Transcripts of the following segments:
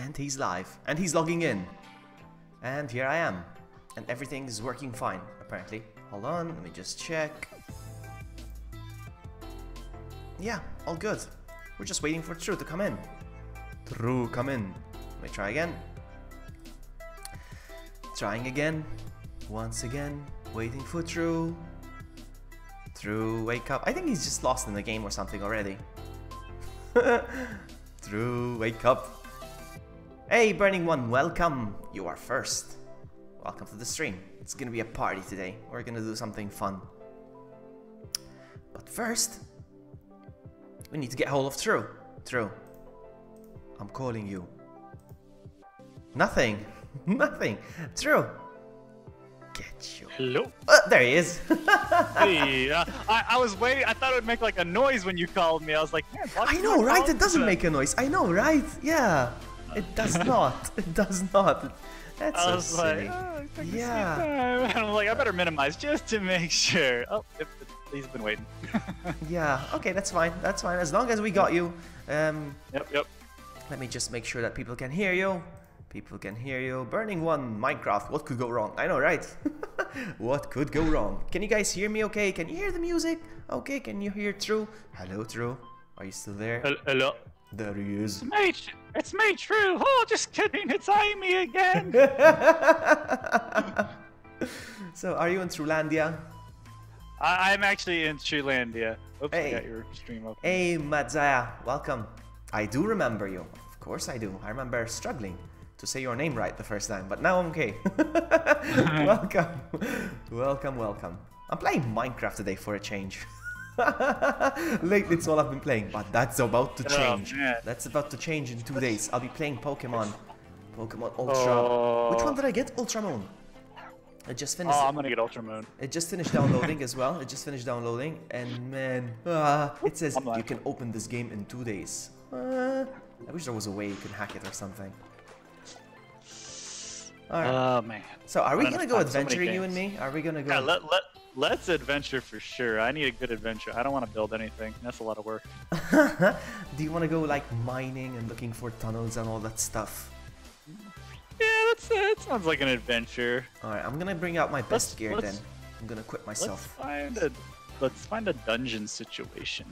And he's live. And he's logging in. And here I am. And everything is working fine, apparently. Hold on, let me just check. Yeah, all good. We're just waiting for True to come in. True, come in. Let me try again. Trying again. Once again. Waiting for True. True, wake up. I think he's just lost in the game or something already. True, wake up. Hey, Burning One, welcome. You are first. Welcome to the stream. It's gonna be a party today. We're gonna do something fun. But first, we need to get hold of True. True, I'm calling you. Nothing. Nothing. True. Get you. Hello. There he is. Hey, I was waiting. I thought it would make like a noise when you called me. I was like, man, I know, right? It doesn't make a noise. I know, right? Yeah. It does not. It does not. That's so silly. Like, oh, yeah. And I'm like, I better minimize just to make sure. Oh, yep, he's been waiting. Yeah. Okay, that's fine. That's fine. As long as we got you. Yep. Let me just make sure that people can hear you. People can hear you. Burning One, Minecraft. What could go wrong? I know, right? What could go wrong? Can you guys hear me okay? Can you hear the music? Okay, can you hear True? Hello, True. Are you still there? Hello. There he is. It's me, True. Oh, just kidding. It's Amy again. So, are you in Truelandia? I'm actually in Truelandia. Oops, Hey. I got your stream open. Hey, Madzaya. Welcome. I do remember you. Of course I do. I remember struggling to say your name right the first time, but now I'm okay. Welcome. Welcome, welcome. I'm playing Minecraft today for a change. Lately it's all I've been playing, but that's about to change. Man. That's about to change in 2 days. I'll be playing Pokemon. Pokemon Ultra. Oh. Which one did I get? Ultra Moon. It just finished. Oh, I'm gonna get Ultra Moon. It just finished downloading as well. It just finished downloading, and man, it says you can open this game in 2 days. I wish there was a way you can hack it or something. Alright. Oh man. So are we gonna go so many adventuring, you and games. me? Are we gonna go? Yeah, let's adventure for sure. I need a good adventure. I don't want to build anything. That's a lot of work. Do you want to go like mining and looking for tunnels and all that stuff? Yeah, that sounds like an adventure. Alright, I'm gonna bring out my best gear then. let's- I'm gonna quit myself. Let's find a dungeon situation.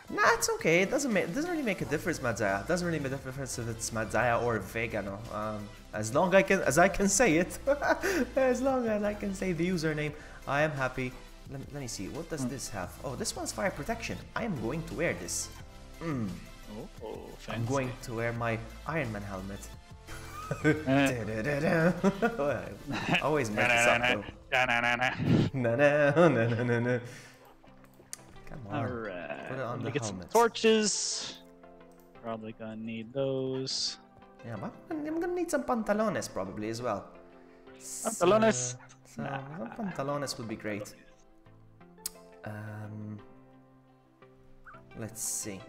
Nah, it's okay. It doesn't really make a difference, Madzaya. It doesn't really make a difference if it's Madzaya or Vegano. As long as I can say it, as long as I can say the username, I am happy. Let me see. What does this have? Oh, this one's fire protection. I am going to wear this. Oh, fancy. I'm going to wear my Iron Man helmet. Always mess this up though. No. Come on. Alright. Put it on the get some helmet. torches. Probably gonna need those. Yeah, but I'm gonna need some pantalones probably as well. Pantalones? So some pantalones would be great. Let's see.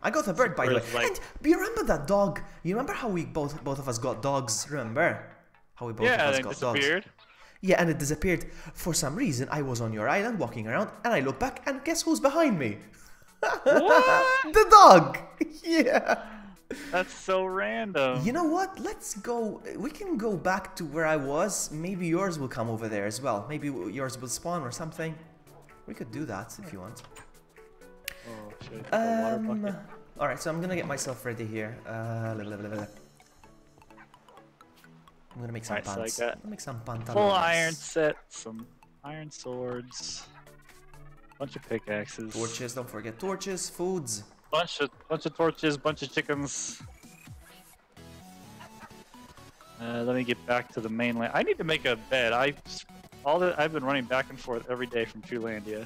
I got a bird, by the way. Like- And you remember that dog? You remember how we both of us got dogs? Remember how we both of Yeah, us they got disappeared. dogs? Yeah, and it disappeared. For some reason, I was on your island walking around, and I look back, and guess who's behind me? What? The dog. Yeah. That's so random. You know what? Let's go. We can go back to where I was. Maybe yours will come over there as well. Maybe yours will spawn or something. We could do that if you want. Oh, shit. A water bucket. Alright, so I'm gonna get myself ready here. I'm gonna make some Alright, so I pants. got I'm gonna make some pantalones. Full iron set, some iron swords, bunch of pickaxes, Torches, don't forget torches, foods. bunch of torches, bunch of chickens. Let me get back to the mainland. I need to make a bed. I've been running back and forth every day from Truelandia.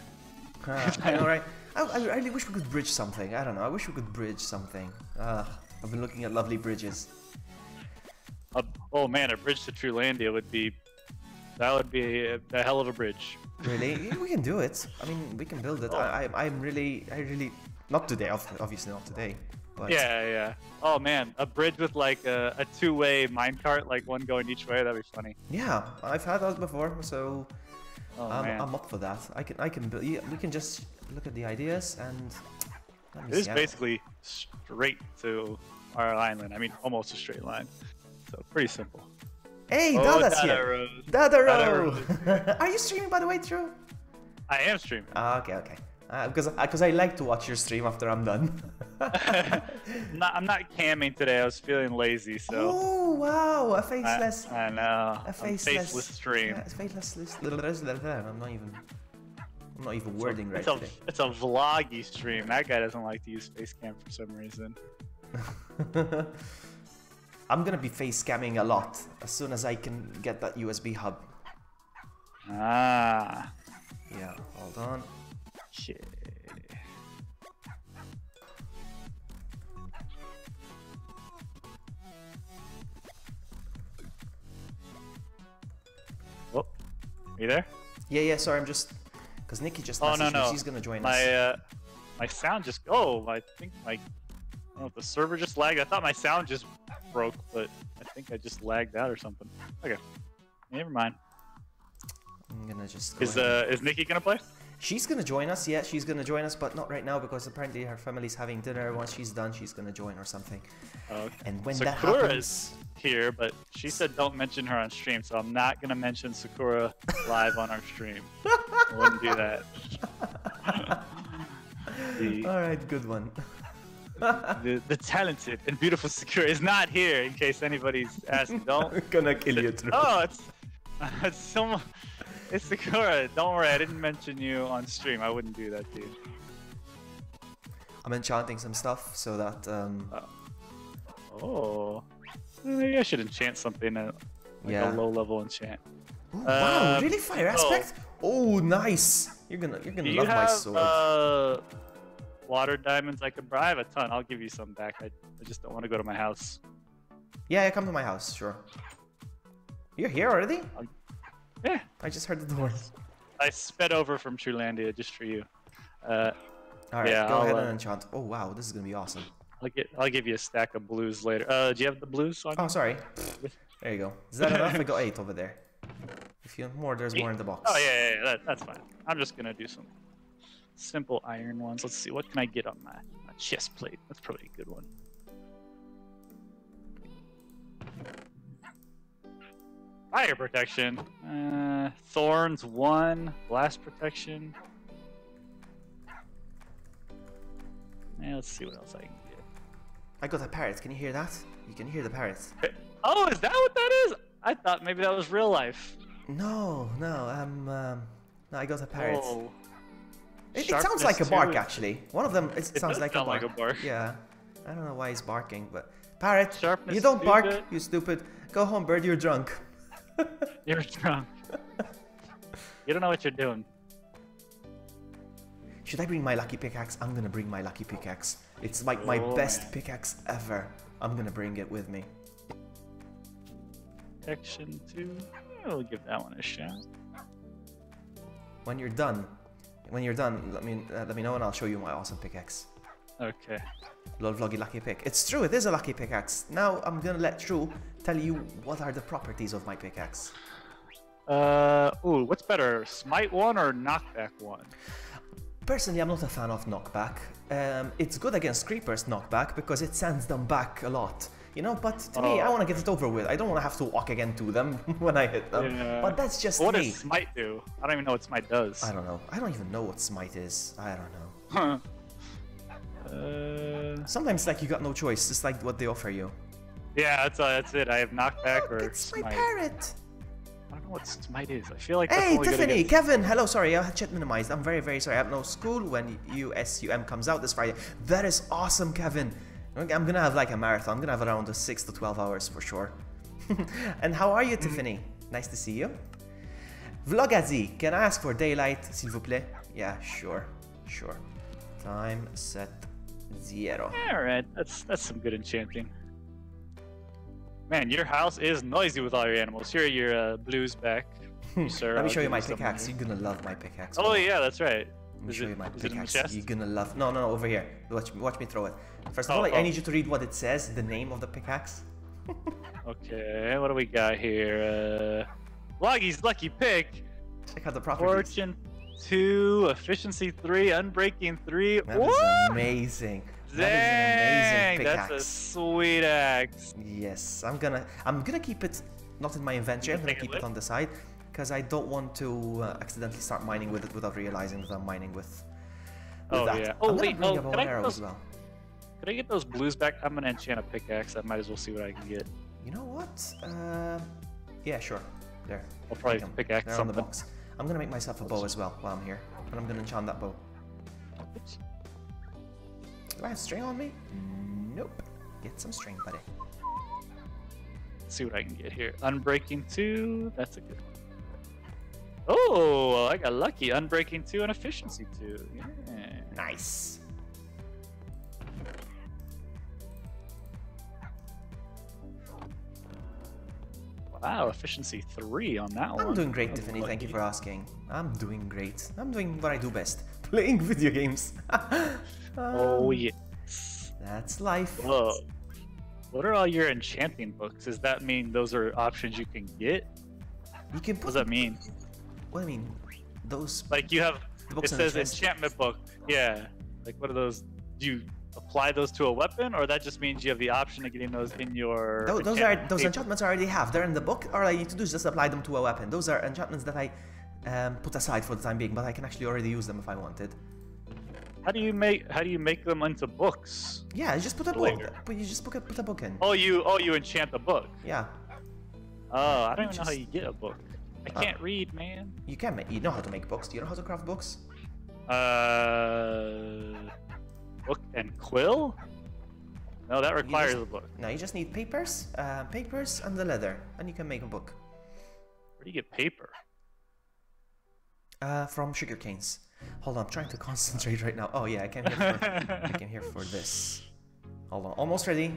I know, right? I really wish we could bridge something. I don't know. I wish we could bridge something. I've been looking at lovely bridges. Oh man, a bridge to Truelandia would be a hell of a bridge. Really? We can do it. I mean, we can build it. Oh. I really, not today, obviously not today. But Yeah. Oh man, a bridge with like a two-way minecart, like one going each way. That'd be funny. yeah, I've had that before, so Oh man, I'm up for that. I can build. Yeah, we can just look at the ideas and. Let me it is see. basically straight to our island. I mean, almost a straight line. So pretty simple. Hey, Oh, Dada's Dada here. Rose. Dada Are you streaming, by the way, Drew? I am streaming. Okay, okay. Because I like to watch your stream after I'm done. I'm not camming today. I was feeling lazy, so. Oh wow, a faceless. I know. A faceless stream. Yeah, a faceless. I'm not even wording right today. It's a vloggy stream. That guy doesn't like to use face cam for some reason. I'm gonna be face camming a lot as soon as I can get that USB hub. Ah. Yeah, hold on. Shit. Oh, are you there? Yeah, sorry, I'm just... Because Nikki just messaged me, she's gonna join us. My sound just... Oh, I think my... I don't know if the server just lagged. I thought my sound just broke, but I think I just lagged out or something. Okay, never mind. I'm gonna just go Is Nikki gonna play? She's gonna join us, yeah, she's gonna join us, but not right now because apparently her family's having dinner. Once she's done, she's gonna join or something. Okay. And when Sakura that happens... is here, but she said don't mention her on stream, so I'm not gonna mention Sakura live on our stream. I wouldn't do that. Alright, good one. The talented and beautiful Sakura is not here, in case anybody's asking. Don't. Gonna kill you, Drew. Oh, it's someone. It's Sakura. Don't worry, I didn't mention you on stream. I wouldn't do that to you. I'm enchanting some stuff so that Oh. Maybe I should enchant something at like a low level enchant. Ooh, wow, really fire aspect? Oh, nice. You're gonna love my sword. Water diamonds I could buy? I have a ton. I'll give you some back. I just don't want to go to my house. Yeah, come to my house, sure. You're here already? Yeah. I just heard the door. I sped over from Truelandia just for you. Alright, yeah, go ahead and enchant. Oh wow, this is gonna be awesome. I'll give you a stack of blues later. Do you have the blues on? Oh, sorry. There you go. Is that enough? I got 8 over there. If you want more, there's more in the box. Oh yeah, that's fine. I'm just gonna do some simple iron ones. Let's see, what can I get on my chest plate? That's probably a good one. Fire protection. Thorns 1. Blast protection. Let's see what else I can get. I got a parrot. Can you hear that? You can hear the parrot. Oh, is that what that is? I thought maybe that was real life. No, I got a parrot. Oh. It sounds like a bark, actually. One of them, it sounds like a bark. Like a bark. Yeah. I don't know why he's barking, but... Parrot, Sharpness you don't bark, good. you stupid. Go home, bird, you're drunk. You're drunk. You don't know what you're doing. Should I bring my lucky pickaxe? I'm gonna bring my lucky pickaxe. It's like my best pickaxe ever. I'm gonna bring it with me. Protection 2. We'll give that one a shot. When you're done, let me know and I'll show you my awesome pickaxe. Okay. Lol vloggy lucky pick. It's true, it is a lucky pickaxe. Now I'm gonna let True tell you what are the properties of my pickaxe. Ooh, what's better, Smite 1 or Knockback 1? Personally, I'm not a fan of knockback. It's good against creepers knockback because it sends them back a lot. You know, but to me, I want to get it over with. I don't want to have to walk again to them when I hit them. Yeah. But that's just what me. What does Smite do? I don't even know what Smite does. I don't know. I don't even know what Smite is. I don't know. Sometimes, like, you got no choice. It's like what they offer you. Yeah, that's it. I have knockback or it's Smite. My parrot. I don't know what Smite is. I feel like hey, that's Tiffany, Kevin, hello, sorry, I had chat minimized. I'm very, very sorry. I have no school when USUM comes out this Friday. That is awesome, Kevin. I'm gonna have like a marathon. I'm gonna have around 6 to 12 hours for sure. And how are you, Tiffany? Nice to see you. Vlogazi, can I ask for daylight, s'il vous plaît? Yeah, sure. Time set 0. Alright, that's some good enchanting. Man, your house is noisy with all your animals. Here are your blues back. Sir, let me show you my pickaxe. You're gonna love my pickaxe. Oh yeah, that's right. Let me show you my pickaxe. You're gonna love. No, over here. Watch me throw it. First of all, I need you to read what it says. The name of the pickaxe. Okay, what do we got here? Loggy's lucky pick. Check out the properties. Fortune 2, efficiency 3, unbreaking 3. That is amazing. Dang, amazing that's a pickaxe. sweet axe. Yes, I'm gonna keep it not in my inventory. I'm gonna keep it on the side because I don't want to accidentally start mining with it without realizing that I'm mining with Oh that. yeah. I'm Oh gonna wait, bring oh, a bow can and I arrow get as those, well. can I get those blues back? I'm gonna enchant a pickaxe. I might as well see what I can get. You know what? Yeah, sure. There. I'll probably Take 'em. pickaxe They're on the something. box. I'm gonna make myself a bow as well while I'm here, and I'm gonna enchant that bow. Oops. Do I have string on me? Nope. Get some string, buddy. Let's see what I can get here. Unbreaking 2. That's a good one. Oh, I got lucky. Unbreaking 2 and efficiency 2. Yeah. Nice. Wow, efficiency 3 on that one. I'm doing great, Tiffany. Thank you for asking. I'm doing great. I'm doing what I do best. Playing video games. Oh, yes. That's life. Whoa. What are all your enchanting books? Does that mean those are options you can get? You can What put. does that mean? What do I mean? Those. Like you have, The it books in the says chest. enchantment book. Yeah. Like what are those? Do you apply those to a weapon, or that just means you have the option of getting those in your? Those enchantment those table? enchantments I already have. They're in the book. All I need to do is just apply them to a weapon. Those are enchantments that I put aside for the time being, but I can actually already use them if I wanted. How do you make them into books? Yeah, you just put a book. Later. But you just put a book in. Oh, you enchant the book. Yeah, Oh, I don't even know how Just- you get a book. I can't read, man. you can make. You know how to make books. Do you know how to craft books? Book and quill? No, that requires a book. No, you just need papers, papers and the leather, and you can make a book. Where do you get paper? From sugar canes. Hold on, I'm trying to concentrate right now. Oh yeah, I came here for, I came here for this. Hold on, almost ready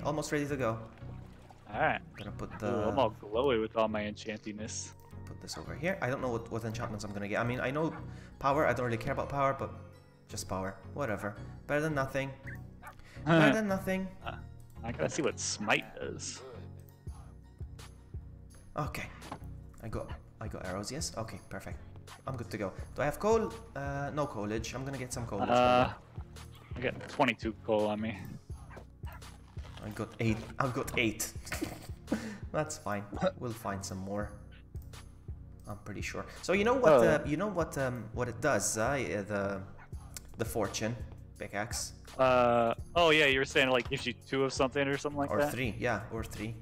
to go. Alright. Gonna put Ooh, I'm the all glowy with all my enchantiness. put this over here. I don't know what enchantments I'm gonna get. I mean, I know power. I don't really care about power, but just power, whatever. Better than nothing. Better than nothing. I gotta see what smite does. Okay, I got arrows. Yes. Okay, perfect. I'm good to go. Do I have coal? No coalage. I'm gonna get some coalage. I got 22 coal on me. I got 8. I've got 8. That's fine. We'll find some more. I'm pretty sure. So you know what? What it does? The fortune pickaxe Oh yeah, you were saying it like gives you 2 of something or something like or that. 3. Yeah, or 3.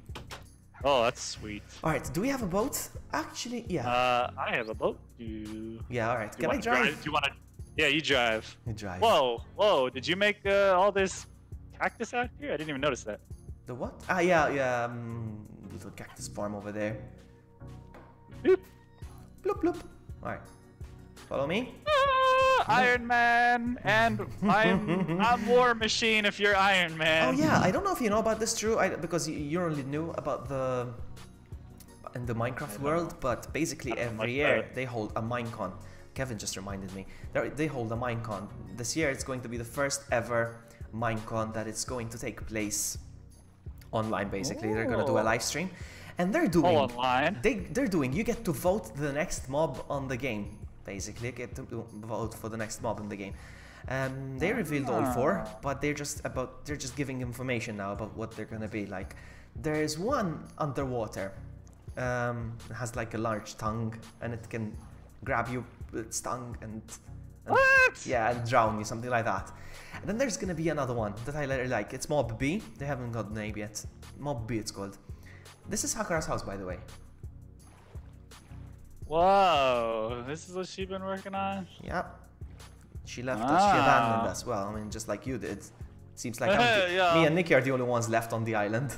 Oh, that's sweet. All right. Do we have a boat? Actually, yeah. I have a boat. Do Yeah. All right. you Can I wanna drive? Do you want to? Yeah, you drive. You drive. Whoa! Did you make all this cactus out here? I didn't even notice that. The what? Ah, yeah. Little cactus farm over there. Boop. Bloop bloop. All right. Follow me. Iron Man, and I'm War Machine. If you're Iron Man. Oh yeah, I don't know if you know about this, Drew, because you only knew about in the Minecraft world, but basically every year they hold a Minecon. Kevin just reminded me. They hold a Minecon. This year it's going to be the first ever Minecon that it's going to take place online. Basically, they're gonna do a live stream, and they're doing online. They're doing. You get to vote the next mob on the game. Basically, you get to vote for the next mob in the game. They revealed all 4, but they're just giving information now about what they're gonna be like. There is one underwater. It has like a large tongue, and it can grab you with its tongue and What? yeah, and drown you, something like that. And then there's gonna be another one that I really like. It's Mob B. They haven't got a name yet. Mob B, it's called. This is Hakara's house, by the way. Whoa! This is what she's been working on. Yeah. She left us. She abandoned us. Well, I mean, just like you did. Seems like Yeah. me and Nicky are the only ones left on the island.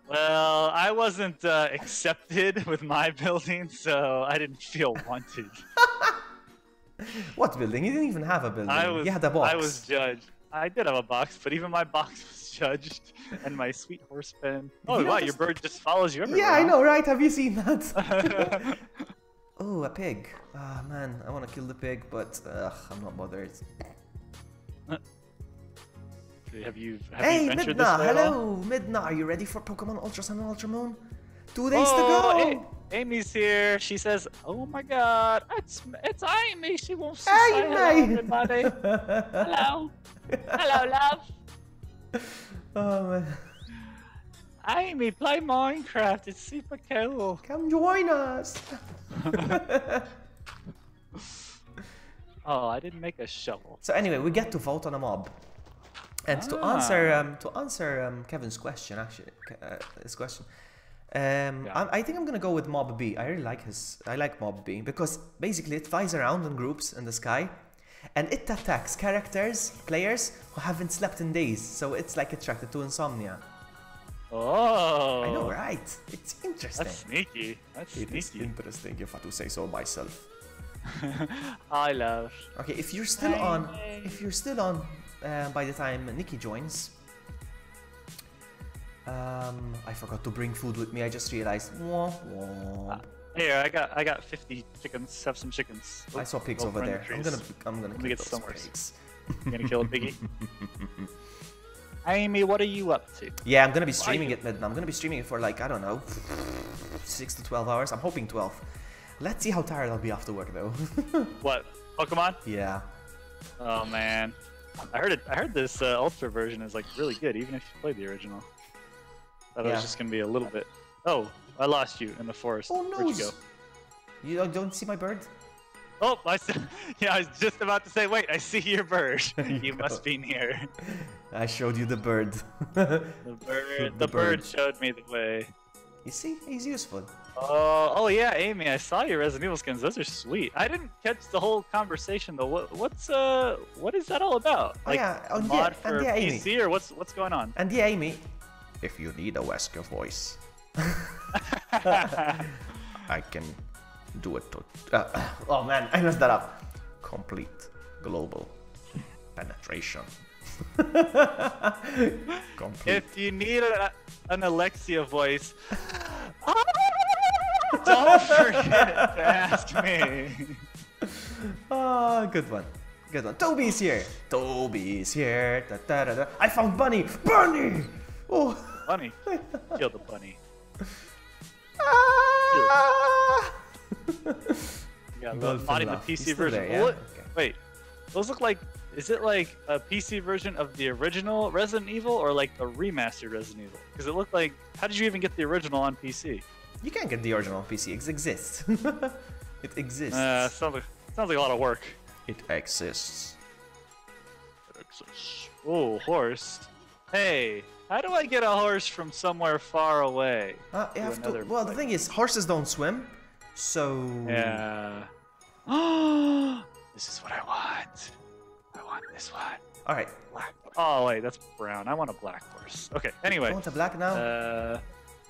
Well, I wasn't accepted with my building, so I didn't feel wanted. What building? You didn't even have a building. You had a box. I was judged. I did have a box, but even my box was judged, and my sweet horse pen. Oh You wow, noticed- your bird just follows you everywhere. Yeah, I huh? know, right? Have you seen that? Oh, a pig. Ah, man, I want to kill the pig, but I'm not bothered. Have you Hey, ventured Midna! this way at all? Hello, Midna! Are you ready for Pokemon Ultra Sun and Ultra Moon? 2 days to Oh, go! hey, Amy's here. She says, "Oh my God, it's Amy. She wants to Hey, say hello, mate. everybody. Hello, hello, love. Oh man. Amy, play Minecraft. It's super cool. Come join us. Oh, I didn't make a shovel. So anyway, we get to vote on a mob. And to answer Kevin's question, actually, his question, I think I'm gonna go with Mob B. I like Mob B because basically it flies around in groups in the sky, and it attacks players who haven't slept in days. So it's like attracted to insomnia. Oh, I know, right? It's interesting. That's sneaky. That's It is sneaky. interesting, if I do say so myself. I love. Okay, if you're still on, by the time Nikki joins, I forgot to bring food with me. I just realized. Wah, wah. Here, I got 50 chickens. Have some chickens. I saw pigs over there. I'm gonna kill get those some pigs. You gonna kill a piggy? Amy, what are you up to? Yeah, I'm gonna be streaming it. I'm gonna be streaming it for like, I don't know, 6 to 12 hours. I'm hoping 12. Let's see how tired I'll be after work though. What? Pokemon? Yeah. Oh man, I heard this Ultra version is like really good, even if you played the original. Thought it was just gonna be a little bit. Oh, I lost you in the forest. Oh no! Where'd you go? You don't see my bird? Oh, yeah, I was just about to say, wait, I see your bird. You must be near. I showed you the bird. The bird showed me the way. You see, he's useful. Oh yeah, Amy, I saw your Resident Evil skins. Those are sweet. I didn't catch the whole conversation though. What is that all about? Like mod for PC Amy. or what's going on? And yeah, Amy, if you need a Wesker voice, I can do it. Oh man, I messed that up. Complete global penetration. Complete. If you need an Alexia voice, don't forget to ask me. Oh, good one. Good one. Toby's here. Toby's here. Da, da, da, da. I found Bunny. Bunny! Oh. Bunny. Kill the bunny. Ah! Yeah, not in the PC version. There, yeah? What? Okay. Wait, those look like. Is it like a PC version of the original Resident Evil or like a remastered Resident Evil? Because it looked like. How did you even get the original on PC? You can't get the original on PC. It exists. It exists. Sounds like a lot of work. It exists. Oh, horse. Hey, how do I get a horse from somewhere far away? You have to. Well, the thing is, horses don't swim, so. Yeah. This is what I want. I want this one. All right. Black. Oh wait, that's brown. I want a black horse. Okay. Anyway. You want a black now?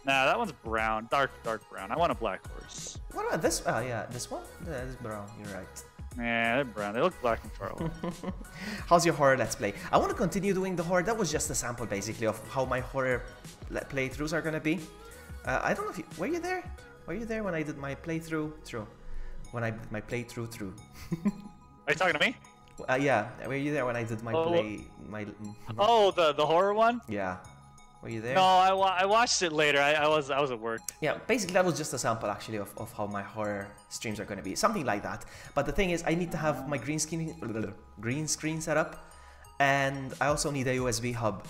Nah, that one's brown. Dark brown. I want a black horse. What about this? Oh yeah, this one. Yeah, this is brown. You're right. Yeah, they're brown. They look black and far away. How's your horror let's play? I want to continue doing the horror. That was just a sample, basically, of how my horror playthroughs are gonna be. I don't know if you were you there? Were you there when I did my playthrough? True. When I did my playthrough through. Are you talking to me? Yeah. Were you there when I did my Oh, the horror one? Yeah. Were you there? No, I watched it later. I was at work. Yeah, basically that was just a sample actually of how my horror streams are going to be. Something like that. But the thing is, I need to have my green screen set up, and I also need a USB hub.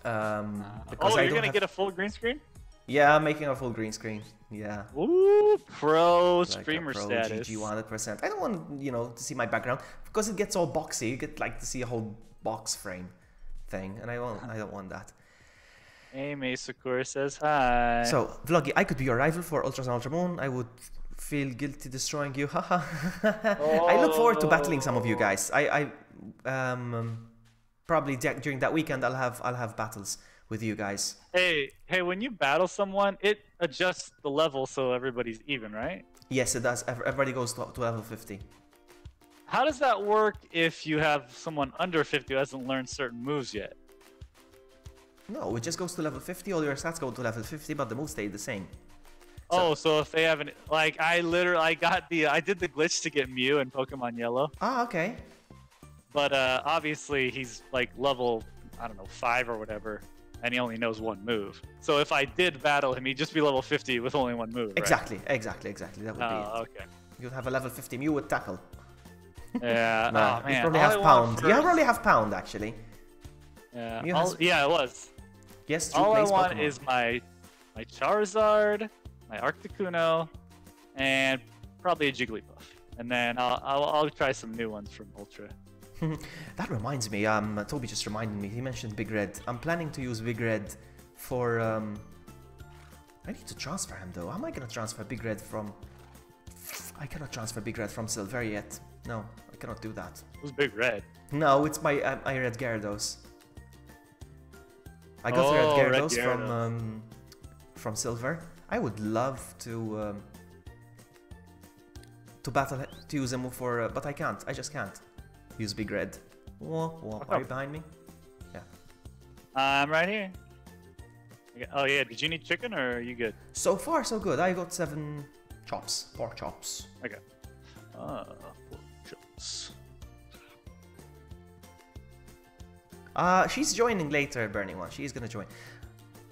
Because you're going to get a full green screen? Yeah, I'm making a full green screen. Yeah. Ooh, pro like streamer pro status. GG 100%. I don't want, to see my background because it gets all boxy. You get like to see a whole box frame thing, and I don't want that. Amy Sakura says hi. So, Vloggy, I could be your rival for Ultras and Ultra Moon. I would feel guilty destroying you. Haha. I look forward to battling some of you guys. I probably during that weekend I'll have battles with you guys. Hey, when you battle someone, it adjusts the level so everybody's even, right? Yes, it does. Everybody goes to level 50. How does that work if you have someone under 50 who hasn't learned certain moves yet? No, it just goes to level 50. All your stats go to level 50, but the moves stay the same. So if they haven't, like, I did the glitch to get Mew in Pokemon Yellow. Ah, okay. But obviously he's like level, I don't know, 5 or whatever, and he only knows one move. So if I did battle him, he'd just be level 50 with only one move. Exactly. That would be it. Okay. You'd have a level 50 Mew with tackle. Yeah. You probably have Pound. You probably have Pound actually. Yeah, You has- yeah, it was. Yes, Drew All I plays want Pokemon. is my Charizard, my Articuno, and probably a Jigglypuff. And then I'll try some new ones from Ultra. That reminds me, Toby just reminded me, he mentioned Big Red. I'm planning to use Big Red for, I need to transfer him though. How am I gonna transfer Big Red from... I cannot transfer Big Red from Silver yet. No, I cannot do that. Who's Big Red? No, it's my, I Red Gyarados. I got Red Red Gyarados from Silver. I would love to battle, to use him for, but I can't, I just can't use Big Red. Whoa, whoa, are you behind me? Yeah. I'm right here. Oh yeah, did you need chicken or are you good? So far, so good. I got 7 chops, pork chops. Okay. Pork chops. She's joining later, Burning One. She's gonna join.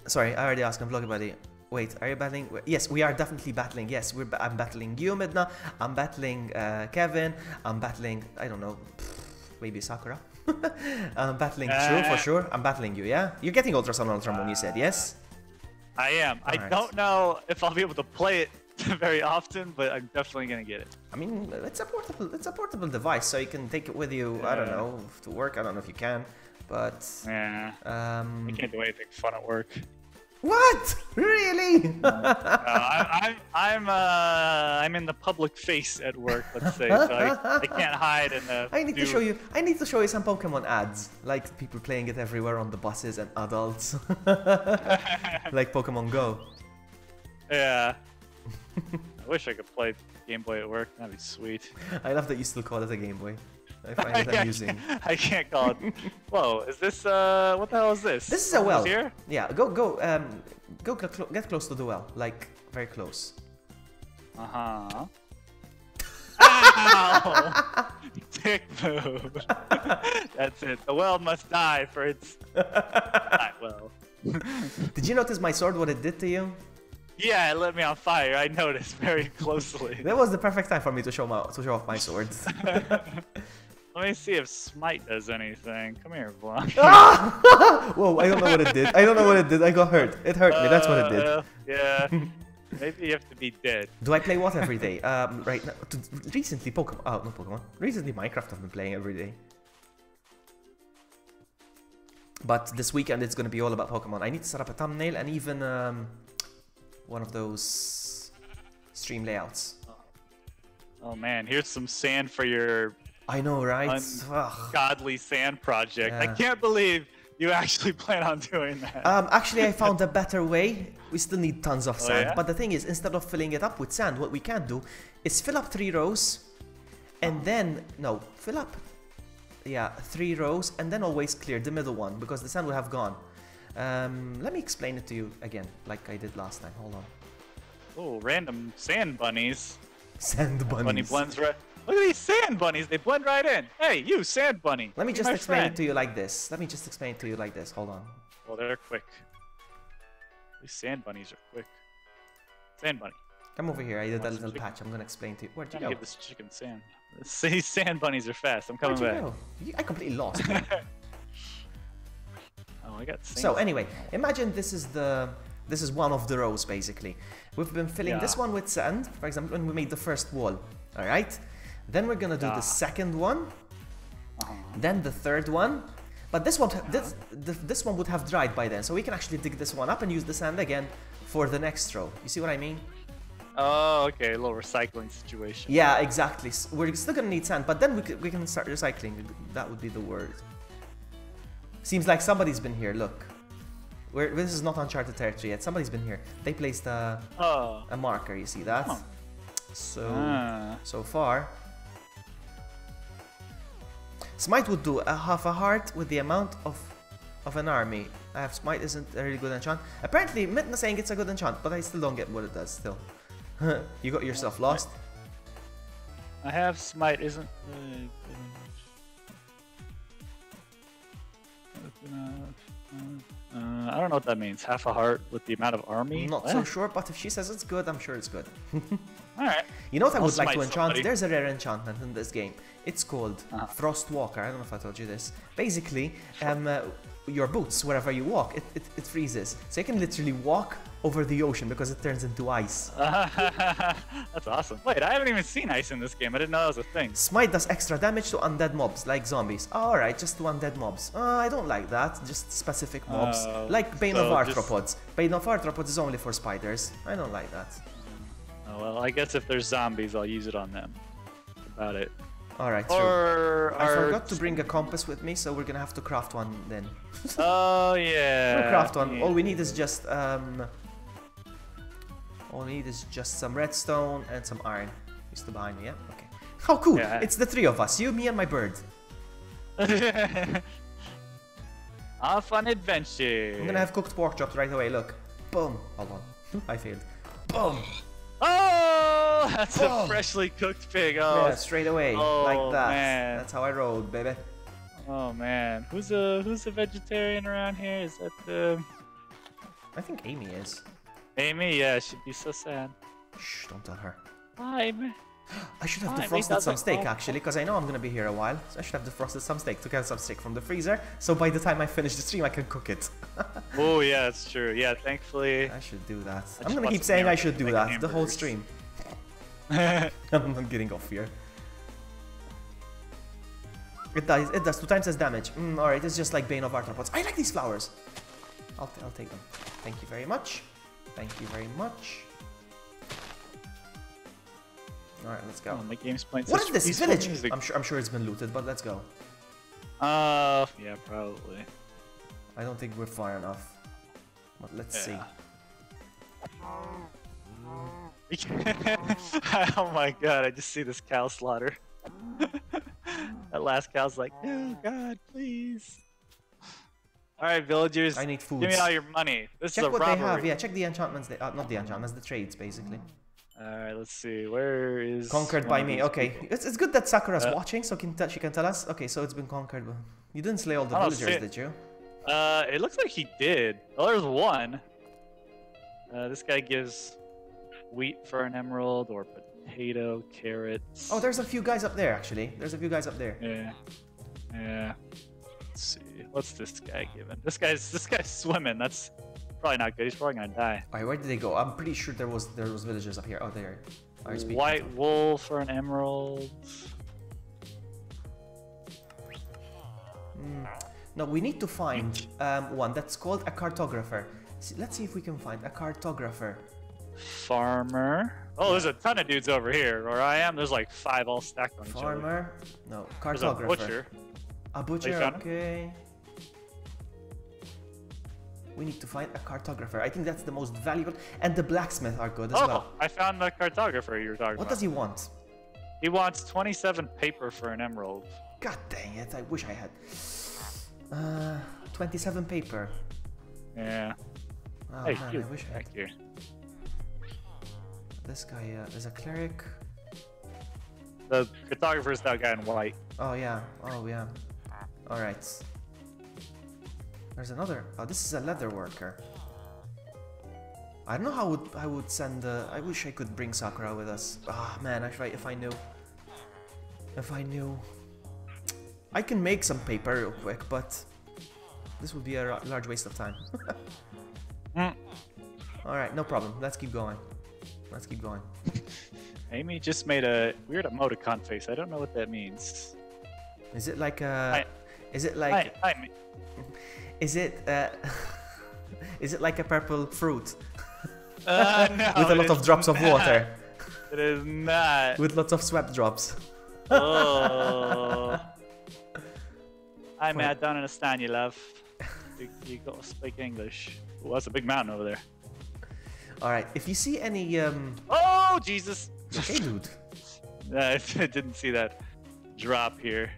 Sorry, I already asked him, Vlogger Buddy. Wait, are you battling? Yes, we are definitely battling. Yes, I'm battling you, Midna. I'm battling Kevin. I'm battling, I don't know, maybe Sakura. I'm battling True for sure. I'm battling you, yeah? You're getting Ultra Sun and Ultra Moon, you said, yes? I am. I don't know if I'll be able to play it very often, but I'm definitely gonna get it. I mean, it's a portable device, so you can take it with you, I don't know, to work. I don't know if you can, but... Yeah. I can't do anything fun at work. What? Really? I'm in the public face at work, let's say, so I can't hide in the... I need to show you some Pokemon ads, like people playing it everywhere on the buses and adults, like Pokemon Go. Yeah. I wish I could play Game Boy at work. That'd be sweet. I love that you still call it a Game Boy. I find it amusing. I can't call it. Whoa, is this what the hell is this? This is a well. Here? Yeah, get close to the well, like very close. Uh-huh. Ow! Dick move. That's it. The well must die for its well. Did you notice my sword, what it did to you? Yeah, it lit me on fire. I noticed very closely. That was the perfect time for me to show off my sword. Let me see if Smite does anything. Come here, Blanc. Whoa, I don't know what it did. I don't know what it did. I got hurt. It hurt me. That's what it did. Yeah. Maybe you have to be dead. Do I play what every day? Right now, recently Pokemon. Oh, not Pokemon. Recently Minecraft I've been playing every day. But this weekend it's gonna be all about Pokemon. I need to set up a thumbnail and even one of those stream layouts. Oh man, here's some sand for your... I know, right? Godly sand project. I can't believe you actually plan on doing that. Actually, I found a better way. We still need tons of sand. Yeah? But the thing is, instead of filling it up with sand, what we can do is fill up 3 rows and then... No, fill up... Yeah, 3 rows and then always clear the middle one because the sand will have gone. Let me explain it to you again, like I did last time. Hold on. Oh, random sand bunnies. Sand bunnies. Bunny blends right... Look at these sand bunnies. They blend right in. Hey, you, sand bunny. Let me just explain it to you like this. Hold on. Well, they're quick. These sand bunnies are quick. Sand bunny. Come over here. I did that little patch. I'm gonna explain to you. Where'd you go? Give this chicken sand. These sand bunnies are fast. I'm coming back. I completely lost. Oh, I got sand. So anyway, imagine this is one of the rows basically. We've been filling this one with sand, for example, when we made the first wall. All right. Then we're gonna do the second one, then the third one, but this one would have dried by then, so we can actually dig this one up and use the sand again for the next row. You see what I mean? Oh, okay, a little recycling situation. Yeah, exactly. We're still gonna need sand, but then we can start recycling. That would be the word. Seems like somebody's been here. Look, this is not uncharted territory yet. Somebody's been here. They placed a marker. You see that? So far. Smite would do half a heart with the amount of an army. I have Smite isn't a really good enchant. Apparently, Midna saying it's a good enchant, but I still don't get what it does still. You got yourself lost. I have Smite isn't... I don't know what that means. Half a heart with the amount of army? I'm not so sure, but if she says it's good, I'm sure it's good. Alright. You know what I would like smite to enchant? somebody. There's a rare enchantment in this game. It's called Uh-huh. Frostwalker. I don't know if I told you this. Basically, your boots, wherever you walk, it freezes. So you can literally walk over the ocean because it turns into ice. That's awesome. Wait, I haven't even seen ice in this game. I didn't know that was a thing. Smite does extra damage to undead mobs, like zombies. Alright, just to undead mobs. I don't like that. Just specific mobs. Like Bane of so just- Arthropods. Bane of Arthropods is only for spiders. I don't like that. Oh, well, I guess if there's zombies, I'll use it on them. About it. Alright, true. Or I forgot to bring a compass with me, so we're gonna have to craft one then. Oh yeah. We'll craft one. Yeah. All we need is just some redstone and some iron. You still behind me, yeah? Okay. How cool! Yeah. It's the three of us, you, me, and my bird. Off on adventure. I'm gonna have cooked pork chops right away, look. Boom! Hold on. I failed. Boom! Oh, that's Oh. a freshly cooked pig. Oh, Yeah, straight away. Oh, like that. man. That's how I rolled, baby. oh man. Who's a vegetarian around here? Is that I think Amy is. Amy? Yeah, she'd be so sad. Shh, don't tell her. I'm. I should have Amy defrosted some doesn't steak like actually, because I know I'm gonna be here a while. So I should have defrosted some steak to get some steak from the freezer. So by the time I finish the stream, I can cook it. Oh yeah, that's true. Yeah, thankfully. I should do that. just I'm gonna want keep some saying I hamburgers, should do like that the whole hamburgers. stream. Oh, I'm getting off here. It does 2 times as damage. Alright, it's just like Bane of Arthropods. I like these flowers. I'll take them. Thank you very much. Thank you very much. Alright, let's go. my game's playing. What such is this peaceful village? music. I'm sure it's been looted, but let's go. Yeah, probably. I don't think we're far enough. But let's see. Oh my god, I just see this cow slaughter. That last cow's like, oh god, please. Alright, villagers, I need food. give me all your money. This Check is a what robbery. they have. Yeah, check the enchantments. Not the enchantments, the trades, basically. Alright, let's see. Where is... Conquered one by of me. these Okay, people? it's good that Sakura's watching, so she can tell us. Okay, so it's been conquered. You didn't slay all the I don't villagers, see it. did you? It looks like he did. Oh, there's one. This guy gives wheat for an emerald, or potato, carrots. Oh, there's a few guys up there, actually. There's a few guys up there. Yeah. Yeah. Let's see. What's this guy giving? This guy's swimming. That's probably not good. He's probably gonna die. Alright, where did they go? I'm pretty sure there was villagers up here. Oh, there. Alright, speak. White wool for an emerald. No, we need to find one that's called a cartographer. Let's see if we can find a cartographer. Farmer. Oh, there's a ton of dudes over here. Where I am, there's like 5 all stacked on each other. Farmer? No, There's a cartographer. butcher. A butcher, found him? okay. We need to find a cartographer. I think that's the most valuable. And the blacksmith are good as Oh, well. I found the cartographer you were talking What about. does he want? He wants 27 paper for an emerald. God dang it, I wish I had. 27 paper. Yeah. Oh Hey, man, you I wish I back had. here. This guy is a cleric. The cartographer's that guy in white. Oh yeah, oh yeah. Alright. There's another. Oh, this is a leather worker. I don't know how I would send. I wish I could bring Sakura with us. Ah man, if I knew. If I knew. I can make some paper real quick, but this would be a large waste of time. Alright, no problem. Let's keep going. Let's keep going. Amy just made a weird emoticon face. I don't know what that means. Is it like a? Is it like? Hi, Is it? Is it like a purple fruit no, with a lot of drops of water? It is not. With lots of sweat drops. Oh. Hi, man. I don't understand you, love. You gotta speak English. Oh, that's a big mountain over there. Alright, if you see any Oh, Jesus! okay, dude. I didn't see that drop here.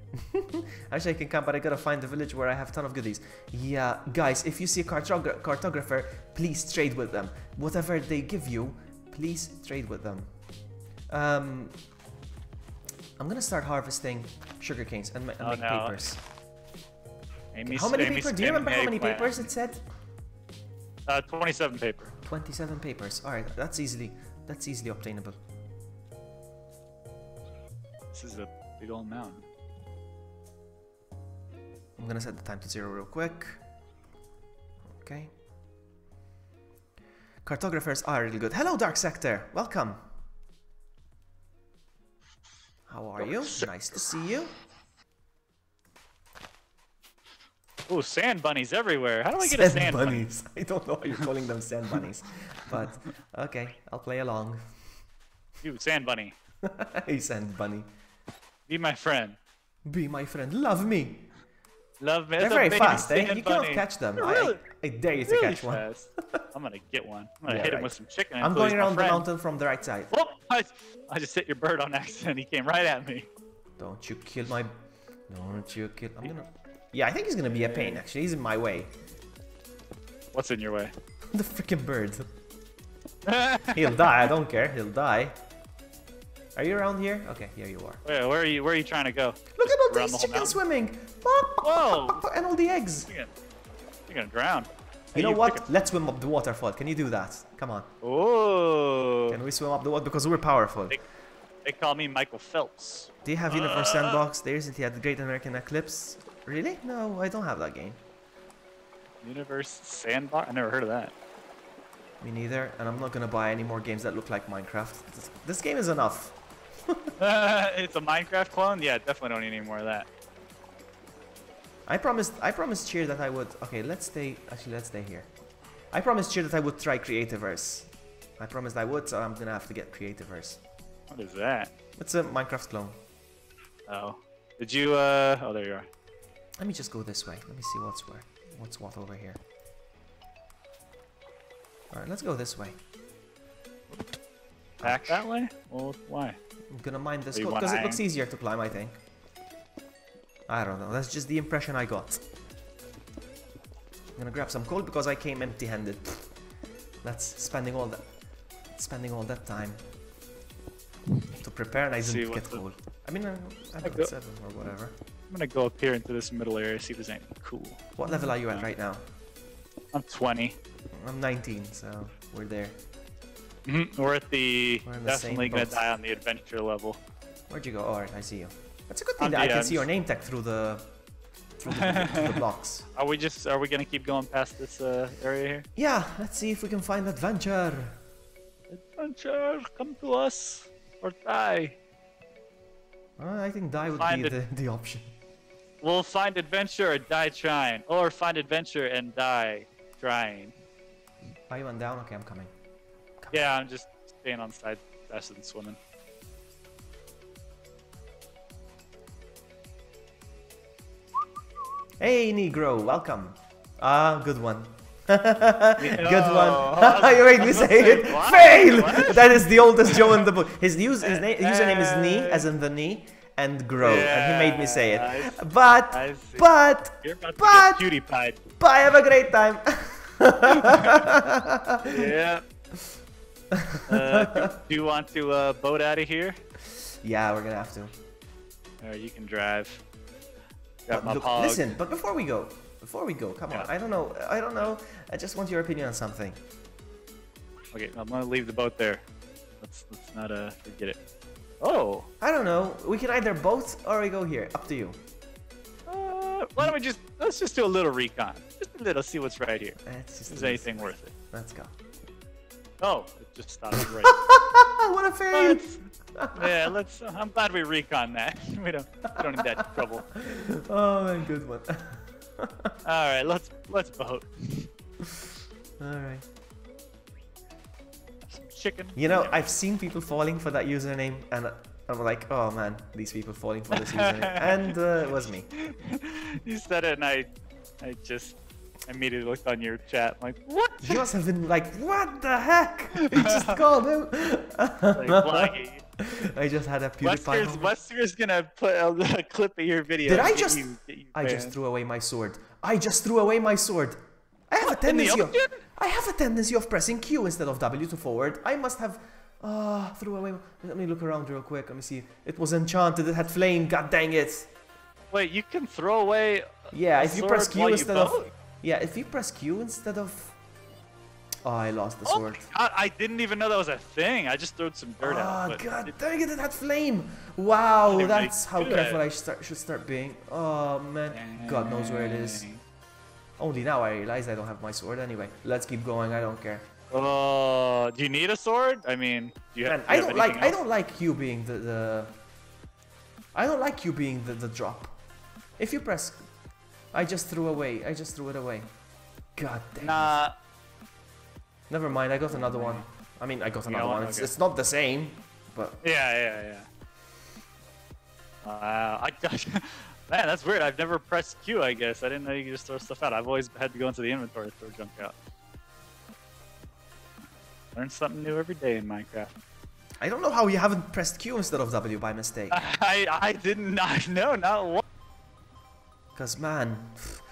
Actually, I can come, but I gotta find the village where I have a ton of goodies. Yeah, guys, if you see a cartographer, please trade with them. Whatever they give you, please trade with them. I'm gonna start harvesting sugar canes and make papers. How many paper? Do you remember how many papers it said? 27 paper. 27 papers. Alright, that's easily obtainable. This is a big old mountain. I'm gonna set the time to 0 real quick. Okay. Cartographers are really good. Hello, Dark Sector. Welcome. How are you? Nice to see you. Oh, sand bunnies everywhere. How do I get a sand bunny? bunnies? I don't know why you're calling them sand bunnies, but okay, I'll play along. You, sand bunny. Hey, sand bunny. Be my friend. Be my friend. Love me. Love me. They're That's a very baby fast, eh? sand You cannot bunny. catch them. They're really, I dare you to really catch one. fast. I'm gonna get one. I'm gonna Yeah, hit him right. with some chicken. I'm until he's going my around the friend. mountain from the right side. Whoop! I just hit your bird on accident. He came right at me. Don't you kill my... Don't you kill... I'm gonna... Yeah, I think he's gonna be a pain, actually. He's in my way. What's in your way? The freaking bird. He'll die, I don't care. He'll die. Are you around here? Okay, here you are. Where are you trying to go? Look at all around these the whole chickens mountain? swimming! Whoa! And all the eggs! You're gonna drown. You know what? Let's swim up the waterfall. Can you do that? Come on. Oh! Can we swim up the water? Because we're powerful. They call me Michael Phelps. Do you have Universe Sandbox? They recently had the Great American Eclipse. Really? No, I don't have that game. Universe Sandbox? I never heard of that. Me neither. And I'm not gonna buy any more games that look like Minecraft. This game is enough. It's a Minecraft clone? Yeah, definitely don't need any more of that. I promised Cheer that I would... Okay, let's stay... Actually, let's stay here. I promised Cheer that I would try Creativerse. I promised I would, so I'm gonna have to get Creativerse. What is that? It's a Minecraft clone. Oh. Did you, oh, there you are. Let me just go this way. Let me see what's where. What's what over here. Alright, let's go this way. Back that way? Well, why? I'm gonna mine this So you because wanna it looks easier to climb, I think. I don't know, that's just the impression I got. I'm gonna grab some coal because I came empty-handed. That's spending all that time to prepare, and I didn't get coal. I mean, I got 7 or whatever. I'm gonna go up here into this middle area, see if there's anything cool. What level are you at right now? I'm 20. I'm 19, so we're there. We're at the... We're in the definitely same gonna boat. die on the adventure level. Where'd you go? Oh, alright, I see you. That's a good thing On that the I can see ends. your name tag through the through the blocks. Are we gonna keep going past this area here? Yeah, let's see if we can find adventure. Adventure, come to us or die. I think die would Find be it. the option. We'll find adventure or die trying, or find adventure and die trying. Are you went down? Okay, I'm coming. Yeah, I'm just staying on side faster than swimming. Hey, Negro, welcome. Good one. Good one. Oh, You made me say it. What? Fail! What? That is the oldest Joe in the book. His username is knee, as in the knee, and grow, and he made me say it. I But see. but You're about to but- get PewDiePie. bye. Have a great time. Yeah. Do you want to boat out of here? Yeah, we're gonna have to. Or you can drive. Got my Look, pog. listen, but before we go, come on. Yeah. I don't know. I just want your opinion on something. Okay, I'm gonna leave the boat there. Let's not forget it. Oh. I don't know. We can either boat or we go here. Up to you. Why don't we let's just do a little recon. Just a little, see what's right here. It's just Is anything worth it? Let's go. Oh, it just stopped right. What a fail! Yeah, I'm glad we recon that. we don't need that trouble. Oh man, good one. All right, let's boat. All right. Some chicken. You know, I've seen people falling for that username, and I'm like, oh man, these people falling for this username, and it was me. You said it, and I just immediately looked on your chat. I'm like, what? You must have been like, what the heck? You just called him. Like, Blaggy. I just had a PewDiePie moment. Wesker's gonna put a clip of your video. Did I get just? you I just banned. threw away my sword. I just threw away my sword. I have a tendency of. ocean? I have a tendency of pressing Q instead of W to forward. I must have. Threw away. Let me look around real quick. Let me see. It was enchanted. It had flame. God dang it. Wait, you can throw away. Yeah, a if you press sword Q while instead you of. boat? Yeah, if you press Q instead of Oh, I lost the Oh sword. my god, I didn't even know that was a thing. I just threw some dirt out. Oh But god dang it, that flame! Wow, didn't that's really how do careful that. I should start being. Oh man, God knows where it is. Dang. Only now I realize I don't have my sword anyway. Let's keep going, I don't care. Oh, do you need a sword? I mean, do you, Man, do you have anything I else? don't like you being I don't like you being the drop. If you press, I just threw it away. God damn. Nah. Never mind, I got another one. I mean, I got You another got one. one? It's, Okay. it's not the same, but Yeah. Wow. Man, that's weird. I've never pressed Q, I guess. I didn't know you could just throw stuff out. I've always had to go into the inventory to throw junk out. Learn something new every day in Minecraft. I don't know how you haven't pressed Q instead of W by mistake. I did not know, not one. Cause man,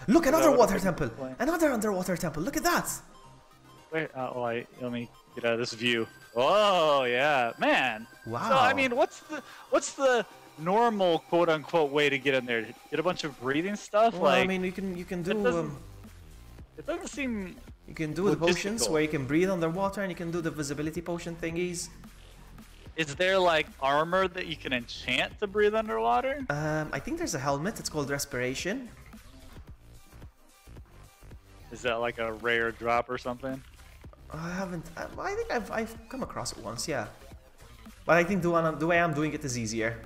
look, another what water I'm temple, playing. another underwater temple. Look at that. Wait, let me get out of this view. Oh yeah, man. Wow. So I mean, what's the normal quote unquote way to get in there? Get a bunch of breathing stuff? Well, like I mean, you can it do doesn't, it doesn't seem. you can do the potions logistical. where you can breathe underwater, and you can do the visibility potion thingies. Is there like armor that you can enchant to breathe underwater? I think there's a helmet. It's called respiration. Is that like a rare drop or something? I haven't. I think I've come across it once. Yeah. But I think the way I'm doing it is easier.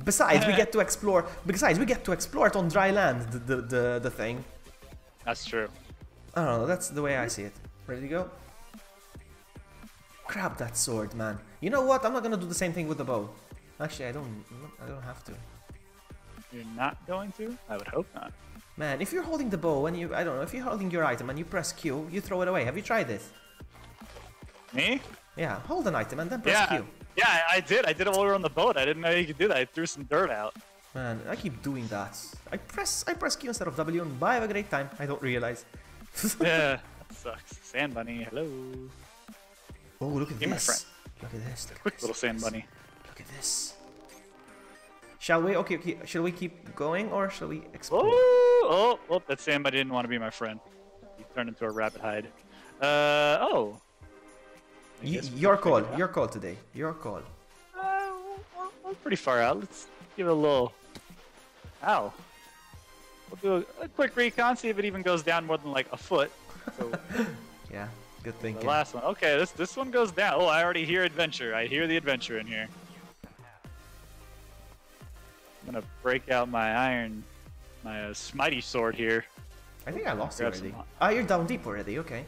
Besides, we get to explore. Besides, we get to explore it on dry land. The thing. That's true. I don't know. That's the way I see it. Ready to go? Grab that sword, man. You know what? I'm not gonna do the same thing with the bow. Actually, I don't have to. You're not going to? I would hope not. Man, if you're holding the bow and I don't know, if you're holding your item and you press Q, you throw it away. Have you tried this? Me? Yeah, hold an item and then press Yeah. Q. Yeah, I did. I did it while we were on the boat. I didn't know you could do that. I threw some dirt out. Man, I keep doing that. I press Q instead of W and I have a great time. I don't realize. Yeah, that sucks. Sand bunny, hello. Oh, look at Be my this. friend. Look at this. Look at Quick this, little look at sand this. bunny. Look at this. Shall we? Okay. Shall we keep going or shall we explore? Oh, that sand bunny didn't want to be my friend. He turned into a rabbit hide. Oh. I guess we Your can call. figure it Your call today. Your call. out. We're pretty far out. Let's give it a little. Ow. We'll do a quick recon, see if it even goes down more than like a foot. So Yeah. Good the thinking. last one. Okay, this one goes down. Oh, I already hear adventure. I hear the adventure in here. I'm gonna break out my iron, my smitey sword here. I think I lost you Grab already. some- Ah, you're down deep already. Okay.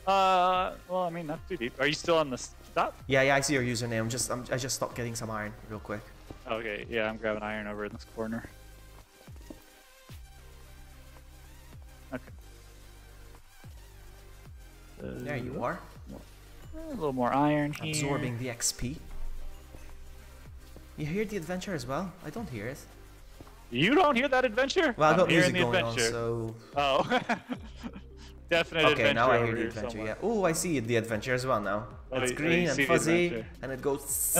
Well, I mean, not too deep. Are you still on the stop? Yeah. I see your username. I just stopped getting some iron real quick. Okay, yeah, I'm grabbing iron over in this corner. Okay. There you are. A little more iron here. Absorbing the XP. You hear the adventure as well? I don't hear it. You don't hear that adventure? Well, I I'm got hearing music the going on, adventure. so... Oh. Definite Okay, adventure now I over hear the here adventure, somewhere. yeah. Oh, I see the adventure as well now. Oh, It's you green and see the fuzzy, adventure. and it goes...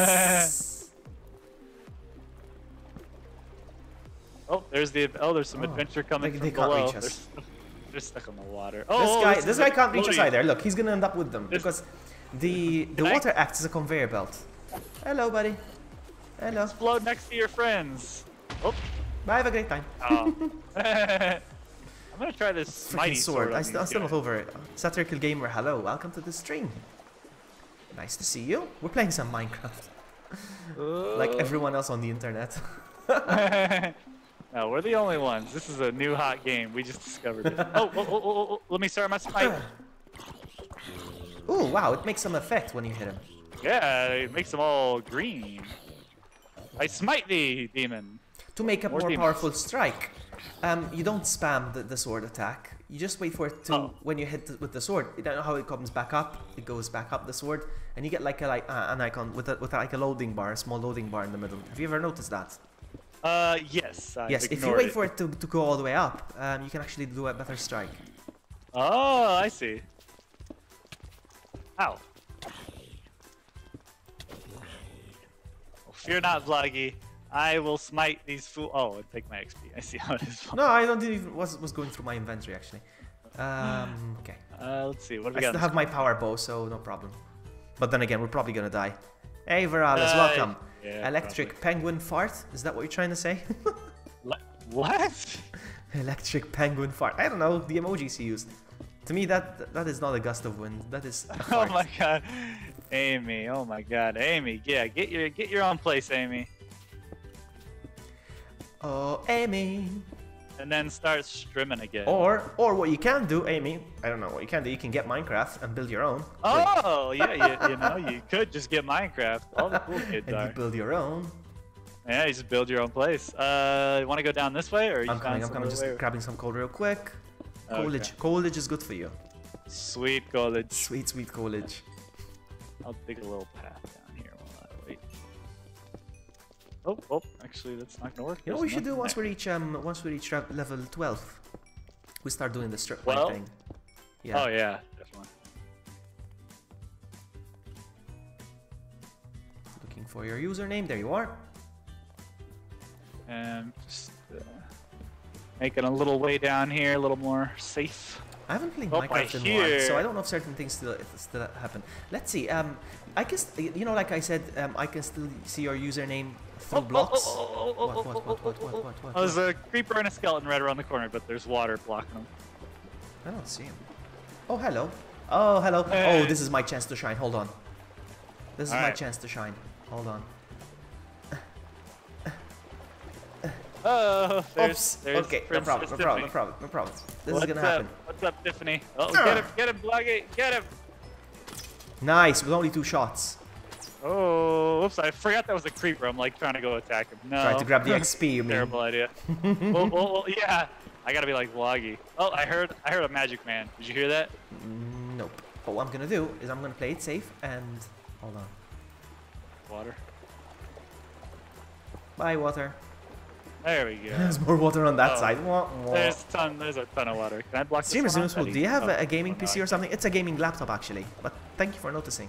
Oh, there's some Oh, adventure coming they from can't below. reach us. They're stuck on the water. This Oh, guy, is this a guy can't reach us floaty. either. Look, he's gonna end up with them This- because the Can I- water acts as a conveyor belt. Hello, buddy. Hello. Float next to your friends. Oh. Bye, have a great time. Oh. I'm gonna try this Freaking mighty sword. on I'm these still not guys. over it. Satirical Gamer, hello. Welcome to the stream. Nice to see you. We're playing some Minecraft. Like everyone else on the internet. No, we're the only ones. This is a new hot game. We just discovered it. Oh, let me start my smite. Ooh, wow, it makes some effect when you hit him. Yeah, it makes them all green. I smite thee, demon. To make a More more demons. powerful strike, you don't spam the sword attack. You just wait for it to, Oh. when you hit with the sword, you don't know how it comes back up. It goes back up the sword, and you get like an icon with like a loading bar, a small loading bar in the middle. Have you ever noticed that? Yes. I've Yes, if you ignored wait for it to go all the way up, you can actually do a better strike. Oh, I see. Ow. Oh, fear not, Vloggy. I will smite these fool. Oh, and take my XP. I see how it is. No, I don't even was going through my inventory actually. Okay. Let's see. What do I we got? still have my power bow, so no problem. But then again, we're probably gonna die. Hey, Veralis, welcome. Yeah, Electric penguin fart? Is that what you're trying to say? What? Electric penguin fart. I don't know the emojis he used. To me, that is not a gust of wind. That is a Oh fart. my god, Amy! Oh my god, Amy! Yeah, get your own place, Amy. Oh, Amy. And then start streaming again. Or what you can do, Amy. I don't know what you can do. You can get Minecraft and build your own. Oh, yeah, you know, you could just get Minecraft. All the cool kids And are. you build your own. Yeah, you just build your own place. You want to go down this way, or I'm coming. Just grabbing some coal real quick. Coalage. Okay. Coalage is good for you. Sweet college. Sweet, sweet coalage. I'll dig a little path down here while I wait. Oh, actually, that's not gonna work. You know what we should do once we reach level 12? We start doing the strip mine 12? thing. Yeah. Oh yeah, definitely. Looking for your username. There you are. And just making a little way down here, a little more safe. I haven't played Oh, Minecraft in a while, so I don't know if certain things still happen. Let's see. I guess you know, like I said, I can still see your username through blocks. What? Oh, there's a creeper and a skeleton right around the corner, but there's water blocking them. I don't see him. Oh, hello. Oh, hello. Hey. Oh, this is my chance to shine. Hold on. This is my Alright. chance to shine. Hold on. Oh, Oops. there's Okay, no Princess problem. Tiffany. This What's is gonna up? happen. What's up, Tiffany? Oh, Ah. get him, Bloggy, get him! Nice, with only 2 shots. Oh, whoops! I forgot that was a creeper. I'm like trying to go attack him. No. Try to grab the XP, you mean? Terrible idea. well, yeah. I gotta be like Bloggy. Oh, I heard a magic man. Did you hear that? Nope. But what I'm gonna do is I'm gonna play it safe and hold on. Water. Bye, water. There we go. There's more water on that Oh. side. Wah, wah. There's a ton of water. Can I block this Streamers one News, off? do you have a gaming Oh, no, PC or something? It's a gaming laptop actually, but thank you for noticing.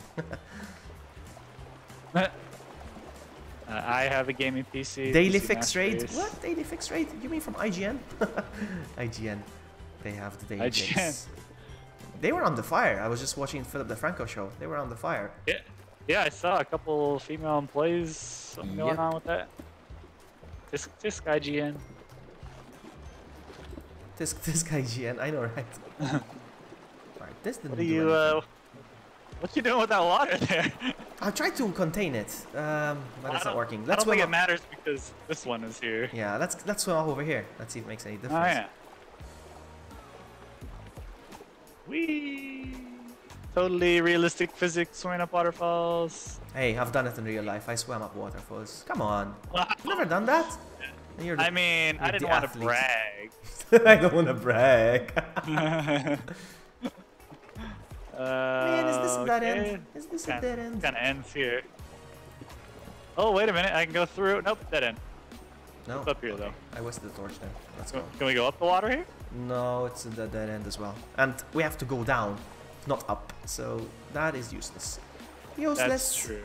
I have a gaming PC. Daily PC fixed rate? Master Race. What? Daily fixed rate? You mean from IGN? IGN. They have the daily IGN. fix. They were on the fire. I was just watching Philip DeFranco show. They were on the fire. Yeah, I saw a couple female employees. Something going Yep. on with that. Tisk IGN. This IGN, I know, right? Alright, this didn't What are do you anything. what you doing with that water there? I tried to contain it, but it's not working. I Let's don't think swim it matters because this one is here. Yeah, let's swim off over here. Let's see if it makes any difference. Oh yeah. Whee! Totally realistic physics, swimming up waterfalls. Hey, I've done it in real life. I swam up waterfalls. Come on. You've never done that? You're I mean, I you're didn't the want to athlete. brag. I don't want to brag. Man, Man, is this a dead end? Is this a dead end? Kind of ends here. Oh, wait a minute. I can go through. Nope, dead end. No. It's up here, though. I wasted the torch there. Let's go. Can we go up the water here? No, it's a dead end as well. And we have to go down, not up. So that is useless. Useless. That's true.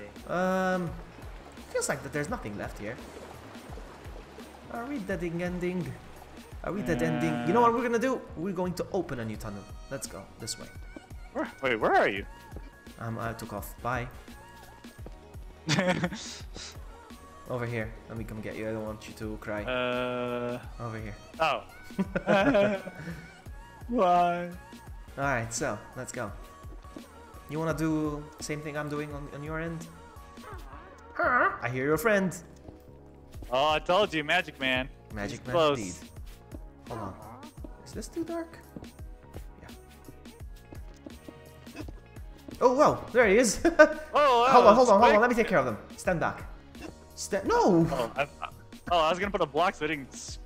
Feels like that there's nothing left here. Are we dead ending? Are we dead ending? You know what we're gonna do? We're going to open a new tunnel. Let's go this way. Wait, where are you? I took off. Bye. Over here. Let me come get you. I don't want you to cry. Over here. Oh. Why? Alright, so let's go. You wanna do the same thing I'm doing on your end? I hear your friend. Oh, I told you, Magic Man. Magic He's Man close. indeed. Hold on. Is this too dark? Yeah. Oh wow, there he is. Oh, hold on. Let me take care of them. Stand back. No. Oh, I was gonna put a block so I didn't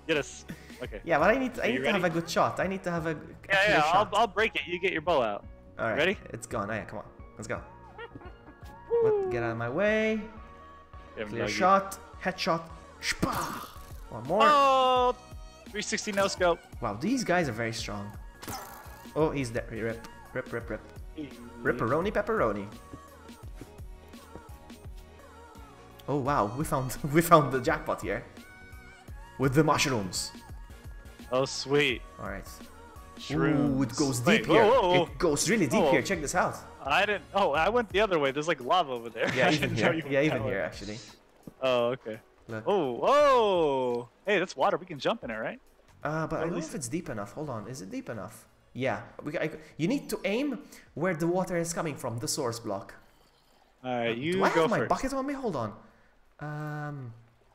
get us. Okay. Yeah, but I need you to have a ready? good shot. I need to have a Yeah, clear shot. I'll break it. You get your bow out. All right. Ready? It's gone. Oh, yeah, come on. Let's go. What, get out of my way. Clear shot. Headshot. Shpah! One more. Oh, 360 no scope. Wow, these guys are very strong. Oh, he's dead. Rip. Ripperoni pepperoni. Oh wow, we found the jackpot here. With the mushrooms. Oh, sweet. Alright. Shrooms. Ooh, it goes Wait, deep here. whoa, whoa, whoa. It goes really deep Whoa. here. Check this out. I didn't. Oh, I went the other way. There's like lava over there. Yeah, I even didn't know here. you Yeah, went even that way. here actually. Oh, okay. Look. Oh, whoa! Hey, that's water. We can jump in it, right? But I at don't know least- if it's deep enough. Hold on. Is it deep enough? Yeah. You need to aim where the water is coming from, the source block. All right, you Do I go have my first. bucket on me? Hold on.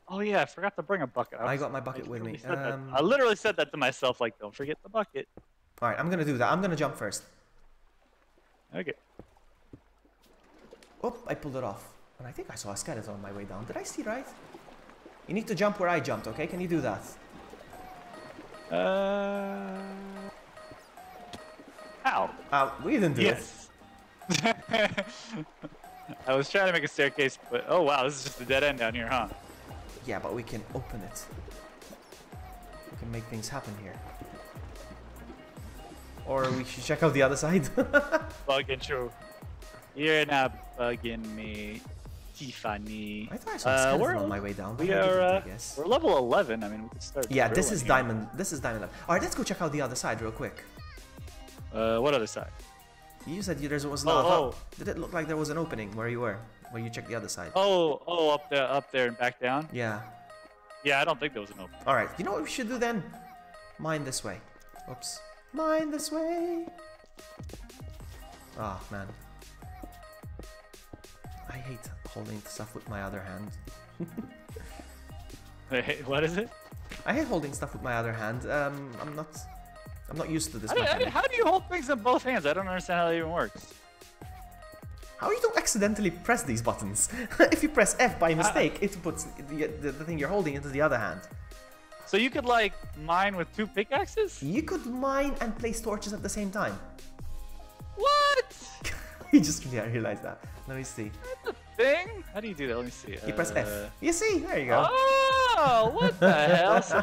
Oh yeah, I forgot to bring a bucket. I got my bucket with me. literally said that. I literally said that to myself, like, don't forget the bucket. All right, I'm gonna do that. I'm gonna jump first. Okay. Oh, I pulled it off. And I think I saw a skeleton on my way down. Did I see right? You need to jump where I jumped, okay? Can you do that? Ow. We didn't do it. Yes. I was trying to make a staircase, but oh wow, this is just a dead end down here, huh? Yeah, but we can open it. We can make things happen here. Or we should check out the other side. Bugging you. You're not bugging me, Tiffany. I thought I saw a skeleton we're on my way down. But we I didn't, are I guess. we're level 11. I mean, we could start. Yeah, this drilling is here. diamond. This is diamond. All right, let's go check out the other side real quick. What other side? You said there was Oh, lava. oh. Did it look like there was an opening where you were? Where you checked the other side? Oh, up there and back down. Yeah. Yeah, I don't think there was an opening. All right. You know what we should do then? Mine this way. Oops. Mine this way. Oh man. I hate holding stuff with my other hand. Wait, what is it? I hate holding stuff with my other hand. I'm not used to this. How do you hold things in both hands? I don't understand how that even works. How you don't accidentally press these buttons? If you press F by mistake, it puts the thing you're holding into the other hand. So you could like mine with 2 pickaxes? You could mine and place torches at the same time. What? You just realized that. Let me see. That's a thing? How do you do that? Let me see. You press F. You see? There you go. Oh, what the hell? So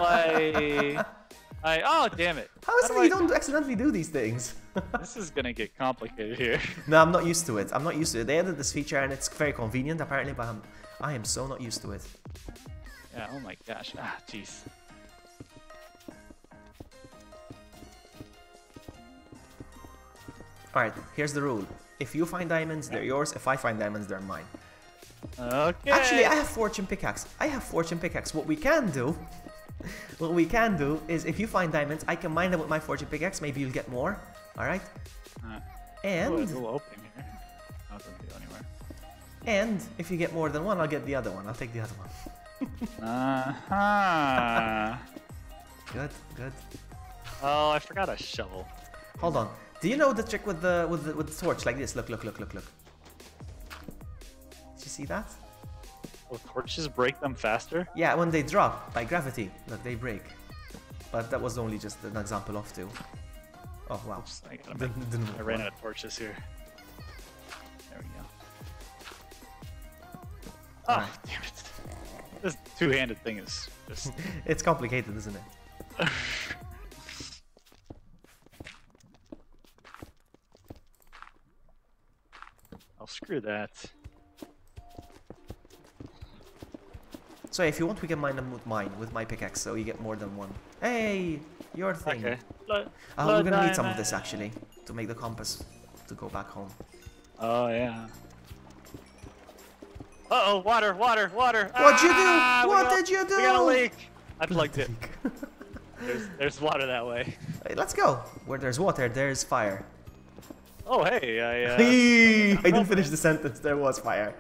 oh, damn it. How is How it do you I- don't accidentally do these things? This is gonna get complicated here. No, I'm not used to it. I'm not used to it. They added this feature and it's very convenient apparently, but I am so not used to it. Yeah, oh my gosh. Ah, jeez. Alright, here's the rule. If you find diamonds, they're yours. If I find diamonds, they're mine. Okay. Actually, I have fortune pickaxe. What we can do... What we can do is if you find diamonds, I can mine them with my fortune pickaxe. Maybe you'll get more. Alright? Oh, And... there's a little opening here. Not gonna go anywhere. And if you get more than one, I'll get the other one. I'll take the other one. Good, good. Oh, I forgot a shovel. Hold on. Do you know the trick with the torch like this? Look, look, look, look, look. Did you see that? Will torches break them faster? Yeah, when they drop by gravity, look, they break. But that was only just an example of 2. Oh wow. Oops, I ran out of torches here. There we go. Oh, Alright. damn it. This two-handed thing is just... It's complicated, isn't it? Oh, screw that. So if you want, we can mine them with my pickaxe, so you get more than one. Hey, your thing. Okay. We're gonna need some of this actually to make the compass to go back home. Oh, yeah. Uh-oh, water, water, water! What'd you do? Ah, What did you do? We got a leak! I plugged it. There's water that way. Hey, let's go. Where there's water, there's fire. Oh, hey, I didn't finish the sentence. There was fire.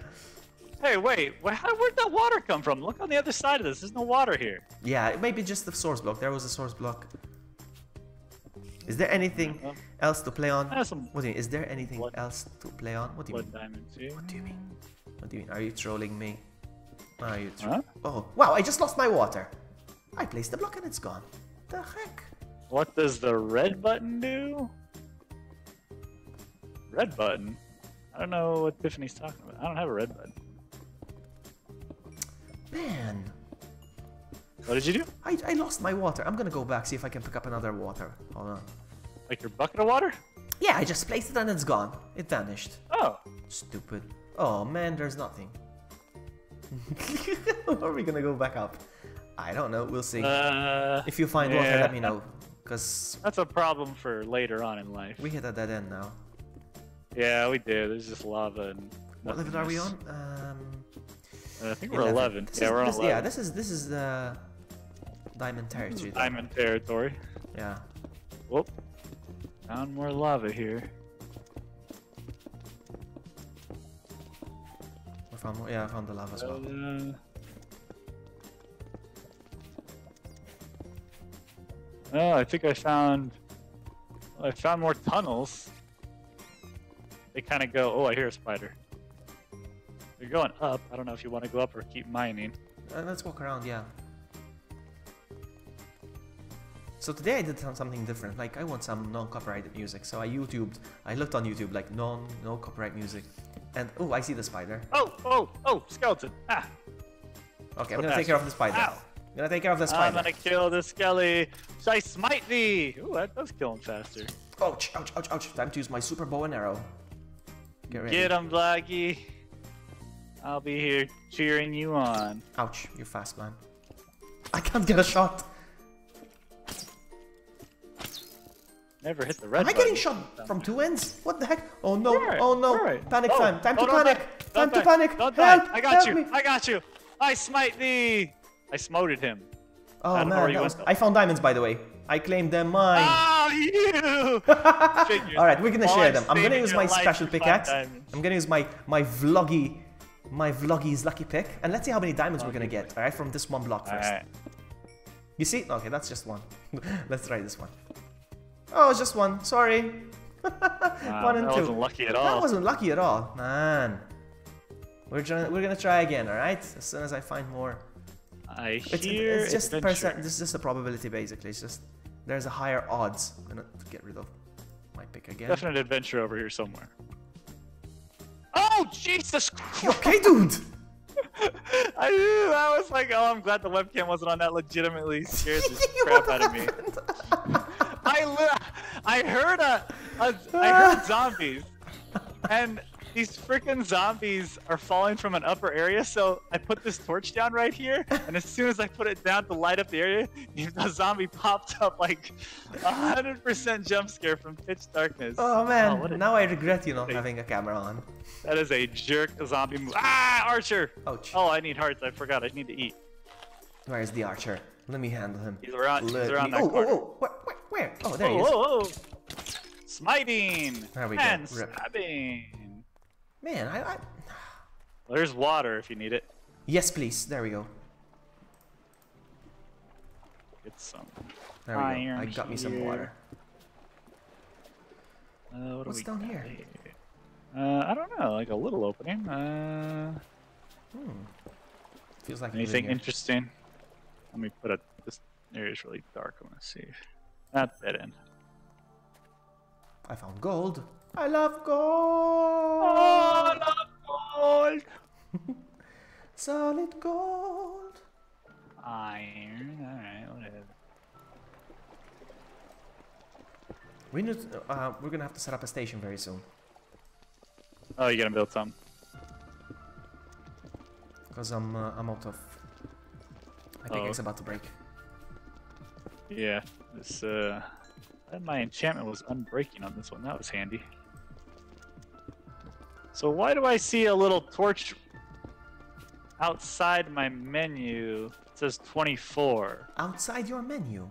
Hey, wait, where'd that water come from? Look on the other side of this. There's no water here. Yeah, maybe just the source block. There was a source block. Is there anything else to play on? Some What do you mean? Is there anything blood- else to play on? What do you blood mean? diamonds here. What do you mean? What do you mean? Are you trolling me? Are you Huh? Oh, wow, I just lost my water. I placed the block and it's gone. The heck? What does the red button do? Red button? I don't know what Tiffany's talking about. I don't have a red button. Man, What did you do? I lost my water. I'm gonna go back, see if I can pick up another water. Hold on. Like your bucket of water? Yeah, I just placed it and it's gone. It vanished. Oh. Stupid. Oh man, there's nothing. Are we gonna go back up? I don't know, we'll see. If you find water, yeah. let me know. Because That's a problem for later on in life. we hit a dead end now. Yeah, we did. There's just lava and. What level are we on? I think we're 11. Yeah, we're on 11. Yeah, this is the diamond territory. though. Diamond territory. Yeah. Whoop. Found more lava here. I found more, yeah, I found the lava as well. Oh, I think I found more tunnels. They kind of go. Oh, I hear a spider. You're going up. I don't know if you want to go up or keep mining. Let's walk around, yeah. So today I did something different. Like I want some non-copyrighted music, so I looked on YouTube like no copyright music, and oh, I see the spider. Oh, skeleton. Ah. Okay, I'm gonna take care of the spider. Ow. I'm gonna take care of the spider. I'm gonna kill the skelly. I smite thee. Ooh, that does kill him faster. Ouch, ouch, ouch, ouch. Time to use my super bow and arrow. Get ready. Get him, Blackie. I'll be here cheering you on. Ouch, you're fast, man. I can't get a shot. Never hit the red Am I button. getting shot from two ends? What the heck? Oh no, Alright, oh no. alright. Panic Oh, time. Time to oh, don't panic. die. Time Don't to die. panic. Don't Help, die. I got you. me. I got you. I smite thee. I smoted him. Oh I don't know where man, you went, though. I found diamonds by the way. I claimed them mine. Oh, you! Alright, we're gonna While share I'm them. I'm gonna saving use your my life, special you find pickaxe. diamonds. I'm gonna use my vloggy's lucky pick. And let's see how many diamonds we're gonna get, alright, from this one block first. Alright. You see? Okay, that's just one. Let's try this one. Oh, it's just one. Sorry. Wow, One and that two. wasn't lucky at all. That wasn't lucky at all, man. We're gonna try again, all right? As soon as I find more. I It's hear just adventure. percent. It's just a probability, basically. It's just there's a higher odds. I'm gonna get rid of my pick again. Definite adventure over here somewhere. Oh, Jesus Christ! You okay, dude? I knew. I was like, oh, I'm glad the webcam wasn't on. That legitimately scared the crap out of me. I heard zombies, and these freaking zombies are falling from an upper area. So I put this torch down right here, and as soon as I put it down to light up the area, the zombie popped up like 100% jump scare from pitch darkness. Oh man, what a- now I regret not having a camera on. That is a jerk zombie move. Ah, Archer! Ouch. Oh, I need hearts. I forgot. I need to eat. Where is the archer? Let me handle him. He's around that Oh, corner. oh, oh, where? Oh, there he is. Oh. Smiting! There we go. And Rip. stabbing! Man, Well, there's water if you need it. Yes, please. There we go. Get some. There we go. Iron I got me some here. water. What do What's we down got here? I don't know. Like a little opening. Feels like Anything here. interesting? Let me put a. This area is really dark. I want to see. Not dead end. I found gold. I love gold. Oh, I love gold! Solid gold. Iron. Alright, whatever. We need. We're gonna have to set up a station very soon. Oh, you gonna build some? Because I'm out of. My pickaxe is about to break. Yeah. This my enchantment was unbreaking on this one. That was handy. So why do I see a little torch outside my menu? It says 24. Outside your menu.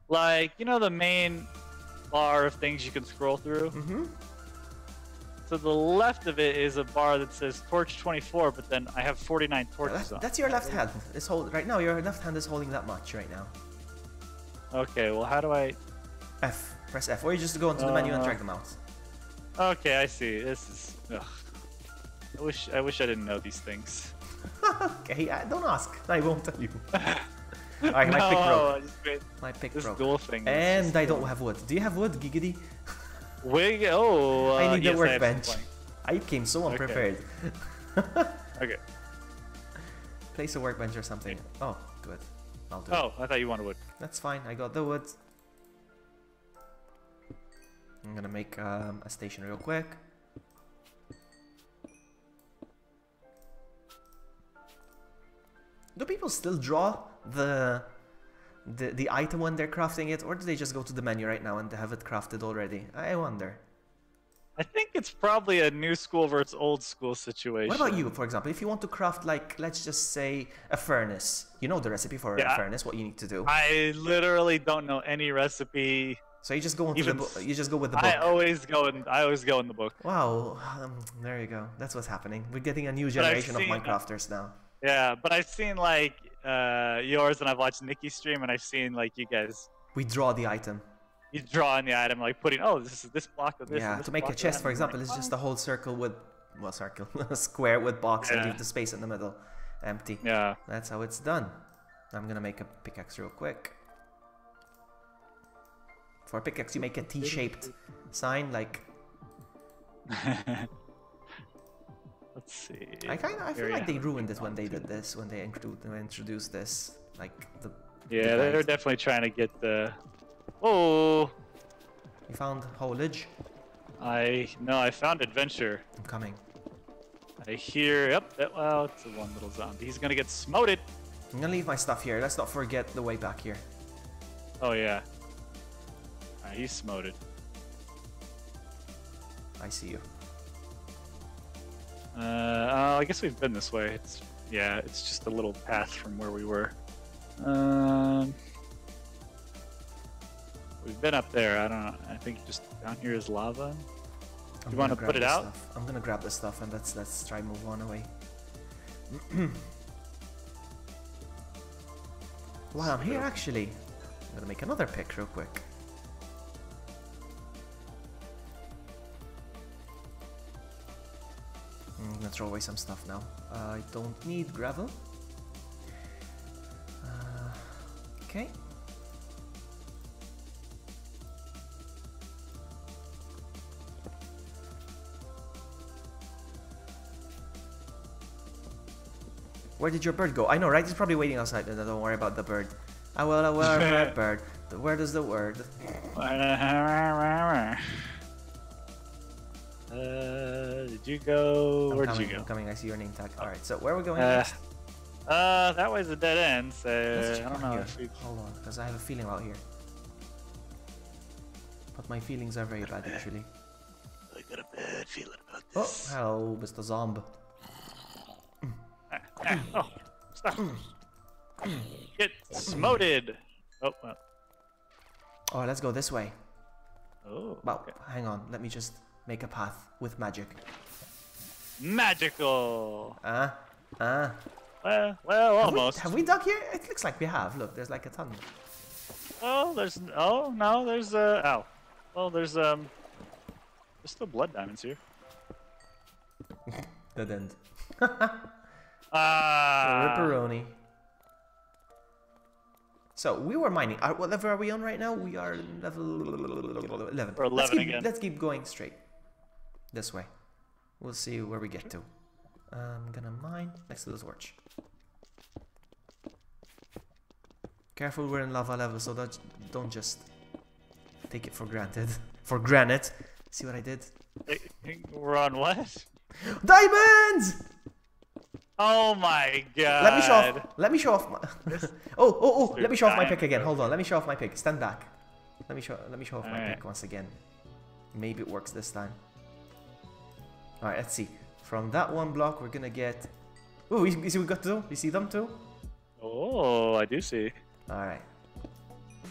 Like, you know the main bar of things you can scroll through? Mm-hmm. To the left of it is a bar that says torch 24, but then I have 49 torches on. That's your left hand. Right now. Your left hand is holding that much right now. Okay, well how do I... F. Press F, or you just go into the menu and drag them out. Okay, I see. This is... Ugh. I wish I didn't know these things. Okay, don't ask. I won't tell you. Alright, my pick broke. My pick This broke. dual thing. And I don't have wood. Do you have wood, Giggity? Oh, I need yes, the I have workbench. some planks. I came so unprepared. Okay. Place a workbench or something. Oh, good. I'll do it. Oh, I thought you wanted wood. That's fine. I got the wood. I'm gonna make a station real quick. Do people still draw the the item when they're crafting it, or do they just go to the menu right now and have it crafted already? I wonder. I think it's probably a new school versus old school situation. What about you, for example? If you want to craft, like, let's just say a furnace. You know the recipe for a furnace, what you need to do. I literally don't know any recipe. So you just go into you just go with the book. I always go in the book. Wow, there you go. That's what's happening. We're getting a new generation of Minecrafters now. Yeah, but I've seen like yours, and I've watched Nikki's stream, and I've seen like you guys. We draw the item. You draw in the item, like putting, oh, this is this block of this. Yeah, to make a chest, for example, it's just a whole circle with, well, circle, a square with box and leave the space in the middle empty. Yeah. That's how it's done. I'm gonna make a pickaxe real quick. For a pickaxe, you make a T-shaped sign, like. Let's see. I feel like they ruined it when they did this, when they introduced this, like the. Yeah, they're definitely trying to get the. Oh. You found haulage? I found adventure. I'm coming. I hear. Yep. Well, it's a one little zombie. He's gonna get smoted. I'm gonna leave my stuff here. Let's not forget the way back here. Oh yeah. Alright, he's smoted. I see you. I guess we've been this way. It's just a little path from where we were. We've been up there. I don't know. I think just down here is lava. Do you want to put it out? I'm gonna grab the stuff and let's try and move on away. Wow, I'm here actually. I'm gonna make another pick real quick. I'm gonna throw away some stuff now. I don't need gravel. Okay. Where did your bird go? I know, right? He's probably waiting outside. No, don't worry about the bird. I will, that bird. Where does the word? Did you go? Where'd you go? I'm coming. I see your name tag. All right. So where are we going next? That way's a dead end. So Let's I don't know. Here. Hold on, because I have a feeling out here. But my feelings are very bad, actually. I got a bad feeling about Oh, this. hello, Mr. Zomb. Oh, stop. Get smoted. Oh, well. Oh, let's go this way. Oh. Well, Okay. hang on. Let me just make a path with magic. Magical. Well, almost. Have we dug here? It looks like we have. Look, there's like a ton. Oh, there's. Oh no, there's. Ow. Well, there's still blood diamonds here. Dead end. Ripperoni. Ripperoni. So we were mining. What level are we on right now? We are level 11. We're 11 again. Let's keep going straight. This way. We'll see where we get to. I'm gonna mine next to the torch. Careful, we're in lava level, so don't just take it for granted. For granted. See what I did? We're on what? Diamonds! Oh my god. Let me show off my let me show off my pick again. Hold on, let me show off my pick. Stand back. Let me show off my pick once again. Maybe it works this time. Alright, let's see. From that one block we're gonna get. Oh, you see we got two? You see them too? Oh, I do see. Alright.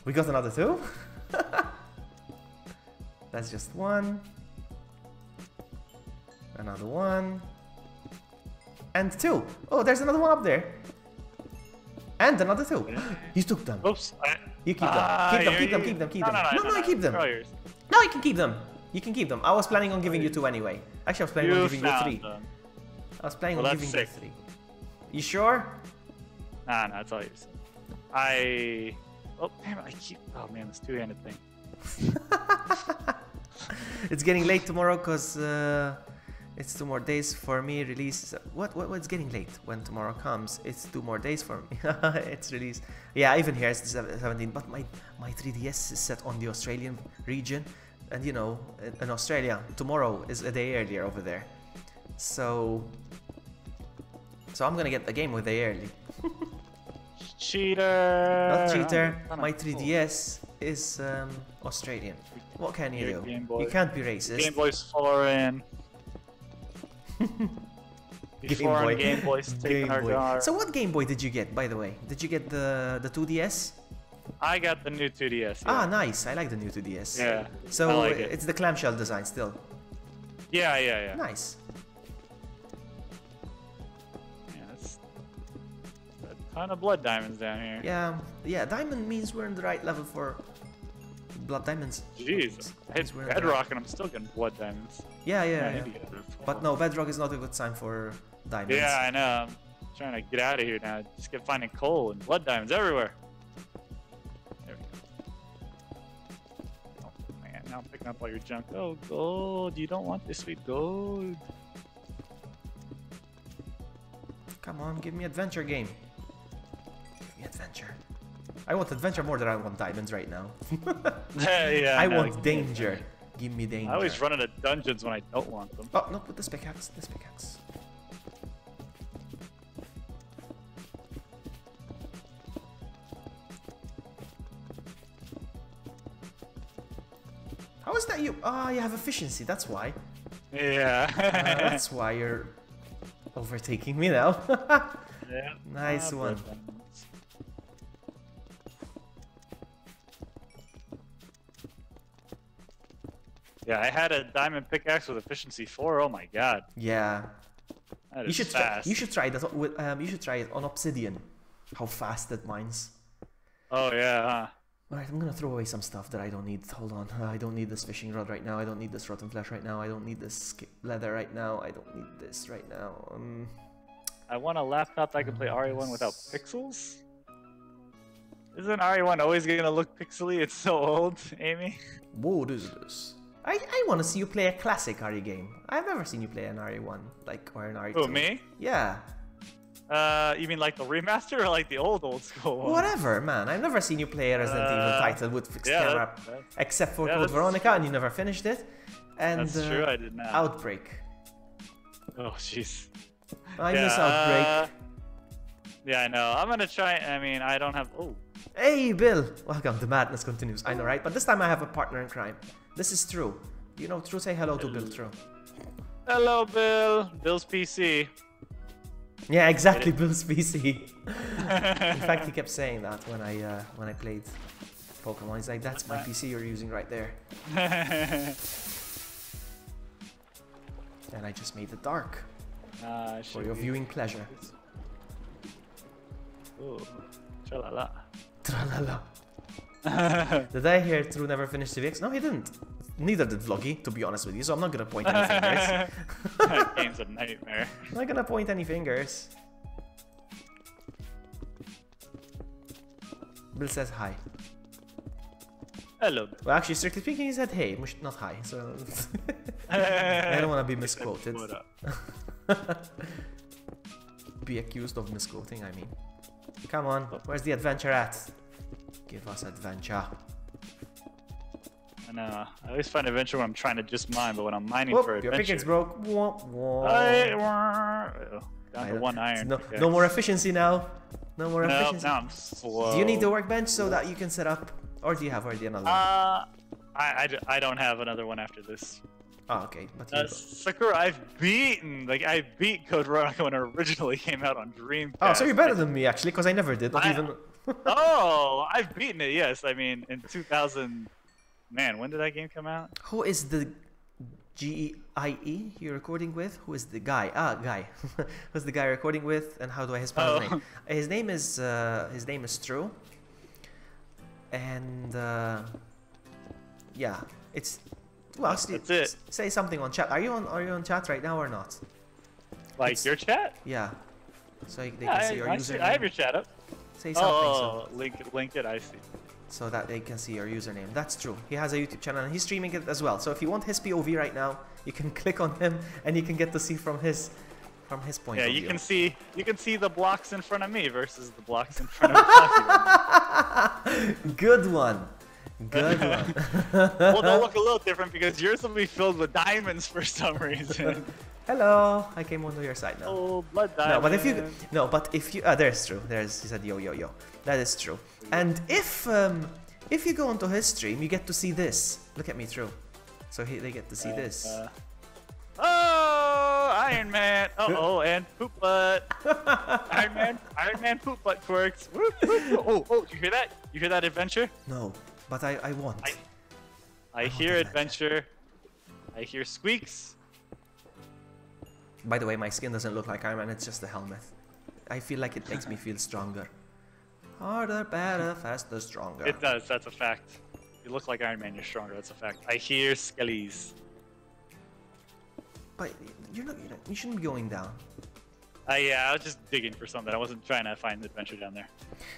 We got another two? That's just one. Another one. And two. Oh, there's another one up there. And another two. You took them. Oops. You keep them. Keep them. No, keep them. No, you can keep them. You can keep them. I was planning on giving you two anyway. Actually, I was planning on giving you three. I was planning on giving you three. You sure? Nah, it's all yours. Oh, damn it. Oh, man, this two-handed thing. It's getting late tomorrow because it's 2 more days for me release. What's getting late when tomorrow comes? It's 2 more days for me. It's release. Yeah, even here it's the 17th, but my 3DS is set on the Australian region, and you know, in Australia tomorrow is a day earlier over there. So I'm gonna get the game a day early. cheater. Not cheater. Oh, My cool. 3DS is Australian. What can you Your do? Game Boy. You can't be racist. Game Boy's foreign. Game Boy's taking our guard. So what Game Boy did you get, by the way? Did you get the 2DS? I got the new 2DS. Yeah. Ah, nice. I like the new 2DS. Yeah. So I like it. it's the clamshell design still. Yeah. Nice. Yeah, that's a ton of blood diamonds down here. Yeah. Diamond means we're in the right level for blood diamonds. Jeez, I hit Means we're in the bedrock and I'm still getting blood diamonds. Yeah. I need to get a But no, bedrock is not a good sign for diamonds. Yeah, I know. I'm trying to get out of here now. Just keep finding coal and blood diamonds everywhere. There we go. Oh man, now I'm picking up all your junk. Oh, gold. You don't want this sweet gold. Come on, give me adventure game. Give me adventure. I want adventure more than I want diamonds right now. Yeah, I know, want danger. Give me danger. I always run into dungeons when I don't want them. Oh, not with this pickaxe. This pickaxe. How is that you? Ah, you have efficiency. That's why. Yeah. That's why you're overtaking me now. Yeah. Nice one. Blood diamonds. Yeah, I had a diamond pickaxe with efficiency 4. Oh my god. Yeah. That You is should fast. you should try that with you should try it on obsidian. How fast it mines. Oh yeah. Huh? Alright, I'm gonna throw away some stuff that I don't need. Hold on. I don't need this fishing rod right now. I don't need this rotten flesh right now. I don't need this leather right now. I don't need this right now. I want a laptop that can play RE1 without pixels. Isn't RE1 always gonna look pixely? It's so old, Amy. What is this? I want to see you play a classic RE game. I've never seen you play an RE1, like, or an RE2. Who, me? Yeah. You mean like the remaster or like the old school one? Whatever, man. I've never seen you play a Resident Evil title with fixed camera, except for Code Veronica, and you never finished it. And That's true, I did not. Outbreak. Oh, jeez. I miss Outbreak. Yeah, I know. I'm gonna try. I mean, I don't have. Oh. Hey, Bill. Welcome. The madness continues. I know, right? But this time I have a partner in crime. This is True. You know, True. Say hello to Bill. True. Hello, Bill. Bill's PC. Yeah, exactly. Bill's PC. In fact, he kept saying that when I played Pokemon. He's like, "That's my PC you're using right there." And I just made it dark for your viewing pleasure. Ooh, tra-la-la. Tra-la-la. Did I hear True never finished CVX? No, he didn't. Neither did Vloggy, to be honest with you, so I'm not gonna point any fingers. That game's a nightmare. I'm not gonna point any fingers. Bill says hi. Hello. Well, actually, strictly speaking, he said hey, not hi, so... I don't want to be misquoted. Be accused of misquoting, I mean. Come on, where's the adventure at? Give us adventure. I know. I always find adventure when I'm trying to just mine, but when I'm mining Whoop, for your adventure... pickaxe broke. Whoa. Down to one iron. No more efficiency now. No more efficiency. Now I'm slow. Do you need the workbench so that you can set up? Or do you have already another one? I don't have another one after this. Oh, okay. But Sakura, I beat Code Veronica when it originally came out on Dreamcast. Oh, so you're better than me, actually, because I never did. Not even... Oh, I've beaten it, yes. I mean, in 2000... Man, when did that game come out? Who is the GIE you're recording with? Who is the guy? Ah, guy. Who's the guy recording with? And how do I spell his name? His name is True. And yeah, it's well. That's it. Say something on chat. Are you on chat right now or not? Like your chat? Yeah. So they can see your username. I have your chat up. Say something. Oh, link it. I see. So that they can see your username. That's true. He has a YouTube channel and he's streaming it as well. So if you want his POV right now, you can click on him and you can get to see from his point of view. Yeah, you can see the blocks in front of me versus the blocks in front of Taki. Good one. Good one. Well, they'll look a little different because yours will be filled with diamonds for some reason. Hello. I came onto your side now. Oh, blood No, diamond. but if you there's true. There's he said yo yo yo. That is true. And if you go onto his stream, you get to see this. Look at me through. So they get to see this. Oh, Iron Man. Oh, and poop butt. Iron Man poop butt quirks. Oh, you hear that? You hear that adventure? No, but I want. I hear adventure. I hear squeaks. By the way, my skin doesn't look like Iron Man. It's just the helmet. I feel like it makes me feel stronger. Harder, better, faster, stronger. It does. That's a fact. You look like Iron Man. You're stronger. That's a fact. I hear skellies. But you shouldn't be going down. Yeah, I was just digging for something. I wasn't trying to find the adventure down there.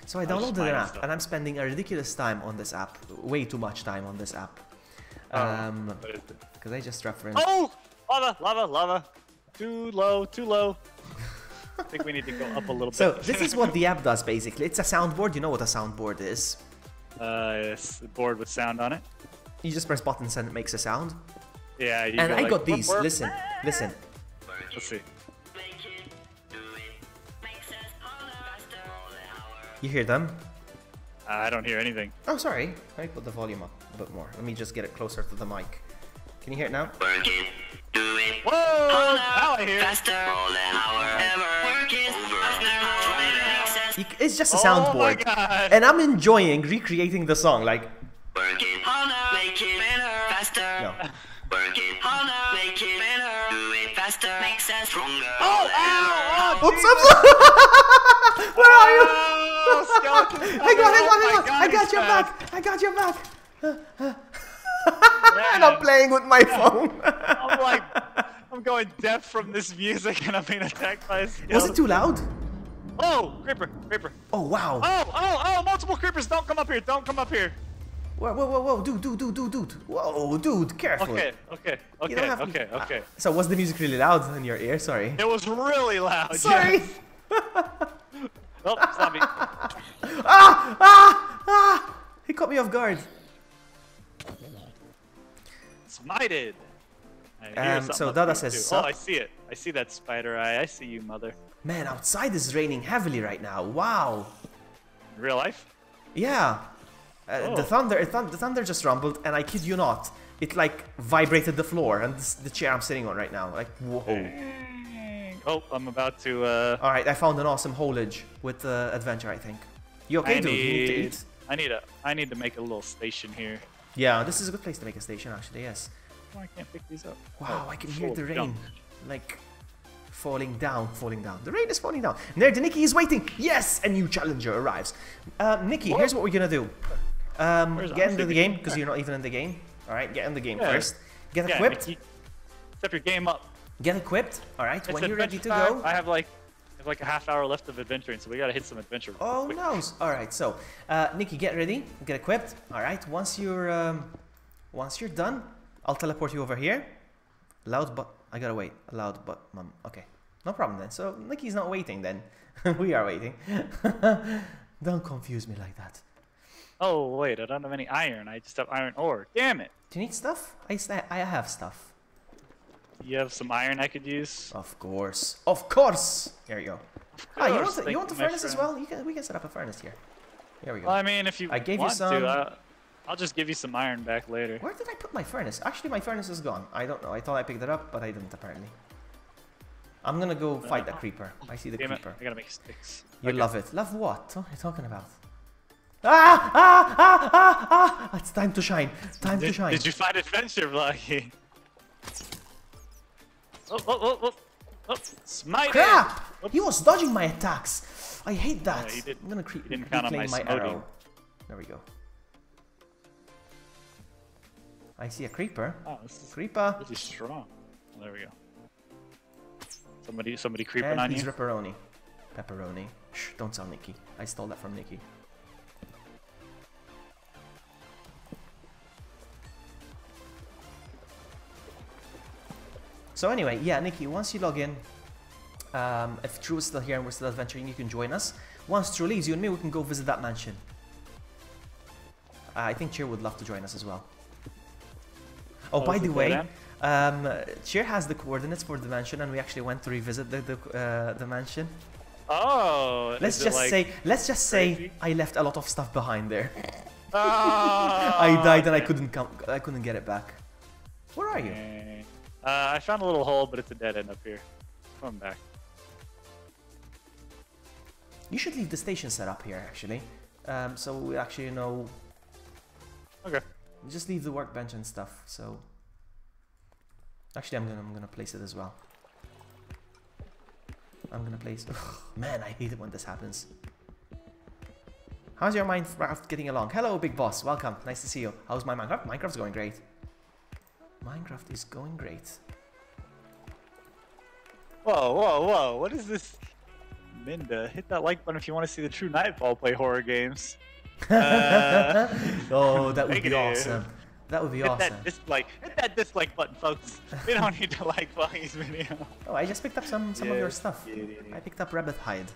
So I downloaded an app, and I'm spending a ridiculous time on this app. Way too much time on this app. What is it? Because I just referenced. Oh! Lava! Too low. I think we need to go up a little bit. So this is what the app does basically. It's a soundboard. You know what a soundboard is. It's a board with sound on it. You just press buttons and it makes a sound. Yeah, you And go I like, got these. "Burp, burp." Listen. Let's see. You hear them? I don't hear anything. Oh, sorry. Let me put the volume up a bit more. Let me just get it closer to the mic. Can you hear it now? Whoa! Now I hear it. It's just a Oh my soundboard. god! And I'm enjoying recreating the song. Like, no. Oh, ow! Oops, Where are you? Oh, skeleton! Hang on. Oh my I God, got he's your back. back. I got your back. And I'm playing with my phone. I'm like, I'm going deaf from this music and I'm being attacked by a skeleton. Was it too loud? Oh, creeper! Oh, wow. Oh, multiple creepers! Don't come up here! Whoa, dude. Whoa, dude, careful. Okay. You don't have to- So was the music really loud in your ear? Sorry. It was really loud. Sorry. Yes. Oh, zombie. He caught me off guard. Smited. I hear something so up Dada here, says too. sup. Oh, I see it. I see that spider eye. I see you, mother. Man, outside is raining heavily right now. Wow. In real life? Yeah. The thunder just rumbled, and I kid you not, it like vibrated the floor and the chair I'm sitting on right now. Like, whoa. Oh, I'm about to. All right, I found an awesome holage with adventure. I think. You okay, dude? You need to eat. I need to make a little station here. Yeah, this is a good place to make a station, actually. Yes. Oh, I can't pick these up. Wow, Oh, I can full hear of the rain, junk. like falling down. The rain is falling down. Nerd Nikki is waiting. Yes, a new challenger arrives. Nikki, here's what we're gonna do. Get into the game because you're not even in the game. All right, get in the game first. Get equipped. Nikki, step your game up. Get equipped. All right, It's when you're ready to adventure go. time. I have like a half hour left of adventuring, so we gotta hit some adventure. Oh quick. no! All right, so Nikki, get ready. Get equipped. All right, once you're done, I'll teleport you over here. Loud but I gotta wait. Loud but mom. Okay, no problem then. So Nikki's not waiting then. We are waiting. Don't confuse me like that. Oh wait, I don't have any iron. I just have iron ore. Damn it! Do you need stuff? I have stuff. You have some iron I could use. Of course. Of course. Here you go. Ah, you Thank want the you, my furnace as friend. well? We can set up a furnace here. Here we go. Well, I mean, if you I gave you want some- to, I'll just give you some iron back later. Where did I put my furnace? Actually, my furnace is gone. I don't know. I thought I picked it up, but I didn't apparently. I'm gonna go fight that creeper. I see the Damn it! creeper. I gotta make sticks. You Okay. love it. Love what? What are you talking about? It's time to shine. Time to shine. Did you find adventure, Vloggy? Oh! Smite! Crap! Oops. He was dodging my attacks. I hate that. he did- I'm gonna he didn't count on reclaim my my smoting. arrow. There we go. I see a creeper. Oh, this is Creeper. really strong. Oh, there we go. Somebody creeping And on he's you. pepperoni. Pepperoni. Shh, don't tell Nikki. I stole that from Nikki. So anyway, yeah, Nikki, once you log in, if True is still here and we're still adventuring, you can join us. Once True leaves, you and me, we can go visit that mansion. I think Cheer would love to join us as well. Oh, by is the it way, there Cheer has the coordinates for the mansion, and we actually went to revisit the mansion. Oh. Let's just say I left a lot of stuff behind there. Oh, I died and I couldn't get it back. Where are you? Okay. I found a little hole, but it's a dead end up here. Come back. You should leave the station set up here, actually. So we actually know. Okay. Just leave the workbench and stuff. So. Actually, I'm gonna place it as well. I'm gonna place. Ugh, man, I hate it when this happens. How's your Minecraft getting along? Hello, big boss. Welcome. Nice to see you. How's my Minecraft? Minecraft's going great. Minecraft is going great. Whoa, whoa, whoa! What is this? Minda, hit that like button if you want to see the true Nightfall play horror games. Oh, that would be awesome. That would be awesome. Hit that dislike button, folks. We don't need to like Buggy's video. Oh, I just picked up some of your stuff. I picked up rabbit hide.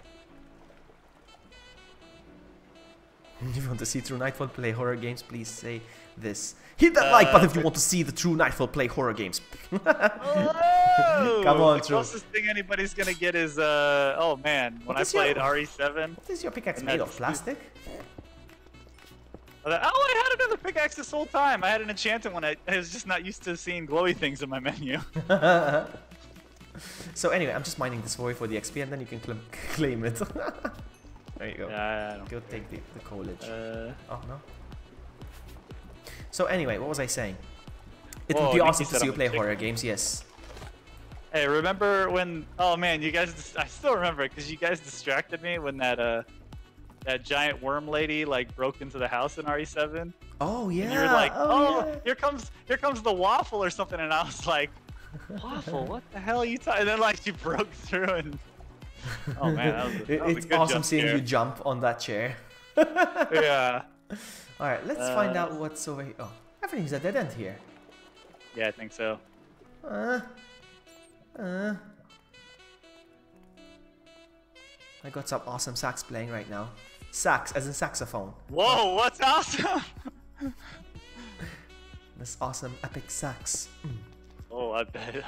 If you want to see True Nightfall play horror games, please say this. Hit that like button if you want to see the True Nightfall play horror games. Oh, come on, the True. closest thing anybody's gonna get is oh man, when I played RE7. What is your pickaxe made of? Plastic? Oh, I had another pickaxe this whole time. I had an enchanted one. I was just not used to seeing glowy things in my menu. So anyway, I'm just mining this for the XP, and then you can claim it. There you go. Yeah, I don't Go care. take the college. Oh no. So anyway, what was I saying? It Whoa, would be Nikki awesome to said see you I'm a play chicken. horror games. Yes. Hey, remember when? Oh man, you guys! I still remember it because you guys distracted me when that giant worm lady like broke into the house in RE7. Oh yeah. And you were like, oh, yeah. here comes the waffle or something, and I was like, waffle? What the hell are you talking? And then like she broke through and. Oh man, that was a It's good awesome jump seeing scare. you jump on that chair. Yeah. All right, let's find out what's over here. Oh, everything's a dead end here. Yeah, I think so. I got some awesome sax playing right now. Sax, as in saxophone. Whoa, what's awesome? This awesome epic sax. Oh, I bet.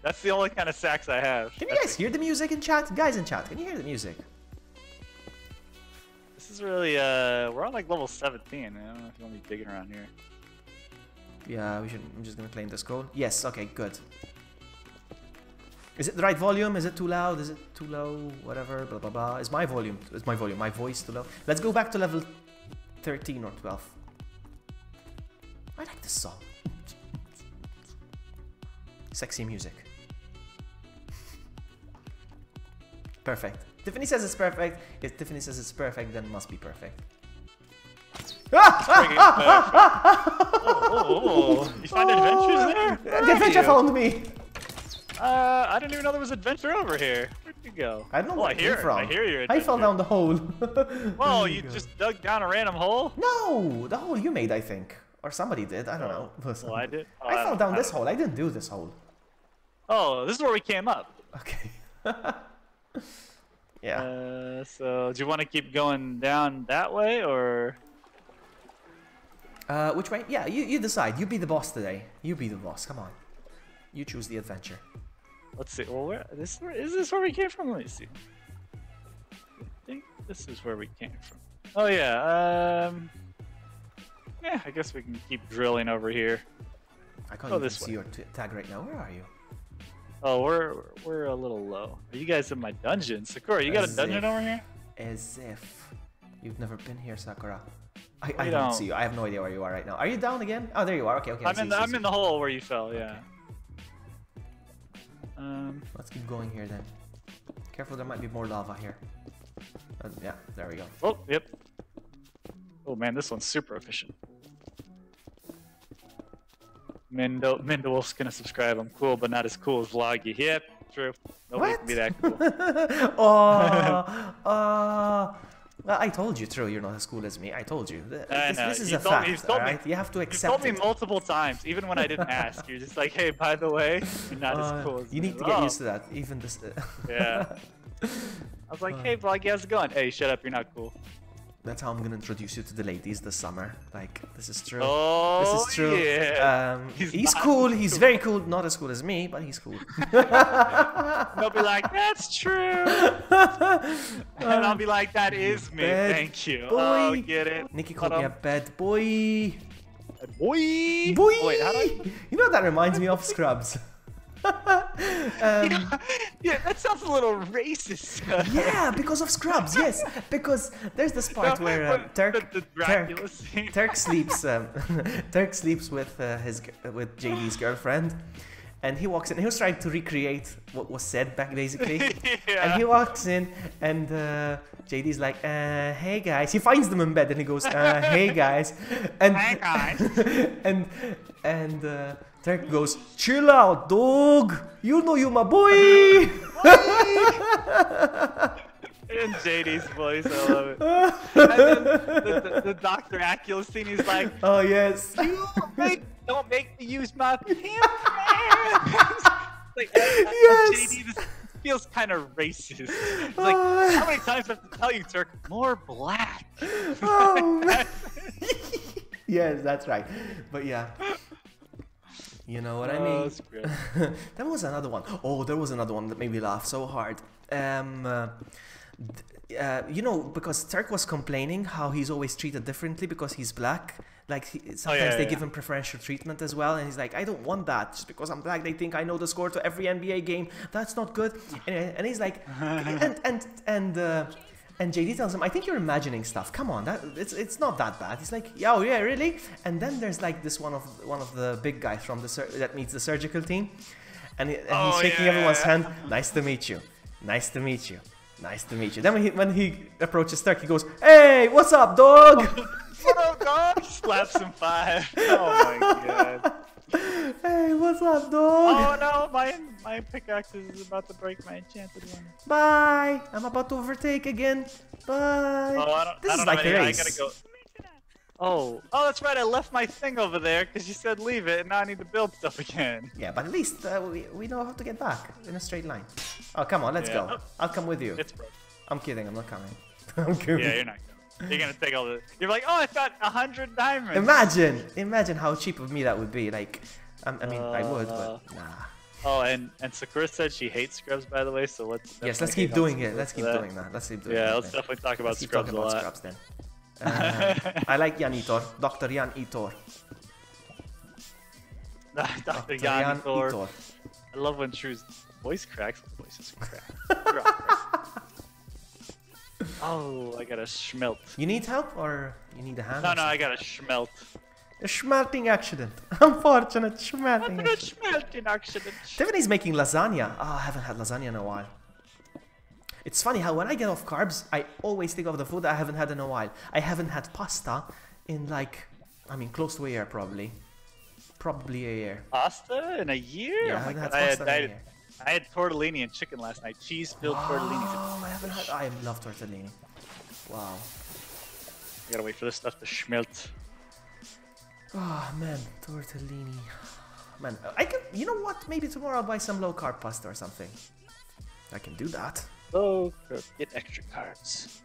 That's the only kind of sax I have. Can you guys hear the music in chat? Guys in chat, can you hear the music? This is really, we're on like level 17. I don't know if you want me digging around here. Yeah, we should. I'm just gonna claim this gold. Yes, okay, good. Is it the right volume? Is it too loud? Is it too low? Whatever, blah blah blah. Is my voice too low? Let's go back to level 13 or 12. I like this song. Sexy music. Perfect. Tiffany says it's perfect. If Tiffany says it's perfect, then it must be perfect. Oh, you find adventures there? The adventure found me! I didn't even know there was adventure over here. Where'd you go? I don't know where it came from. I hear your I fell adventure. down the hole. Whoa, you just dug down a random hole? No! The hole you made, I think. Or somebody did, I don't know. Well, I did. Oh, I fell down this know. hole, I didn't do this hole. Oh, this is where we came up. Okay. Yeah. So do you want to keep going down that way or? Which way? Yeah, you decide. You be the boss today. You be the boss, come on. You choose the adventure. Let's see. Well, is this where we came from? Let me see. I think this is where we came from. Oh yeah. Yeah, I guess we can keep drilling over here. I can't Go even this see way. your tag right now. Where are you? Oh, we're a little low. Are you guys in my dungeon? Sakura, you got a As dungeon if- over here? As if you've never been here, Sakura. I We don't don't. see you. I have no idea where you are right now. Are you down again? Oh, there you are. Okay, okay. I I'm see, in see, I'm see. in the hole where you fell. Yeah. Let's keep going here then. Careful, there might be more lava here. Yeah, there we go. Oh, yep. Oh man, this one's super efficient. Mendo Wolf's gonna subscribe. I'm cool, but not as cool as Vloggy. Yep, true. Nobody What? can be that cool. Well, I told you, True, you're not as cool as me. I told you. I know. This is You a told me- fact, you've told me- alright? You have to You accept told me it. multiple times, even when I didn't ask. You're just like, hey, by the way, you're not as cool as You me. need to get Oh, used to that. Even this. Yeah. I was like, hey, Vloggy, how's it going? Hey, shut up, you're not cool. That's how I'm gonna introduce you to the ladies this summer. Like, this is true. Oh, this is true. yeah. He's not cool. He's very cool. Not as cool as me, but he's cool. They'll be like, that's true. And I'll be like, that is me. Bad Thank you. boy. Oh, get it. Nikki called me a bad boy. Boy. Boy. Wait, how do I? You know what that reminds me of? Scrubs. Yeah, that sounds a little racist. Yeah, because of Scrubs. Yes, because there's this part where Turk sleeps. Turk sleeps with with JD's girlfriend, and he walks in. He was trying to recreate what was said back, basically. Yeah. And he walks in, and JD's like, "Hey guys." He finds them in bed, and he goes, "Hey guys," and Hey, guys. and Turk goes, "Chill out, dog. You know you my boy." In JD's voice, I love it. And then the Dr. Acula scene, he's like, Oh yes. don't make me use my pants. Like, Yes. JD, this feels kind of racist. It's like, how many times do I have to tell you, Turk? More black. Oh, man. Yes, that's right. But yeah. You know what I mean? that's great. There was another one. Oh, there was another one that made me laugh so hard. You know, because Turk was complaining how he's always treated differently because he's black. Like, sometimes they give him preferential treatment as well. And he's like, I don't want that. Just because I'm black, they think I know the score to every NBA game. That's not good. And he's like, and JD tells him, I think you're imagining stuff. Come on, it's not that bad. He's like, yeah, oh yeah, really? And then there's like this one of the big guys from that meets the surgical team, and he's shaking everyone's hand. Nice to meet you. Nice to meet you. Nice to meet you. Then when he approaches Turk, he goes, "Hey, what's up, dog?" What up, dog? Slaps him 5. Oh my god. Hey, what's up, dog? Oh no, my pickaxe is about to break my enchanted one. Bye. I'm about to overtake again. Bye. Oh, This I is don't like know a any- race. I gotta go. Oh, that's right. I left my thing over there because you said leave it, and now I need to build stuff again. Yeah, but at least we know how to get back in a straight line. Oh, come on, let's Yeah. go. I'll come with you. It's broken. I'm kidding, I'm not coming. I'm kidding. Yeah, you're not going. You're gonna take all the. You're like, oh, I got 100 diamonds. Imagine how cheap of me that would be. Like, I mean, I would, but nah. Oh, and Sakura said she hates scrubs, by the way. So let's. Yes, let's definitely keep hate on doing it. Sakura Let's for keep that. doing that. Let's keep doing Yeah, that. let's then. definitely talk about Let's keep scrubs talking a about lot. scrubs then. I like Jan Itor, Dr. Jan Itor. Dr. Jan Jan Thor. Itor. I love when True's voice cracks. My voice is cracked. Oh, I got a schmelt. You need help or you need a hand? No, or no, I something? got a schmelt. A schmelting accident. Unfortunate schmelting What a accident. schmelting accident. Tiffany's making lasagna. Oh, I haven't had lasagna in a while. It's funny how when I get off carbs, I always think of the food that I haven't had in a while. I haven't had pasta in like, I mean, close to a year probably. Probably a year. Pasta in a year? Yeah, Oh my I haven't had God, pasta in a year. I had tortellini and chicken last night. Cheese-filled tortellini. Oh, I haven't had. I love tortellini. Wow. I gotta wait for this stuff to schmelt. Oh man, tortellini. Man, I can. You know what? Maybe tomorrow I'll buy some low carb pasta or something. I can do that. Oh, get extra carbs.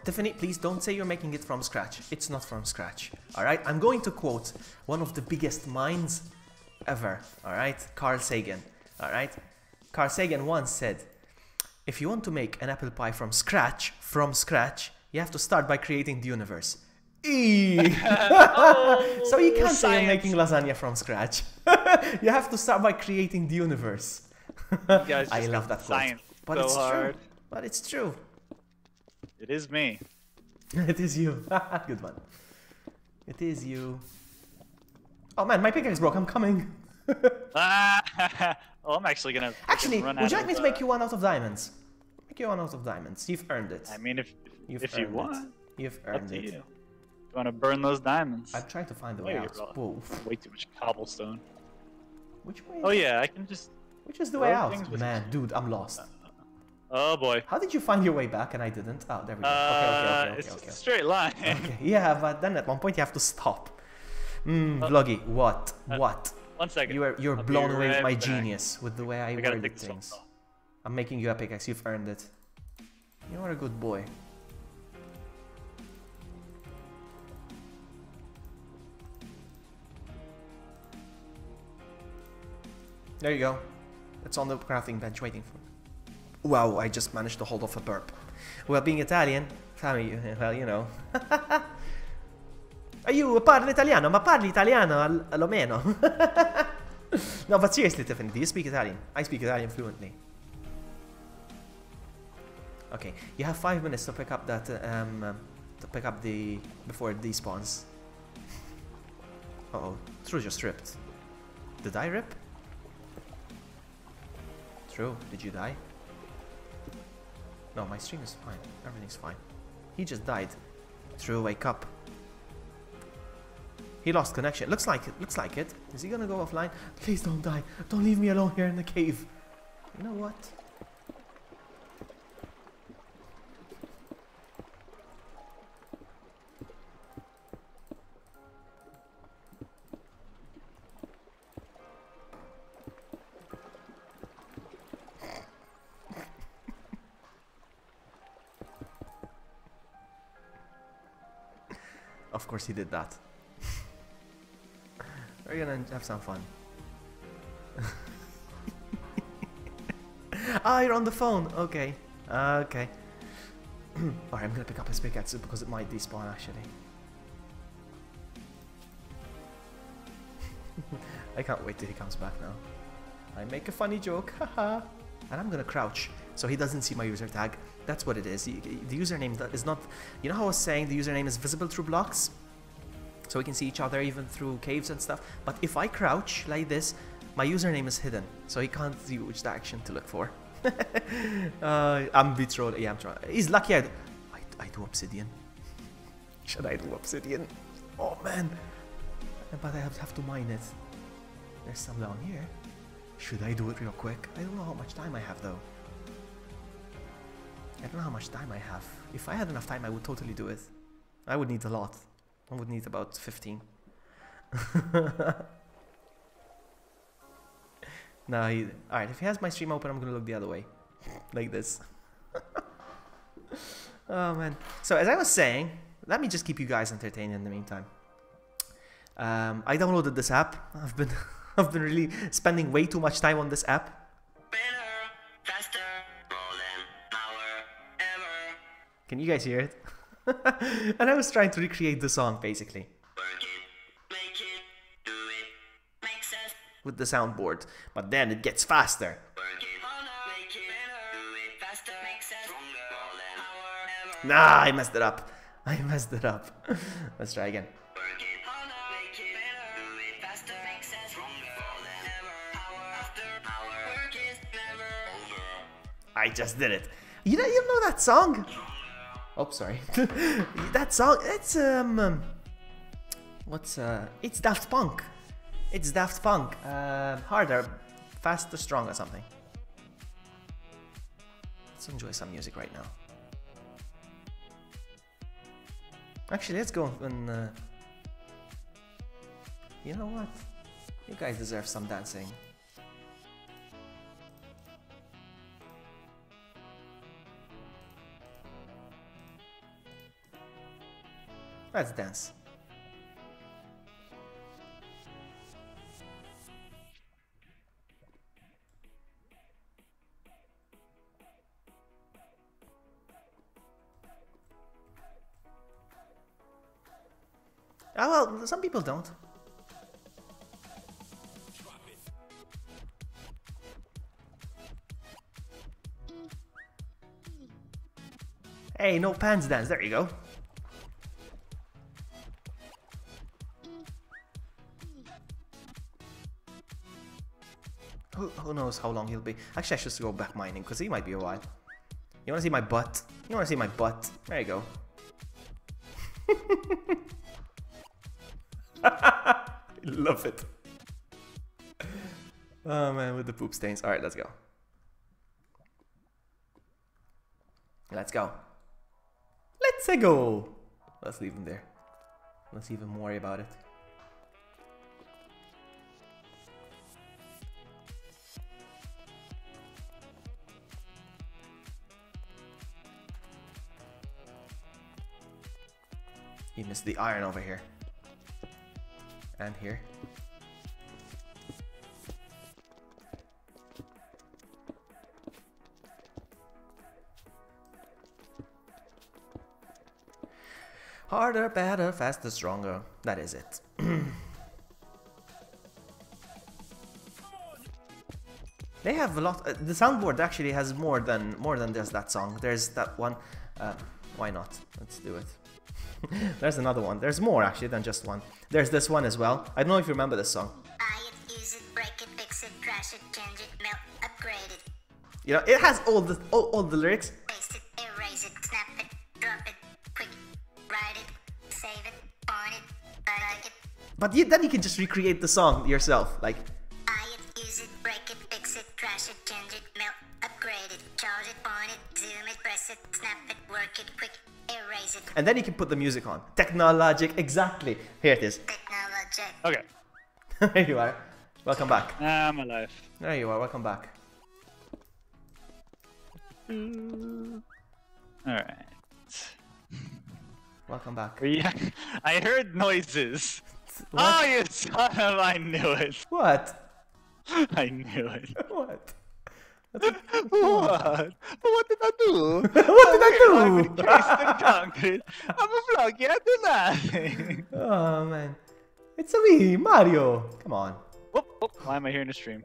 Tiffany, please don't say you're making it from scratch. It's not from scratch. All right. I'm going to quote one of the biggest minds ever. All right, Carl Sagan. All right, Carl Sagan once said, "If you want to make an apple pie from scratch, you have to start by creating the universe." So you can't say you're making lasagna from scratch. You have to start by creating the universe. Guys I just love got that quote. science But so it's hard. true. But it's true. It is me. It is you. Good one. It is you. Oh man, my pickaxe broke. I'm coming. Oh, I'm actually gonna. Actually, run would you out like me of, to make you one out of diamonds? Make you one out of diamonds. You've earned it. I mean, if You've you earned want, it. You've up earned to it. you. You want to burn those diamonds? I'm trying to find the Oh, way you're out. right. Whoa. Way too much cobblestone. Which way? Oh yeah, I can just. Which is the throw way out? things with- Man, dude, I'm lost. Oh boy. How did you find your way back and I didn't? Oh, there we go. It's Okay. a straight line. Okay. Yeah, but then at one point you have to stop. Vloggy, what? What? 1 second. You're I'll be blown away with right my back. genius with the way I gotta worded take this one things. off. I'm making you a pickaxe. You've earned it. You are a good boy. There you go. It's on the crafting bench waiting for. Wow, I just managed to hold off a burp. Well, being Italian, family, well, you know. You parli italiano, ma parli italiano almeno. No, but seriously, Tiffany, do you speak Italian? I speak Italian fluently. Okay, you have 5 minutes to pick up that, before it despawns. Uh-oh, True just ripped. Did I rip? True, did you die? No, my stream is fine. Everything's fine. He just died. True, wake up. He lost connection. Looks like it. Looks like it. Is he gonna go offline? Please don't die. Don't leave me alone here in the cave. You know what? Of course he did that. We're gonna have some fun. Ah, you're on the phone. Okay. Okay. Alright, I'm gonna pick up his pickaxe because it might despawn actually. I can't wait till he comes back now. I make a funny joke, haha. And I'm gonna crouch so he doesn't see my user tag. That's what it is. The username is not. You know how I was saying the username is visible through blocks? So we can see each other even through caves and stuff. But if I crouch like this, my username is hidden. So he can't see which direction to look for. I'm betrothed. Yeah, I'm trying. He's lucky I do obsidian. Should I do obsidian? Oh man. But I have to mine it. There's some down here. Should I do it real quick? I don't know how much time I have though. I don't know how much time I have. If I had enough time, I would totally do it. I would need a lot. I would need about 15. No, alright, if he has my stream open, I'm gonna look the other way. Like this. Oh man. So as I was saying, let me just keep you guys entertained in the meantime. I downloaded this app. I've been really spending way too much time on this app. Better, faster, rolling, power, ever. Can you guys hear it? And I was trying to recreate the song basically. Work it, make it, do it, make sense. With the soundboard, but then it gets faster. Work it, make it, better, do it, faster, make sense. Stronger, rolling, power, ever. Nah, I messed it up. I messed it up. Let's try again. Work it, make it, better, do it, faster, make sense. Stronger, rolling, ever, power, after power. Work is never over. I just did it. You know that song? Oh, sorry. That song, it's it's Daft Punk. It's Daft Punk. Harder, faster, stronger, something. Let's enjoy some music right now. Actually, let's go and you know what? You guys deserve some dancing. Let's dance. Ah, well, some people don't. Hey, no pants dance. There you go. Who knows how long he'll be. Actually, I should just go back mining, because he might be a while. You wanna see my butt? You wanna see my butt? There you go. I love it. Oh man, with the poop stains. Alright, let's go. Let's go. Let's go. Let's leave him there. Let's even worry about it. He missed the iron over here. And here. Harder, better, faster, stronger. That is it. They have a lot. The soundboard actually has more than just that song. There's that one. Why not? Let's do it. There's another one. There's more actually than just one. There's this one as well. I don't know if you remember this song. Buy it, use it, break it, fix it, trash it, change it, melt, upgrade it. You know, it has all the lyrics. Paste it, erase it, snap it, drop it, quick, write it, save it, on it, like it. But then you can just recreate the song yourself. Like, Buy it, use it, break it, fix it, trash it, change it, melt, upgrade it, charge it, on it, zoom it, press it, snap it, work it, quick, erase it. and then you can put the music on. Technologic, exactly. Here it is. Technology. Okay. There you are. Welcome back. I'm alive. There you are. Welcome back. Alright. Welcome back. Yeah, I heard noises. What? Oh, you son of... I knew it. What? I knew it. What? What? What did I do? What did I do? I'm encased in concrete. I'm a flunky. I do nothing. Oh man, it's a me, Mario. Come on. Whoop, whoop. Why am I here in the stream?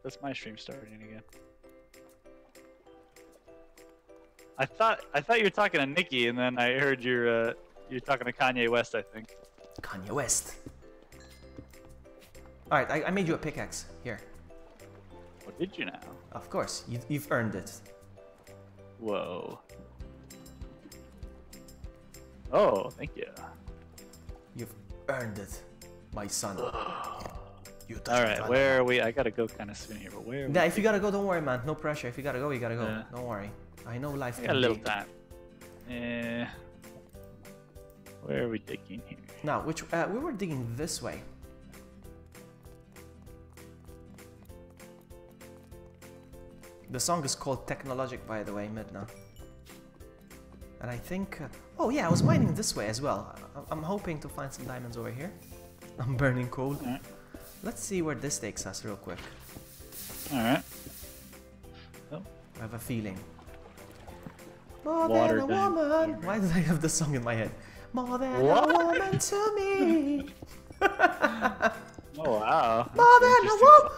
That's my stream starting again. I thought you were talking to Nikki, and then I heard you're talking to Kanye West, I think. Kanye West. All right, I made you a pickaxe. Here. What did you now? Of course, you've earned it. Whoa. Oh, thank you. You've earned it, my son. You touched All my right, father. where are we? I gotta go kind of soon here, but where? Are Yeah, if you gotta go, don't worry, man. No pressure. If you gotta go, you gotta go. Yeah. Don't worry. I know life we can got a little be. time. Where are we digging here? Now, which we were digging this way. The song is called Technologic, by the way, Midna. And I think... oh yeah, I was mining this way as well. I'm hoping to find some diamonds over here. I'm burning coal. Alright. Let's see where this takes us real quick. Alright. I have a feeling. More Water than a diamond. woman. Why did I have this song in my head? More than What? a woman to me. Oh wow. More That's than a interesting. woman.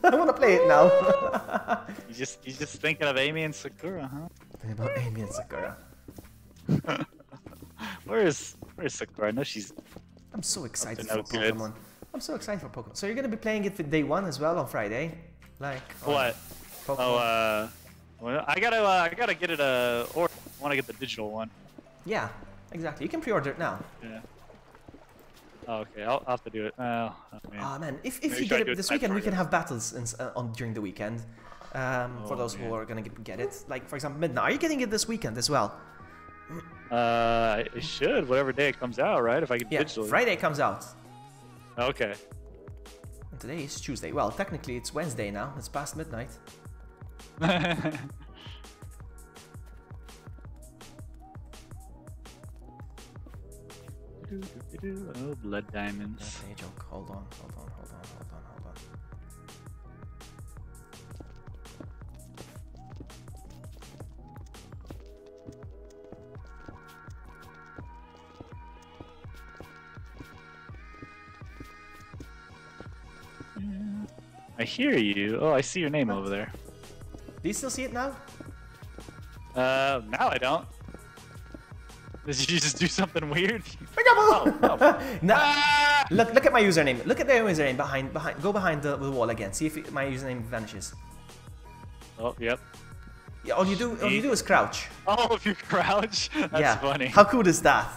I want to play it now. You just thinking of Amy and Sakura, huh? Think about Amy and Sakura. Where's Sakura? I know she's. I'm so excited Up to for no good. Pokemon. I'm so excited for Pokemon. So you're gonna be playing it for day one as well on Friday, like on What? Pokemon. Oh, well, I gotta get it or I want to get the digital one. Yeah, exactly. You can pre-order it now. Yeah. Oh, okay, I'll have to do it. Oh man. Ah man, if Maybe you try to get do it it this tonight weekend, we before I can have battles on during the weekend. For those who man. are gonna get it, like for example, Midnight. Are you getting it this weekend as well? It should, whatever day it comes out, right? If I get Yeah, digitally. Friday comes out. Okay. And today is Tuesday. Well, technically it's Wednesday now. It's past midnight. Oh, blood diamonds. Okay, joke. Hold on. I hear you. Oh, I see your name over there. Do you still see it now? Now I don't. Did you just do something weird? No. Ah! Look at my username. Look at the username behind. Go behind the wall again. See if my username vanishes. Oh, yep. Yeah, all you do is crouch. Oh, if you crouch, that's yeah. funny. How cool is that?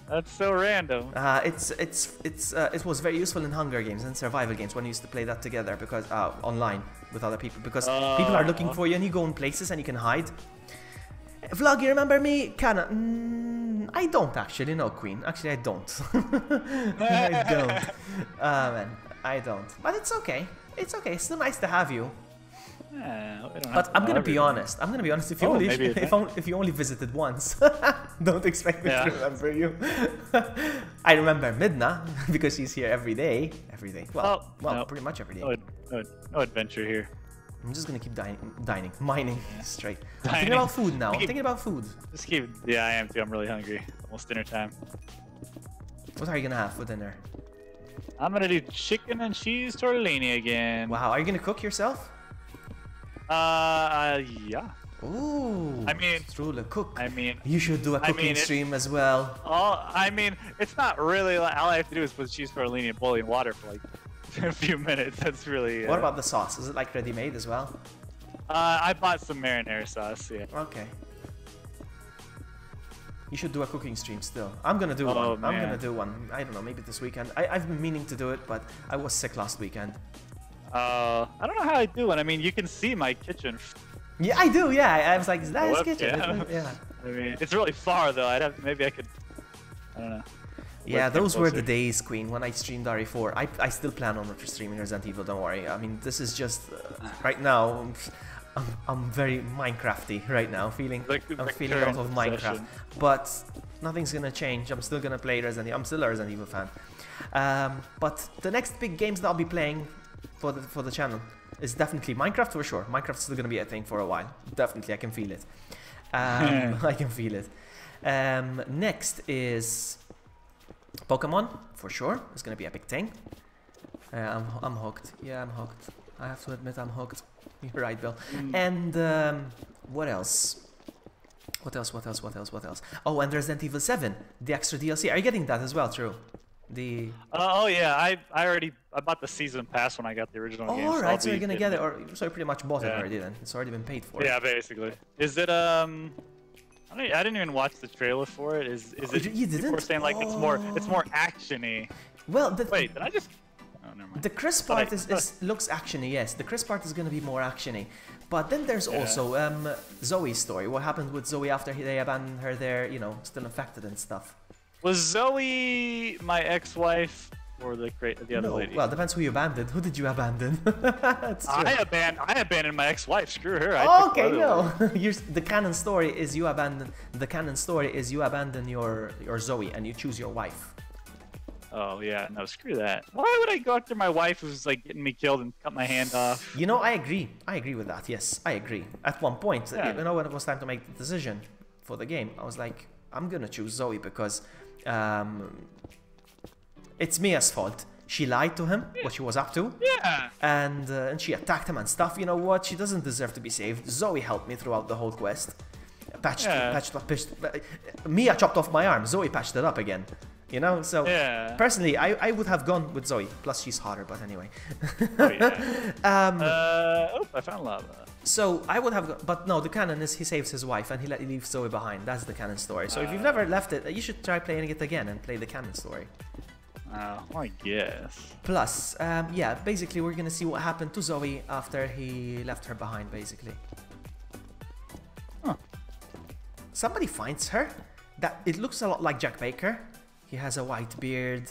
That's so random. It was very useful in Hunger Games and survival games when you used to play that together because online with other people because people are looking for you and you go in places and you can hide. Vlog, you remember me? Kinda. I don't actually, no, Queen. Actually, I don't. I don't. Man, I don't. But it's okay. It's okay. It's still nice to have you. Yeah, we don't have But to I'm know gonna be everything. honest. I'm gonna be honest. If you Oh, only maybe it if you only visited once, don't expect me Yeah. to remember you. I remember Midna because she's here every day. Every day. Well, Oh, no. pretty much every day. No adventure here. I'm just gonna keep mining straight. I'm Dining. thinking about food now. I'm Keep- thinking about food. Just keep. Yeah, I am too. I'm really hungry. Almost dinner time. What are you gonna have for dinner? I'm gonna do chicken and cheese tortellini again. Wow, are you gonna cook yourself? Yeah. Ooh. I mean- Strula, cook. I mean, You should do a I mean, cooking it's- stream as well. I mean, it's not really. Like, all I have to do is put cheese tortellini in boiling water for like a few minutes. That's really. What about the sauce? Is it like ready-made as well? I bought some marinara sauce. Yeah. Okay. You should do a cooking stream still. I'm gonna do Oh, one. I'm man. gonna do one. I don't know, maybe this weekend. I've been meaning to do it, but I was sick last weekend. I don't know how I do it. I mean, you can see my kitchen. Yeah, I do. Yeah, I was like, is that his Webcam. kitchen? Yeah. I mean, it's really far though. Maybe I could. I don't know. Yeah, Webcam those were the closer. days, Queen, when I streamed RE4. I still plan on streaming Resident Evil, don't worry. I mean, this is just, right now, I'm very Minecrafty right now, I'm feeling a lot of Minecraft. session. But nothing's gonna change, I'm still gonna play Resident Evil, I'm still a Resident Evil fan. But the next big games that I'll be playing for the channel is definitely Minecraft for sure. Minecraft's still gonna be a thing for a while. Definitely, I can feel it. I can feel it. Next is Pokemon, for sure. It's gonna be a big thing. I'm hooked. Yeah, I'm hooked. I have to admit I'm hooked. You're right, Bill. And what else? What else? Oh, and Resident Evil 7, the extra DLC. Are you getting that as well, True? The... Oh yeah, I bought the season pass when I got the original game. Oh, I'll alright, so be you're gonna get it, getting or so you pretty much bought it Yeah. already then. It's already been paid for. Yeah, basically. Is it I didn't even watch the trailer for it. Is Oh, it? you People didn't? were saying like it's more actiony. Well, Wait, did I just? Oh, never mind. the Chris Thought part I- looks actiony, yes. The Chris part is gonna be more actiony. But then there's Yeah. also Zoe's story. What happened with Zoe after they abandoned her there, you know, still infected and stuff. Was Zoe my ex-wife or the other No, lady? well, depends who you abandoned. Who did you abandon? That's true. I abandoned my ex-wife. Screw her. I Oh, took the okay, other one. no. The canon story is you abandon. The canon story is you abandon your Zoe and you choose your wife. Oh yeah, no, screw that. Why would I go after my wife who's like getting me killed and cut my hand off? You know, I agree. I agree with that. Yes, I agree. At one point, Yeah. you know, when it was time to make the decision for the game, I was like, I'm gonna choose Zoe because it's Mia's fault. She lied to him, what she was up to, Yeah. and she attacked him and stuff. You know what? She doesn't deserve to be saved. Zoe helped me throughout the whole quest. Mia chopped off my arm. Zoe patched it up again. You know, so Yeah. personally, I would have gone with Zoe. Plus, she's hotter. But anyway. Oh, yeah. I found lava. So I would have, but no, the canon is he saves his wife and he leaves Zoe behind. That's the canon story. So if you've never left it, you should try playing it again and play the canon story. I guess. Plus, yeah, basically we're gonna see what happened to Zoe after he left her behind, basically. Huh. Somebody finds her. That it looks a lot like Jack Baker. He has a white beard,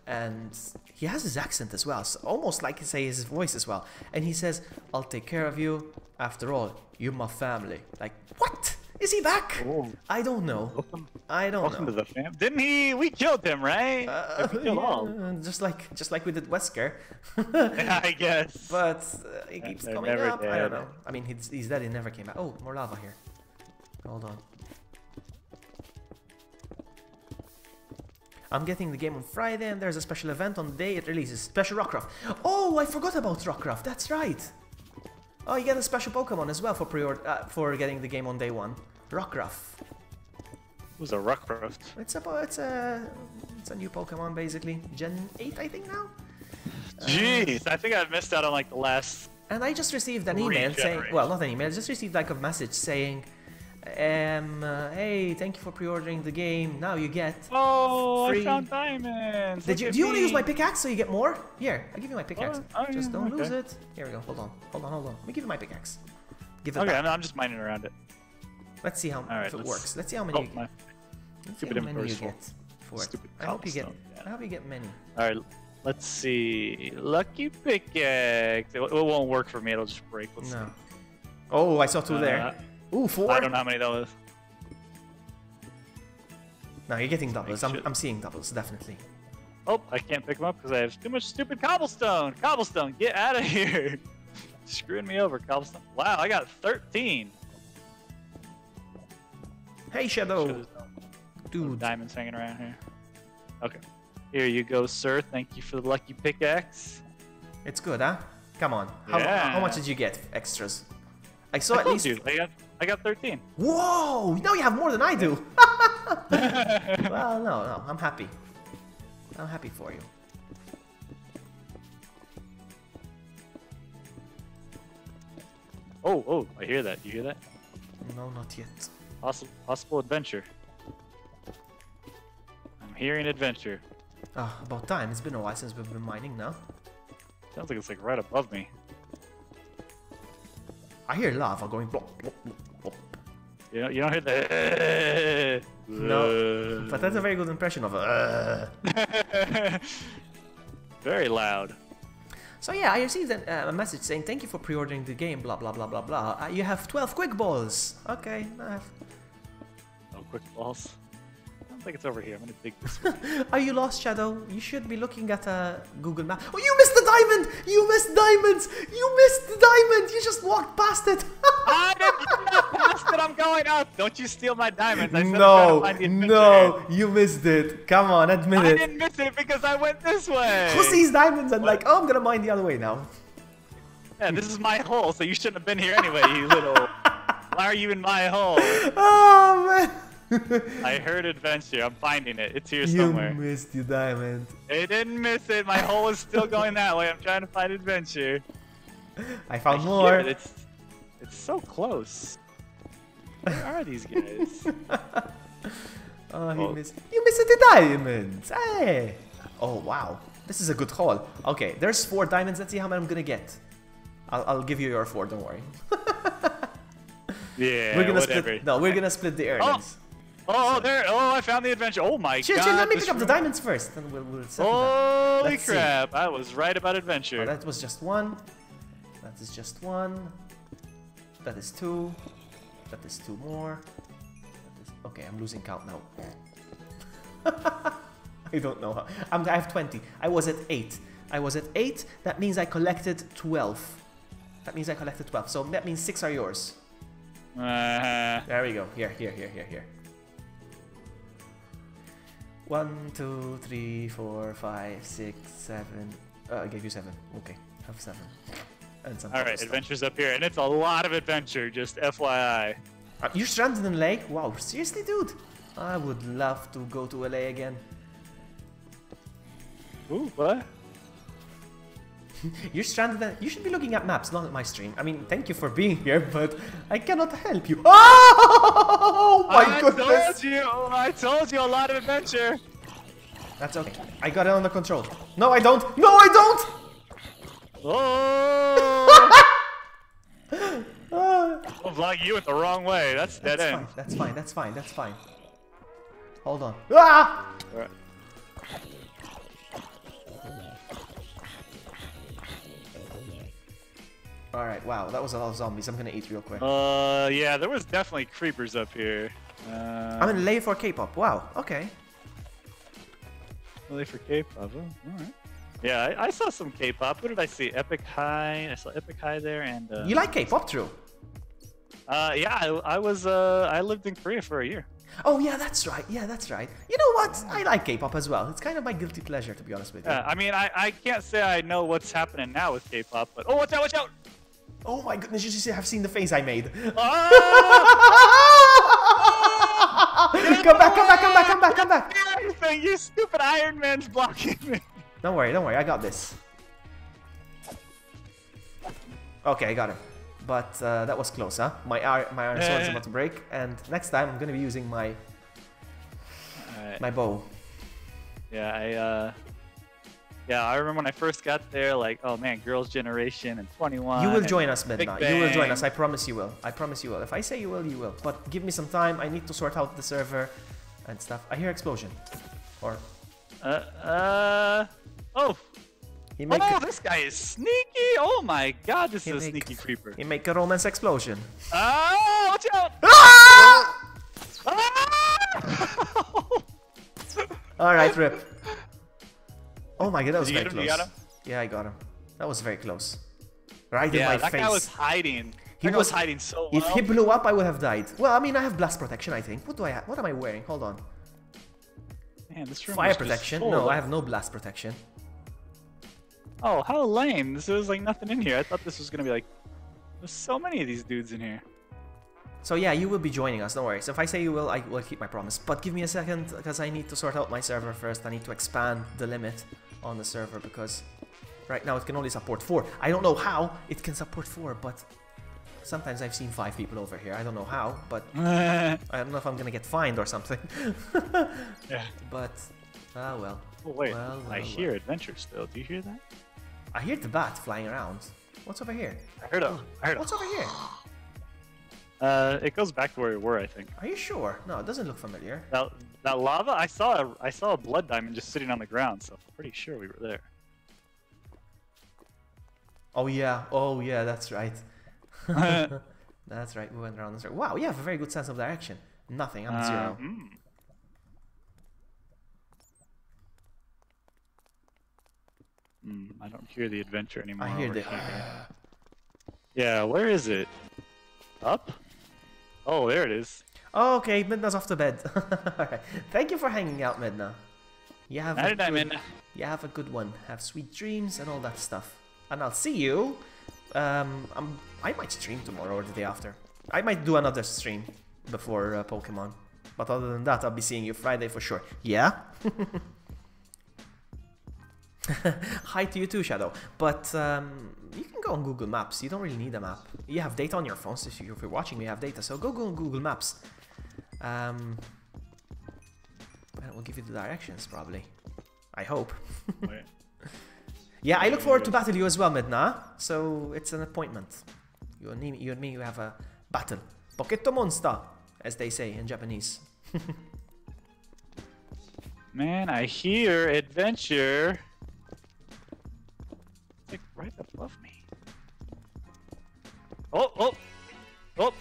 and he has his accent as well, so almost like his voice as well. And he says, "I'll take care of you. After all, you're my family." Like, what? Is he back? Oh. I don't know. Welcome, I don't welcome know. to the fam. Didn't he? We killed him, right? We killed all. Yeah, just like we did Wesker. Yeah, I guess. But he keeps They're coming never up. I don't dead. know. I mean, he's dead. He never came back. Oh, more lava here. Hold on. I'm getting the game on Friday, and there's a special event on the day it releases. Special Rockruff. Oh, I forgot about Rockruff. That's right. Oh, you get a special Pokemon as well for for getting the game on day one. Rockruff. Who's a Rockruff? It's a new Pokemon basically. Gen 8, I think now. Jeez, I think I missed out on like the last. And I just received an email saying, well, not an email, I just received like a message saying, hey, thank you for pre-ordering the game. Now you get Oh, free. I found diamonds. Do Look you at want to use me. my pickaxe so you get more? Here, I'll give you my pickaxe. Oh, Just yeah, don't lose okay. it. Here we go. Hold on. Let me give you my pickaxe. Give it Okay, back. I'm just mining around it. Let's see how All right, if it let's- works. Let's see how many. Oh, you my. let's see stupid how many you inventory's full. get for it. Stupid I hope you get. cobblestone, yeah. I hope you get many. All right, let's see. Lucky pickaxe. It won't work for me. It'll just break. Let's No. Oh, I saw two there. Ooh, 4. I don't know how many that was. No, you're getting doubles. Shit. I'm seeing doubles, definitely. Oh, I can't pick them up because I have too much stupid cobblestone. Cobblestone, get out of here. screwing me over, Cobblestone. Wow, I got 13. Hey, Sure Shadow. there's no Dude. diamonds hanging around here. Okay. Here you go, sir. Thank you for the lucky pickaxe. It's good, huh? Come on. How Yeah. much did you get extras? I saw I at told least. you, I got 13. Whoa! Now you have more than I do. Well, no, I'm happy. I'm happy for you. Oh, I hear that. You hear that? No, not yet. Possible adventure. I'm hearing adventure. Ah, about time. It's been a while since we've been mining now. Sounds like it's like right above me. I hear lava going blop, blop, blop, blop. You don't hear the. No, but that's a very good impression of Very loud. So yeah, I received a message saying thank you for pre-ordering the game, blah blah blah blah blah. You have 12 quick balls. Okay, Oh, quick balls. I don't think it's over here. I'm gonna dig this way. Are you lost, Shadow? You should be looking at a Google map. Oh, you missed the diamond! You missed diamonds! You missed the diamond! You just walked past it! I didn't get past it. I'm going up. Don't you steal my diamonds. I said No, I'm trying to find the adventure. no, you missed it. Come on, admit I it. didn't miss it because I went this way. Who sees diamonds and like, oh, I'm gonna mine the other way now. Yeah, this is my hole, so you shouldn't have been here anyway, you little. Why are you in my hole? Oh, man. I heard adventure. I'm finding it. It's here You somewhere. missed your diamond. I didn't miss it. My hole is still going that way. I'm trying to find adventure. I found I more. hear it. It's so close. Where are these guys? Oh, Oh. you missed the diamonds. Hey. Oh, wow. This is a good haul. Okay, there's 4 diamonds. Let's see how many I'm gonna get. I'll give you your 4. Don't worry. Yeah, We're gonna whatever. split. No, we're gonna split the earnings. Oh, there. Oh, I found the adventure. Oh my Chill, god. chill. Let me this pick up the room- diamonds first, and we'll settle down. Holy Let's see. crap. I was right about Oh, adventure. that was just 1. That is just 1. That is 2. That is 2 more. That is... Okay, I'm losing count now. I don't know how. I have 20. I was at 8. I was at 8. That means I collected 12. That means I collected 12. So that means 6 are yours. There we go. Here. 1, 2, 3, 4, 5, 6, 7. I gave you 7. Okay, I have 7. And some All right, stuff. adventure's up here, and it's a lot of adventure. Just FYI. You're stranded in LA? Wow, seriously, dude? I would love to go to LA again. Ooh, what? You're stranded. You should be looking at maps, not at my stream. I mean, thank you for being here, but I cannot help you. Oh my goodness! I told you a lot of adventure. That's okay. I got it under control. No, I don't. No, I don't. Oh! Ah. I'm vlogging you went the wrong way. That's dead That's end. fine. That's fine. That's fine. That's fine. Hold on. Ah! Alright. All right. Wow, that was a lot of zombies. I'm gonna eat real quick. Yeah, there was definitely creepers up here. I'm in LA for K-pop. Wow. Okay. Really for K-pop? Oh, alright. Yeah, I saw some K-pop. What did I see? Epic High. I saw Epic High there, and You like K-pop, true? yeah, I lived in Korea for a year. Oh yeah, that's right. Yeah, that's right. You know what? I like K-pop as well. It's kind of my guilty pleasure, to be honest with you. I mean, I can't say I know what's happening now with K-pop, but oh, watch out, watch out! Oh my goodness, you should have seen the face I made. Ah! Come back. Everything, you stupid Iron Man's blocking me. Don't worry, I got this. Okay, I got him. But that was close, huh? My iron sword is about to break, and next time I'm gonna be using my bow. Yeah, I remember when I first got there, like, oh man, Girls' Generation and 21. You will and join us, Big Midnight. You will join Bang. us. I promise you will. I promise you will. If I say you will, you will. But give me some time. I need to sort out the server and stuff. I hear explosion. Or Oh, he make this guy is sneaky. Oh my god, this He is a make- sneaky creeper. he make a romance explosion. Oh, watch out! Ah! Ah! All right, rip. Oh my god, that was Did you very get him? close. You got him? Yeah, I got him. That was very close. Right in Yeah, my that face. guy was hiding. He That guy was hiding so well. If he blew up, I would have died. Well, I mean, I have blast protection, I think. What do I have? What am I wearing? Hold on. Man, this room Fire is just protection? full No, of- I have no blast protection. Oh, how lame. This was like nothing in here. I thought this was gonna be like... There's so many of these dudes in here. So yeah, you will be joining us, don't worry. So if I say you will, I will keep my promise. But give me a second, because I need to sort out my server first. I need to expand the limit on the server, because right now it can only support 4. I don't know how it can support 4, but sometimes I've seen 5 people over here. I don't know how, but I don't know if I'm gonna get fined or something. Yeah. But, ah well. Oh, wait. Well, I well, hear adventure still. Do you hear that? I hear the bat flying around. What's over here? I heard a... What's over here? It goes back to where we were, I think. Are you sure? No, it doesn't look familiar. That lava? I saw a blood diamond just sitting on the ground, so I'm pretty sure we were there. Oh yeah, that's right. That's right, we went around the circle. Wow, you have a very good sense of direction. Nothing, I'm 0. I don't hear the adventure anymore. I hear over the... here. Yeah, where is it? Up? Oh, there it is. Oh, okay, Midna's off to bed. Alright, thank you for hanging out, Midna. You have, you have a good one. Have sweet dreams and all that stuff. And I'll see you. I might stream tomorrow or the day after. I might do another stream before Pokemon. But other than that, I'll be seeing you Friday for sure. Yeah? Hi to you too, Shadow. But you can go on Google Maps. You don't really need a map. You have data on your phone, so if you're watching me, you have data. So go on Google Maps. And it will give you the directions, probably. I hope. Wait. Yeah, I look forward to battle you as well, Midna. So it's an appointment. You and me, you have a battle. Poketto Monster, as they say in Japanese. Man, I hear adventure. It's like right above me. Oh, oh, oh.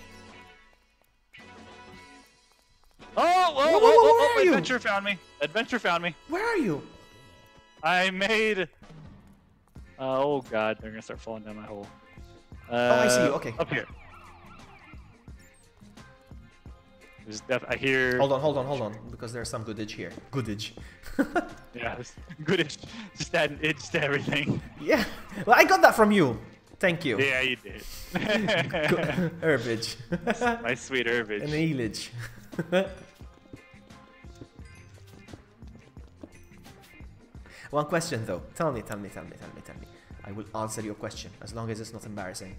Oh, where are you? Adventure found me. Adventure found me. Where are you? I made... oh god, they're gonna start falling down my hole. Oh, I see you. Okay. Up here. There's I hear... Hold on, because there's some goodage here. Goodage. Yeah, goodish. Just add itch to everything. Yeah. Well, I got that from you. Thank you. Yeah, you did. Herbage. My sweet herbage. An eelage. One question though. Tell me. I will answer your question as long as it's not embarrassing.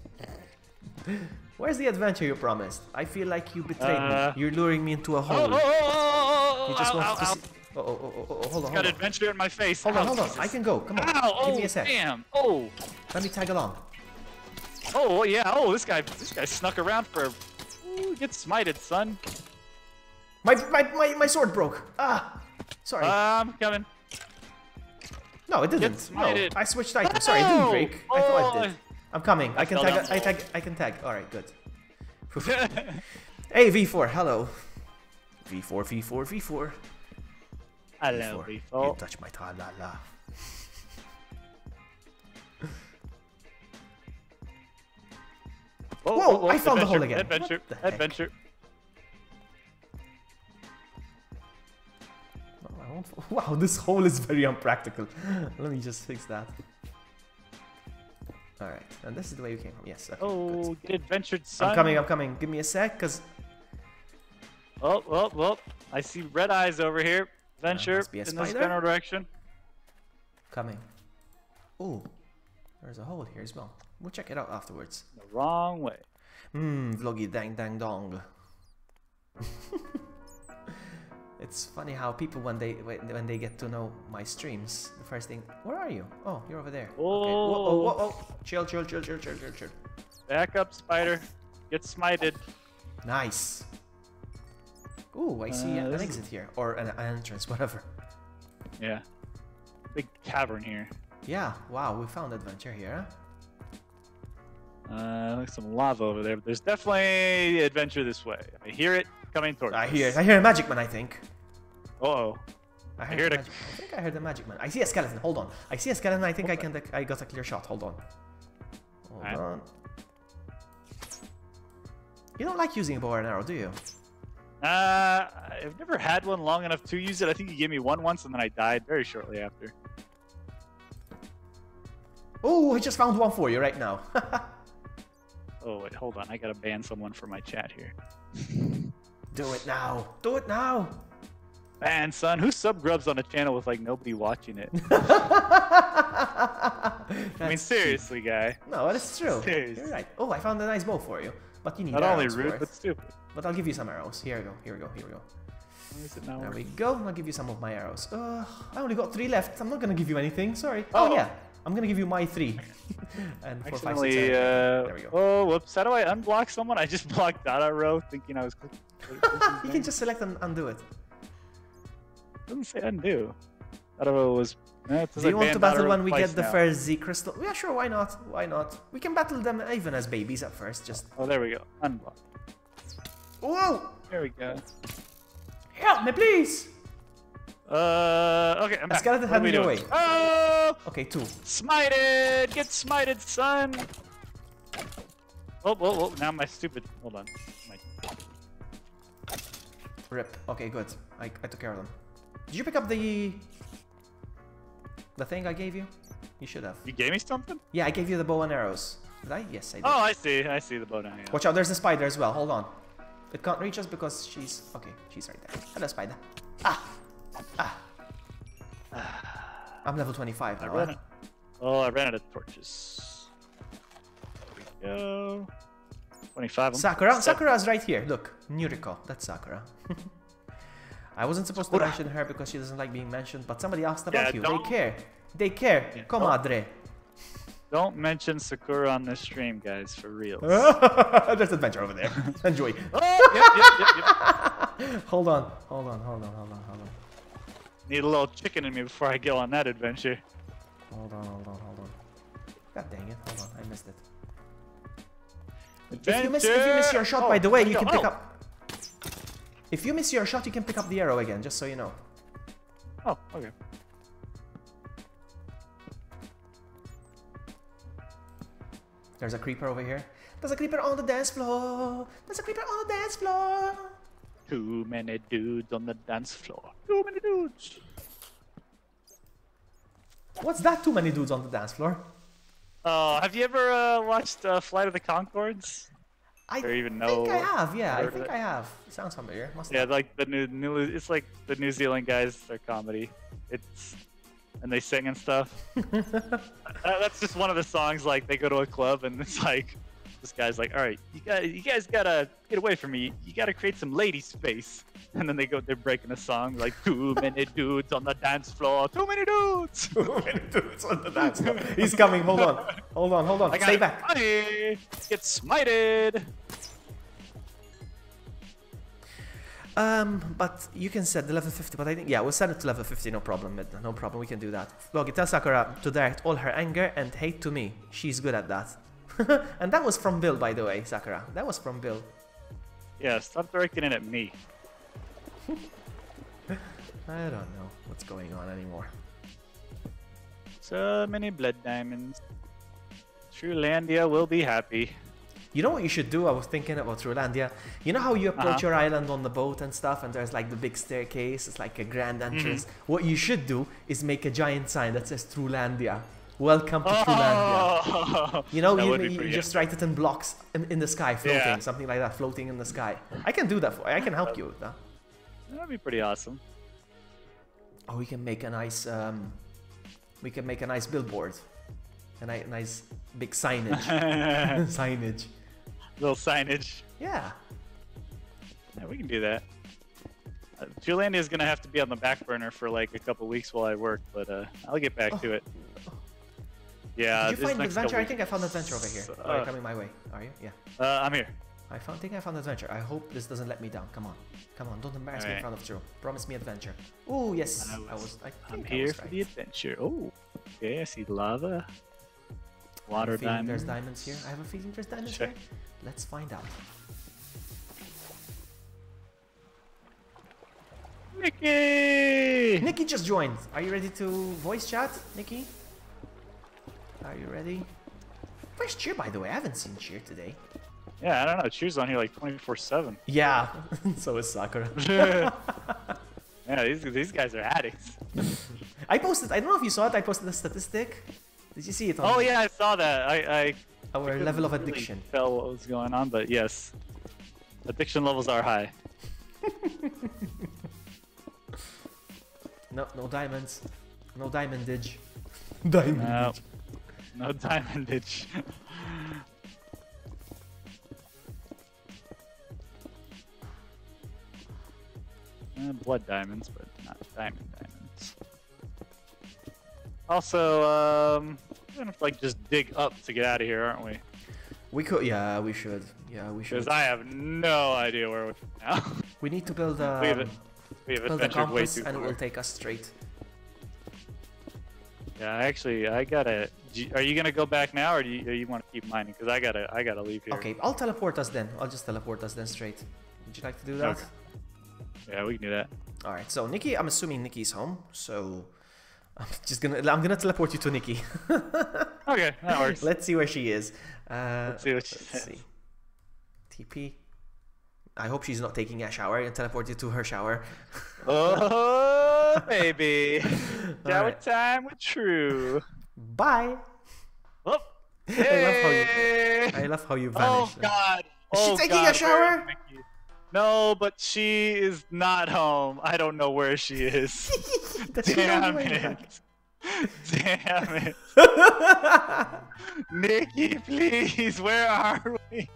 Where's the adventure you promised? I feel like you betrayed me. You're luring me into a hole. You just want to see... hold on. Got adventure in my face. Hold on. I can go. Come on. Ow, Give me a sec. Damn. Oh. Let me tag along. Oh yeah. Oh, this guy snuck around for. Ooh, get smited, son. My sword broke. Ah. Sorry. I'm coming. No, it didn't. No, smited. I switched items. Sorry, it didn't break. I thought it did. Oh. I'm coming. I can fell tag. down. I can tag. All right, good. Hey, V4. Hello. V4. Hello, You V4. touch my ta-la-la. Whoa, I found the hole again. Adventure. What the heck? Adventure. No, I won't. Wow, this hole is very unpractical. Let me just fix that. Alright, and this is the way you came from. Yes, okay, Oh, good. get adventured, son. I'm coming. Give me a sec, because... Oh. I see red eyes over here. Adventure must be a in this spider. general direction. Coming. Ooh, there's a hole here as well. We'll check it out afterwards. The wrong way. Vloggy dang dong. It's funny how people when they get to know my streams, the first thing, where are you? Oh, you're over there. Oh. Okay. Whoa. Chill. Back up, spider. Get smited. Nice. Ooh, I see an this exit here, or an entrance, whatever. Yeah. Big cavern here. Yeah. Wow, we found adventure here. Like some lava over there, but there's definitely adventure this way. I hear it coming towards I us. hear a magic man, I think. Uh-oh. I heard I think I heard a magic man. I see a skeleton. Hold on. I see a skeleton. I think I got a clear shot. Hold on. Hold Alright. on. You don't like using a bow and arrow, do you? I've never had one long enough to use it. I think you gave me one once and then I died very shortly after. Oh, I just found one for you right now. Oh, wait, hold on. I gotta ban someone from my chat here. Do it now. Do it now. Man, son, who subgrubs on a channel with like nobody watching it? I mean, seriously, guy. No, that's true. Seriously. You're right. Oh, I found a nice bow for you. But you need Not only arrows for rude, it. but stupid. But I'll give you some arrows. Here we go. Here we go. Here we go. Where is it now? There we go. I'll give you some of my arrows. I only got 3 left. I'm not gonna give you anything. Sorry. Oh, yeah. I'm gonna give you my 3. And 4, 5, 6, 7. Accidentally, There we go. oh, whoops. How do I unblock someone? I just blocked Dada Row thinking I was clicking. You can just select and undo it. Doesn't say undo. Dada Row was. Do you want to battle when we get the first Z crystal? Yeah, sure. Why not? Why not? We can battle them even as babies at first. Just. Oh, there we go. Unblock. Whoa! There we go. Help me, please! Okay, I'm back. skeleton What had are we me doing? away. Oh! Okay, 2. Smited! Get smited, son! Oh, now my stupid... Hold on. Rip. Okay, good. I took care of them. Did you pick up the thing I gave you? You should have. You gave me something? Yeah, I gave you the bow and arrows. Did I? Yes, I did. Oh, I see. I see the bow now. Yeah. Watch out, there's a spider as well. Hold on. It can't reach us because she's... Okay, she's right there. Hello, spider. Ah! Ah! I'm level 25 now, huh? I ran out of torches. There we go. 25. Sakura? Sakura's right here. Look. Nuriko. That's Sakura. I wasn't supposed to mention her because she doesn't like being mentioned, but somebody asked about you. They care. They care. Yeah, Comadre. Don't mention Sakura on this stream, guys, for real. There's adventure over there. Enjoy. Oh, yep. Hold on. Need a little chicken in me before I go on that adventure. Hold on. God dang it. Hold on. I missed it. Adventure. If you miss your shot, by the way, you can pick oh. up... If you miss your shot, you can pick up the arrow again, just so you know. Oh, okay. There's a creeper over here. There's a creeper on the dance floor. There's a creeper on the dance floor. Too many dudes on the dance floor. Too many dudes. What's that? Too many dudes on the dance floor. Have you ever watched Flight of the Conchords? I Or even think I know- have. Yeah, I heard of think it? I have. Sounds familiar. Must Yeah, have. like the new it's like the New Zealand guys, their comedy. It's and they sing and stuff. That's just one of the songs. Like they go to a club and it's like this guy's like, all right, you guys gotta get away from me. You gotta create some lady space. And then they're breaking a song like too many dudes on the dance floor. Too many dudes. Too many dudes on the dance floor. He's coming. Hold on. I got Stay back. money. Get smited. But you can set the level 50, but I think, yeah, we'll set it to level 50, no problem, no problem, we can do that. Look, tell Sakura to direct all her anger and hate to me. She's good at that. And that was from Bill, by the way, Sakura. That was from Bill. Yeah, stop directing it at me. I don't know what's going on anymore. So many blood diamonds. Truelandia will be happy. You know what you should do? I was thinking about Truelandia. You know how you approach your island on the boat and stuff, and there's like the big staircase, it's like a grand entrance. What you should do is make a giant sign that says Truelandia. Welcome to Truelandia. Oh, You know, that would be you pretty just write it in blocks in the sky, floating, Yeah. something like that, floating in the sky. I can do that for you. I can help you with that. That'd be pretty awesome. Oh, we can make a nice, billboard, a nice big signage, signage. Little signage. Yeah. Yeah, we can do that. Truelandia is gonna have to be on the back burner for like a couple weeks while I work, but I'll get back to it. Yeah. Did you this find next adventure? I couple think I found adventure over here. weeks, Are you coming my way? Are you? Yeah. I'm here. I think I found adventure. I hope this doesn't let me down. Come on, don't embarrass me in Alright. front of Drew. Promise me adventure. Oh yes, I I'm think I here was for right. the adventure. Oh, okay. I see lava. I Water have a feeling diamonds. there's diamonds here. I have a feeling there's diamonds Sure. here. Let's find out. Nikki! Nikki just joined. Are you ready to voice chat, Nikki? Are you ready? Where's Cheer, by the way? I haven't seen Cheer today. Yeah, I don't know. Cheers on here like 24/7. Yeah, so is Sakura. Yeah, these guys are addicts. I posted, I don't know if you saw it, I posted a statistic. Did you see it? Oh yeah, I saw that. I Our couldn't level of really addiction. tell what was going on, but yes, addiction levels are high. No, no diamonds. No diamondage. Diamondage. No diamondage. Blood diamonds, but not diamond diamonds. Also, we're gonna have to like just dig up to get out of here, aren't we? We could, yeah, we should. Yeah, we should. Because I have no idea where we're now. We need to build we have build a adventured way compass too and it far. will take us straight. Yeah, actually, I gotta. Are you gonna go back now, or do you want to keep mining? Because I gotta leave here. Okay, I'll teleport us then. I'll just teleport us then straight. Would you like to do that? Okay. Yeah, we can do that. All right. So Nikki, I'm assuming Nikki's home. So I'm gonna teleport you to Nikki. Okay, that works. Let's see where she is. Let's see what she let's says. see. TP. I hope she's not taking a shower and teleport you to her shower. Oh, baby. Shower right. time with True. Bye. Oh, I love how you vanished. Oh, God. Is she Oh, taking a God, shower? where is Mickey? No, but she is not home. I don't know where she is. Does she know Damn the way it. back? Damn it. Nikki, please, where are we?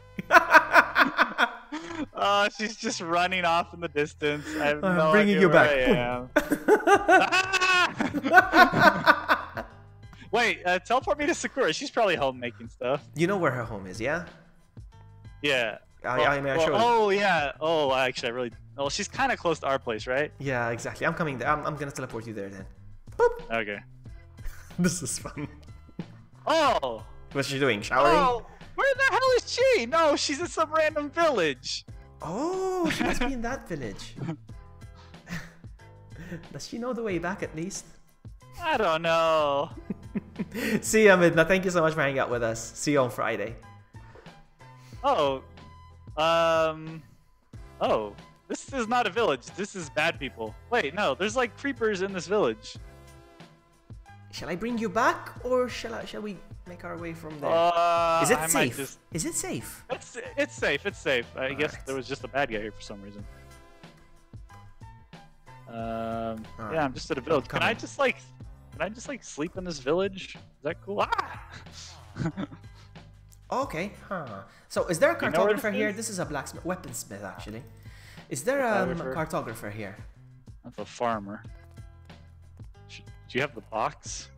Oh, she's just running off in the distance. I have I'm no bringing idea you where back. I am. Ah! Wait, teleport me to Sakura. She's probably home making stuff. You know where her home is, yeah? Yeah. I mean, I showed. Oh, yeah. Oh, actually, I really... Oh, she's kind of close to our place, right? Yeah, exactly. I'm coming there. I'm gonna teleport you there then. Boop. Okay. This is fun. Oh! What's she doing? Showering? Oh! Where the hell is she? No, she's in some random village. Oh, she must be in that village. Does she know the way back at least? I don't know. See you, Midna. Thank you so much for hanging out with us. See you on Friday. Oh. Oh. This is not a village. This is bad people. Wait, no. There's like creepers in this village. Shall I bring you back, or shall we make our way from there? Is it I might safe? just- Is it safe? It's safe. It's safe. I guess Alright. there was just a bad guy here for some reason. Alright. Yeah, I'm just at a village. Can I coming. just like sleep in this village? Is that cool? Ah! Okay. Huh. So, is there a You know where cartographer this here? is? This is a blacksmith, weaponsmith actually. Is there a Cartographer. cartographer here? That's a farmer. Do you have the box?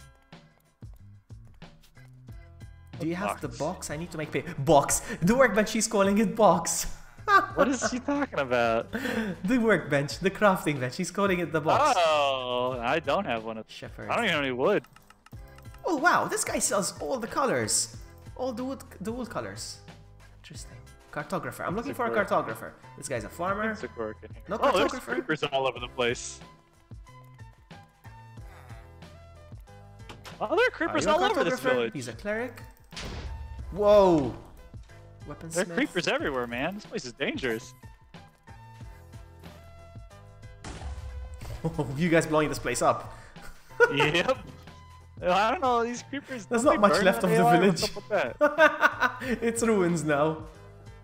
Do you have the box? box? I need to make box. The workbench. She's calling it box. What is she talking about? The workbench, the crafting bench. She's calling it the box. Oh, I don't have one of. Shepherd. I don't even have any wood. Oh wow, this guy sells all the colors, all the wood colors. Interesting. Cartographer. I'm looking for a cartographer. This guy's a farmer. Sakura can hear. No Oh, there's cartographer? creepers all over the place. Oh, there are Are creepers you a all over this cartographer? village. He's a cleric. Whoa. Weaponsmith. There are creepers everywhere, man. This place is dangerous. Oh, you guys blowing this place up. Yep. I don't know, these creepers. There's don't not they much burn left when of they the are? village. What's up with It's ruins now.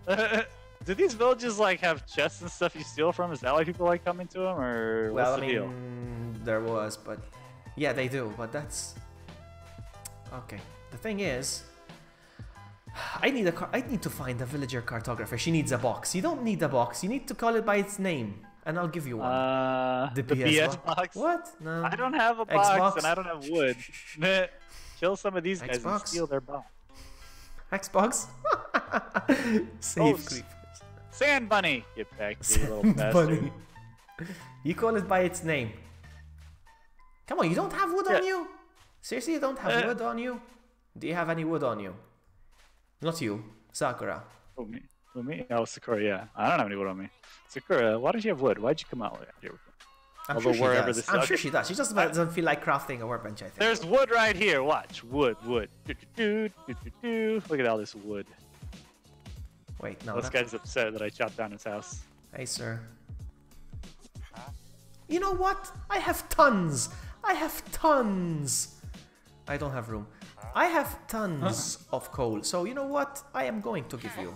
that? Do these villages like have chests and stuff you steal from? Is that why people like coming to them, or what's Well, I the mean, deal? there was, but yeah, they do. But that's okay. The thing is, I need to find a villager cartographer. She needs a box. You don't need a box. You need to call it by its name, and I'll give you one. The BS box. What? No. I don't have a box Xbox? and I don't have wood. Kill some of these guys and Xbox? steal their box. Xbox. Save Oh, creepers. Sand bunny, get back to you, little bastard. Bunny. You call it by its name. Come on, you don't have wood on Yeah. you? Seriously, you don't have Uh, wood on you? Do you have any wood on you? Not you, Sakura. Who, me? Who, me? Oh, Sakura, yeah. I don't have any wood on me. Sakura, why don't you have wood? Why'd you come out here with me? I'm Although sure she wherever does. this I'm is- sure okay. she does. She just doesn't feel like crafting a workbench, I think. There's wood right here. Watch. Wood. Look at all this wood. Wait, no. This That's... guy's upset that I chopped down his house. Hey, sir. You know what? I have tons. I have tons. I don't have room. I have tons of coal. So you know what? I am going to give you.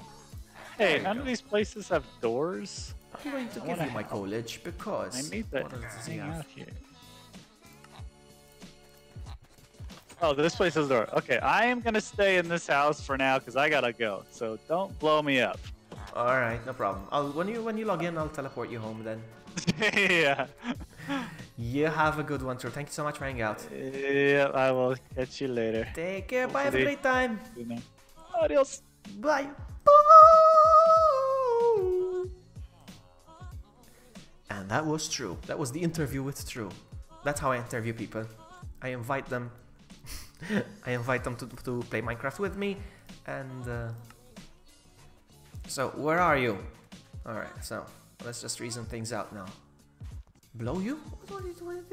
Hey, none of these places have doors. I'm going to give you my coalage because. I need that What else does he hang have? out here. Oh, this place has a door. Okay, I am gonna stay in this house for now because I gotta go. So don't blow me up. All right, no problem. When you log in, I'll teleport you home then. Yeah. You have a good one, True. Thank you so much for hanging out. Yeah, I will catch you later. Take care. Bye. Have a Hopefully- great time. Adios. Bye. And that was True. That was the interview with True. That's how I interview people. I invite them. I invite them to play Minecraft with me, and so where are you? All right, so let's just reason things out now. Blow you? What are you doing?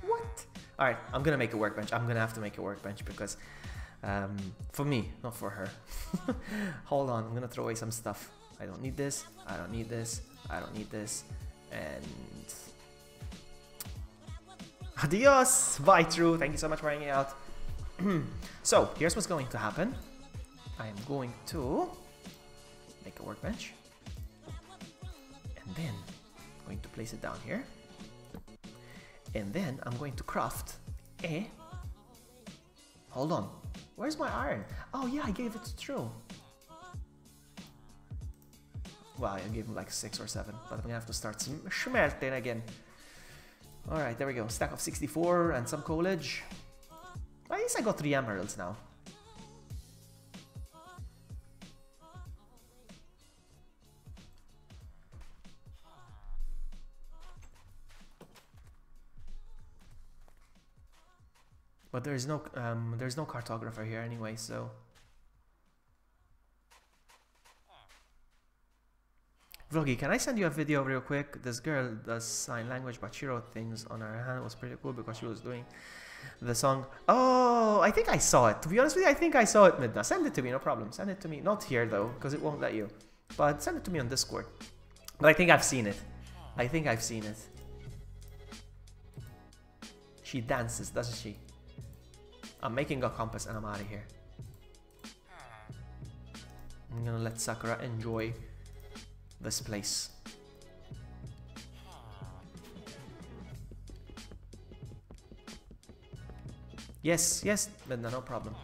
What? All right, I'm gonna make a workbench. I'm gonna have to make a workbench because for me, not for her. Hold on, I'm gonna throw away some stuff. I don't need this. I don't need this. I don't need this. And adios. Bye, True. Thank you so much for hanging out. So here's what's going to happen. I am going to make a workbench, and then I'm going to place it down here, and then I'm going to craft a. Hold on. Where's my iron? Oh yeah, I gave it to True. Well, I gave him like 6 or 7, but I'm gonna have to start smelting again. Alright, there we go. Stack of 64 and some coalage. At least I got 3 emeralds now. But there's no cartographer here anyway, so. Vloggy, can I send you a video real quick? This girl does sign language, but she wrote things on her hand. It was pretty cool because she was doing the song. Oh, I think I saw it. To be honest with you, I think I saw it, Midna. Send it to me, no problem. Send it to me. Not here, though, because it won't let you. But send it to me on Discord. But I think I've seen it. I think I've seen it. She dances, doesn't she? I'm making a compass and I'm out of here. I'm gonna let Sakura enjoy this place. Yes, yes, Midna, no problem.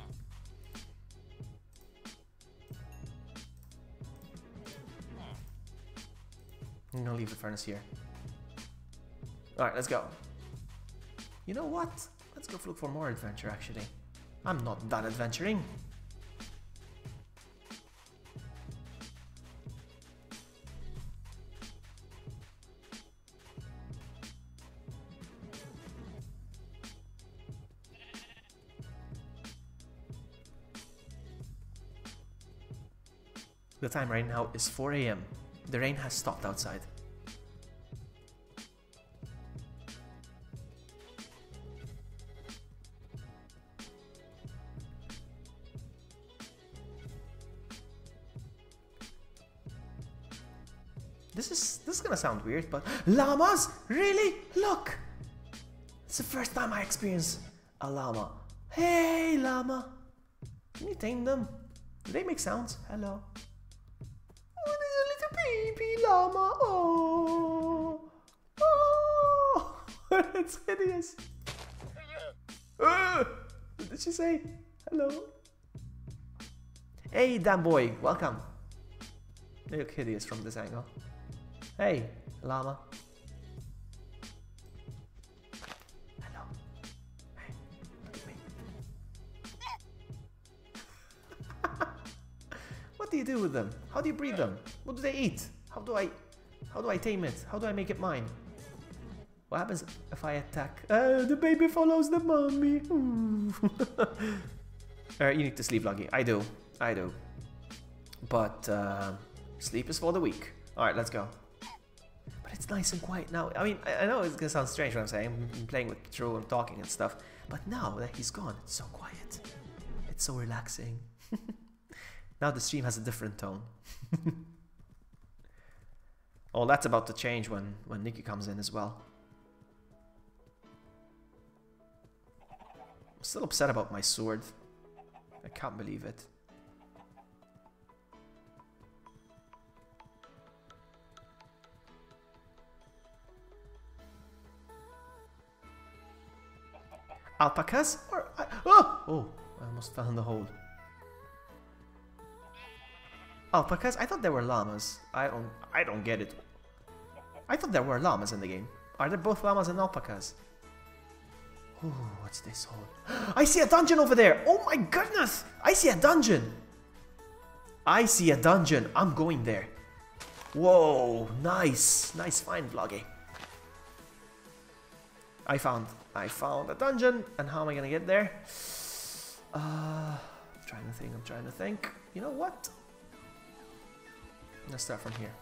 I'm gonna leave the furnace here. Alright, let's go. You know what? Let's go look for more adventure, actually. I'm not done adventuring. The time right now is 4 AM. The rain has stopped outside. This is gonna sound weird, but llamas? Really? Look! It's the first time I experience a llama. Hey, llama! Can you tame them? Do they make sounds? Hello. Oh, there's a little baby llama. Oh, oh, it's hideous. What did she say? Hello. Hey, damn boy, welcome. They look hideous from this angle. Hey, llama. Hello. Hey, look at me. What do you do with them? How do you breed them? What do they eat? How do I tame it? How do I make it mine? What happens if I attack? The baby follows the mommy. Alright, you need to sleep, Loggy. I do. But sleep is for the weak. Alright, let's go. But it's nice and quiet now. I mean, I know it's gonna sound strange what I'm saying. I'm playing with Drew and talking and stuff. But now that he's gone, it's so quiet. It's so relaxing. Now the stream has a different tone. Oh, that's about to change when Nikki comes in as well. I'm still upset about my sword. I can't believe it. Alpacas? Oh, I almost fell in the hole. Alpacas? I thought they were llamas. I don't get it. I thought there were llamas in the game. Are there both llamas and alpacas? Ooh, what's this hole? I see a dungeon over there! Oh my goodness! I see a dungeon! I see a dungeon. I'm going there. Whoa, nice. Nice find, Vloggy. I found a dungeon, and how am I gonna get there? I'm trying to think. You know what? Let's start from here.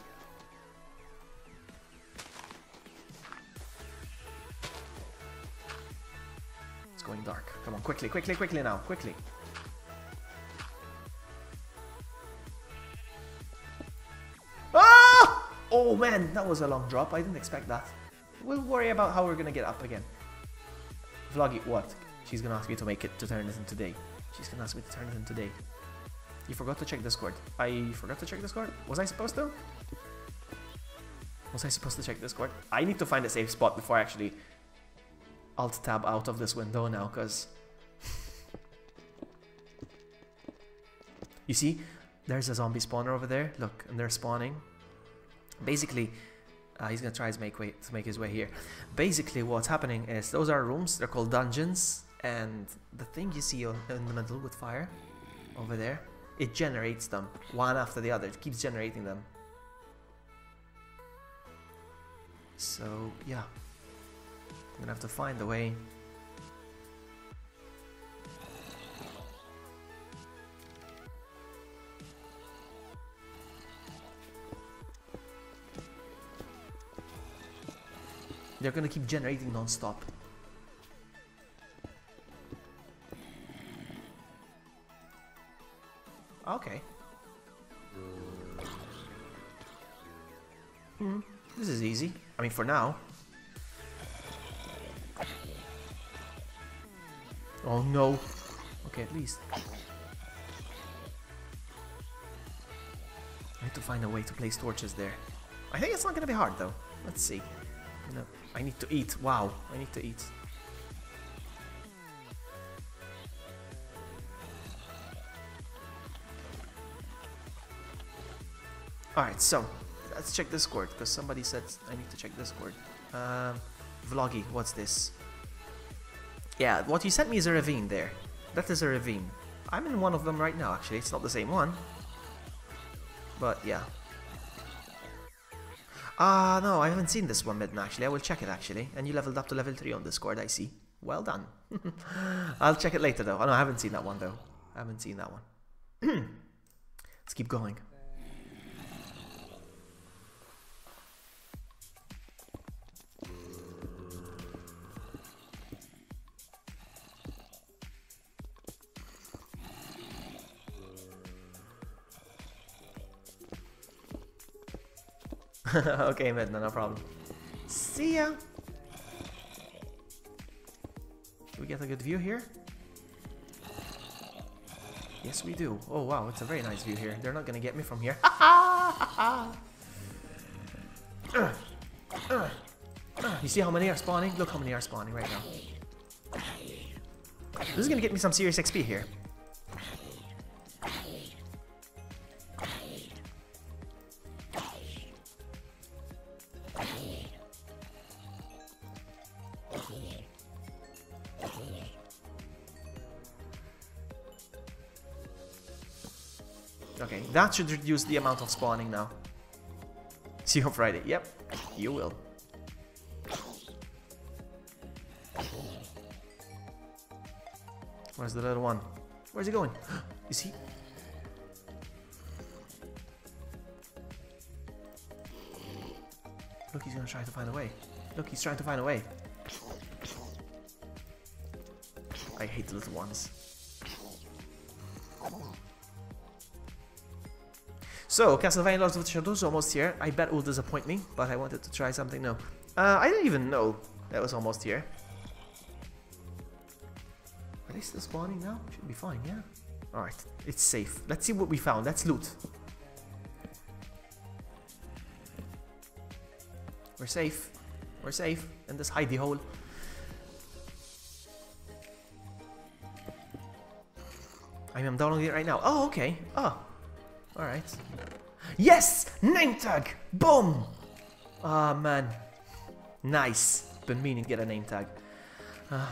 It's going dark. Come on, quickly now, quickly. Ah! Oh man, that was a long drop. I didn't expect that. We'll worry about how we're gonna get up again. Vloggy, what? She's gonna ask me to turn this in today. She's gonna ask me to turn it in today. You forgot to check Discord. I forgot to check Discord? Was I supposed to? Was I supposed to check Discord? I need to find a safe spot before I actually Alt-tab out of this window now, because... You see? There's a zombie spawner over there. Look, and they're spawning. Basically, he's gonna try to make his way here. Basically, what's happening is those are rooms. They're called dungeons, and the thing you see in the middle with fire over there, it generates them one after the other. It keeps generating them. So yeah, I'm gonna have to find a way. They're gonna keep generating non-stop. Okay. This is easy. I mean, for now. Oh no. Okay, at least. I need to find a way to place torches there. I think it's not gonna be hard though. Let's see. No, I need to eat. Wow, I need to eat. Alright, so let's check Discord, because somebody said I need to check Discord. Vloggy, what's this? Yeah, what you sent me is a ravine there. That is a ravine. I'm in one of them right now, actually. It's not the same one. But yeah. No, I haven't seen this one, Midden, actually. I will check it, actually. And you leveled up to level 3 on Discord, I see. Well done. I'll check it later, though. Oh, no, I haven't seen that one, though. I haven't seen that one. Let's keep going. Okay, Midden, no problem. See ya! Do we get a good view here? Yes, we do. Oh, wow, it's a very nice view here. They're not gonna get me from here. You see how many are spawning? Look how many are spawning right now. This is gonna get me some serious XP here. Okay, that should reduce the amount of spawning now. See you on Friday. Yep, you will. Where's the little one? Where's he going? Is he? Look, he's gonna try to find a way. Look, he's trying to find a way. I hate the little ones. So, Castlevania Lords of the Shadows almost here. I bet it will disappoint me, but I wanted to try something new. I didn't even know that was almost here. Are they still spawning now? Should be fine, yeah? Alright, it's safe. Let's see what we found. Let's loot. We're safe. We're safe in this hidey hole. I am downloading it right now. Oh, okay. Oh, alright. Yes! Name tag! Boom! Ah, man. Nice. Been meaning to get a name tag.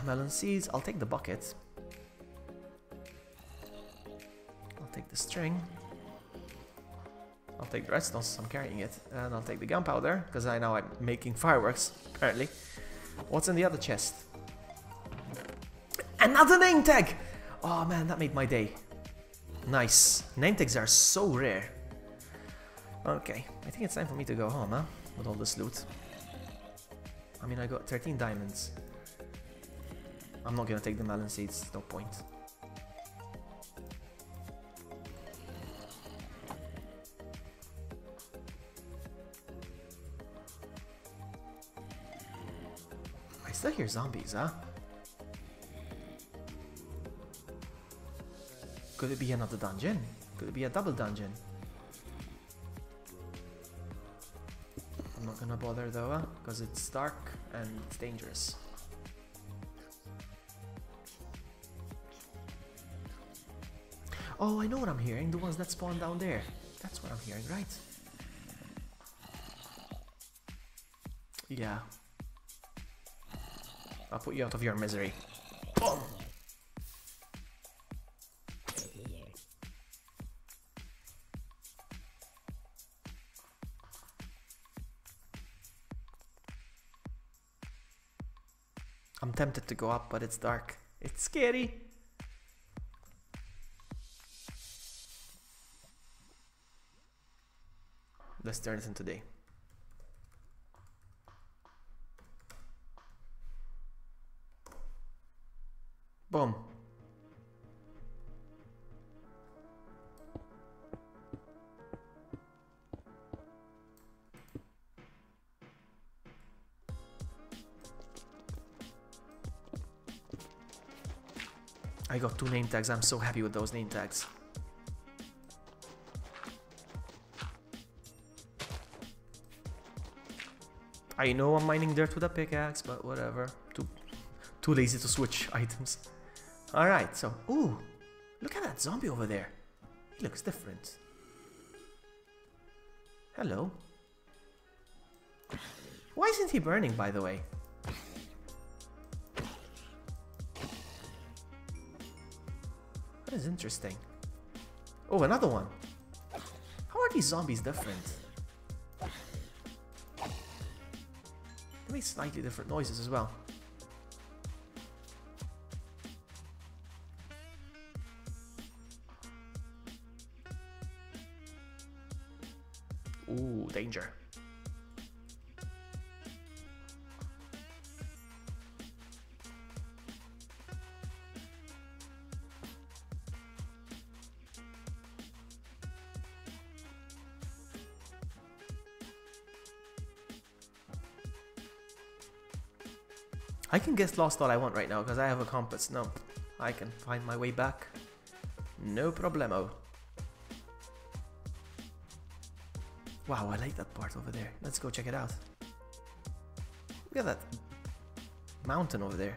Melon seeds. I'll take the bucket. I'll take the string. I'll take the redstone since I'm carrying it. And I'll take the gunpowder, because I know I'm making fireworks, apparently. What's in the other chest? Another name tag! Oh man, that made my day. Nice. Name tags are so rare. Okay, I think it's time for me to go home, huh? With all this loot. I mean, I got 13 diamonds. I'm not gonna take the melon seeds, no point. I still hear zombies, huh? Could it be another dungeon? Could it be a double dungeon? I'm not gonna bother though, because it's dark and it's dangerous. Oh, I know what I'm hearing. The ones that spawn down there. That's what I'm hearing, right? Yeah. I'll put you out of your misery. Boom! I'm tempted to go up, but it's dark. It's scary. Let's turn it into day. Boom. I got 2 name tags. I'm so happy with those name tags. I know I'm mining dirt with a pickaxe, but whatever. Too lazy to switch items. Alright, so... Ooh! Look at that zombie over there. He looks different. Hello. Why isn't he burning, by the way? That is interesting. Oh, another one. How are these zombies different? They make slightly different noises as well. Ooh, danger. I can get lost all I want right now because I have a compass. No, I can find my way back. No problemo. Wow, I like that part over there. Let's go check it out. Look at that mountain over there.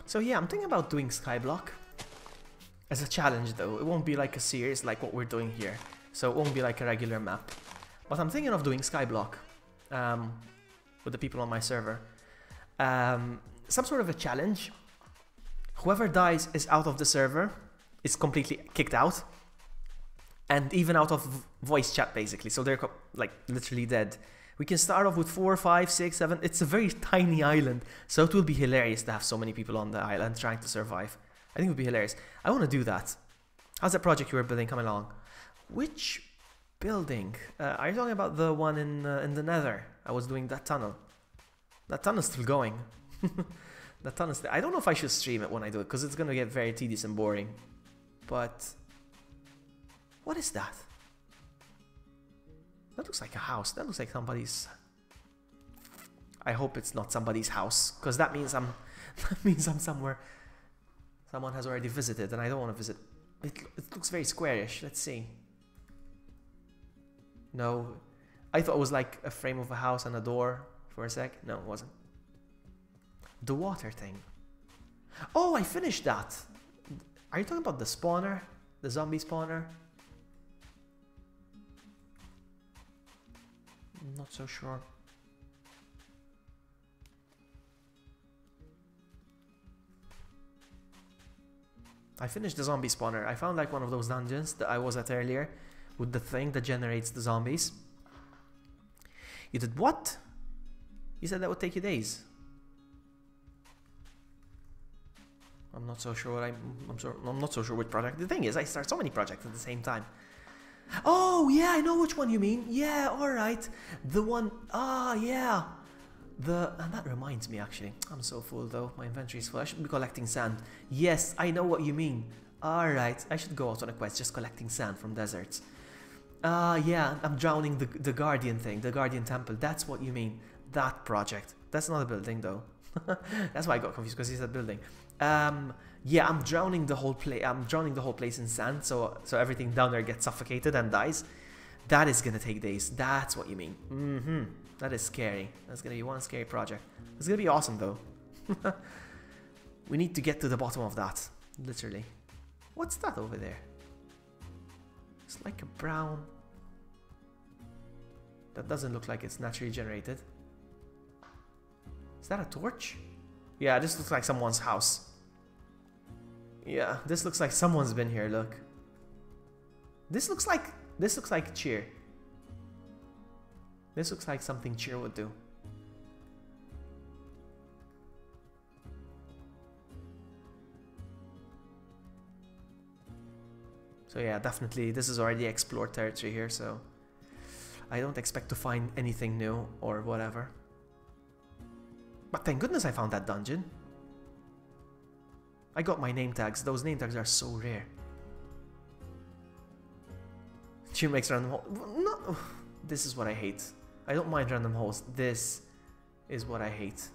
So yeah, I'm thinking about doing Skyblock as a challenge though. It won't be like a series like what we're doing here. So it won't be like a regular map. But I'm thinking of doing Skyblock with the people on my server. some sort of a challenge. Whoever dies is out of the server, is completely kicked out, and even out of voice chat basically. So they're like literally dead. We can start off with 4, 5, 6, 7. It's a very tiny island, so it will be hilarious to have so many people on the island trying to survive. I think it would be hilarious. I want to do that. How's that project you were building coming along? Which building? Are you talking about the one in the Nether? I was doing that tunnel. That tunnel's still going. That tunnel's still... I don't know if I should stream it when I do it, because it's going to get very tedious and boring. But... what is that? That looks like a house. That looks like somebody's... I hope it's not somebody's house, because that means I'm... that means I'm somewhere... someone has already visited, and I don't want to visit. It looks very squarish. Let's see. No. I thought it was like a frame of a house and a door for a sec. No, it wasn't. The water thing. Oh, I finished that. Are you talking about the spawner? The zombie spawner? I'm not so sure. I finished the zombie spawner. I found like one of those dungeons that I was at earlier with the thing that generates the zombies. You did what? You said that would take you days. I'm not so sure what I'm not so sure which project. The thing is, I start so many projects at the same time. Oh yeah, I know which one you mean. Yeah, all right. The one. Ah, yeah. And that reminds me, actually, I'm so full though, my inventory is full. I should be collecting sand. Yes, I know what you mean. Alright, I should go out on a quest just collecting sand from deserts. Yeah, I'm drowning the Guardian thing, the Guardian Temple. That's what you mean. That project. That's not a building though. That's why I got confused, because he said building. Yeah, I'm drowning the whole place in sand, so everything down there gets suffocated and dies. That is gonna take days. That's what you mean. Mm-hmm. That is scary. That's gonna be one scary project. It's gonna be awesome though. We need to get to the bottom of that. Literally. What's that over there? It's like a brown... That doesn't look like it's naturally generated. Is that a torch? Yeah, this looks like someone's house. Yeah, this looks like someone's been here, look. This looks like cheer. This looks like something cheer would do. So yeah, definitely this is already explored territory here, so I don't expect to find anything new or whatever. But thank goodness I found that dungeon. I got my name tags. Those name tags are so rare. Cheer makes random hole. No, this is what I hate. I don't mind random holes. This is what I hate.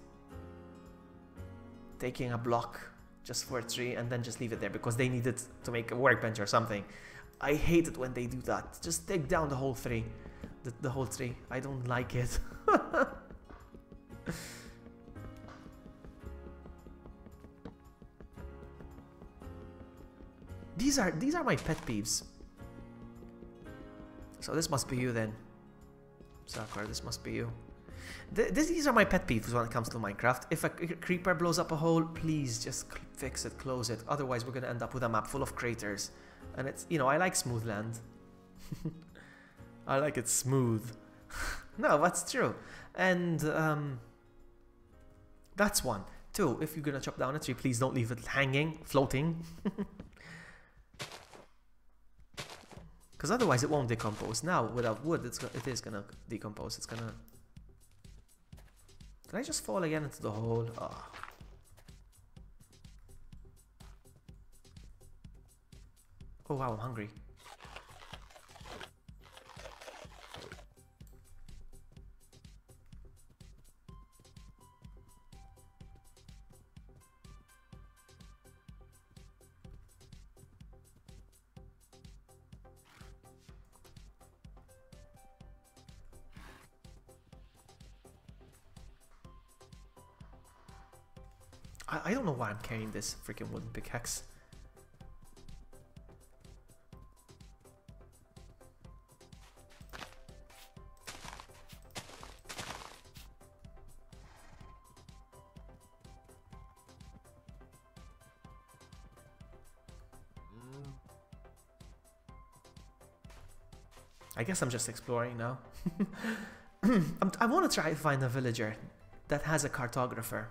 Taking a block just for a tree and then just leave it there because they need it to make a workbench or something. I hate it when they do that. Just take down the whole tree. The whole tree. I don't like it. These are my pet peeves. So this must be you then. Sakura, this must be you. These are my pet peeves when it comes to Minecraft. If a creeper blows up a hole, please just fix it, close it. Otherwise, we're gonna end up with a map full of craters. And it's, you know, I like smooth land. I like it smooth. No, that's true. And that's one. Two, if you're gonna chop down a tree, please don't leave it hanging, floating. Because otherwise it won't decompose. Now, without wood, it is gonna decompose. It's gonna... Did I just fall again into the hole? Oh. Oh wow, I'm hungry. I don't know why I'm carrying this freaking wooden pickaxe. I guess I'm just exploring now. I want to try to find a villager that has a cartographer.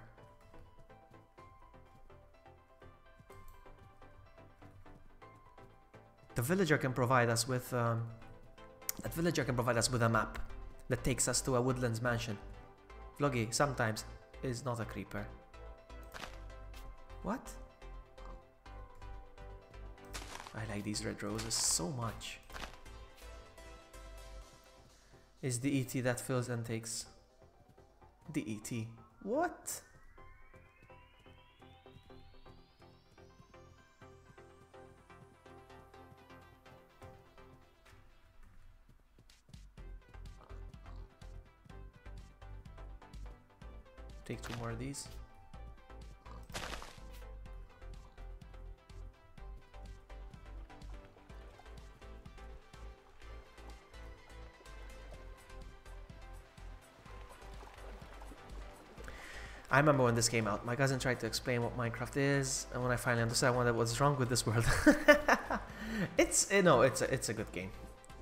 The villager can provide us with that villager can provide us with a map that takes us to a woodlands mansion. Vloggy sometimes is not a creeper. What? I like these red roses so much. Is the ET that fills and takes the ET? What? Take 2 more of these. I remember when this came out, my cousin tried to explain what Minecraft is, and when I finally understood, I wondered what's wrong with this world. It's a good game.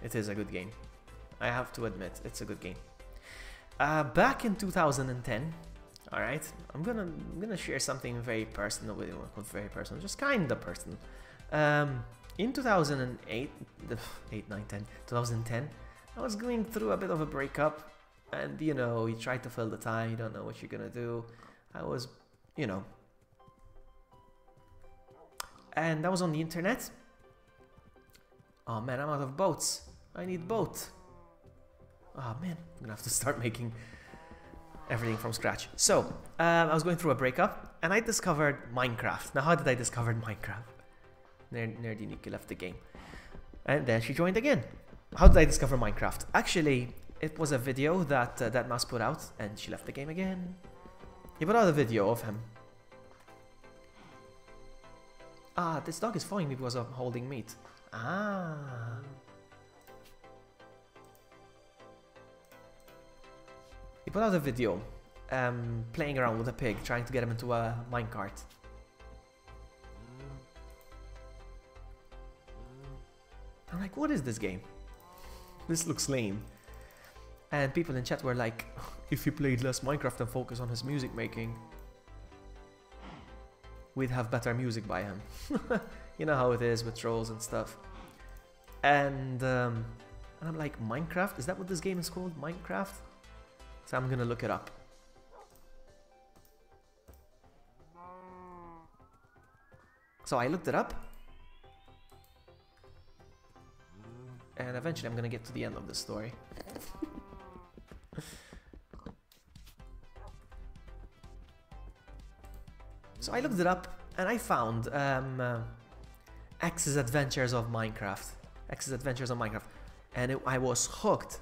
It is a good game. I have to admit, it's a good game. Back in 2010, all right, I'm gonna share something very personal with you. Not very personal, just kinda personal. In 2008, 2010, I was going through a bit of a breakup. And you know, you try to fill the time, you don't know what you're gonna do. I was, you know. And I was on the internet. Oh man, I'm out of boats. I need boat. Oh man, I'm gonna have to start making everything from scratch. So, I was going through a breakup and I discovered Minecraft. Now, how did I discover Minecraft? Nerdy Nikki left the game. And then she joined again. How did I discover Minecraft? Actually, it was a video that that Mouse put out, and she left the game again. He put out a video of him. Ah, this dog is following me because I'm holding meat. Ah. He put out a video playing around with a pig, trying to get him into a minecart. I'm like, what is this game? This looks lame. And people in chat were like, if he played less Minecraft and focused on his music making, we'd have better music by him. You know how it is with trolls and stuff. And I'm like, Minecraft? Is that what this game is called? Minecraft? So I'm gonna look it up. So I looked it up. And eventually I'm gonna get to the end of the story. So I looked it up and I found X's Adventures of Minecraft. X's Adventures of Minecraft. And I was hooked.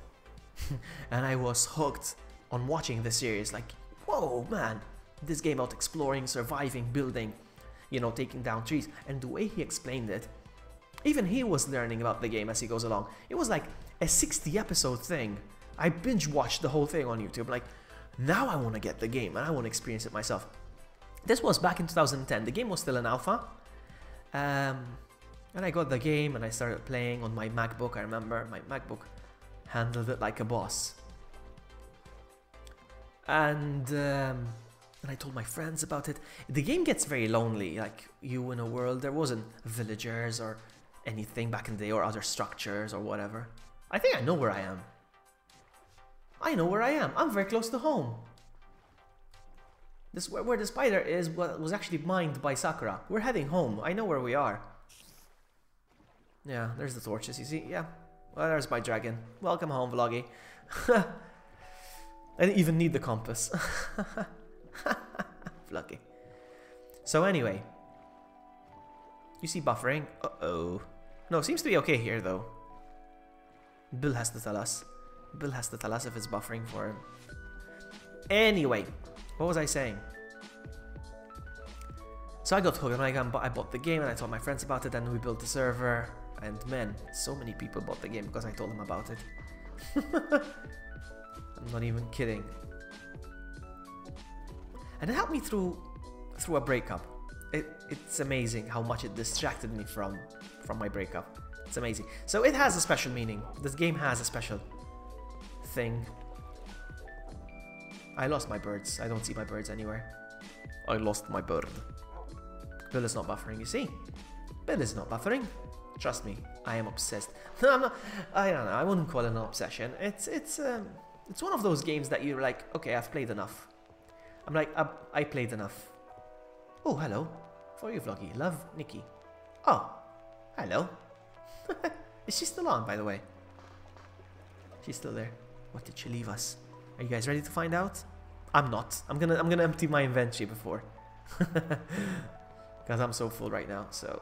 And I was hooked on watching the series. Like, whoa, man. This game about exploring, surviving, building, you know, taking down trees. And the way he explained it, even he was learning about the game as he goes along. It was like a 60 episode thing. I binge watched the whole thing on YouTube. Like, now I want to get the game and I want to experience it myself. This was back in 2010. The game was still in alpha. And I got the game and I started playing on my MacBook. I remember my MacBook handled it like a boss. And I told my friends about it. The game gets very lonely. Like, you in a world, there wasn't villagers or anything back in the day, or other structures or whatever. I think I know where I am. I know where I am. I'm very close to home. This where the spider is was actually mined by Sakura. We're heading home. I know where we are. Yeah, there's the torches, you see? Yeah. Well, there's my dragon. Welcome home, Vloggy. I didn't even need the compass. Vloggy. So anyway. You see buffering? Uh-oh. No, seems to be okay here, though. Bill has to tell us. Bill has to tell us if it's buffering for him. Anyway. What was I saying? So I got hooked and I bought the game and I told my friends about it and we built the server. And man, so many people bought the game because I told them about it. I'm not even kidding. And it helped me through a breakup. It's amazing how much it distracted me from my breakup. It's amazing. So it has a special meaning. This game has a special thing. I lost my birds. I don't see my birds anywhere. I lost my bird. Bill is not buffering, you see? Bill is not buffering. Trust me, I am obsessed. No, I'm not, I don't know, I wouldn't call it an obsession. It's one of those games that you're like, okay, I've played enough. I'm like, I played enough. Oh, hello. For you, Vloggy. Love, Nikki. Oh, hello. Is she still on, by the way? She's still there. What did she leave us? Are you guys ready to find out? I'm not. I'm gonna empty my inventory before. Because I'm so full right now, so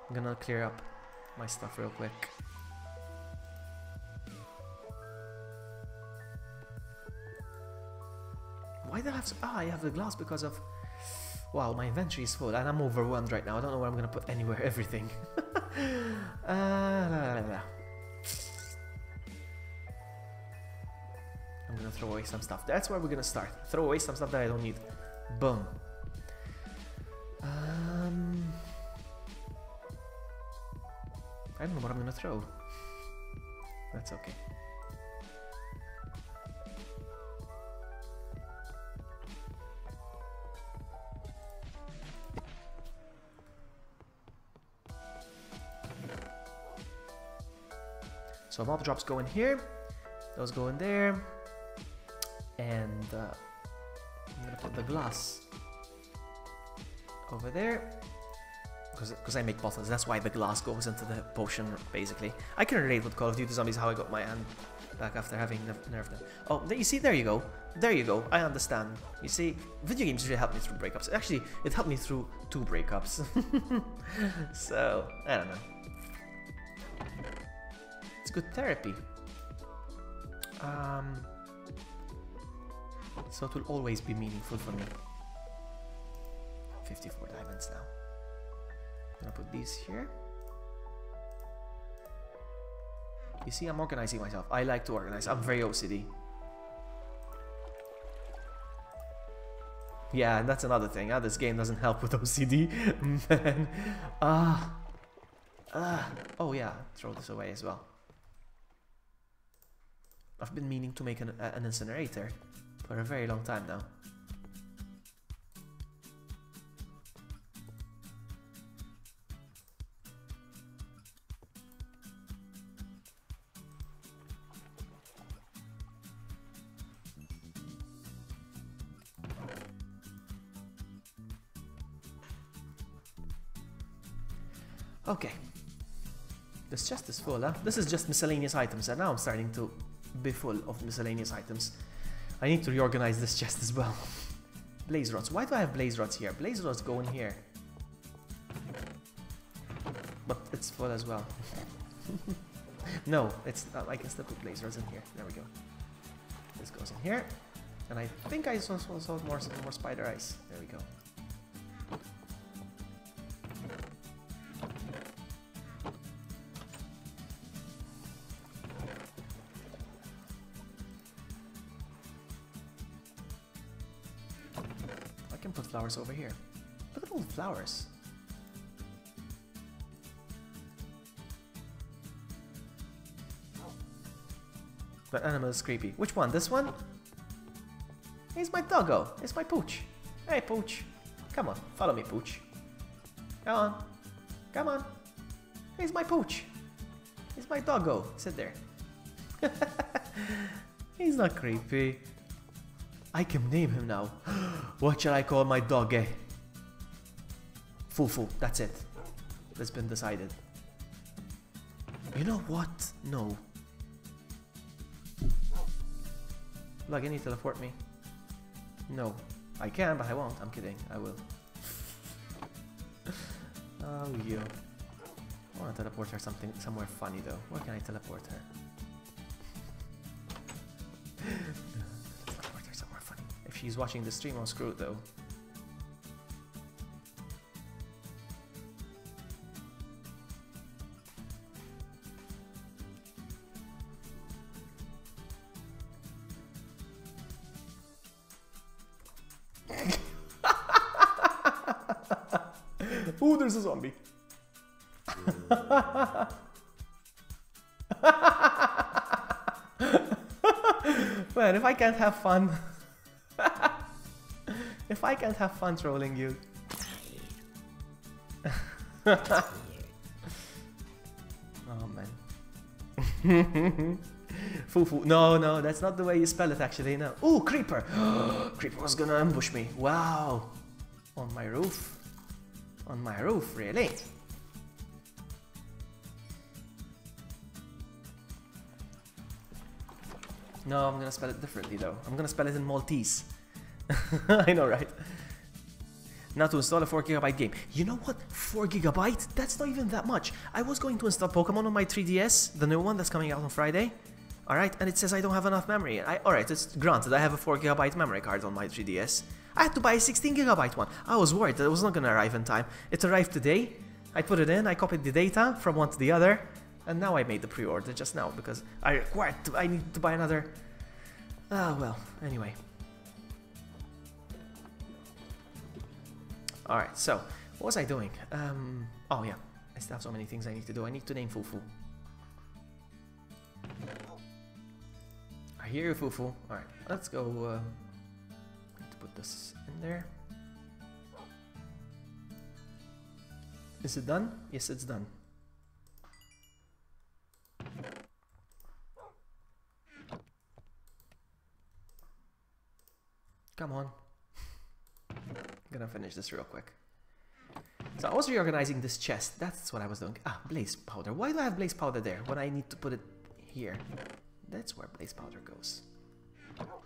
I'm gonna clear up my stuff real quick. Why do I have I have the glass because of... Wow, my inventory is full and I'm overwhelmed right now. I don't know where I'm gonna put anywhere everything. I'm gonna throw away some stuff. That's where we're gonna start. Throw away some stuff that I don't need. Boom. I don't know what I'm gonna throw. That's okay. So mob drops go in here, those go in there, and I'm gonna put the glass over there, because I make bottles. That's why the glass goes into the potion, basically. I can relate with Call of Duty Zombies how I got my hand back after having nerfed them. Oh, you see, there you go. There you go. I understand. You see, video games really helped me through breakups. Actually, it helped me through 2 breakups. So, I don't know. It's good therapy. So it will always be meaningful for me. 54 diamonds now. I'm gonna put these here. You see, I'm organizing myself. I like to organize. I'm very OCD. Yeah, and that's another thing. This game doesn't help with OCD. Man. Oh yeah, throw this away as well. I've been meaning to make an incinerator for a very long time now. Okay. This chest is full, huh? This is just miscellaneous items, and now I'm starting to be full of miscellaneous items. I need to reorganize this chest as well. Blaze rods. Why do I have blaze rods here? Blaze rods go in here. But it's full as well. No, it's not. I can still put blaze rods in here. There we go. This goes in here. And I think I saw more spider eyes. There we go. Put flowers over here. Look at all the flowers. That animal is creepy. Which one? This one? He's my doggo. It's my Pooch. Hey, Pooch. Come on, follow me, Pooch. Come on. Come on. He's my Pooch. He's my doggo. Sit there. He's not creepy. I can name him now. What shall I call my dog, eh? Fufu, that's it. That's been decided. You know what? No. Like, can you teleport me? No. I can, but I won't. I'm kidding. I will. Oh, you. I want to teleport her somewhere funny, though. Where can I teleport her? If she's watching the stream, I'm screwed though. Ooh, there's a zombie. Man, if I can't have fun. If I can't have fun trolling you. Oh man. Fufu. No, no, that's not the way you spell it actually. No. Ooh, creeper. Creeper was gonna ambush me. Wow. On my roof. On my roof, really? No, I'm gonna spell it differently though. I'm gonna spell it in Maltese. I know, right? Now to install a 4GB game. You know what? 4GB? That's not even that much. I was going to install Pokemon on my 3DS, the new one that's coming out on Friday. Alright, and it says I don't have enough memory. Alright, it's granted, I have a 4GB memory card on my 3DS. I had to buy a 16GB one. I was worried that it was not gonna arrive in time. It arrived today. I put it in, I copied the data from one to the other, and now I made the pre-order just now because I need to buy another. Ah, well, anyway. Alright, so, what was I doing? Oh yeah, I still have so many things I need to do. I need to name Fufu. I hear you, Fufu. Alright, let's go, need to put this in there. Is it done? Yes, it's done. Come on. I'm gonna finish this real quick. So I was reorganizing this chest. That's what I was doing. Ah, blaze powder. Why do I have blaze powder there when I need to put it here? That's where blaze powder goes.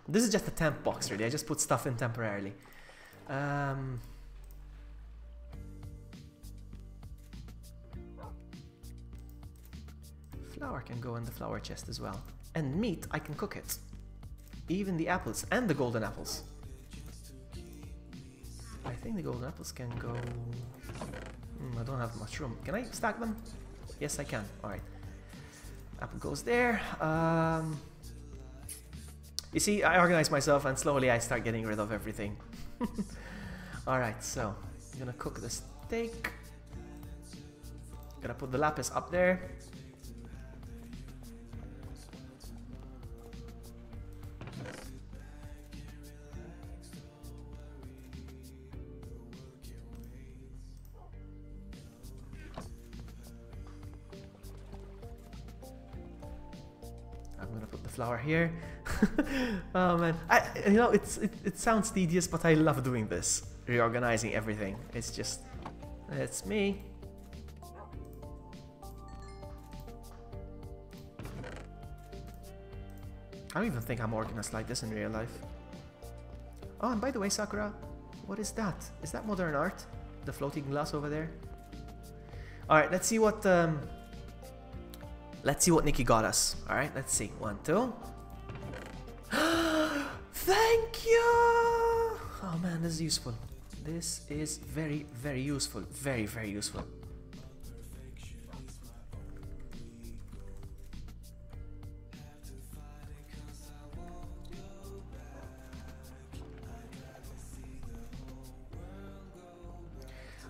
This is just a temp box, really. I just put stuff in temporarily. Flour can go in the flour chest as well. And meat, I can cook it. Even the apples and the golden apples. I think the golden apples can go... I don't have much room. Can I stack them? Yes, I can. Alright. Apple goes there. You see, I organize myself and slowly I start getting rid of everything. Alright, so I'm gonna cook the steak. Gonna put the lapis up there. Flour here. Oh man, you know, it sounds tedious, but I love doing this, reorganizing everything. It's just, it's me. I don't even think I'm organized like this in real life. Oh, and by the way, Sakura, what is that? Is that modern art? The floating glass over there? All right, let's see what. Let's see what Nikki got us. Alright, let's see. 1, 2. Thank you! Oh man, this is useful. This is very, very useful. Very, very useful.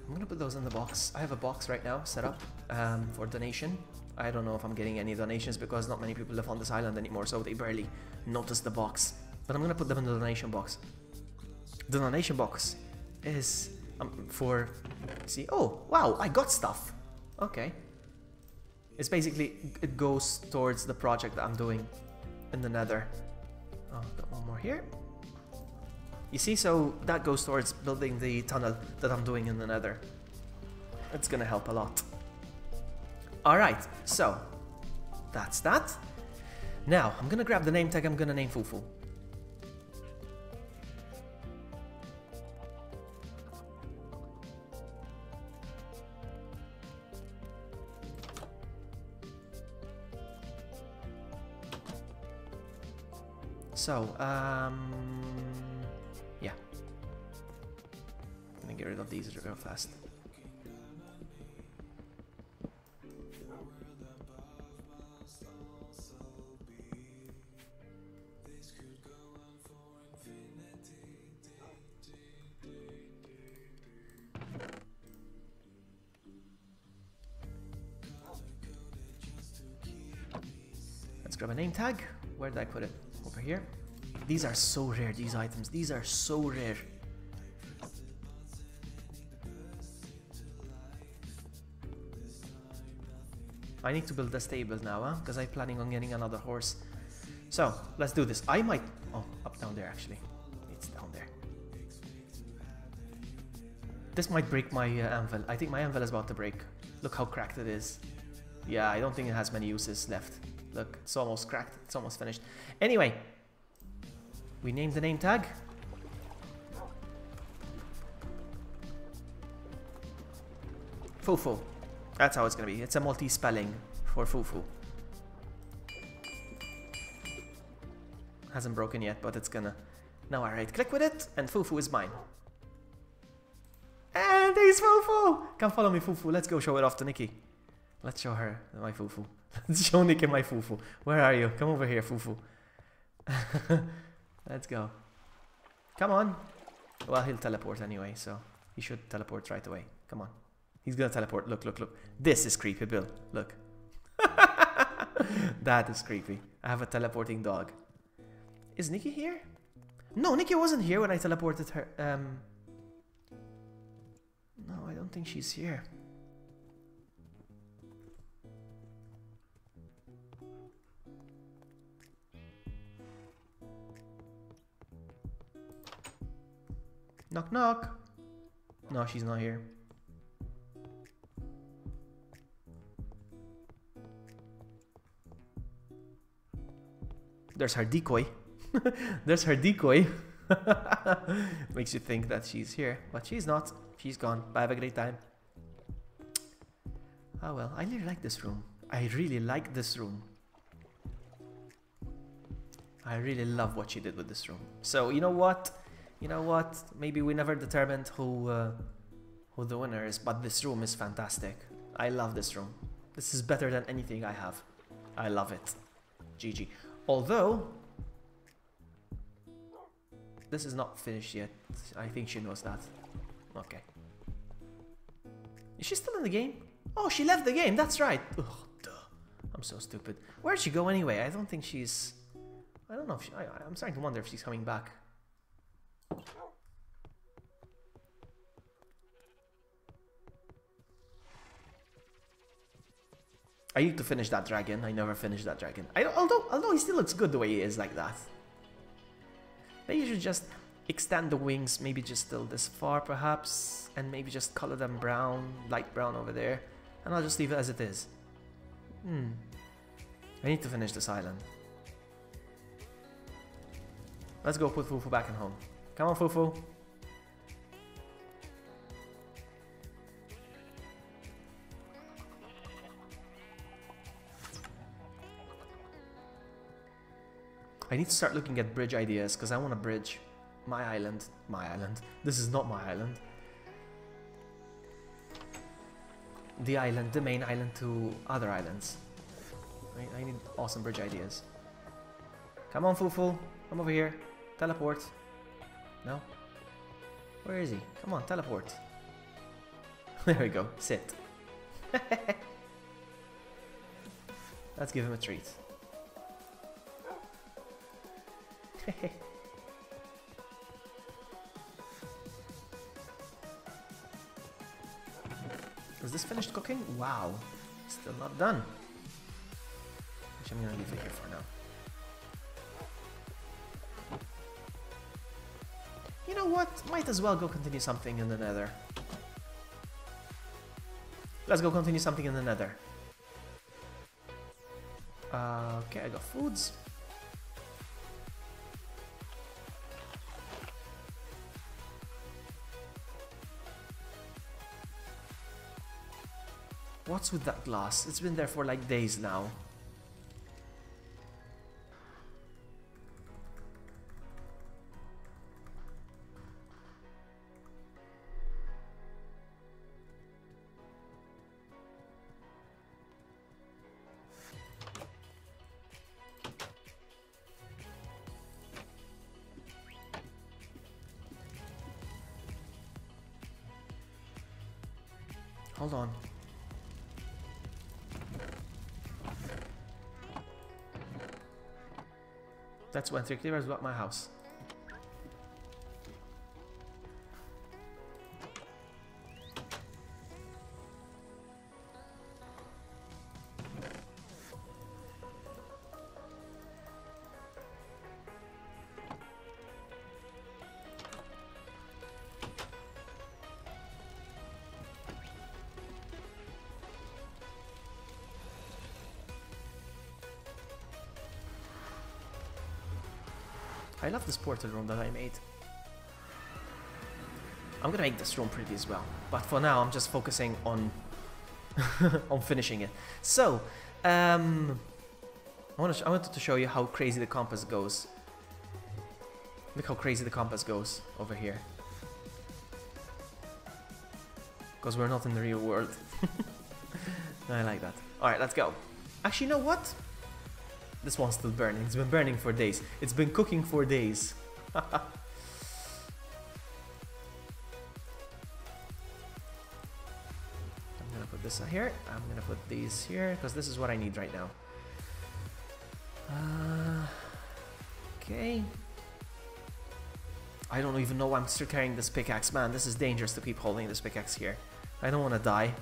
I'm gonna put those in the box. I have a box right now set up for donation. I don't know if I'm getting any donations because not many people live on this island anymore, so they barely notice the box. But I'm gonna put them in the donation box. The donation box is for... See, oh, wow, I got stuff. Okay. It's basically, it goes towards the project that I'm doing in the nether. Oh, got one more here. You see, so that goes towards building the tunnel that I'm doing in the nether. It's gonna help a lot. Alright, so that's that. Now, I'm gonna grab the name tag, I'm gonna name Fufu. So, yeah. I'm gonna get rid of these real fast. Let's grab a name tag. Where did I put it? Over here. These are so rare, these items. These are so rare. I need to build a stable now, huh? Because I'm planning on getting another horse. So, let's do this. I might... Oh, up down there actually. It's down there. This might break my anvil. I think my anvil is about to break. Look how cracked it is. Yeah, I don't think it has many uses left. Look, it's almost cracked. It's almost finished. Anyway, we named the name tag. Fufu. That's how it's gonna be. It's a multi-spelling for Fufu. Hasn't broken yet, but it's gonna. Now I right click with it, and Fufu is mine. And there's Fufu! Come follow me, Fufu. Let's go show it off to Nikki. Let's show her my Fufu. Let's show Nikki my Fufu. Where are you? Come over here, Fufu. Let's go. Come on. Well, he'll teleport anyway, so he should teleport right away. Come on. He's gonna teleport. Look, look, look. This is creepy, Bill. Look. That is creepy. I have a teleporting dog. Is Nikki here? No, Nikki wasn't here when I teleported her. No, I don't think she's here. Knock, knock. No, she's not here. There's her decoy. There's her decoy. Makes you think that she's here, but she's not. She's gone. Bye, have a great time. Oh well, I really like this room. I really like this room. I really love what she did with this room. So you know what? You know what? Maybe we never determined who the winner is, but this room is fantastic. I love this room. This is better than anything I have. I love it. GG. Although this is not finished yet. I think she knows that. Okay. Is she still in the game? Oh, she left the game. That's right. Ugh, duh. I'm so stupid. Where'd she go anyway? I don't think she's... I don't know if she... I'm starting to wonder if she's coming back. I need to finish that dragon. I never finished that dragon. Although he still looks good the way he is like that. Maybe you should just extend the wings, maybe just still this far perhaps, and maybe just color them brown, light brown over there, and I'll just leave it as it is. I need to finish this island. Let's go put Fufu back in home. Come on, Fufu. I need to start looking at bridge ideas because I want to bridge my island. My island. This is not my island. The island, the main island to other islands. I need awesome bridge ideas. Come on, Fufu. Come over here. Teleport. No? Where is he? Come on, teleport. There we go. Sit. Let's give him a treat. Is this finished cooking? Wow. Still not done. Which I'm gonna leave it here for now. You know what? Might as well go continue something in the nether. Let's go continue something in the nether. Okay, I got foods. What's with that glass? It's been there for like days now. Hold on. That's when 3 cleavers block my house. I love this portal room that I made. I'm gonna make this room pretty as well, but for now I'm just focusing on on finishing it. So, I wanted to show you how crazy the compass goes. Look how crazy the compass goes over here. Because we're not in the real world. I like that. Alright, let's go. Actually, you know what? This one's still burning. It's been burning for days. It's been cooking for days. I'm gonna put this here. I'm gonna put these here because this is what I need right now. Okay. I don't even know why I'm still carrying this pickaxe. Man, this is dangerous to keep holding this pickaxe here. I don't want to die.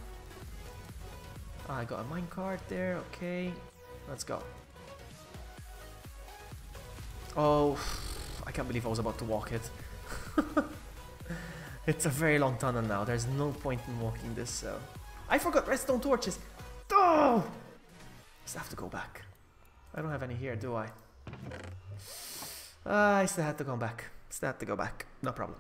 I got a minecart there. Okay. Let's go. Oh, I can't believe I was about to walk it. It's a very long tunnel now. There's no point in walking this, so... I forgot redstone torches! Oh! Still have to go back. I don't have any here, do I? I still had to come back. Still have to go back. No problem.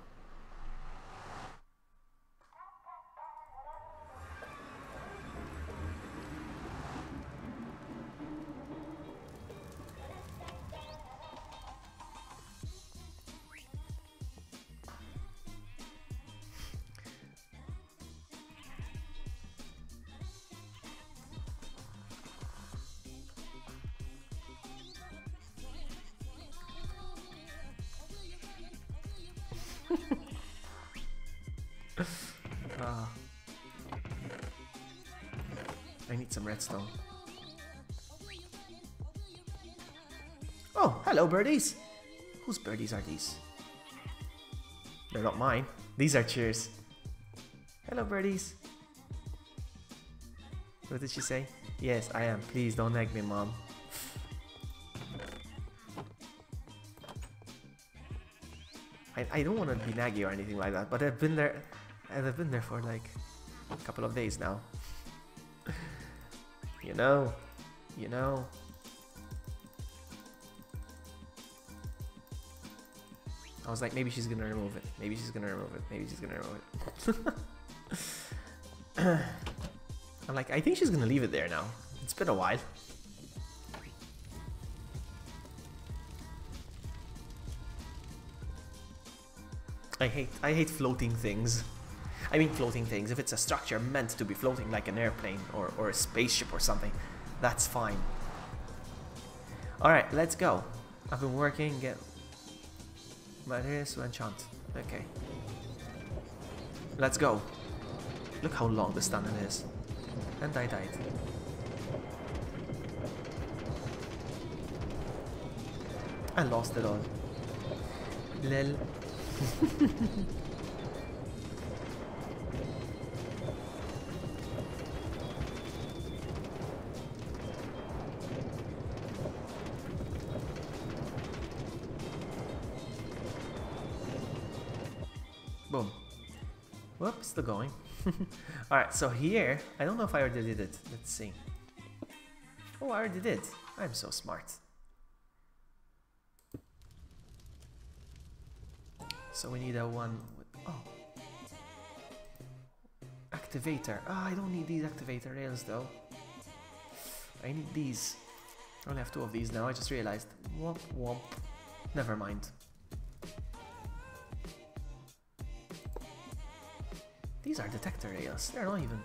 I need some redstone. Oh, hello birdies! Whose birdies are these? They're not mine. These are cheers. Hello birdies. What did she say? Yes, I am. Please don't nag me, mom. I don't want to be naggy or anything like that, but I've been there, and I've been there for like a couple of days now. You know. I was like, maybe she's gonna remove it. Maybe she's gonna remove it. Maybe she's gonna remove it. I'm like, I think she's gonna leave it there now. It's been a while. I hate floating things. I mean floating things. If it's a structure meant to be floating like an airplane or a spaceship or something, that's fine. Alright, let's go. I've been working, get materials to enchant. Okay. Let's go. Look how long this tunnel is. And I died. I lost it all. Lil. Boom. Whoops, still going. Alright, so here, I don't know if I already did it. Let's see. Oh, I already did. I'm so smart. So we need a one with, oh. Activator. Ah, I don't need these activator rails though. I need these. I only have 2 of these now, I just realized. Womp womp. Never mind. These are detector rails. They're not even.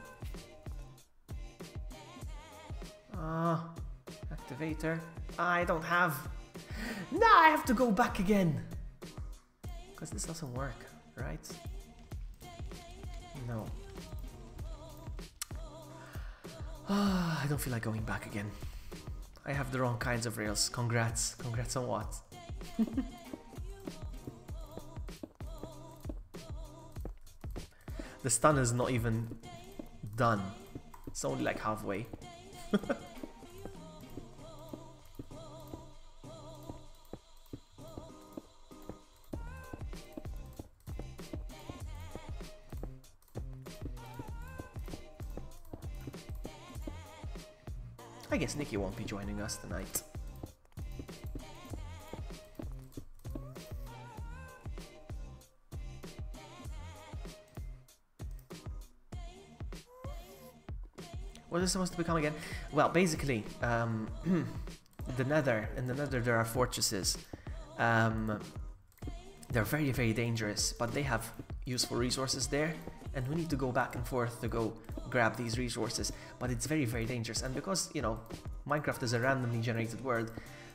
Activator. I don't have. Now I have to go back again. Because this doesn't work, right? No. I don't feel like going back again. I have the wrong kinds of rails. Congrats. Congrats on what? The stun is not even done. It's only like halfway. I guess Nikki won't be joining us tonight. What is it supposed to become again? Well, basically, the Nether. In the Nether, there are fortresses. They're very, very dangerous, but they have useful resources there, and we need to go back and forth to go grab these resources. But it's very, very dangerous, and because, you know, Minecraft is a randomly generated world,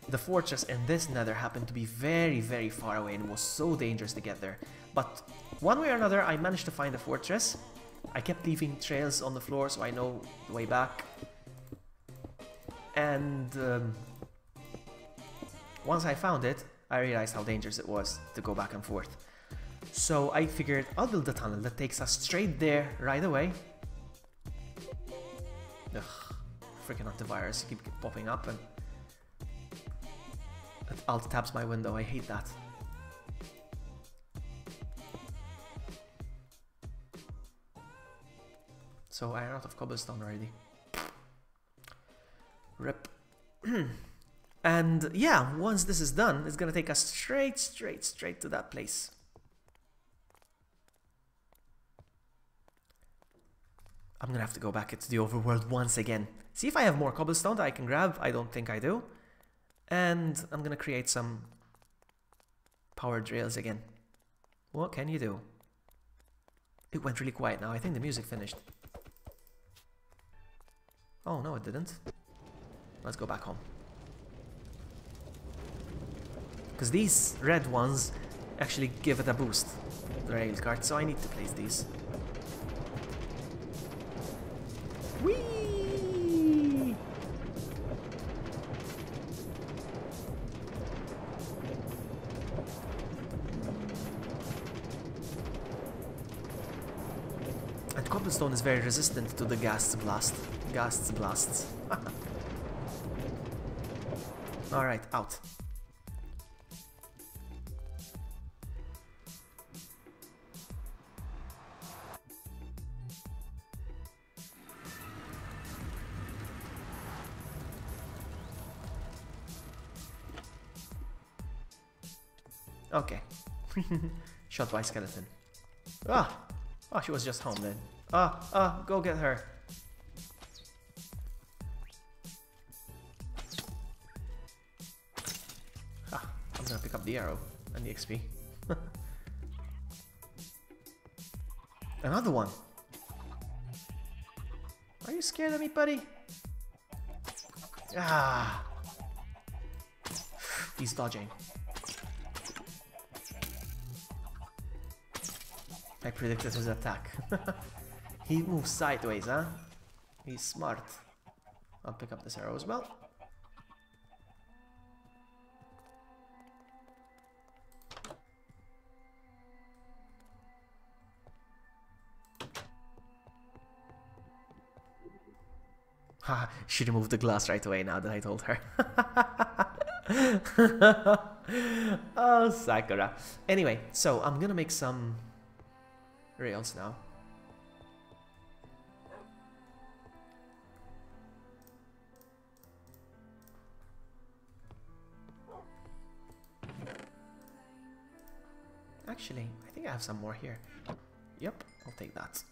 the fortress in this Nether happened to be very, very far away, and it was so dangerous to get there. But one way or another, I managed to find the fortress. I kept leaving trails on the floor so I know the way back. And once I found it, I realized how dangerous it was to go back and forth. So I figured I'll build a tunnel that takes us straight there right away. Ugh, freaking antivirus keep popping up and it alt tabs my window. I hate that. So I ran out of cobblestone already. Rip. And yeah, once this is done, it's gonna take us straight to that place. I'm gonna have to go back into the overworld once again. See if I have more cobblestone that I can grab. I don't think I do. And I'm gonna create some powered rails again. What can you do? It went really quiet now. I think the music finished. Oh, no, it didn't. Let's go back home. Because these red ones actually give it a boost, the rail cart, so I need to place these. Whee! And cobblestone is very resistant to the ghast blasts. Alright, out. Okay. Shot by skeleton. Ah! Oh, she was just home then. Go get her. I'm gonna pick up the arrow and the XP. Another one. Are you scared of me, buddy? Ah! He's dodging. I predicted his attack. He moves sideways, huh? He's smart. I'll pick up this arrow as well. Haha, she removed the glass right away now that I told her. Oh, Sakura. Anyway, so I'm gonna make some rails now. Actually, I think I have some more here. Yep, I'll take that.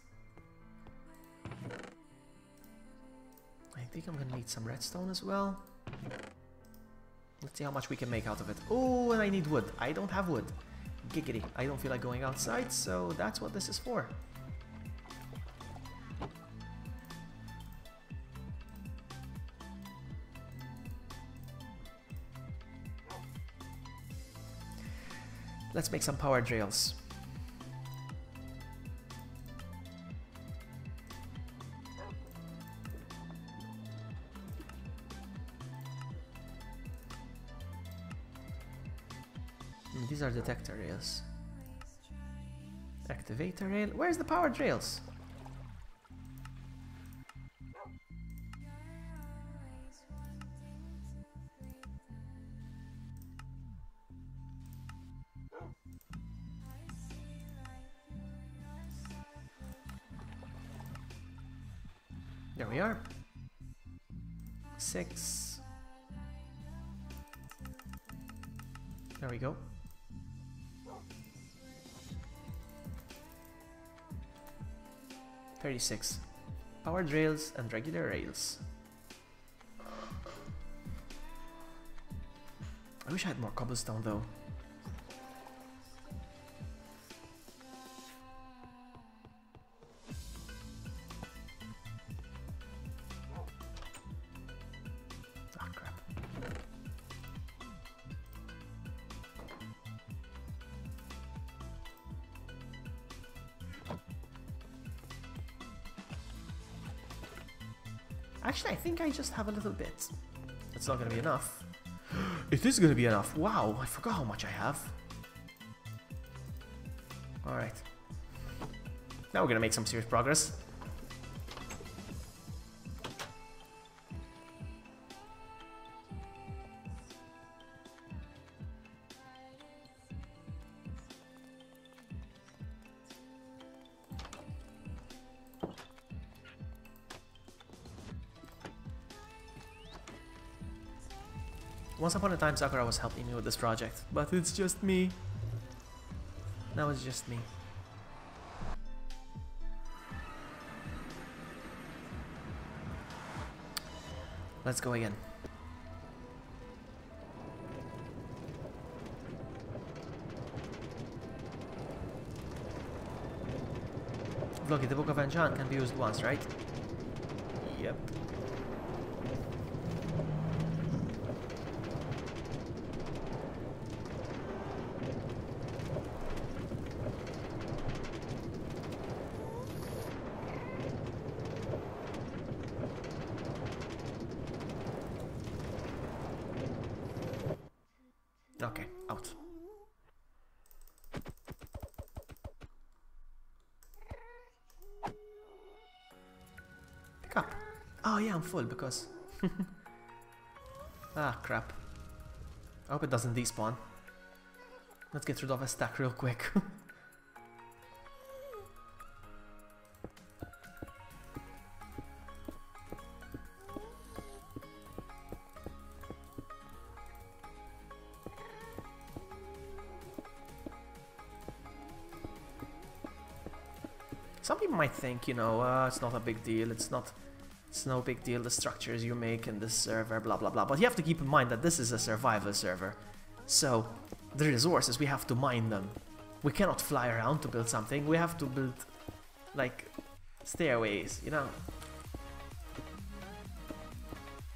I think I'm gonna need some redstone as well. Let's see how much we can make out of it. Oh, and I need wood. I don't have wood. Giggity. I don't feel like going outside, so that's what this is for. Let's make some powered rails. These are detector rails. Activator rail. Where's the powered rails? There we are. 6. There we go. $36. Powered rails and regular rails. I wish I had more cobblestone though. Ah, crap. Actually, I think I just have a little bit. It's not gonna be enough. It is gonna be enough. Wow, I forgot how much I have. Alright. Now we're gonna make some serious progress. Once upon a time, Sakura was helping me with this project, but it's just me. Now it's just me. Let's go again. Vloggy, the Book of Enchant can be used once, right? Yep. Okay, out. Pick up. Oh yeah, I'm full because... ah, crap. I hope it doesn't despawn. Let's get rid of a stack real quick. Some people might think, you know, it's not a big deal, it's no big deal, the structures you make in this server, blah blah blah. But you have to keep in mind that this is a survival server. So, the resources, we have to mine them. We cannot fly around to build something, we have to build, like, stairways, you know.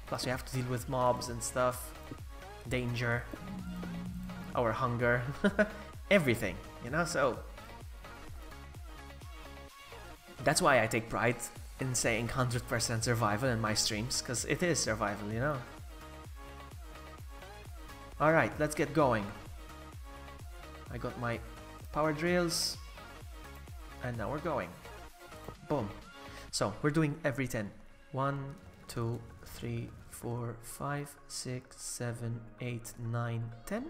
Plus we have to deal with mobs and stuff, danger, our hunger, everything, you know, so... That's why I take pride in saying 100% survival in my streams, because it is survival, you know. Alright, let's get going. I got my powered rails, and now we're going. Boom. So, we're doing every 10. 1, 2, 3, 4, 5, 6, 7, 8, 9, 10.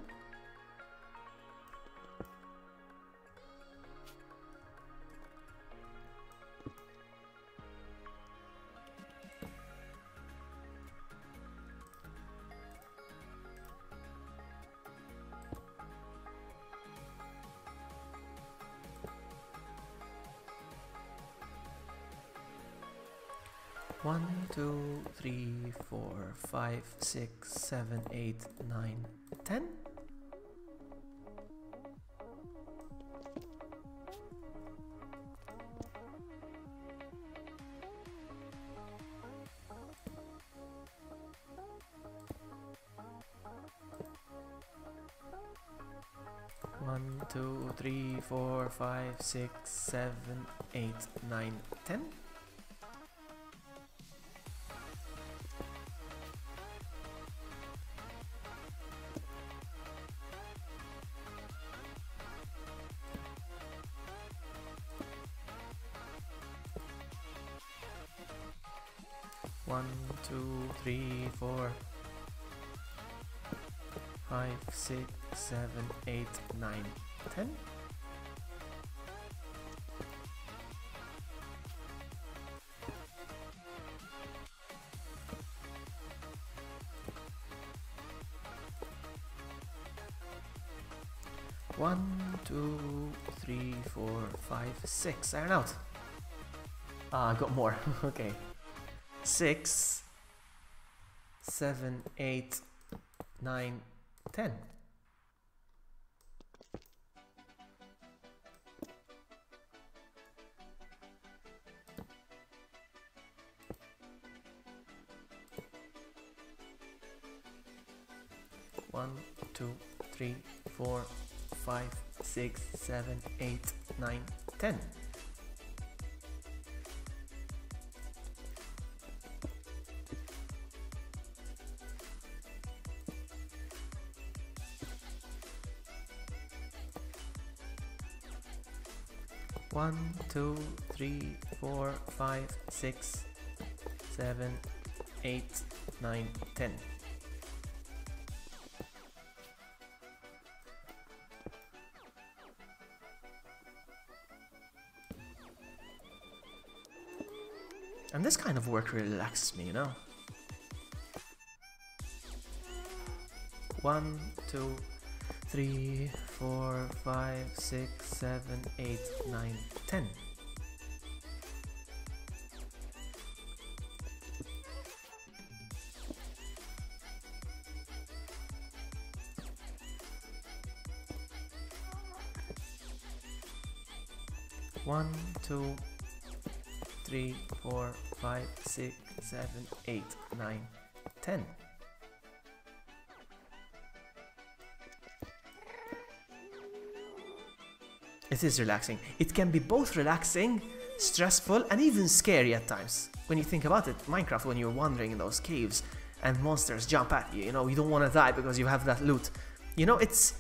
1, 2, 3, 4, 5, 6, 7, 8, 9, 10. One, 2, 3, 4, 5, 6, 7, 8, 9, 10. 1, 2, 3, 4, 5, 6, 7, 8, 9, 10. One, two, three, 4, 5, 6. Iron out. Ah, I got more. Okay. 6, 7, 8, 9, 10. One, 2, 3, 4, 5, 6, 7, 8, 9, 10. One, 2, 3, 4, 5, 6, 7, 8, 9, 10. And this kind of work really relaxes me, you know? 1, 2, 3, 4, 5, 6, 7, 8, 9, 10. One, 2, 3, 4, 5, 6, 7, 8, 9, 10. It is relaxing. It can be both relaxing, stressful, and even scary at times. When you think about it, Minecraft, when you're wandering in those caves and monsters jump at you, you know, you don't want to die because you have that loot. You know, it's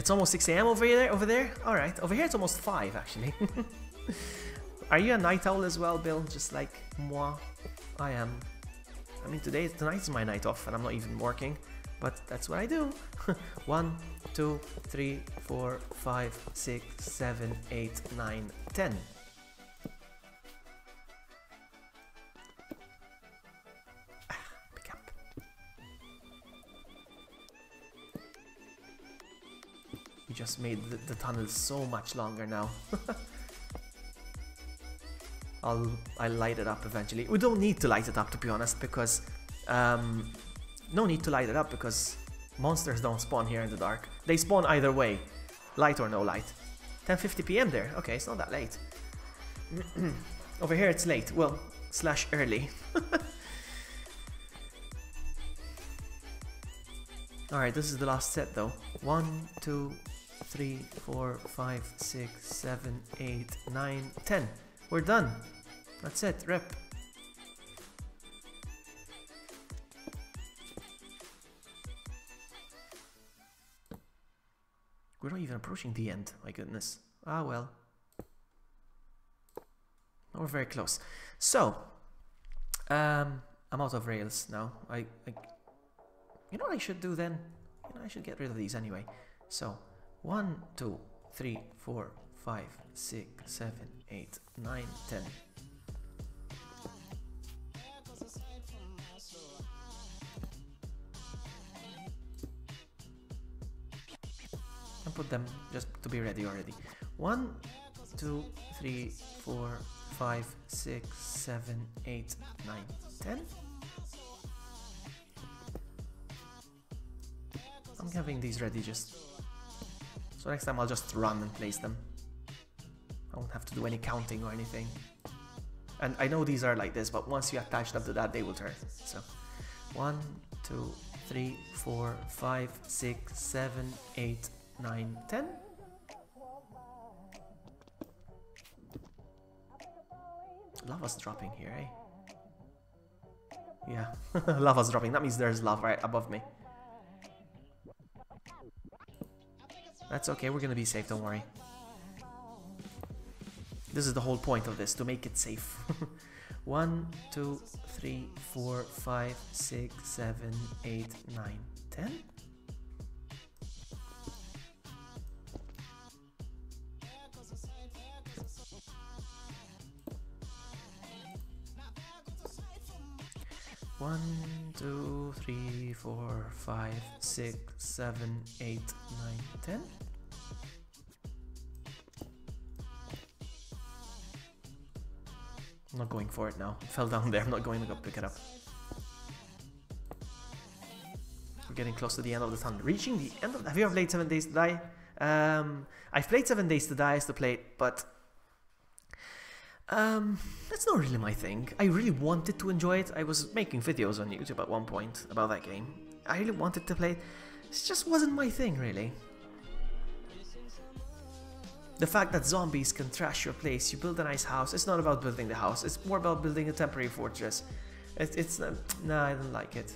almost 6 AM over there? Alright, over here it's almost 5 actually. Are you a night owl as well, Bill? Just like moi? I am. I mean, tonight is my night off and I'm not even working, but that's what I do. 1, 2, 3, 4, 5, 6, 7, 8, 9, 10. Pick up. You just made the tunnel so much longer now. I'll light it up eventually. We don't need to light it up, to be honest, because no need to light it up because monsters don't spawn here in the dark. They spawn either way, light or no light. 10:50 PM there. Okay, it's not that late. Over here it's late. Well, slash early. Alright, this is the last set though. 1, 2, 3, 4, 5, 6, 7, 8, 9, 10. We're done. That's it. Rip. We're not even approaching the end. My goodness. Ah well. We're very close. So, I'm out of rails now. You know what I should do then? You know, I should get rid of these anyway. So, 1, 2, 3, 4, 5, 6, 7, 8, 9, 10. And put them just to be ready already. 1, 2, 3, 4, 5, 6, 7, 8, 9, 10. I'm having these ready just so next time I'll just run and place them. I won't have to do any counting or anything. And I know these are like this, but once you attach them to that, they will turn. So 1, 2, 3, 4, 5, 6, 7, 8, 9, 10. Lava's dropping here, eh? Yeah, lava's dropping. That means there's lava right above me. That's okay, we're gonna be safe, don't worry. This is the whole point of this, to make it safe. 1, 2, 3, 4, 5, 6, 7, 8, 9, 10. One, 2, 3, 4, 5, 6, 7, 8, 9, 10. I'm not going for it now. It fell down there. I'm not going to go pick it up. We're getting close to the end of the tunnel. Reaching the end of... Have you ever played 7 Days to Die? I've played 7 Days to Die. I used to play it, but... that's not really my thing. I really wanted to enjoy it. I was making videos on YouTube at one point about that game. I really wanted to play it. It just wasn't my thing, really. The fact that zombies can trash your place, you build a nice house. It's not about building the house. It's more about building a temporary fortress. Nah, I don't like it.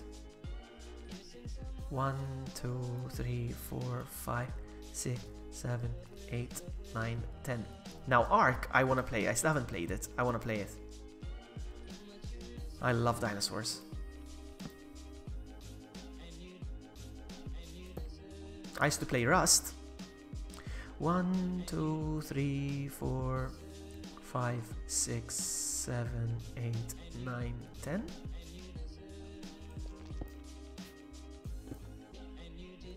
1, 2, 3, 4, 5, 6, 7, 8, 9, 10. Now Ark, I want to play. I still haven't played it. I want to play it. I love dinosaurs. I used to play Rust. 1, 2, 3, 4, 5, 6, 7, 8, 9, 10.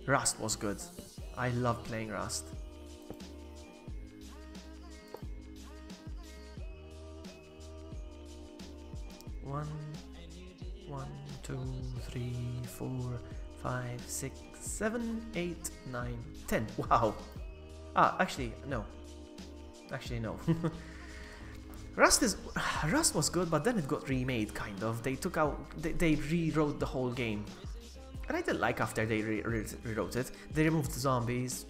Rust was good. I love playing Rust. One, 2, 3, 4, 5, 6, 7, 8, 9, 10. Wow. Actually, no. Rust was good, but then it got remade, kind of. They rewrote the whole game. And I didn't like after they rewrote it. They removed the zombies.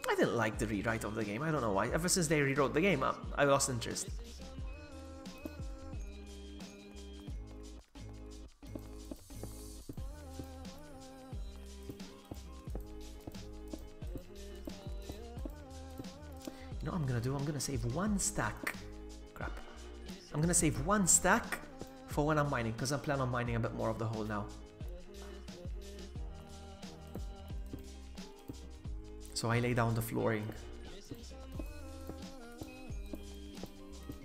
I didn't like the rewrite of the game. I don't know why. Ever since they rewrote the game, I lost interest. You know what I'm gonna do? I'm gonna save 1 stack. Crap. I'm gonna save 1 stack for when I'm mining, because I plan on mining a bit more of the hole now. So I lay down the flooring.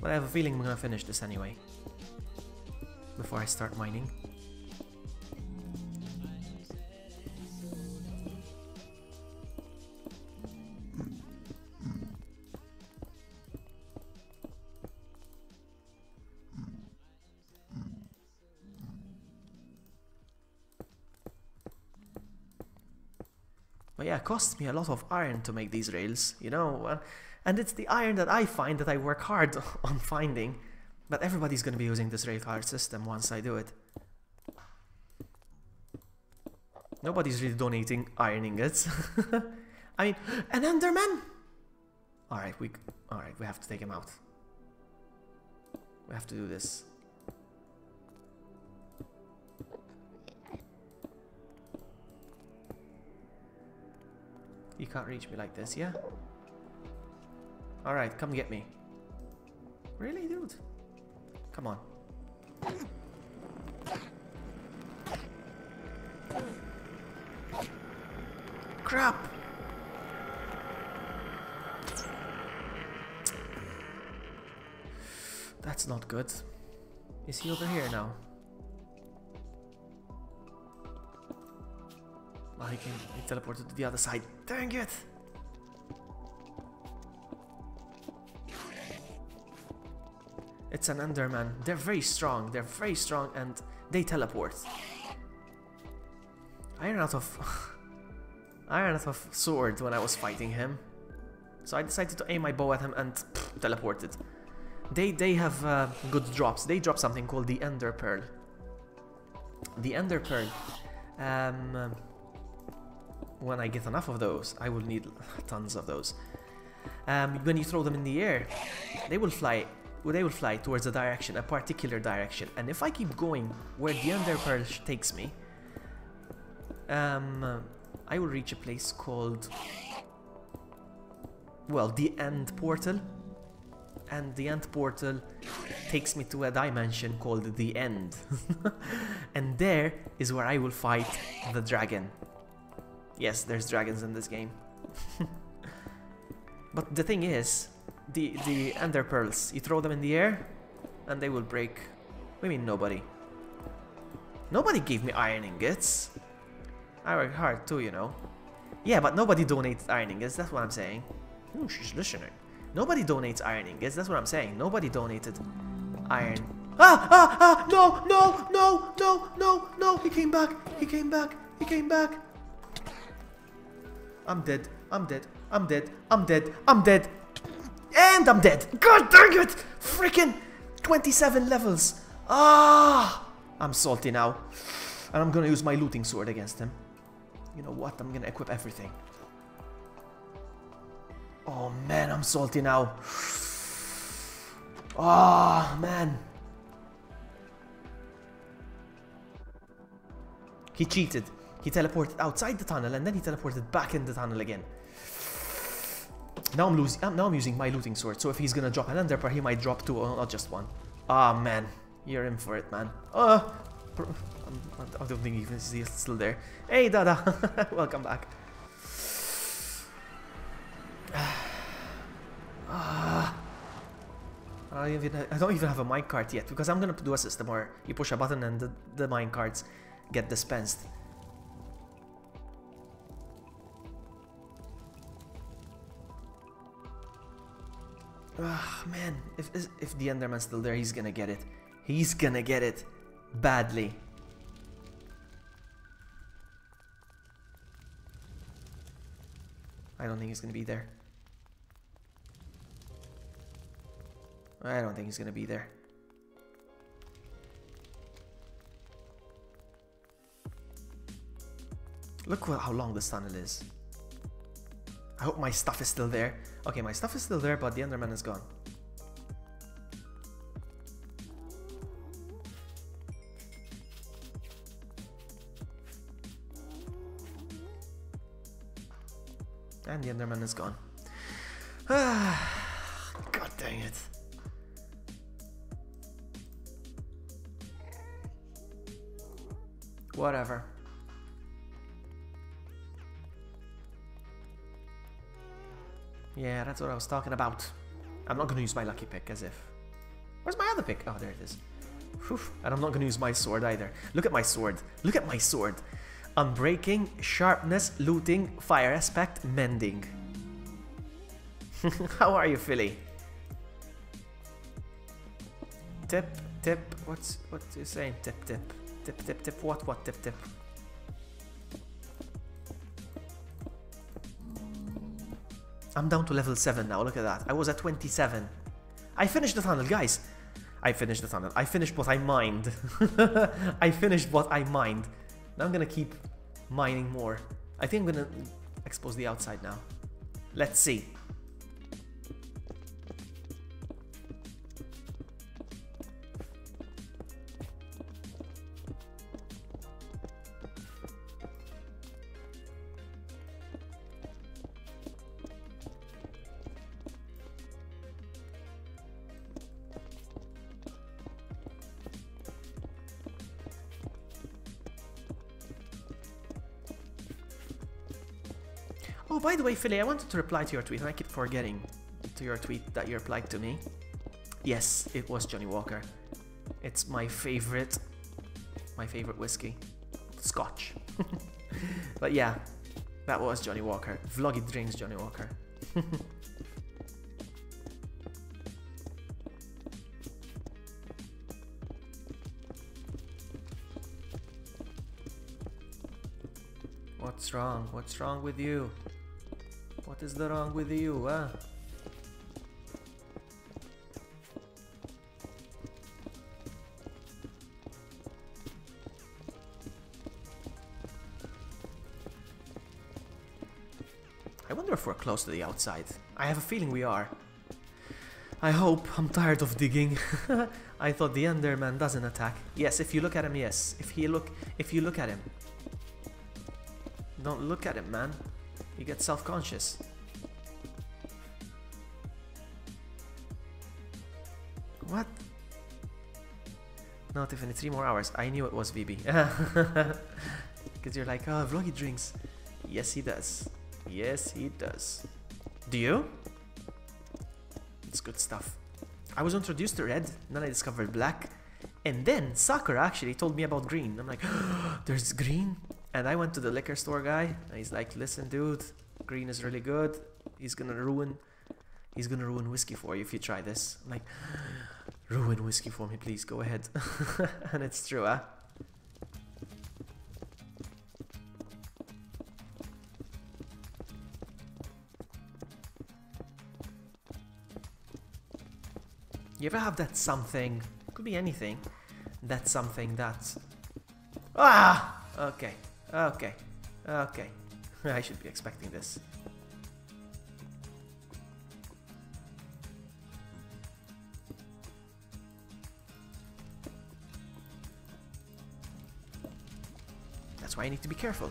But I have a feeling I'm gonna finish this anyway, before I start mining. But yeah, it costs me a lot of iron to make these rails, you know, and it's the iron that I find that I work hard on finding, but everybody's going to be using this railcar system once I do it. Nobody's really donating iron ingots. I mean, an Enderman! Alright, we have to take him out. We have to do this. You can't reach me like this, yeah? Alright, come get me. Really, dude? Come on. Crap! That's not good. Is he over here now? Oh, he teleported to the other side. Dang it! It's an Enderman. They're very strong. They're very strong and they teleport. I ran out of sword when I was fighting him. So I decided to aim my bow at him and teleported. They have good drops. They drop something called the Ender Pearl. The Ender Pearl. When I get enough of those, I will need tons of those. When you throw them in the air, they will fly. They will fly towards a direction, a particular direction. And if I keep going where the Ender Pearl takes me, I will reach a place called, well, the End Portal. and the end portal takes me to a dimension called the End. And there is where I will fight the dragon. Yes, there's dragons in this game. But the thing is, the Ender Pearls, you throw them in the air and they will break. What do you mean nobody? Nobody gave me iron ingots. I work hard too, you know. Yeah, but nobody donates iron ingots, that's what I'm saying. Ooh, she's listening. Nobody donates iron ingots, that's what I'm saying. Nobody donated iron. No, no, no, no, no, no. He came back, he came back, he came back. I'm dead, I'm dead, I'm dead, I'm dead, I'm dead. And I'm dead. God dang it! Freaking 27 levels. I'm salty now. And I'm gonna use my looting sword against him. You know what? I'm gonna equip everything. Oh man, I'm salty now. Oh man. He cheated. He teleported outside the tunnel and then he teleported back in the tunnel again. Now I'm using my looting sword. So if he's gonna drop an ender pearl, he might drop two, or not just one. Ah man, you're in for it, man. I don't think he's still there. Hey, Dada, welcome back. I don't even have a minecart yet because I'm gonna do a system where you push a button and the minecarts get dispensed. Man, if the Enderman's still there, he's gonna get it. He's gonna get it badly. I don't think he's gonna be there. I don't think he's gonna be there. Look how long this tunnel is. I hope my stuff is still there. Okay, my stuff is still there, but the Enderman is gone. And the Enderman is gone. God dang it. Whatever. Yeah, that's what I was talking about. I'm not gonna use my lucky pick, as if... Where's my other pick? Oh, there it is. Whew. And I'm not gonna use my sword either. Look at my sword. Look at my sword. Unbreaking, sharpness, looting, fire aspect, mending. How are you, Philly? Tip, tip. What you saying? Tip, tip. Tip, tip, tip. What, tip, tip? I'm down to level 7 now, look at that. I was at 27. I finished the tunnel, guys. I finished the tunnel. I finished what I mined. I finished what I mined. Now I'm gonna keep mining more. I think I'm gonna expose the outside now. Let's see. Oh, by the way, Philly, I wanted to reply to your tweet, and I keep forgetting to your tweet that you replied to me. Yes, it was Johnny Walker. It's my favorite whiskey. Scotch. But yeah, that was Johnny Walker. Vloggy drinks Johnny Walker. What's wrong? What's wrong with you? What is the wrong with you, huh? I wonder if we're close to the outside. I have a feeling we are. I hope. I'm tired of digging. I thought the Enderman doesn't attack. Yes, if you look at him, yes. If you look at him. Don't look at him, man. You get self-conscious. No, Tiffany, 3 more hours. I knew it was VB. Because you're like, oh, Vloggy drinks. Yes, he does. Yes, he does. Do you? It's good stuff. I was introduced to red, then I discovered black, and then Sakura actually told me about green. I'm like, there's green? And I went to the liquor store guy, and he's like, listen, dude, green is really good. He's gonna ruin whiskey for you if you try this. I'm like, ruin whiskey for me, please, go ahead. And it's true, huh? You ever have that something, could be anything, that's something that... Ah! Okay, okay, okay. I should be expecting this. That's why I need to be careful.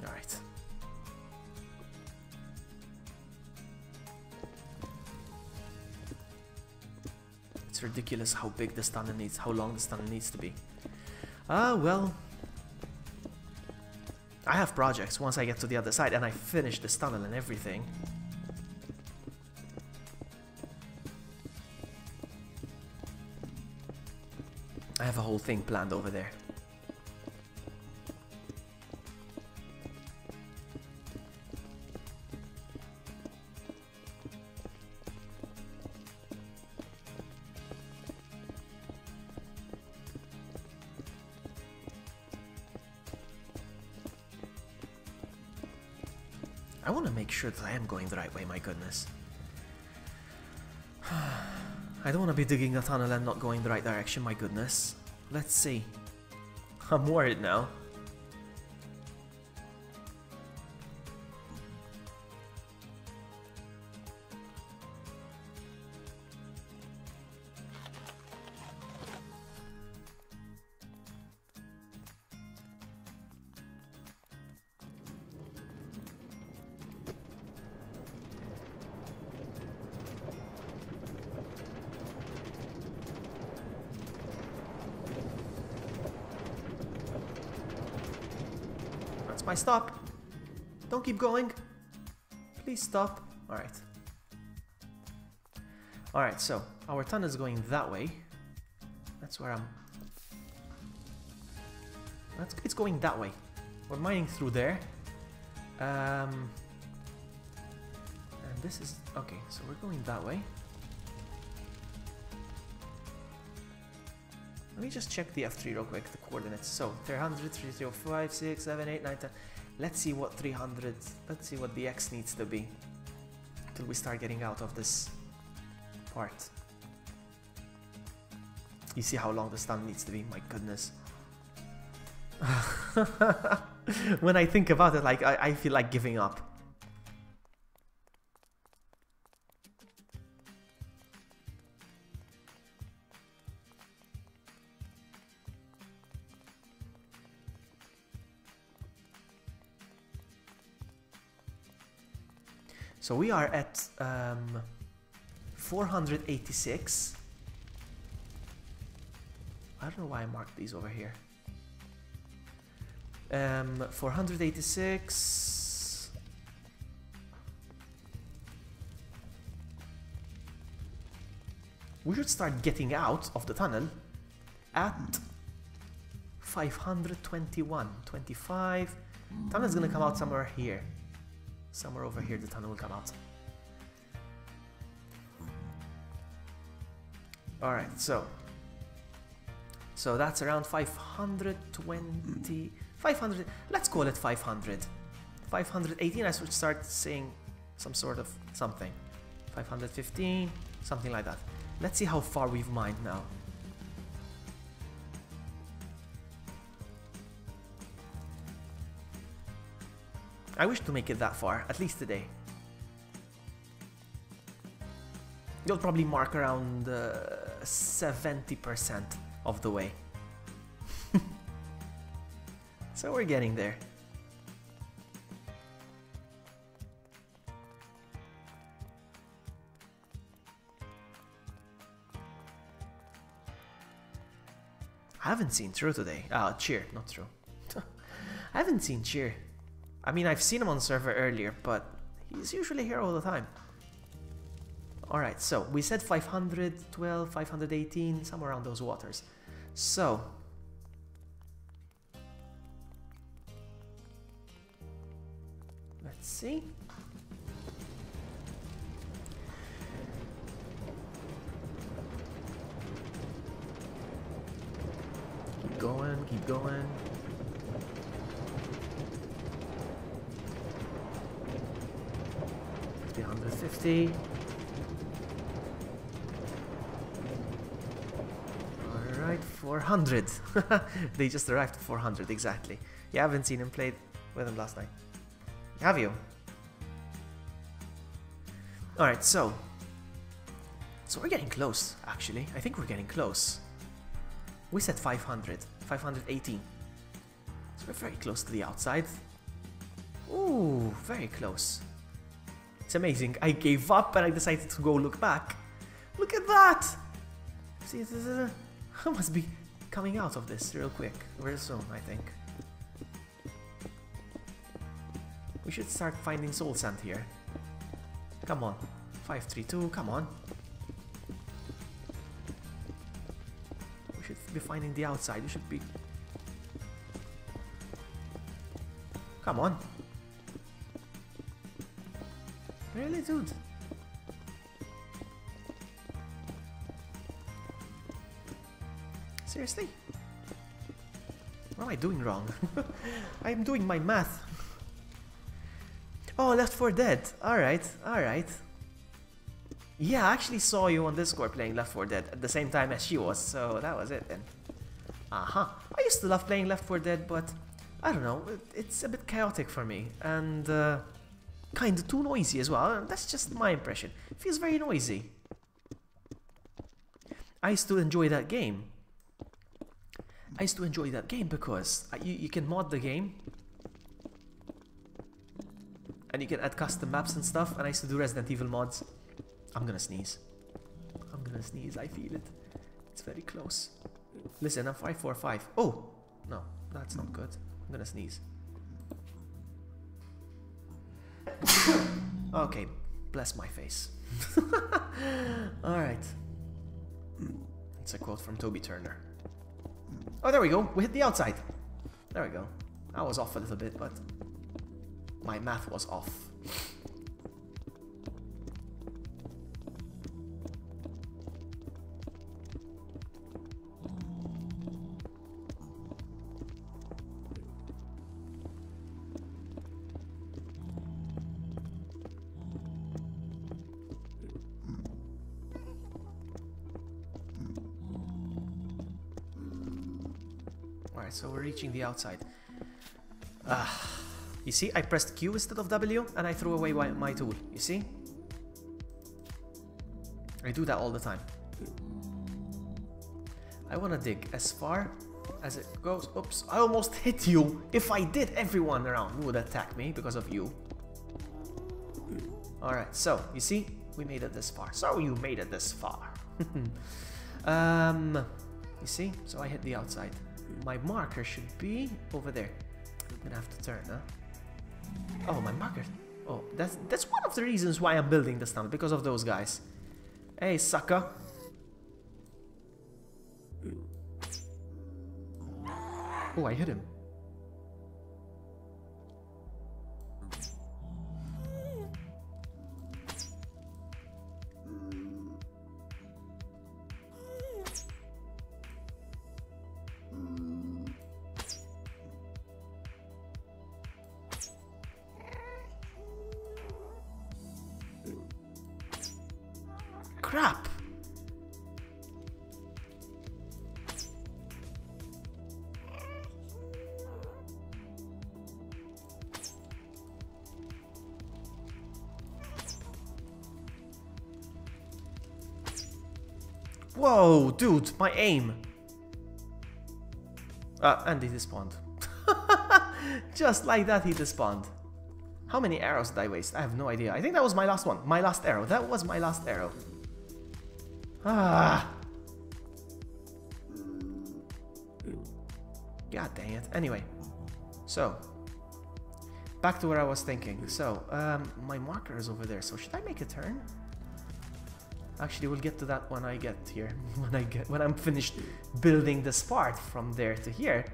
Alright. It's ridiculous how big this tunnel needs, how long this tunnel needs to be. Well, I have projects once I get to the other side and I finish this tunnel and everything. I have a whole thing planned over there. I want to make sure that I am going the right way, my goodness. I don't want to be digging a tunnel and not going the right direction, my goodness. Let's see. I'm worried now. My stop. Don't keep going. Please stop. Alright. Alright, so our tunnel is going that way. That's where I'm... It's going that way. We're mining through there. And this is... Okay, so we're going that way. Let me just check the F3 real quick, the coordinates. So 300, 305, 6, 7, 8, 9, 10. Let's see what 300, let's see what the X needs to be till we start getting out of this part. You see how long the stun needs to be? My goodness. When I think about it, like I feel like giving up. So we are at 486. I don't know why I marked these over here. 486. We should start getting out of the tunnel at 521, 25. Tunnel is gonna come out somewhere here. Somewhere over here the tunnel will come out. Alright, so that's around 520, 500, let's call it 500. 518, I should start saying some sort of something. 515, something like that. Let's see how far we've mined now. I wish to make it that far, at least today. You'll probably mark around 70% of the way. So we're getting there. I haven't seen True today. Cheer, not True. I haven't seen Cheer. I mean, I've seen him on the server earlier, but he's usually here all the time. Alright, so we said 512, 518, somewhere around those waters. So... let's see. Keep going, keep going. Let's be 150. Alright, 400. They just arrived at 400, exactly. You haven't seen him play with him last night. Have you? Alright, so we're getting close, actually. I think we're getting close. We said 500, 518. So we're very close to the outside. Ooh, very close. It's amazing. I gave up and I decided to go look back. Look at that! See, I must be coming out of this real quick, real soon, I think. We should start finding soul sand here. Come on. 532, come on. We should be finding the outside. We should be... come on. Really, dude? Seriously? What am I doing wrong? I'm doing my math. Oh, Left 4 Dead. Alright, alright. Yeah, I actually saw you on Discord playing Left 4 Dead at the same time as she was, so that was it then. I used to love playing Left 4 Dead, but I don't know, it's a bit chaotic for me, and kind of too noisy as well. That's just my impression. It feels very noisy. I used to enjoy that game. Because you can mod the game. And you can add custom maps and stuff, and I used to do Resident Evil mods. I'm gonna sneeze. I feel it. It's very close. Listen, I'm 545. Oh! No, that's not good. I'm gonna sneeze. Okay, bless my face. Alright. It's a quote from Toby Turner. Oh, there we go. We hit the outside. There we go. I was off a little bit, but my math was off. Alright, so we're reaching the outside. You see, I pressed Q instead of W and I threw away my tool. You see? I do that all the time. I want to dig as far as it goes. Oops, I almost hit you. If I did, everyone around would attack me because of you. Alright, so, you see? We made it this far. So you made it this far. You see? So I hit the outside. My marker should be over there. I'm gonna have to turn, huh? Oh, my marker. Oh, that's one of the reasons why I'm building this tunnel, because of those guys. Hey, sucker. Oh, I hit him. Crap! Whoa, dude, my aim! And he despawned. Just like that, he despawned. How many arrows did I waste? I have no idea. I think that was my last one. My last arrow. That was my last arrow. Ah. God dang it. Anyway, so back to where I was thinking. So my marker is over there. So should I make a turn? Actually, we'll get to that when I get here. When I'm finished building this part from there to here,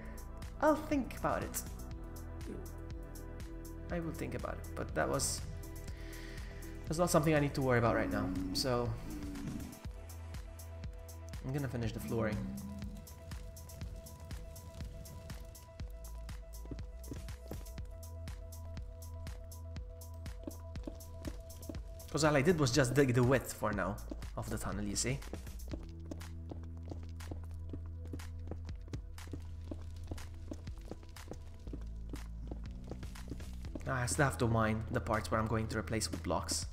I'll think about it. I will think about it, but that's not something I need to worry about right now. So I'm gonna finish the flooring. Because all I did was just dig the width for now of the tunnel, you see? I still have to mine the parts where I'm going to replace with blocks.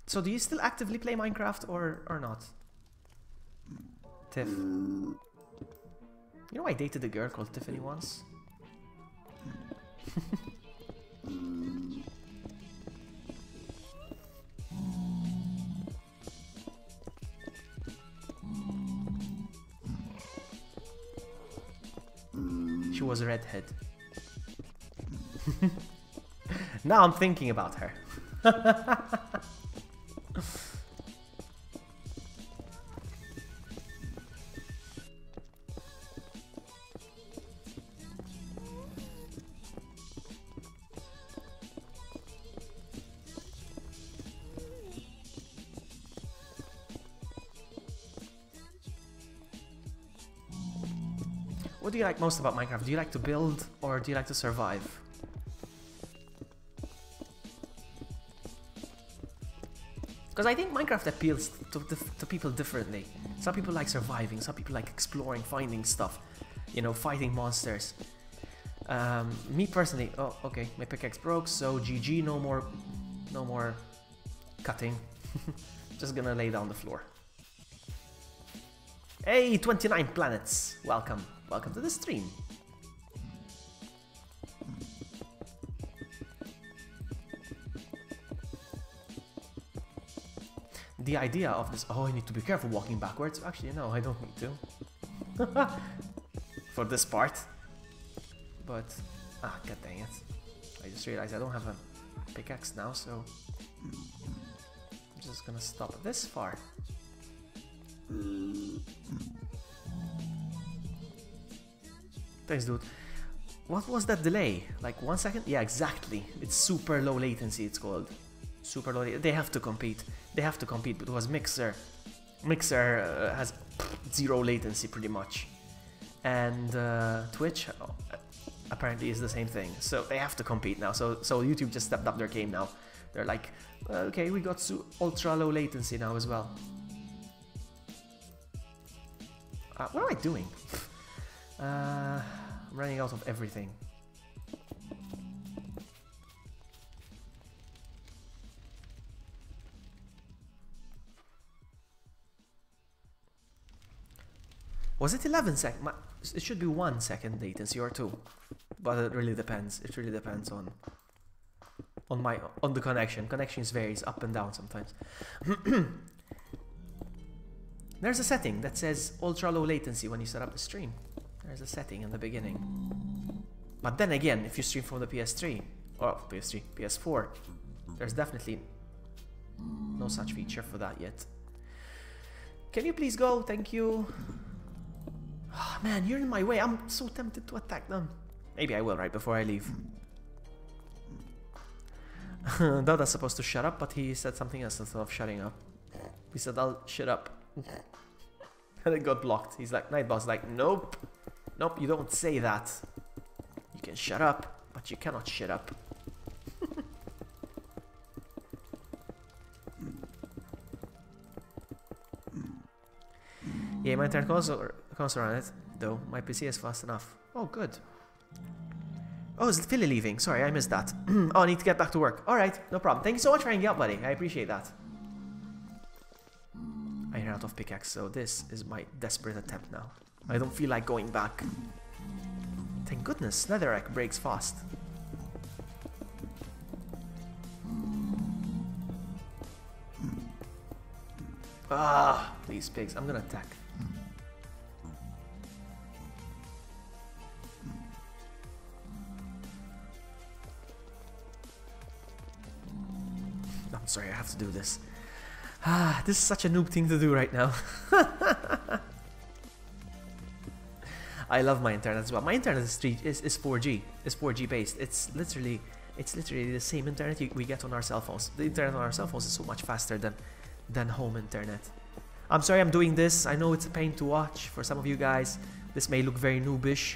So do you still actively play Minecraft or not? Tiff. You know I dated a girl called Tiffany once? She was a redhead. Now I'm thinking about her. What do you like most about Minecraft? Do you like to build or do you like to survive? Because I think Minecraft appeals to people differently. Some people like surviving, some people like exploring, finding stuff, you know, fighting monsters. Me personally, oh okay, my pickaxe broke, so GG, no more cutting. Just gonna lay down the floor. Hey, 29 planets, welcome. Welcome to the stream. The idea of this, oh, I need to be careful walking backwards. Actually, no, I don't need to. For this part. But, god dang it. I just realized I don't have a pickaxe now, so I'm just gonna stop this far. Thanks, dude. What was that delay? Like 1 second? Yeah, exactly. It's super low latency, it's called. Super low latency. They have to compete. They have to compete because Mixer has zero latency pretty much. And Twitch apparently is the same thing. So they have to compete now. So YouTube just stepped up their game now. They're like, okay, we got ultra low latency now as well. What am I doing? I'm running out of everything. Was it 11 seconds? It should be 1 second latency or 2, but it really depends. It really depends on the connection. Connections varies up and down sometimes. There's a setting that says ultra low latency when you set up the stream. There's a setting in the beginning. But then again, if you stream from the PS3 or PS4, there's definitely no such feature for that yet. Can you please go? Thank you. Oh, man, you're in my way. I'm so tempted to attack them. Maybe I will right before I leave. Dada's supposed to shut up, but he said something else instead of shutting up. He said, I'll shut up. And it got blocked. He's like, Nightbot's like, nope. Nope, you don't say that. You can shut up, but you cannot shut up. Yeah, my internet console on it, though. My PC is fast enough. Oh, good. Oh, is Philly leaving? Sorry, I missed that. Oh, I need to get back to work. Alright, no problem. Thank you so much for hanging out, buddy. I appreciate that. I ran out of pickaxe, so this is my desperate attempt now. I don't feel like going back. Thank goodness, netherrack breaks fast. Ah, these pigs. I'm gonna attack. I'm sorry, I have to do this. Ah, this is such a noob thing to do right now. I love my internet as well. My internet is 4G. It's 4G based. It's literally the same internet we get on our cell phones. The internet on our cell phones is so much faster than home internet. I'm sorry I'm doing this. I know it's a pain to watch for some of you guys. This may look very noobish.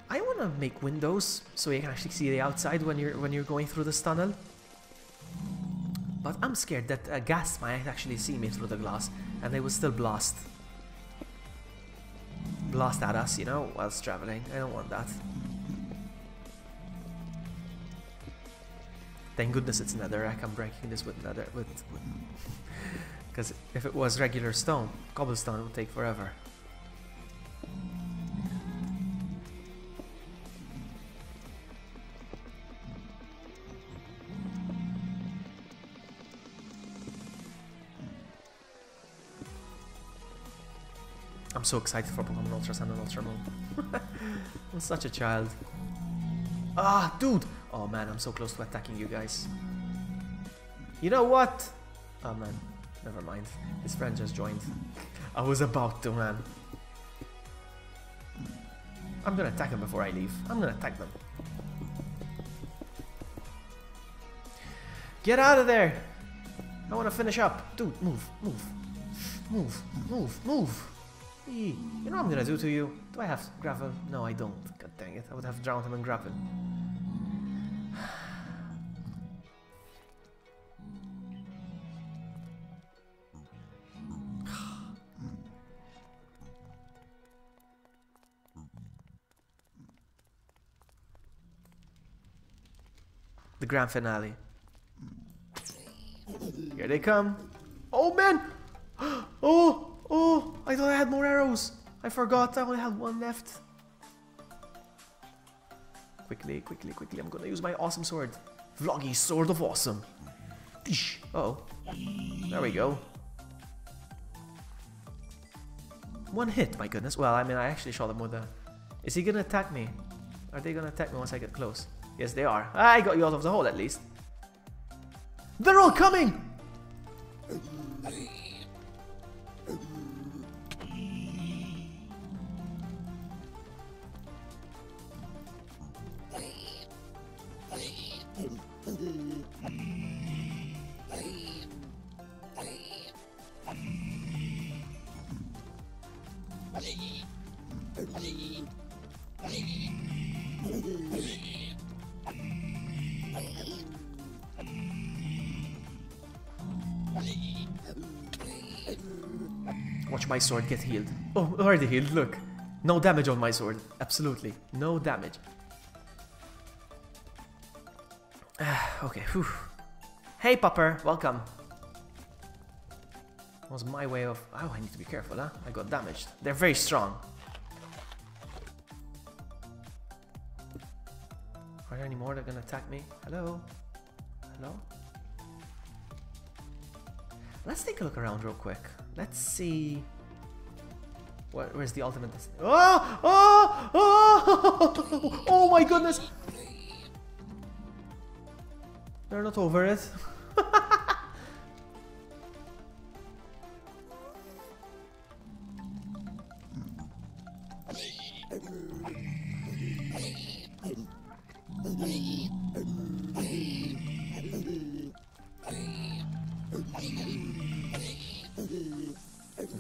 I want to make windows so you can actually see the outside when you're going through this tunnel. But I'm scared that a ghast might actually see me through the glass and they will still blast at us, you know, whilst traveling. I don't want that. Thank goodness it's netherrack. I'm breaking this with nether because if it was regular stone, cobblestone, it would take forever. I'm so excited for Pokemon Ultra Sun and Ultra Moon. I'm such a child. Ah, dude! Oh man, I'm so close to attacking you guys. You know what? Oh man, never mind. His friend just joined. I was about to, man. I'm gonna attack him before I leave. I'm gonna attack them. Get out of there! I wanna finish up. Dude, move, move. Move, move, move. You know what I'm gonna do to you? Do I have gravel? No, I don't. God dang it. I would have drowned him in gravel. The grand finale. Here they come. Oh man! Oh! Oh, I thought I had more arrows. I forgot I only had one left. Quickly, quickly, quickly. I'm gonna use my awesome sword. Vloggy Sword of Awesome. Uh-oh. There we go. One hit, my goodness. Well, I mean, I actually shot him with a... Is he gonna attack me? Are they gonna attack me once I get close? Yes, they are. I got you out of the hole, at least. They're all coming! Watch my sword get healed. Oh, already healed, look. No damage on my sword. Absolutely. No damage. Okay, whew. Hey, Pupper. Welcome. That was my way of... Oh, I need to be careful, huh? I got damaged. They're very strong. Are there any more that are gonna attack me? Hello? Hello? Let's take a look around real quick. Let's see... Where's the ultimate... Oh! Oh! Oh! Oh my goodness! They're not over it.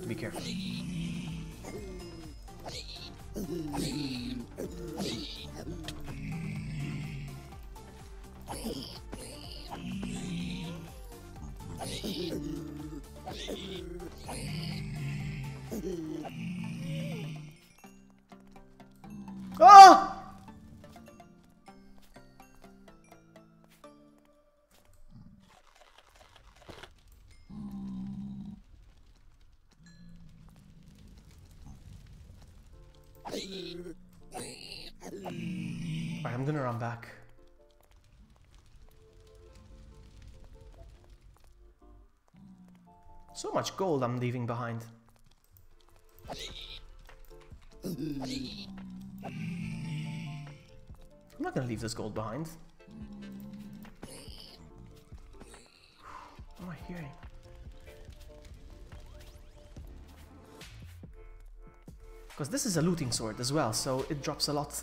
Be careful. Ah! Alright, I'm gonna run back. So much gold I'm leaving behind. I'm not gonna leave this gold behind. What am I hearing? Because this is a looting sword as well, so it drops a lot,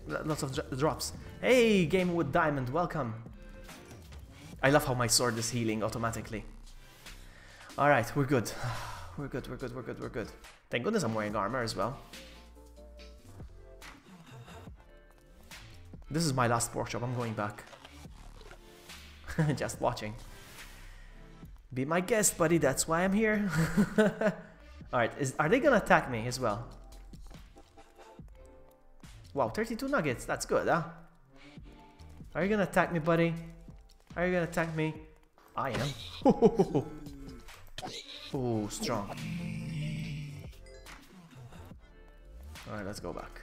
lots of drops. Hey, Game with Diamond, welcome. I love how my sword is healing automatically. Alright, we're good. We're good, we're good, we're good, we're good. Thank goodness I'm wearing armor as well. This is my last workshop, I'm going back. Just watching. Be my guest, buddy, that's why I'm here. Alright, are they gonna attack me as well? Wow, 32 nuggets, that's good, huh? Are you gonna attack me, buddy? Are you gonna attack me? I am. Oh, strong. Alright, let's go back.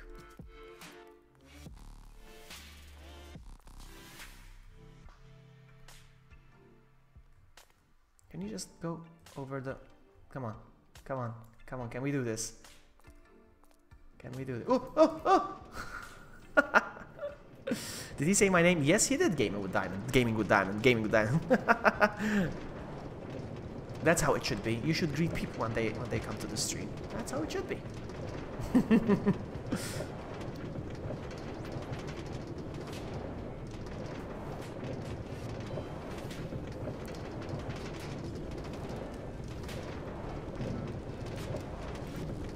Can you just go over the... Come on, come on, come on, can we do this? Can we do this? Oh, oh, oh! Did he say my name? Yes, he did. Gaming with Diamond. Gaming with Diamond. Gaming with Diamond. That's how it should be. You should greet people when they come to the stream. That's how it should be.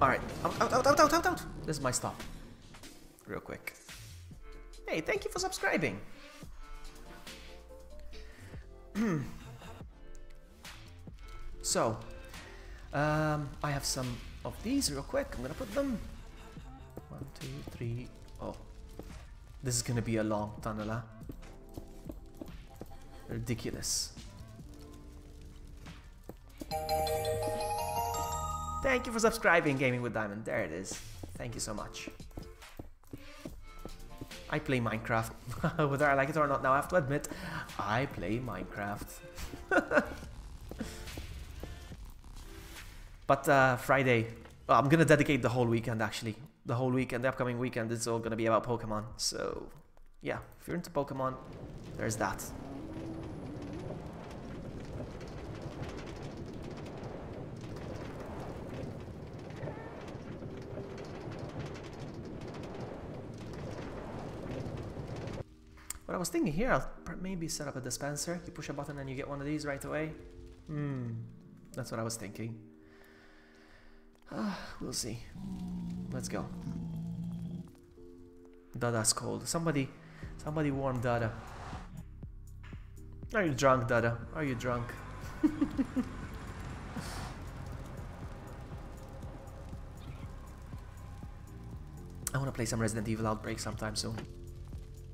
Alright. Out. This is my stop. Real quick. Hey, thank you for subscribing. So, I have some of these real quick. I'm gonna put them. 1, 2, 3. Oh, this is gonna be a long tunnel, huh? Ridiculous. Thank you for subscribing, Gaming with Diamond. There it is. Thank you so much. I play Minecraft. Whether I like it or not now, I have to admit, I play Minecraft. But Friday, well, I'm gonna dedicate the whole weekend actually. The whole weekend, the upcoming weekend is all gonna be about Pokemon. So, yeah, if you're into Pokemon, there's that. What I was thinking here, I'll maybe set up a dispenser. You push a button and you get one of these right away. That's what I was thinking. We'll see. Let's go. Dada's cold. Somebody warm Dada. Are you drunk, Dada? Are you drunk? I want to play some Resident Evil Outbreak sometime soon.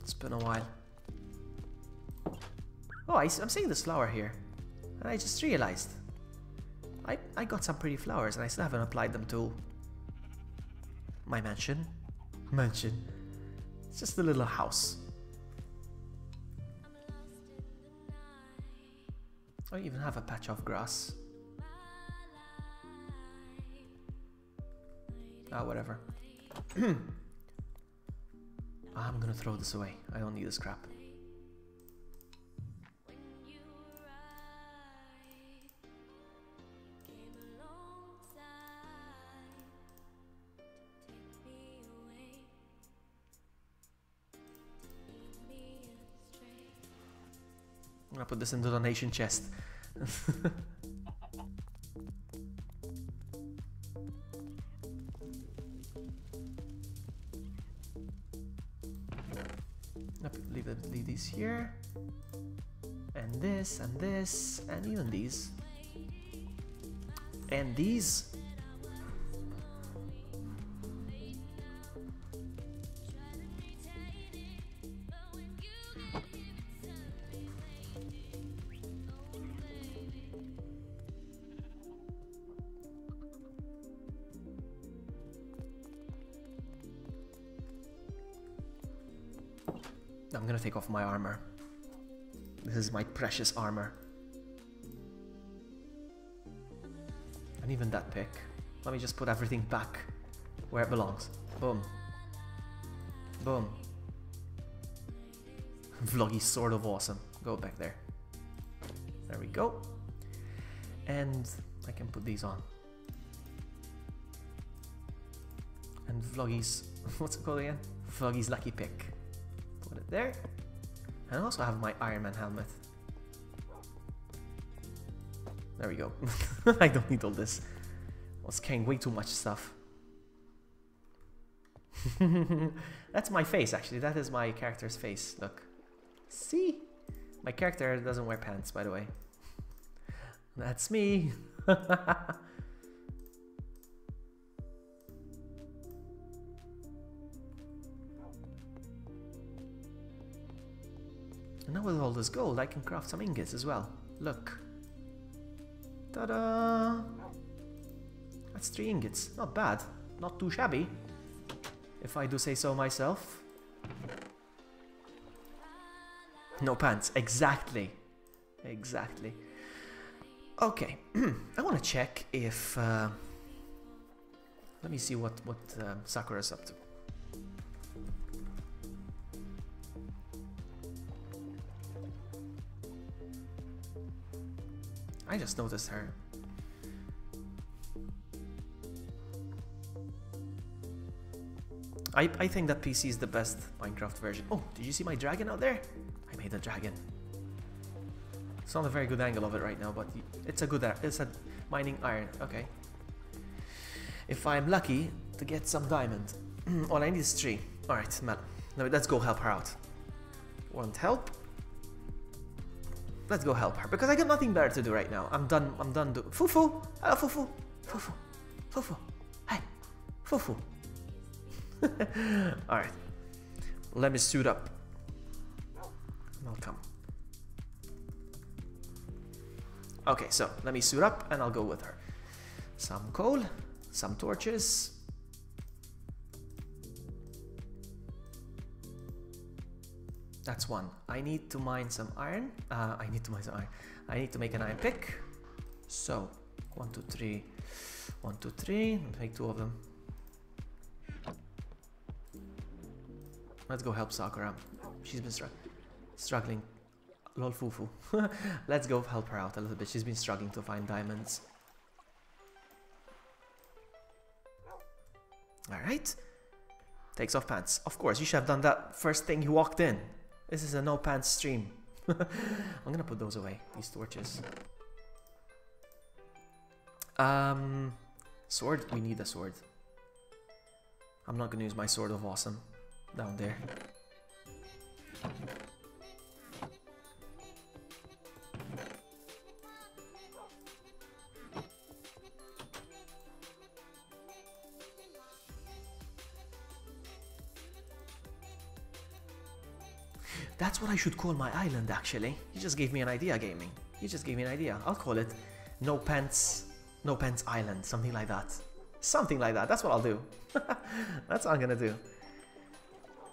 It's been a while. Oh, I'm seeing this flower here. And I just realized. I got some pretty flowers and I still haven't applied them to my mansion. It's just a little house. I even have a patch of grass. Ah, whatever. I'm gonna throw this away. I don't need this crap. I'm gonna put this in the donation chest. Leave these here, and this, and this, and even these, and these. I'm gonna take off my armor. This is my precious armor. And even that pick. Let me just put everything back where it belongs. Boom. Boom. Vloggy's sort of awesome. Go back there. There we go. And I can put these on. And Vloggy's, what's it called again? Vloggy's lucky pick. Put it there. And I also have my Iron Man helmet. There we go. I don't need all this. I was carrying way too much stuff. That's my face, actually. That is my character's face. Look. See? My character doesn't wear pants, by the way. That's me. And now with all this gold, I can craft some ingots as well. Look. Ta-da! That's 3 ingots. Not bad. Not too shabby. If I do say so myself. No pants. Exactly. Exactly. Okay. I want to check if... let me see what Sakura's up to. I just noticed her. I think that PC is the best Minecraft version. Oh, did you see my dragon out there? I made a dragon. It's not a very good angle of it right now, but it's a good... It's a mining iron. Okay. If I'm lucky to get some diamond. All I need is 3. Alright, Mel. Let's go help her out. Want help? Let's go help her, because I got nothing better to do right now. I'm done Fufu! Hello, Fufu! Fufu! Fufu! Hey! Fufu! Alright. Let me suit up. I'll come. Okay, so let me suit up and I'll go with her. Some coal, some torches. That's 1. I need to mine some iron. I need to make an iron pick. So, 1, 2, 3. 1, 2, 3. Make 2 of them. Let's go help Sakura. She's been struggling. Lol fufu. Let's go help her out a little bit. She's been struggling to find diamonds. Alright. Takes off pants. Of course, you should have done that first thing you walked in. This is a no pants stream. I'm gonna put those away, these torches. Sword? We need a sword. I'm not gonna use my sword of awesome down there. That's what I should call my island, actually. You just gave me an idea, gaming. You just gave me an idea. I'll call it No Pants Island, something like that. Something like that. That's what I'll do. That's what I'm gonna do.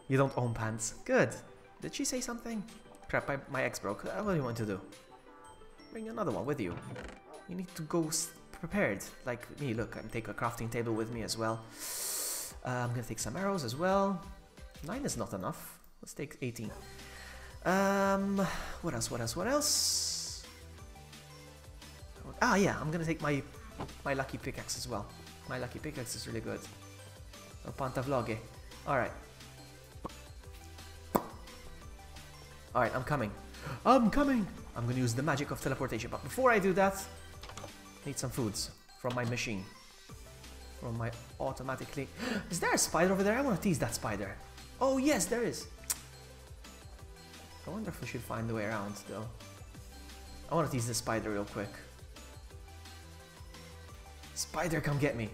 You don't own pants. Good. Did she say something? Crap, my ex broke. What do you want to do? Bring another one with you. You need to go prepared. Like me, look, I'm take a crafting table with me as well. I'm gonna take some arrows as well. 9 is not enough. Let's take 18. What else? Ah, yeah, I'm gonna take my lucky pickaxe as well. My lucky pickaxe is really good. Oh, Pantavlogge. Alright. Alright, I'm coming. I'm gonna use the magic of teleportation. But before I do that, I need some foods from my machine. From my automatically... Is there a spider over there? I want to tease that spider. Oh, yes, there is. I wonder if we should find the way around, though. I want to tease the spider real quick. Spider, come get me.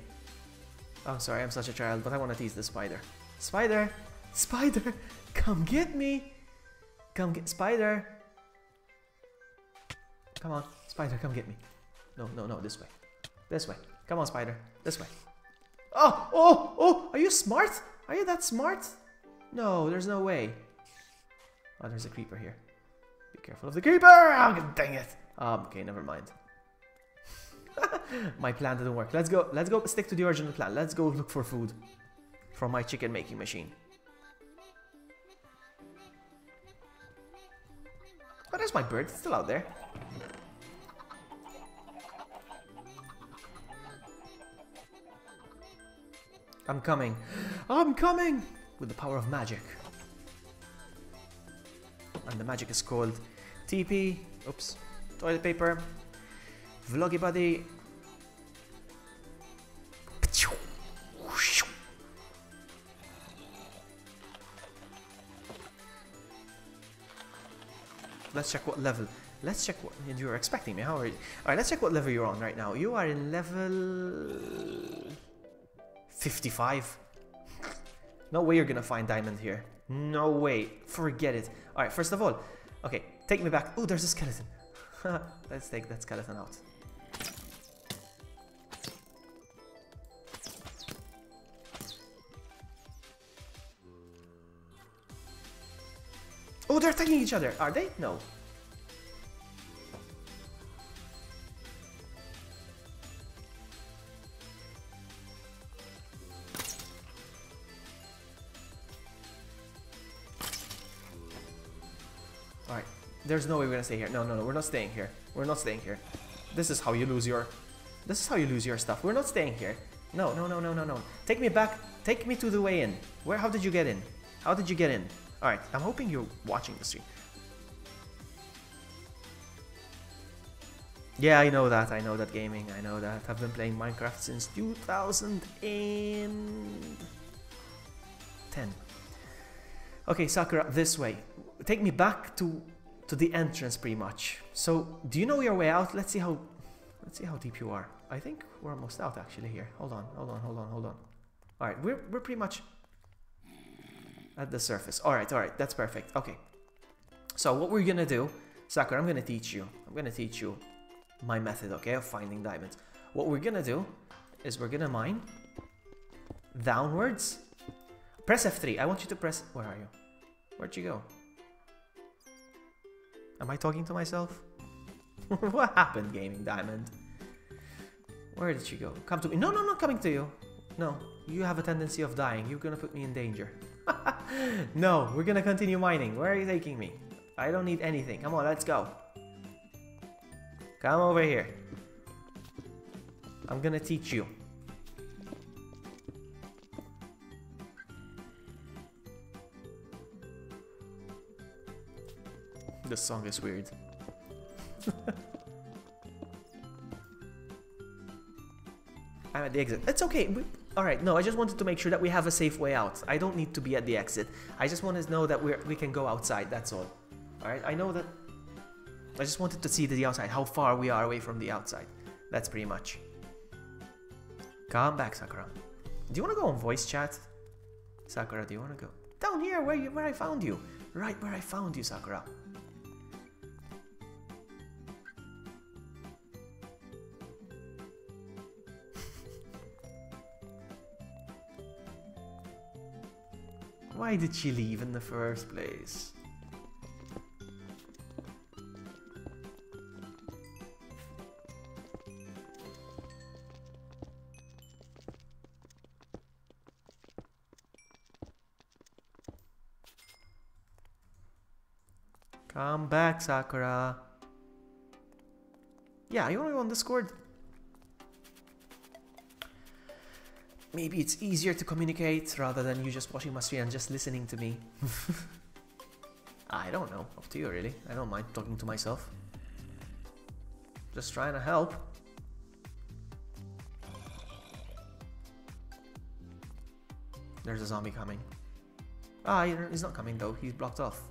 I'm sorry, I'm such a child, but I want to tease the spider. Spider! Spider! Come get me! Come get... Spider! Come on, spider, come get me. No, this way. This way. Come on, spider. This way. Oh! Are you smart? Are you that smart? No, there's no way. Oh, there's a creeper here. Be careful of the creeper! Oh, dang it! Okay, never mind. My plan didn't work. Let's go stick to the original plan. Let's go look for food from my chicken making machine. Oh, there's my bird. It's still out there. I'm coming. I'm coming! With the power of magic. And the magic is called TP. Oops. Toilet paper. Vloggy buddy. Let's check what level. Let's check what you're expecting me. How are you? Alright, let's check what level you're on right now. You are in level 55. No way you're gonna find diamond here. No way. Forget it. Alright, first of all. Okay, take me back. Oh, there's a skeleton. Let's take that skeleton out. Oh, they're attacking each other. Are they? No. Alright. There's no way we're gonna stay here. No, no, no. We're not staying here. We're not staying here. This is how you lose your... This is how you lose your stuff. We're not staying here. No, no, no, no, no, no. Take me back. Take me to the way in. Where? How did you get in? How did you get in? Alright, I'm hoping you're watching the stream. Yeah, I know that gaming, I know that. I've been playing Minecraft since 2010. Okay, Sakura, this way. Take me back to the entrance pretty much. So, do you know your way out? Let's see how deep you are. I think we're almost out actually here. Hold on. Alright, we're pretty much at the surface. Alright, that's perfect. Okay. So what we're gonna do, Sakura, I'm gonna teach you my method, okay, of finding diamonds. What we're gonna do is we're gonna mine downwards. Press F3. I want you to press... Where are you? Where'd you go? Am I talking to myself? What happened, Gaming Diamond? Where did you go? Come to me. No, no, not coming to you. No, you have a tendency of dying. You're gonna put me in danger. No, we're gonna continue mining. Where are you taking me? I don't need anything. Come on, let's go. Come over here. I'm gonna teach you. This song is weird. I'm at the exit. It's okay. Alright, no, I just wanted to make sure that we have a safe way out. I don't need to be at the exit. I just want to know that we can go outside, that's all. Alright, I know that... I just wanted to see the outside, how far we are away from the outside. That's pretty much. Come back, Sakura. Do you want to go on voice chat? Sakura, do you want to go? Down here, where I found you. Right where I found you, Sakura. Why did she leave in the first place? Come back, Sakura. Yeah, you want to go on Discord? Maybe it's easier to communicate rather than you just watching my stream and just listening to me. I don't know. Up to you, really. I don't mind talking to myself. Just trying to help. There's a zombie coming. Ah, he's not coming though. He's blocked off.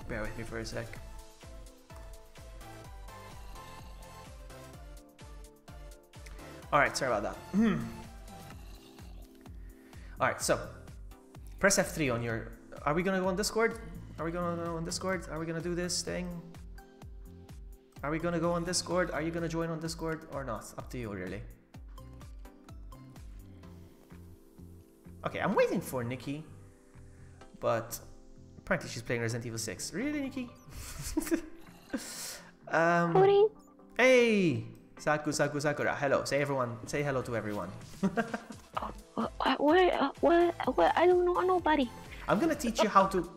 Bear with me for a sec. Alright, sorry about that. Alright, so press F3 on your... Are we gonna go on Discord? Are we gonna go on Discord? Are we gonna do this thing? Are we gonna go on Discord? Are you gonna join on Discord or not? Up to you, really. Okay, I'm waiting for Nikki, but apparently she's playing Resident Evil 6. Really, Nikki? Hey! Sakura. Hello. Say hello to everyone. What? I don't know nobody. I'm gonna teach you how to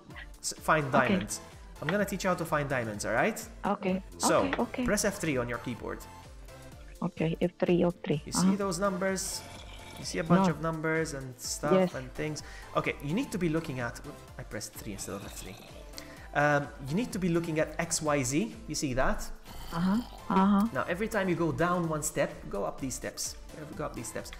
find diamonds. I'm gonna teach you how to find diamonds, alright? Okay. So, okay. press F3 on your keyboard. Okay, F3. You see those numbers? You see a bunch of numbers and stuff and things. Okay, you need to be looking at... I pressed 3 instead of F3. You need to be looking at XYZ. You see that? Now, every time you go down one step, go up these steps. Go up these steps.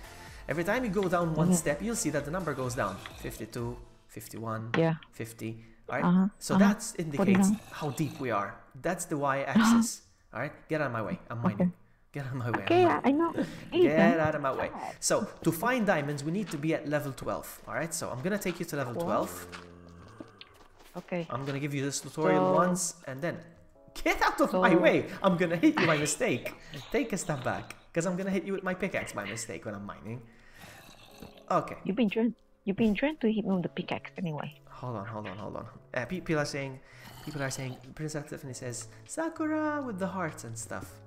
Every time you go down one step, you'll see that the number goes down. 52, 51, 50. Alright? So that indicates how deep we are. That's the y-axis. Alright? Get out of my way. I'm mining. Get out of my way. Okay, I know. Get out of my way. So, to find diamonds, we need to be at level 12. Alright? So, I'm gonna take you to level 12. Okay. I'm gonna give you this tutorial once, and then... Get out of my way! I'm gonna hit you by mistake. Take a step back, because I'm gonna hit you with my pickaxe by mistake when I'm mining. Okay. You've been trying to hit me with the pickaxe anyway. Hold on. People are saying, Princess Tiffany says, Sakura with the hearts and stuff.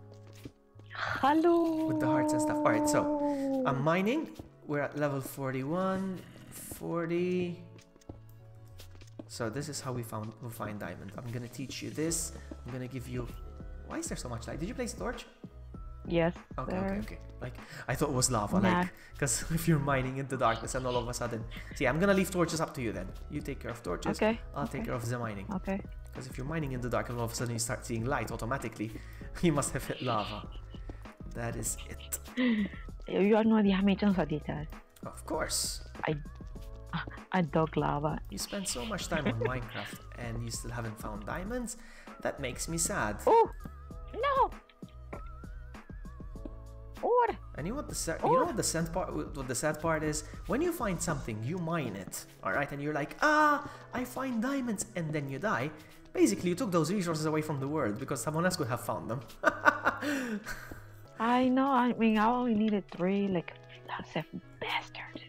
Hello. With the hearts and stuff. Alright, so I'm mining. We're at level 41, 40. So this is how we find diamond. I'm gonna teach you this. I'm gonna give you... Why is there so much light? Did you place a torch? Yes. Okay. Like, I thought it was lava, like, because if you're mining in the darkness and all of a sudden... See, I'm gonna leave torches up to you then. You take care of torches. Okay. I'll take care of the mining. Okay. Because if you're mining in the dark and all of a sudden you start seeing light automatically, you must have hit lava. That is it. You have no idea how many times I did that. Of course. I dug lava. You spend so much time on Minecraft and you still haven't found diamonds? That makes me sad. Oh! No! What? And you know what the sad part is? When you find something, you mine it, alright? And you're like, I find diamonds, and then you die. Basically, you took those resources away from the world because someone else could have found them. I know, I mean, I only needed 3, like, that's a bastard.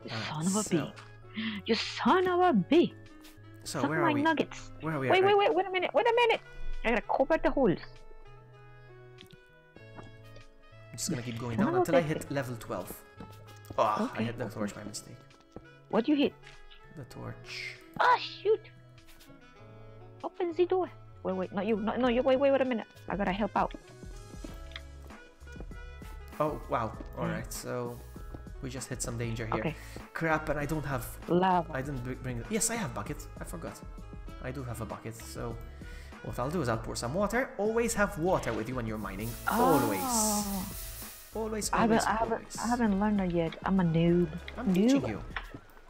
You son of a bee. You son of a bee. So Suck where my are we? nuggets. Where are we? Wait a minute. I gotta cover the holes. I'm just gonna keep going down until I hit level 12. Oh, I hit the torch by mistake. What you hit? The torch. Ah, shoot! Open the door. Wait, not you. No, you. Wait a minute. I gotta help out. Oh, wow. Alright, so we just hit some danger here. Okay. Crap, and I don't have... Lava. I didn't bring... Yes, I have bucket. I forgot. I do have a bucket, so... What I'll do is I'll pour some water. Always have water with you when you're mining. Always. Always. I haven't learned that yet. I'm a noob. I'm teaching you.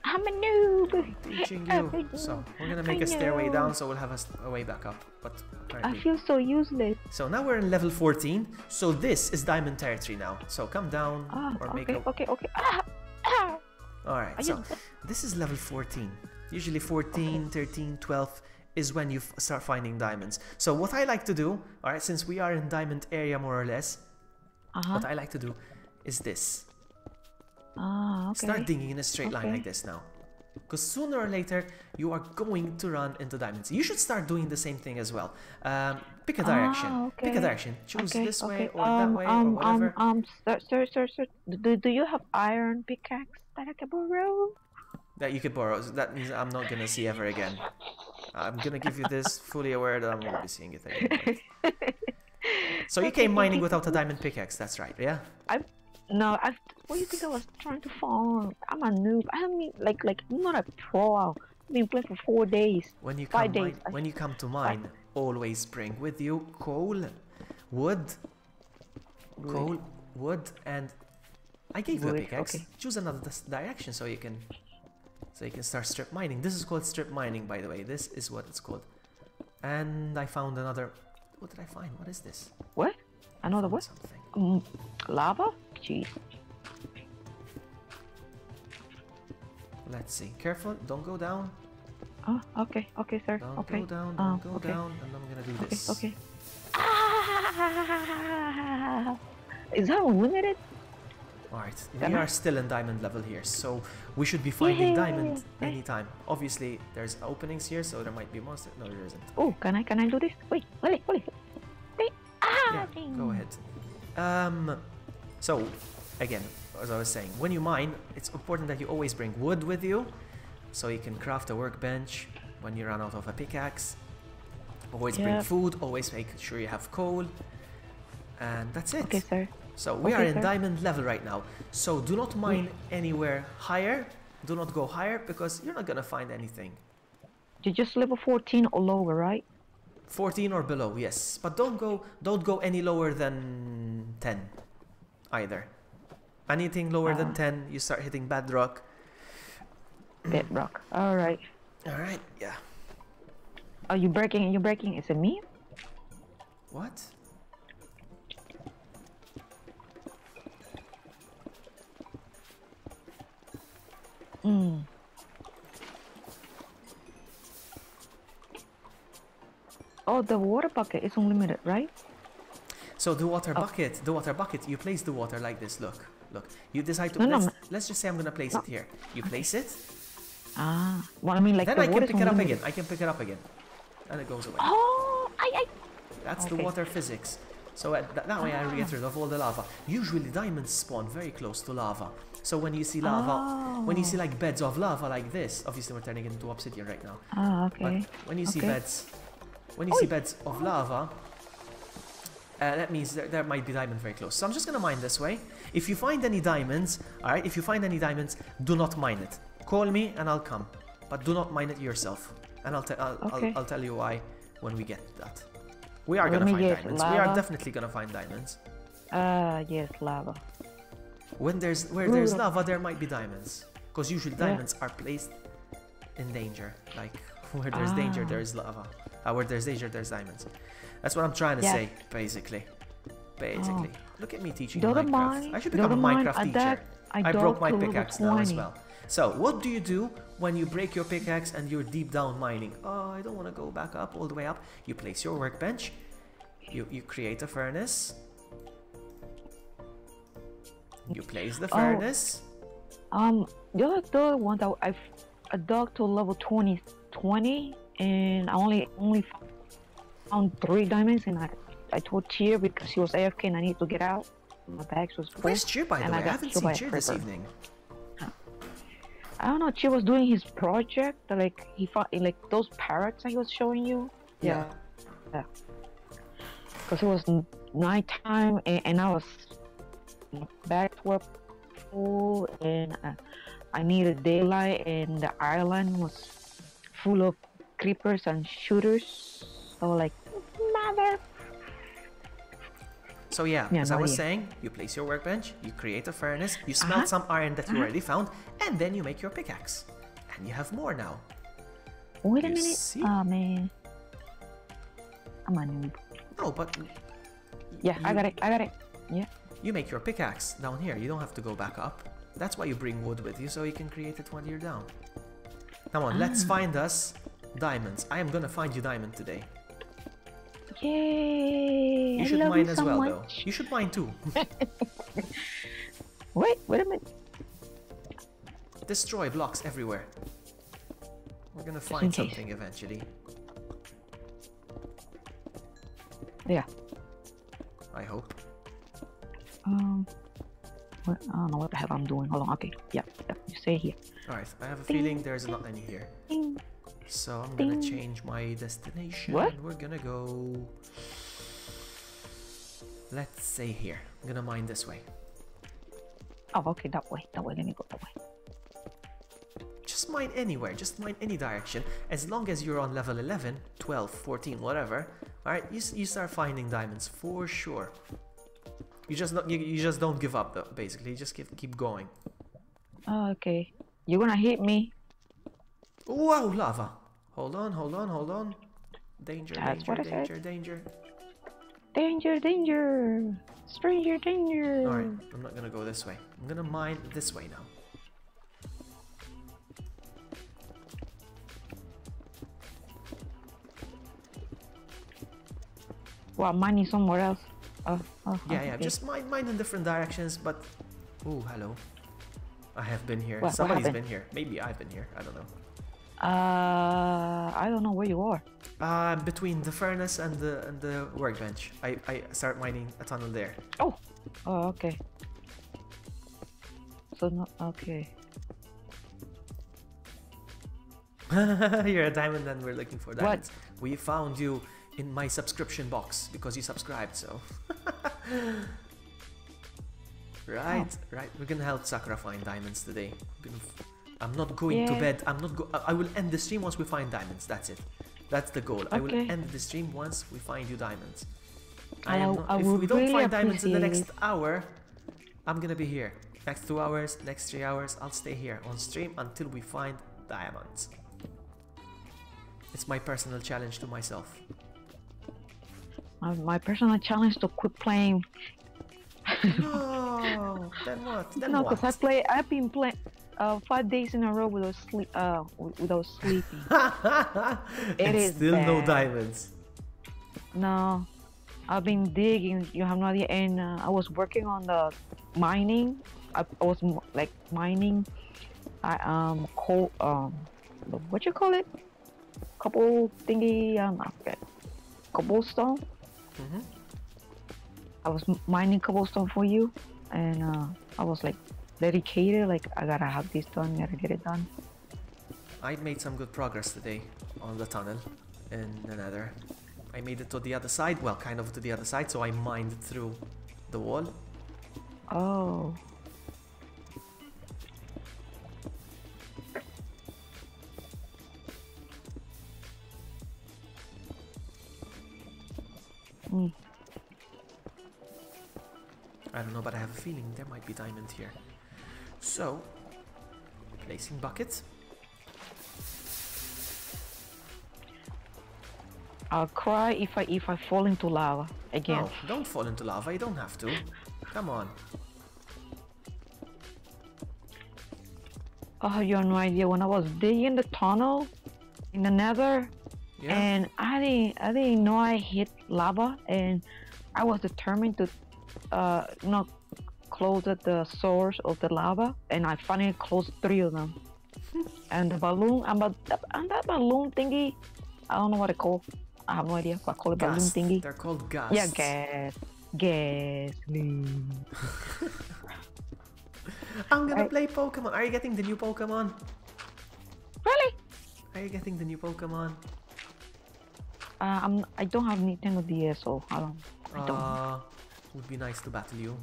I'm a noob. Teaching you. So, we're gonna make a stairway down so we'll have a way back up. But I feel so useless. So now we're in level 14. So this is diamond territory now. So come down or make a... Okay. Alright, so this is level 14. Usually 14, 13, 12 is when you start finding diamonds. So what I like to do, alright, since we are in diamond area more or less, what I like to do is this. Start digging in a straight line like this now. Because sooner or later, you are going to run into diamonds. You should start doing the same thing as well. Pick a direction. Pick a direction. Choose this way or that way or whatever. Sir. Do you have iron pickaxe that I can borrow? That you could borrow. That means I'm not going to see ever again. I'm going to give you this fully aware that I'm going to be seeing it again. So you came mining without a diamond pickaxe, that's right, yeah? What do you think I was trying to farm? I'm a noob. I mean, like I'm not a pro. I've been playing for 4 days. When you come to mine, always bring with you coal, wood, and I gave you a pickaxe. Choose another direction so you can start strip mining. This is called strip mining, by the way. This is what it's called. And I found another. What did I find? What is this? What? Another Found what? something. Lava? Jeez. Let's see. Careful, don't go down. Oh, okay, okay, sir. Don't Okay. go down, don't go okay. down. And I'm gonna do Okay, this. okay. Ah! Is that unlimited? Alright, Can we I- are still in diamond level here, so we should be finding diamond Yay! anytime. Obviously, there's openings here, so there might be monsters. No, there isn't. Oh, can I do this? Wait, wait. Wait. Yeah, go ahead. So, again, as I was saying, when you mine, it's important that you always bring wood with you, so you can craft a workbench when you run out of a pickaxe. Always bring Yep. food, always make sure you have coal, and that's it. Okay, sir. So we Okay, are in sir. diamond level right now. So do not mine anywhere higher. Do not go higher because you're not gonna find anything. You're just level 14 or lower, right? 14 or below, yes. But don't go any lower than 10 either. Anything lower than 10, you start hitting bedrock. Bedrock. All right. Alright, yeah. Are you breaking? You're breaking. Is it me? What? Hmm. Oh, the water bucket is unlimited, right? So the water bucket, you place the water like this, look. You decide to, No, no, let's just say I'm gonna place it here. You place it, Ah. Well, I mean, like then the I can water pick it up again. I can pick it up again. And it goes away. Oh, That's the Okay. water physics. So that way I get rid of all the lava. Usually diamonds spawn very close to lava. So when you see lava, when you see like beds of lava like this, obviously we're turning it into obsidian right now. Ah, But okay. when you see Okay. beds of lava, that means there might be diamond very close. So I'm just gonna mine this way. If you find any diamonds, all right. If you find any diamonds, do not mine it. Call me and I'll come, but do not mine it yourself. And Okay. I'll tell you why when we get to that. We are Let gonna me find get diamonds. We are lava. definitely gonna find diamonds. Yes, lava. Where there's lava, there might be diamonds. Because usually Yeah. diamonds are placed in danger. Like where there's danger, there's lava. Where there's danger, there's diamonds. That's what I'm trying to Yeah. say, basically. Look at me teaching The other Minecraft. mine- I should the become a other mine, Minecraft I teacher. dug- I dug broke my to level pickaxe now as 20. well. So what do you do when you break your pickaxe and you're deep down mining? Oh, I don't want to go back up, all the way up. You place your workbench. You create a furnace. You place the furnace. The other one that I dug to level 20, and I only found 3 diamonds, and I told Cheer because he was AFK and I need to get out. My bags was full. Where's Cheer, by the and way? I I got haven't killed seen by a Cheer this creeper. evening. I don't know. Cheer was doing his project. Like he found like those parrots that he was showing you. Yeah. Because it was nighttime and I was back to work full and I needed daylight and the island was full of creepers and shooters. So like, mother. So yeah, Yeah, as I no was idea. saying, you place your workbench, you create a furnace, you smelt some iron that you already found, and then you make your pickaxe. And you have more now. Wait a You minute. see? Oh man. I'm a noob. No, but Yeah, I got it. Yeah. you make your pickaxe down here. You don't have to go back up. That's why you bring wood with you, so you can create it when you're down. Come on, let's find us diamonds. I am gonna find you diamond today. Yay! You I should love mine you as so well, much. though. You should mine too. Wait a minute. Destroy blocks everywhere. We're gonna in find case. something eventually. Yeah. I hope. I don't know what the hell I'm doing. Hold on. Okay. Yeah. You stay here. Alright, I have a feeling there's not any here. Ding. So I'm gonna change my destination. What? We're gonna go. Let's say here. I'm gonna mine this way. Oh, okay. That way. Let me go that way. Just mine anywhere. Just mine any direction. As long as you're on level 11, 12, 14, whatever. Alright, you start finding diamonds for sure. You just don't give up though. Basically, you just keep going. Oh, okay. You're gonna hit me. Wow, lava. Hold on. Danger, That's danger, what I said. danger, danger. Danger, danger! Stranger danger! Alright, I'm not gonna go this way. I'm gonna mine this way now. Well, mine is somewhere else. Oh, Yeah, yeah, okay. just mine in different directions, but... Oh, hello. I have been here. What Somebody's happened? been here. Maybe I've been here. I don't know. I don't know where you are. Between the furnace and the workbench. I start mining a tunnel there. Oh, okay. So no, okay. You're a diamond and we're looking for diamonds. We found you in my subscription box because you subscribed, so... Right, right. We're gonna help Sakura find diamonds today. I'm not going to Yeah. bed. I will end the stream once we find diamonds. That's it. That's the goal. I will Okay. end the stream once we find you diamonds. I if would we don't really find diamonds in the appreciate next hour, I'm gonna be here. Next 2 hours, next 3 hours, I'll stay here on stream until we find diamonds. It's my personal challenge to myself. My personal challenge to quit playing. No, then what? Then No, what? because I've been playing 5 days in a row without without sleeping. And is still no bad. diamonds. No, I've been digging. You have no idea. And I was working on the mining. I was like mining. What you call it? Couple thingy. I forget. Cobblestone. Mhm. I was mining cobblestone for you, and I was like dedicated. Like I gotta have this done. Gotta get it done. I made some good progress today on the tunnel in the nether. I made it to the other side, well, kind of to the other side, so I mined through the wall. Oh. Mm. I don't know, but I have a feeling there might be diamond here. So, placing bucket. I'll cry if I fall into lava again. No, don't fall into lava, you don't have to. Come on. Oh, you have no idea. When I was digging the tunnel in the nether, Yeah. and I didn't know I hit lava, and I was determined to not close at the source of the lava, and I finally closed 3 of them. And the balloon, and that balloon thingy, I don't know what it called. I have no idea what I call it. Balloon Ghast. thingy. They're called gas. Yeah, gasoline. I'm gonna Right. play Pokemon. Are you getting the new Pokemon? Really? Are you getting the new Pokemon? I don't have Nintendo DS, so I don't. Would be nice to battle you.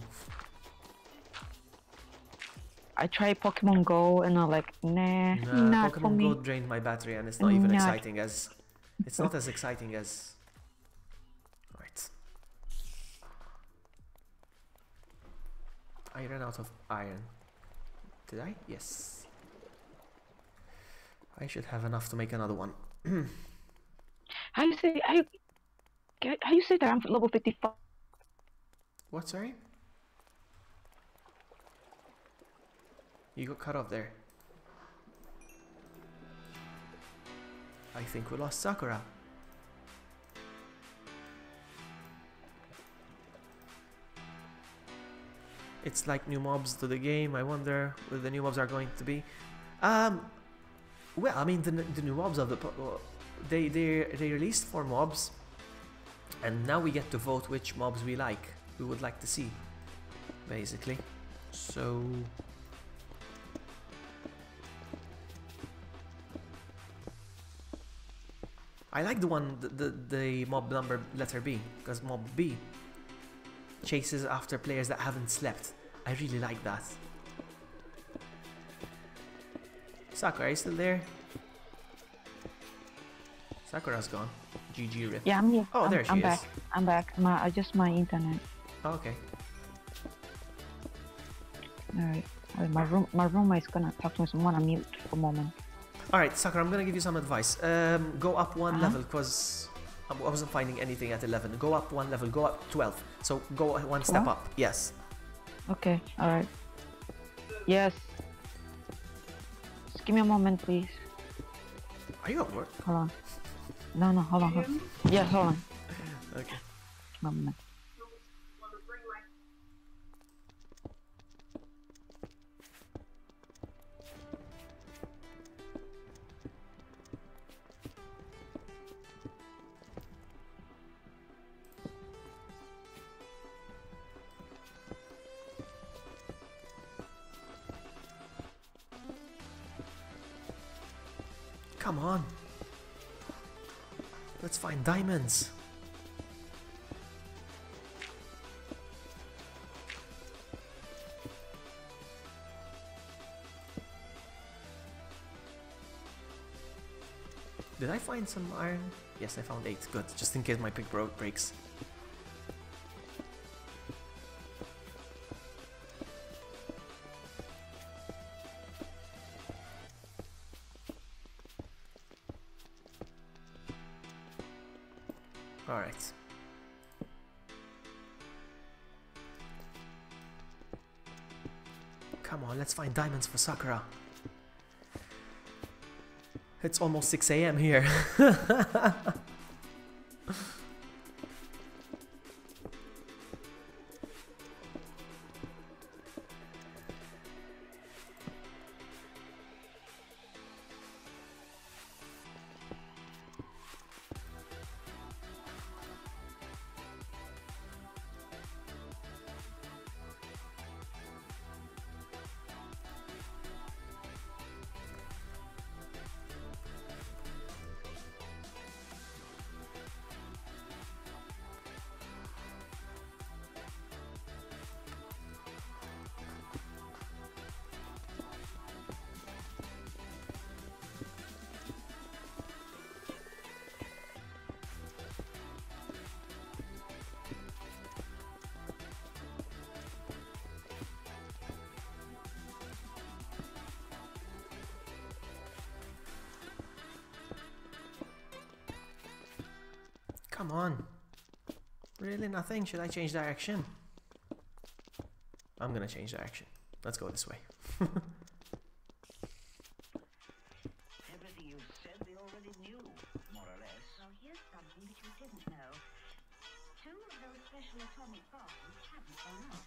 I tried Pokemon Go, and I'm like, nah, not for Pokemon me. Go drained my battery and it's not even Not- exciting as... It's not as exciting as... Right. I ran out of iron. Did I? Yes. I should have enough to make another one. How you say that I'm level 55? What, sorry? You got cut off there. I think we lost Sakura. It's like new mobs to the game. I wonder what the new mobs are going to be. Well, I mean the new mobs of the they released 4 mobs, and now we get to vote which mobs we would like to see, basically. So I like the mob number letter B, because mob B chases after players that haven't slept. I really like that. Sakura, are you still there? Sakura's gone. GG rip. Yeah, I'm here. Oh, there she I'm is. back. I'm back. I just my internet. Oh, okay. Alright. My roommate's gonna talk to me, so I'm gonna mute for a moment. Alright, Sakura, I'm gonna give you some advice. Go up one level, because I wasn't finding anything at 11. Go up one level, go up 12. So go one step 12? up. Yes. Okay, alright. Yes. Just give me a moment, please. Are you at work? Hold on. No, hold on. Hold on. Yes, hold on. Okay. One minute. Come on. Let's find diamonds. Did I find some iron? Yes, I found 8. Good. Just in case my pick breaks. Alright. Come on, let's find diamonds for Sakura. It's almost 6 AM here. Come on. Really nothing? Should I change direction? I'm gonna change direction. Let's go this way. Everything you said they already knew, more or less. Well, here's something that you didn't know. 2 of those special atomic bombs haven't gone off.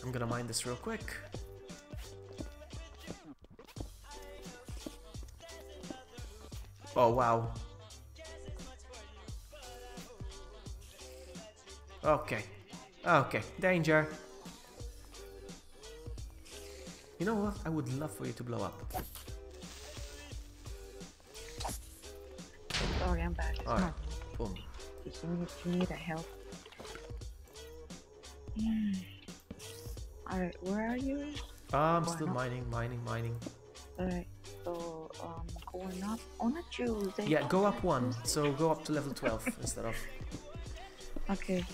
I'm gonna mine this real quick. Oh wow. Okay. Okay. Danger. You know what? I would love for you to blow up. Sorry, I'm back. It's Alright. not. Boom. You need a help. Alright, where are you? I'm Why still not? mining. Alright, so going up on a Tuesday. Yeah, go up 1. So go up to level 12 instead of. Okay.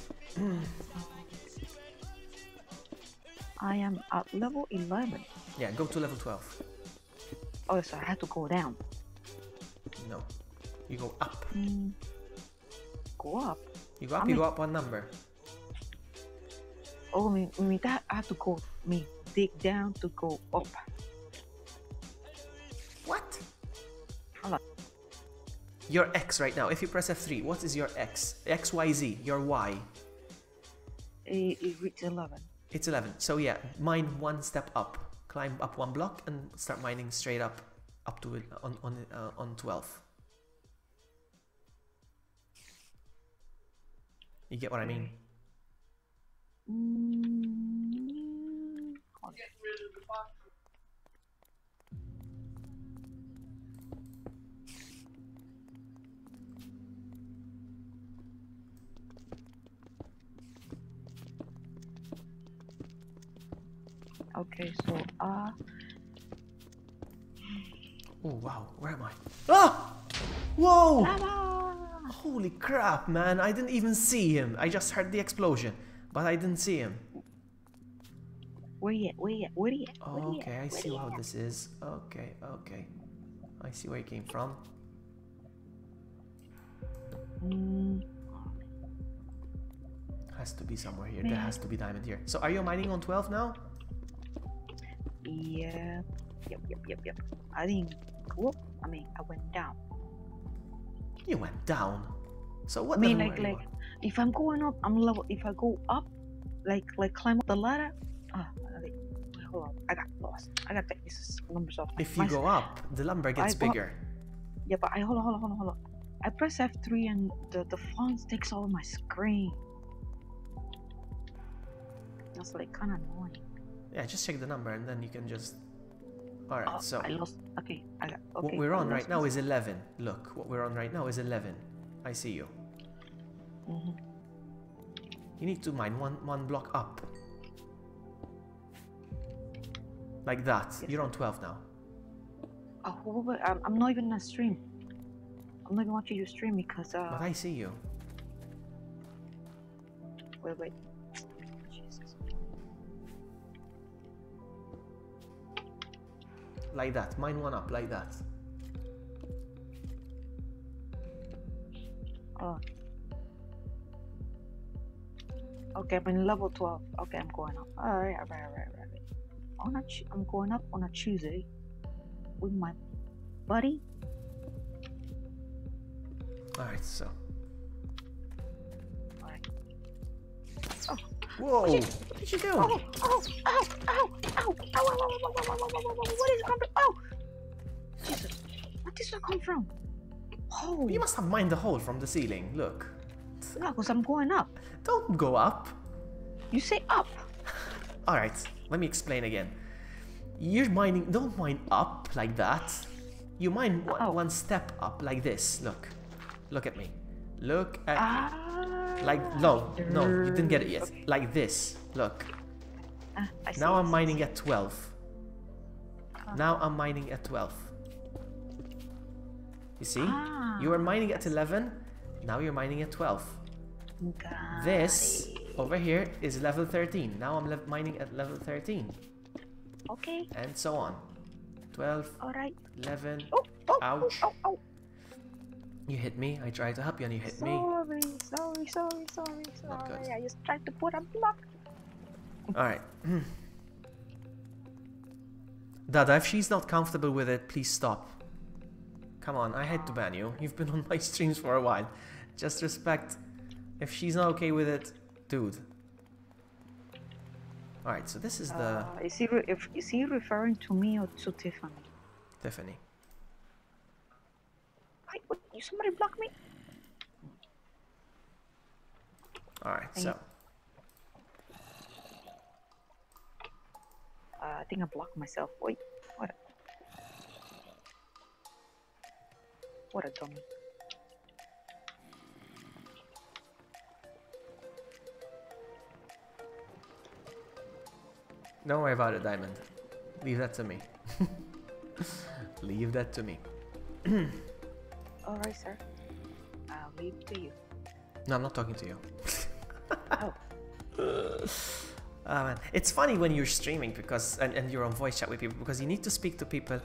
I am at level 11. Yeah, go to level 12. Oh, so I had to go down. No. You go up. Go up? You go up, I you mean- go up 1 number. Oh, mean that I have to go, dig down to go up. What? Hold on. Your X right now. If you press F3, what is your X? X, Y, Z. Your Y. It reached 11. It's 11. So yeah, mine 1 step up. Climb up 1 block and start mining straight up to it on 12. You get what I mean? Hold on. Okay, so Oh wow, where am I? Ah! Whoa! lava! Holy crap, man! I didn't even see him. I just heard the explosion, but I didn't see him. Where you at? Where you at? Where you at? Where you Okay, at? I Where see you how at? this is. Okay, okay. I see where he came from. Mm, Has to be somewhere here. There has to be diamond here. So are you mining on 12 now? yeah. Yep. I didn't go up. I mean, I went down. You went down. So what I mean, level were you like, on? if I'm going up, I'm level. If I go up, like climb up the ladder. Okay. Hold on. I got lost. I got these numbers off. If you go up, the lumber gets I got- bigger. Yeah, but hold on. I press F3 and the font takes over my screen. That's like kind of annoying. Yeah, just check the number and then you can just... Alright, Oh, so I lost. Okay, I got. Okay, what we're I on right lost now my- is 11. Look, what we're on right now is 11. I see you. Mhm. You need to mine one block up. Like that. Yes, You're on 12 now. Oh, wait, I'm not even on stream. I'm not even watching your stream because But I see you. wait. Jesus. Like that. Mine one up, like that. Oh. Okay, I'm in level 12. Okay, I'm going up. Alright. I'm going up on a Tuesday with my buddy. Alright, so. Alright. Whoa! What did you do? Ow! What is it coming? Oh! Jesus. Where did that come from? Oh, You must have mined the hole from the ceiling. Look. no, because I'm going up. Don't go up. You say up. Alright, let me explain again. You're mining, don't mine up like that. You mine Oh. one step up like this. Look at me. Look at me. Like, no, you didn't get it yet. Okay. Like this. Look. I see, Now I I'm see. mining at 12. Now I'm mining at 12. You see? You were mining at 11. Now you're mining at 12. Got This it. over here is level 13. Now I'm mining at level 13. Okay, And so on. 12, alright. 11. Oh, Ouch. Oh. You hit me. I tried to help you and you hit me. Sorry. good. I just tried to put a block. Alright. Dada, if she's not comfortable with it, please stop. Come on, I hate to ban you. You've been on my streams for a while. Just respect. If she's not okay with it, dude. Alright, so this is the Is he referring to me or to Tiffany? Tiffany. Wait, you somebody block me? Alright, Thank so. you. I think I blocked myself. Wait, what a dummy. Don't worry about it, Diamond. Leave that to me. Leave that to me. Alright, sir. I'll leave it to you. No, I'm not talking to you. Oh. Oh man, it's funny when you're streaming because and you're on voice chat with people because you need to speak to people.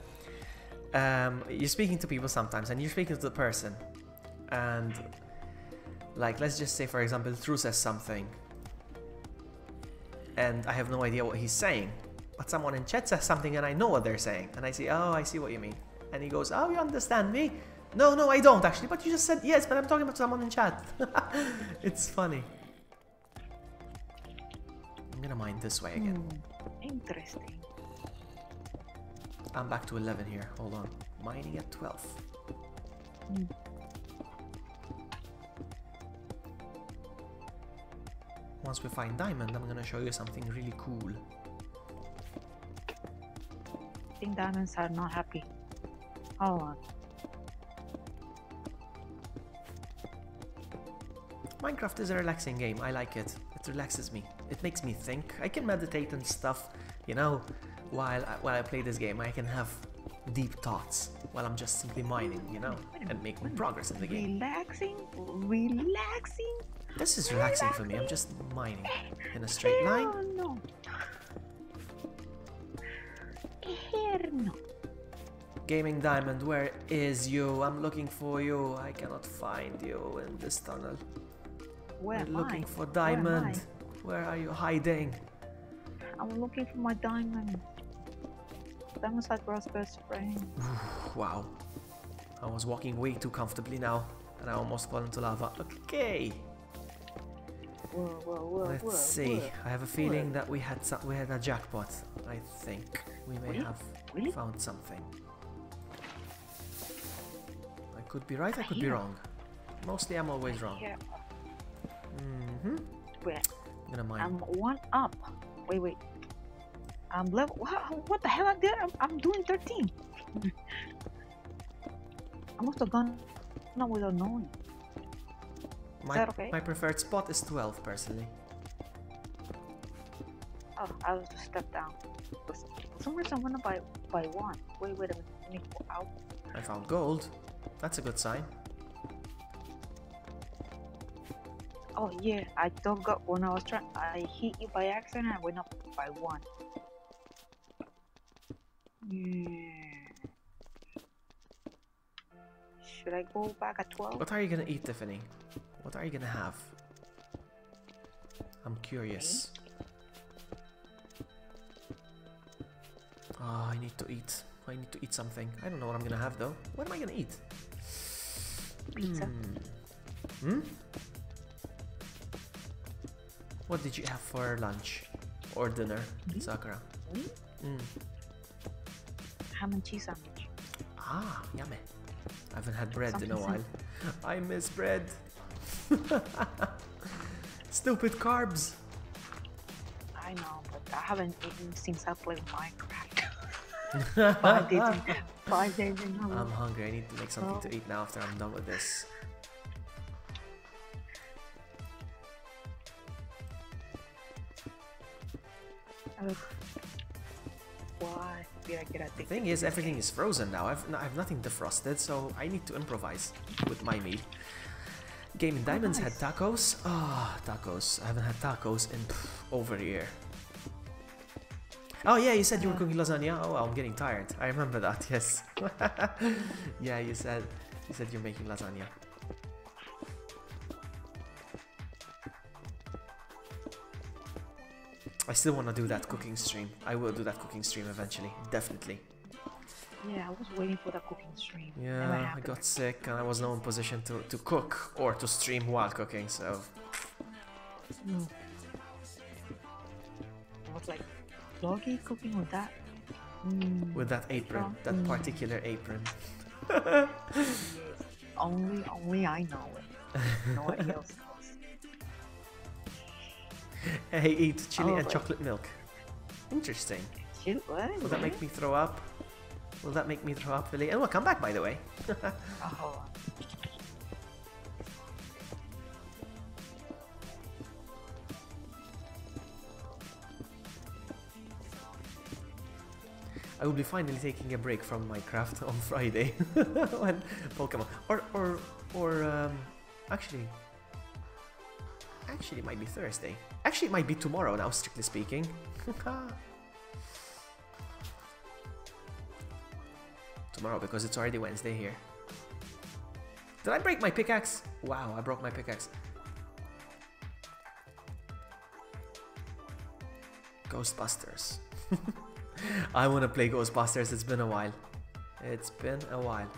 You're speaking to people sometimes, and you're speaking to the person, and like let's just say for example, True says something, and I have no idea what he's saying, but someone in chat says something and I know what they're saying, and I say, oh, I see what you mean, and he goes, oh, you understand me? No, I don't actually, but you just said yes, but I'm talking about someone in chat. It's funny. I'm gonna mine this way again. Interesting. I'm back to 11 here. Hold on. Mining at 12. Once we find diamond, I'm gonna show you something really cool. I think diamonds are not happy. Hold on. Minecraft is a relaxing game. I like it. It relaxes me. It makes me think. I can meditate and stuff, you know, while I play this game. I can have deep thoughts while I'm just simply mining, you know, and making progress in the game. Relaxing, relaxing. This is relaxing for me. I'm just mining in a straight line. Hell no. Hell no. Gaming Diamond, where is you? I'm looking for you. I cannot find you in this tunnel. Where We're am looking I? for Where am Diamond. Where are you hiding? I'm looking for my diamond. Diamond's like Ross' best friend. Wow. I was walking way too comfortably now, and I almost fell into lava. Okay. Whoa, whoa, whoa, Let's whoa, see. whoa. I have a feeling that we had a jackpot. I think we may Really? have Really? found something. I could be right. I could be Yeah. wrong. Mostly, I'm always wrong. Yeah. I'm Wait, gonna mine. I'm one up. Wait. I'm level. What the hell? I'm doing 13. I must have gone no without knowing. My, that okay? my preferred spot is 12, personally. Oh, I'll just step down. For some reason, I'm gonna by one. Wait a minute. Let me go out. I found gold. That's a good sign. Oh yeah, I don't got when I was trying. I hit you by accident. I went up by one. Should I go back at 12? What are you gonna eat, Tiffany? What are you gonna have? I'm curious. Oh, I need to eat. I need to eat something. I don't know what I'm gonna have though. What am I gonna eat? Pizza. What did you have for lunch or dinner, Sakura? Ham and cheese sandwich. Ah, yummy. I haven't had bread in a Something while. I miss bread. Stupid carbs. I know, but I haven't eaten since I played Minecraft. 5 days in a row. I'm hungry. I need to make something to eat now after I'm done with this. Why did I get a The thing is, everything is frozen now. I have nothing defrosted, so I need to improvise with my meat. Gaming Diamonds had tacos. Ah, tacos. I haven't had tacos in over a year. Oh yeah, you said you were cooking lasagna. Oh, I'm getting tired. I remember that. Yes. Yeah, you said you're making lasagna. I still want to do that cooking stream. I will do that cooking stream eventually, definitely. Yeah, I was waiting for that cooking stream. Never Yeah, I happened. got sick and I was not in position to cook or to stream while cooking, so... I was like, Logi cooking with that? With that apron, that particular apron. Yes. Only I know it. Nobody else knows. Hey, eat chili Oh, and but- chocolate milk. Interesting. Shoot, what? Will that make me throw up? Will that make me throw up, really? And we'll come back, by the way. Oh, I will be finally taking a break from Minecraft on Friday when Pokemon actually it might be Thursday. Actually, it might be tomorrow now, strictly speaking. Tomorrow, because it's already Wednesday here. Did I break my pickaxe? Wow, I broke my pickaxe. Ghostbusters. I want to play Ghostbusters. It's been a while. It's been a while.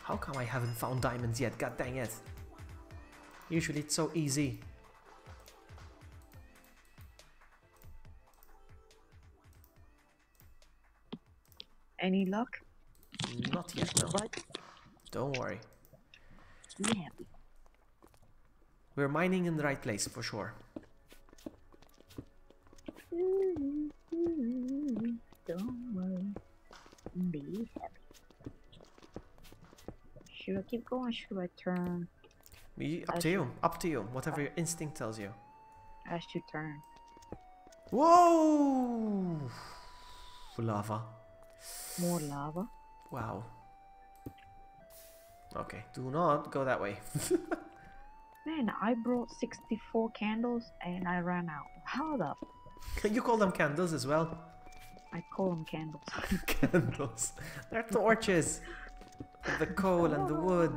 How come I haven't found diamonds yet? God dang it. Usually it's so easy. any luck? Not yet, no. Right? Don't worry. Be happy. We're mining in the right place, for sure. Should I keep going? Should I turn? Up to you. Up to you. Whatever your instinct tells you. I should turn. Whoa! Lava. More lava. Wow. Okay, do not go that way. Man, I brought 64 candles and I ran out. How the? You call them candles as well? I call them candles. Candles. They're torches. With the coal and the wood.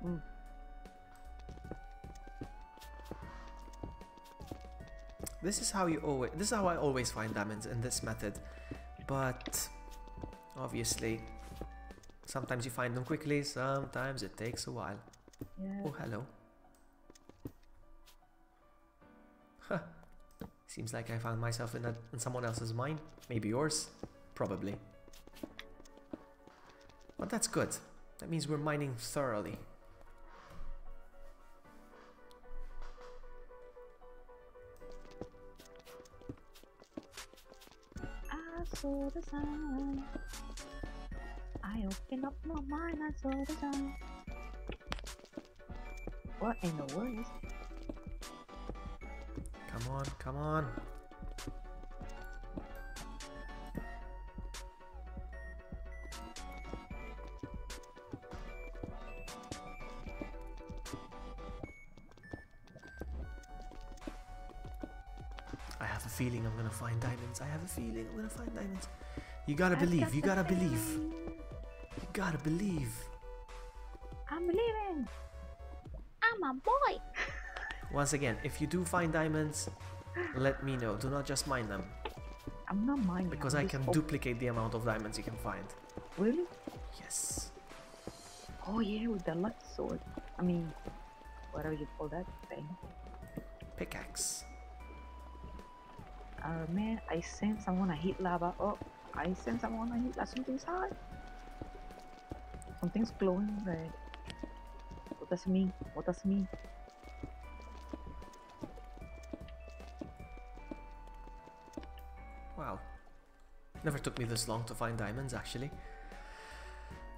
Mm. This is how I always find diamonds in this method. But obviously sometimes you find them quickly, sometimes it takes a while. Yeah. Oh, hello. Huh. Seems like I found myself in someone else's mine. Maybe yours. Probably. But that's good. That means we're mining thoroughly. I saw the sun. I opened up my mind, I saw the sun. What in the world? Come on, come on. I have a feeling I'm gonna find diamonds. I have a feeling I'm gonna find diamonds. You gotta believe, you gotta believe. You gotta believe. I'm believing. I'm a boy. Once again, if you do find diamonds, let me know. Do not just mine them. I'm not minding. Because I can duplicate the amount of diamonds you can find. Really? Yes. Oh yeah, with the lucky sword. I mean, whatever you call that thing. Pickaxe. Man, I sense I wanna hit lava. Oh, I sense I wanna hit lava. Something's hot. Something's glowing red. What does it mean? What does it mean? Wow. Never took me this long to find diamonds, actually.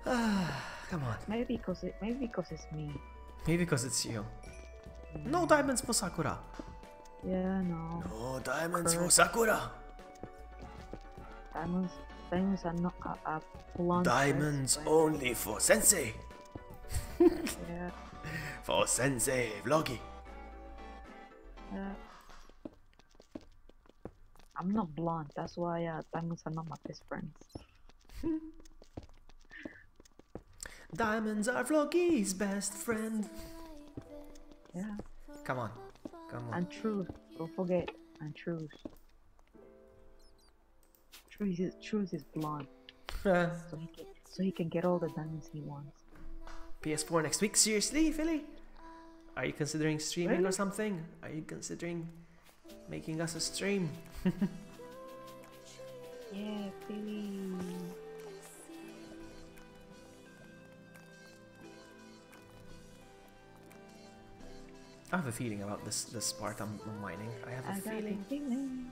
Come on. Maybe because it's me. Maybe because it's you. No diamonds for Sakura. Yeah, no. No diamonds for Correct. Sakura. Diamonds are not a blunt. Diamonds test, only for Sensei. Yeah, For Sensei Vloggy. yeah. I'm not blunt. That's why diamonds are not my best friends. Diamonds are Vloggy's best friend. Yeah. Come on. Come on. And truth. Don't forget. And truth. Truth is blonde. So he can get all the diamonds he wants. PS4 next week? Seriously, Philly? Are you considering streaming Really? or something? Are you considering making us a stream? Yeah, please. I have a feeling about this part I'm mining. I have a I got a feeling. feeling.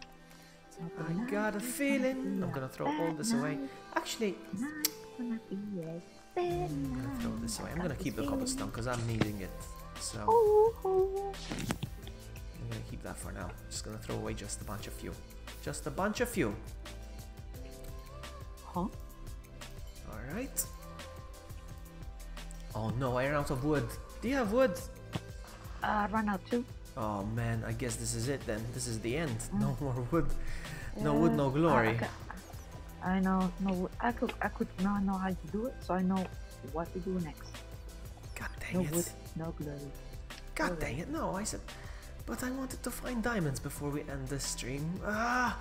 I got a feeling. I'm gonna throw all this away. Actually, I'm gonna throw this away. I'm gonna keep the cobblestone because I'm needing it. So I'm gonna keep that for now. Just gonna throw away just a bunch of fuel. Just a bunch of fuel. Huh? Alright. Oh no, I ran out of wood. Do you have wood? Run out too. Oh man, I guess this is it then. This is the end. No more wood. No wood, no Yeah, glory. I know. No, I could now know how to do it, so I know what to do next. God No dang wood, it. no glory. God dang it. No, I said... But I wanted to find diamonds before we end this stream. Ah!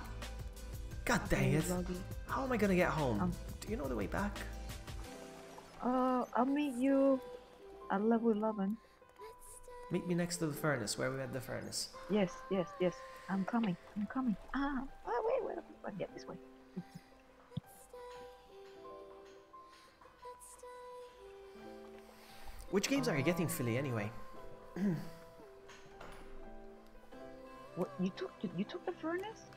God dang Hey, it. Vloggy. How am I gonna get home? Um, Do you know the way back? I'll meet you at level 11. Meet me next to the furnace, where we had the furnace. Yes. I'm coming. Wait. I'll get this way. Which games are you getting, Philly, anyway? What you took the furnace?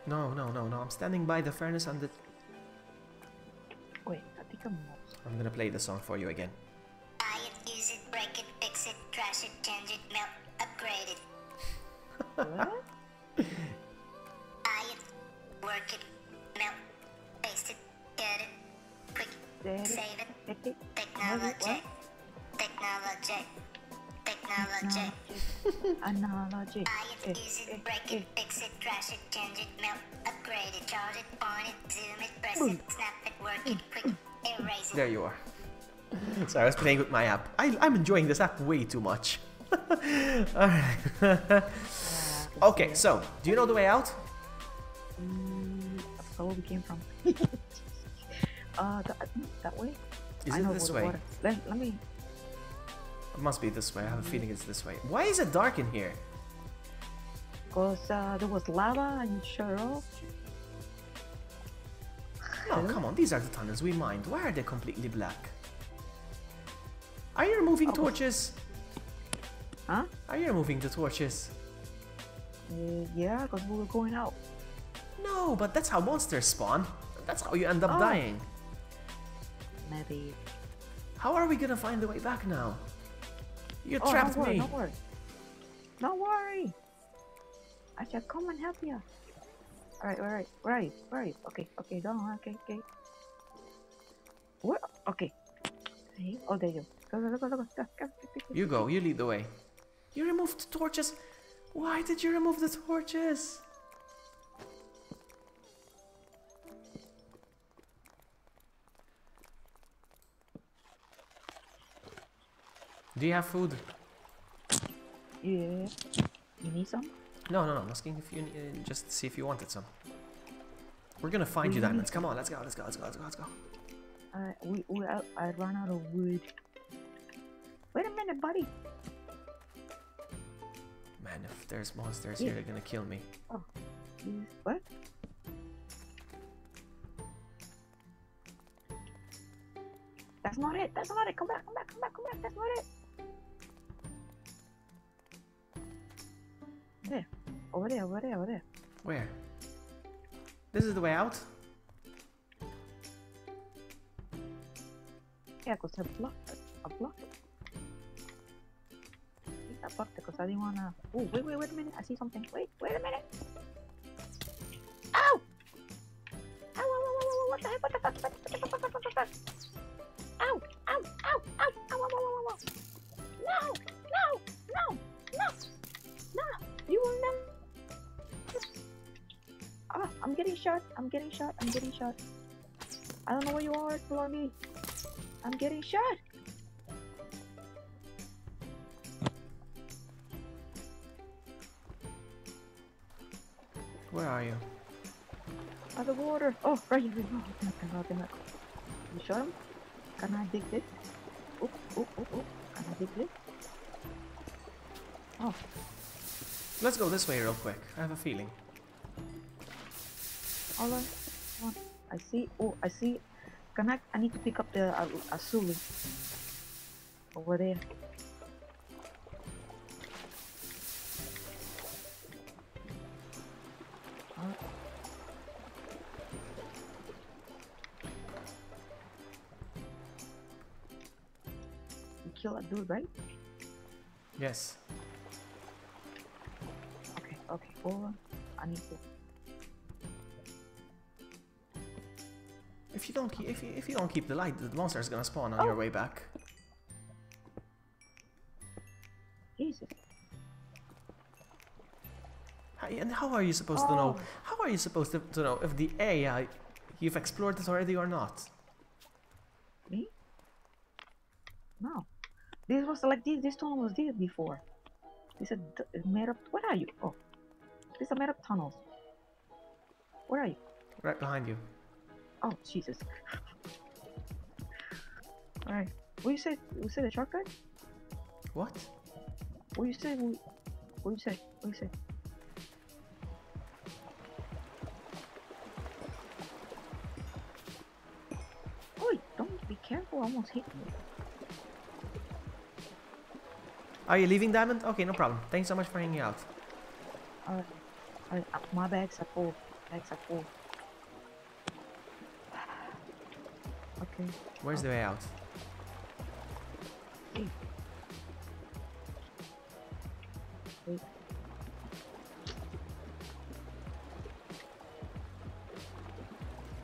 No, no, no, no. I'm standing by the furnace and the... Wait, I think I'm lost. I'm gonna play the song for you again. Buy it, use it, break it, fix it, trash it, change it, melt, upgrade it. What? Buy it, work it, melt, paste it, get it, quick, Daddy, save it, take it. technology, technology, technology. Analogy. Buy it, use it, break it, fix it, trash it, change it, melt, upgrade it, charge it, point it, zoom it, press it, snap it, work it, quick, erase it. There you are. Sorry, I was playing with my app. I'm enjoying this app way too much. Alright. Okay, so, do you know the way out? So where we came from? That way. Is I it know this the way? water. Let me. It must be this way. I have a feeling it's this way. Why is it dark in here? Cause there was lava and you shut it off. No, come on. These are the tunnels we mined. Why are they completely black? Are you removing torches? Huh? Are you removing the torches? Yeah, cause we were going out. No, but that's how monsters spawn. That's how you end up Oh. dying. Maybe. How are we gonna find the way back now? You Oh, trapped don't worry, me. don't worry. Don't worry. I shall come and help you. Alright. Right. Okay, go on. Okay. What? Okay. Hey, oh, there you go. You go. You lead the way. You removed the torches. Why did you remove the torches? Do you have food? Yeah. You need some? No. I'm asking if you just see if you wanted some. We're gonna find you diamonds. Come on, let's go. I ran out of wood. Wait a minute, buddy. Man, if there's monsters here, they're gonna kill me. What? That's not it. Come back. That's not it. There. Over there. Where? This is the way out? Yeah, because I blocked it. I blocked it because I didn't wanna. Oh, wait a minute. I see something. Wait a minute. Ow! Ow! What the heck? What the fuck? Ow! No! You will never. Ah, I'm getting shot. I don't know where you are, Florby. I'm getting shot. Where are you? By the water. Oh, right here. You shot him? Can I dig this? Oh. Can I dig this? Oh, Let's go this way real quick. I have a feeling. hold on. I see. I need to pick up the Azuli. Over there. You kill that dude, right? Yes. Okay, hold on. I need to. If you don't keep the light, the monster is gonna spawn on your way back. Jesus. And how are you supposed to know? How are you supposed to know if the area you've explored it already or not? Me? No. This was like this tunnel was there before. This is made up. Where are you? Oh, these are made up tunnels. Where are you? Right behind you. Oh, Jesus. All right. What you say? You said a shortcut? What? What you say? What you say? Oi! Don't be careful. I almost hit you. Are you leaving, Diamond? Okay, no problem. Thanks so much for hanging out. Alright. Alright, my bags are full. Bags are full. Okay. Where's the way out? Wait. Wait.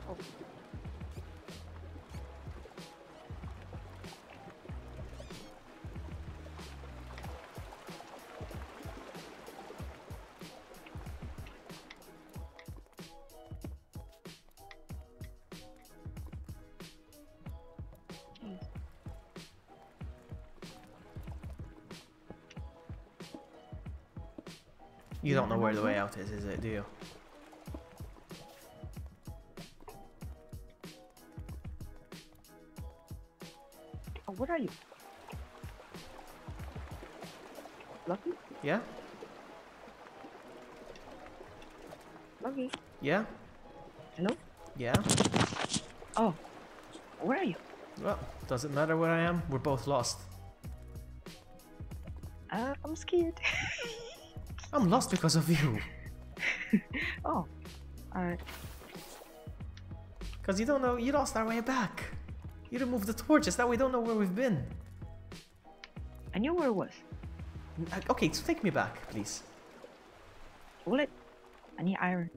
Oh. Jeez. You don't know where the way Mhm. out is it? Do you? Oh, what are you? Lucky? Yeah? Lucky? Yeah? Hello? Yeah? Oh, where are you? Well, doesn't matter where I am. We're both lost. I'm scared. I'm lost because of you. Oh, alright. Because you don't know, you lost our way back. You removed the torches, now we don't know where we've been. I knew where it was. Okay, so take me back, please. Bullet. I need iron.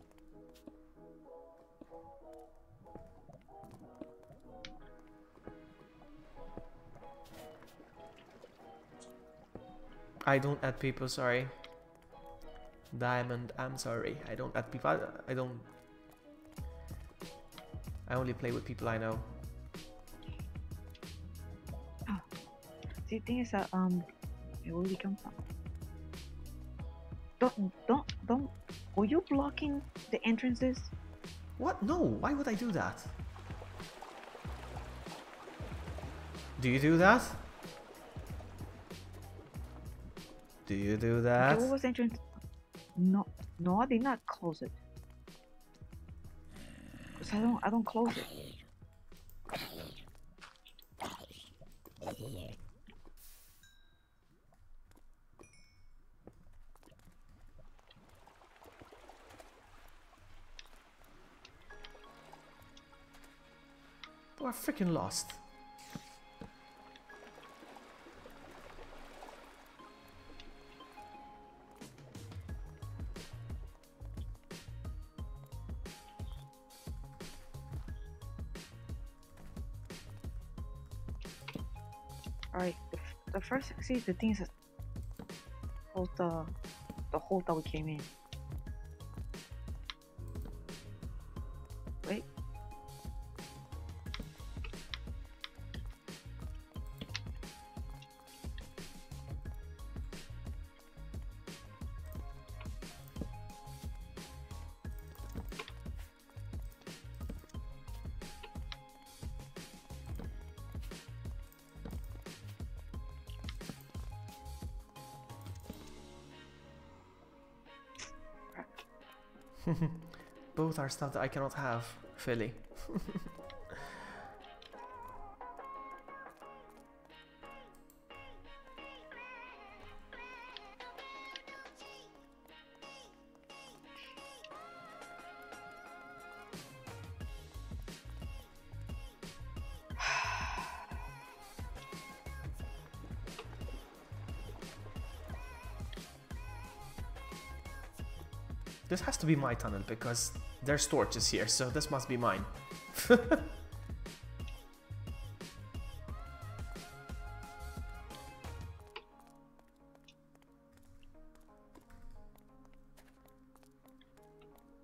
I don't add people, sorry. Diamond, I'm sorry. I don't add people. I don't. I only play with people I know. The thing is that where we come from? Don't. Were you blocking the entrances? What? No, why would I do that? Do you do that? Do you do that? Okay, what was the entrance? No, I did not close it. Cause I don't close it. We're freaking lost. Alright, the first, see, the thing is that hold the hole that we came in. Wait. Both are stuff that I cannot have, Philly. This has to be my tunnel because there's torches here, so this must be mine.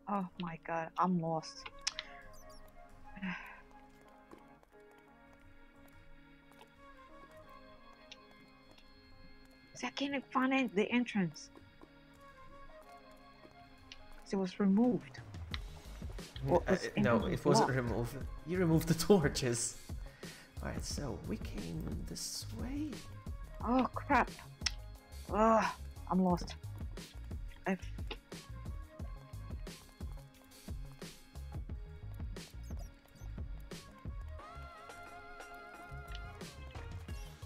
Oh my god, I'm lost. See, I can't find the entrance. It was removed. Well, this No, entrance it was wasn't blocked. removed. You removed the torches. Alright, so we came this way. Oh crap. Ugh, I'm lost.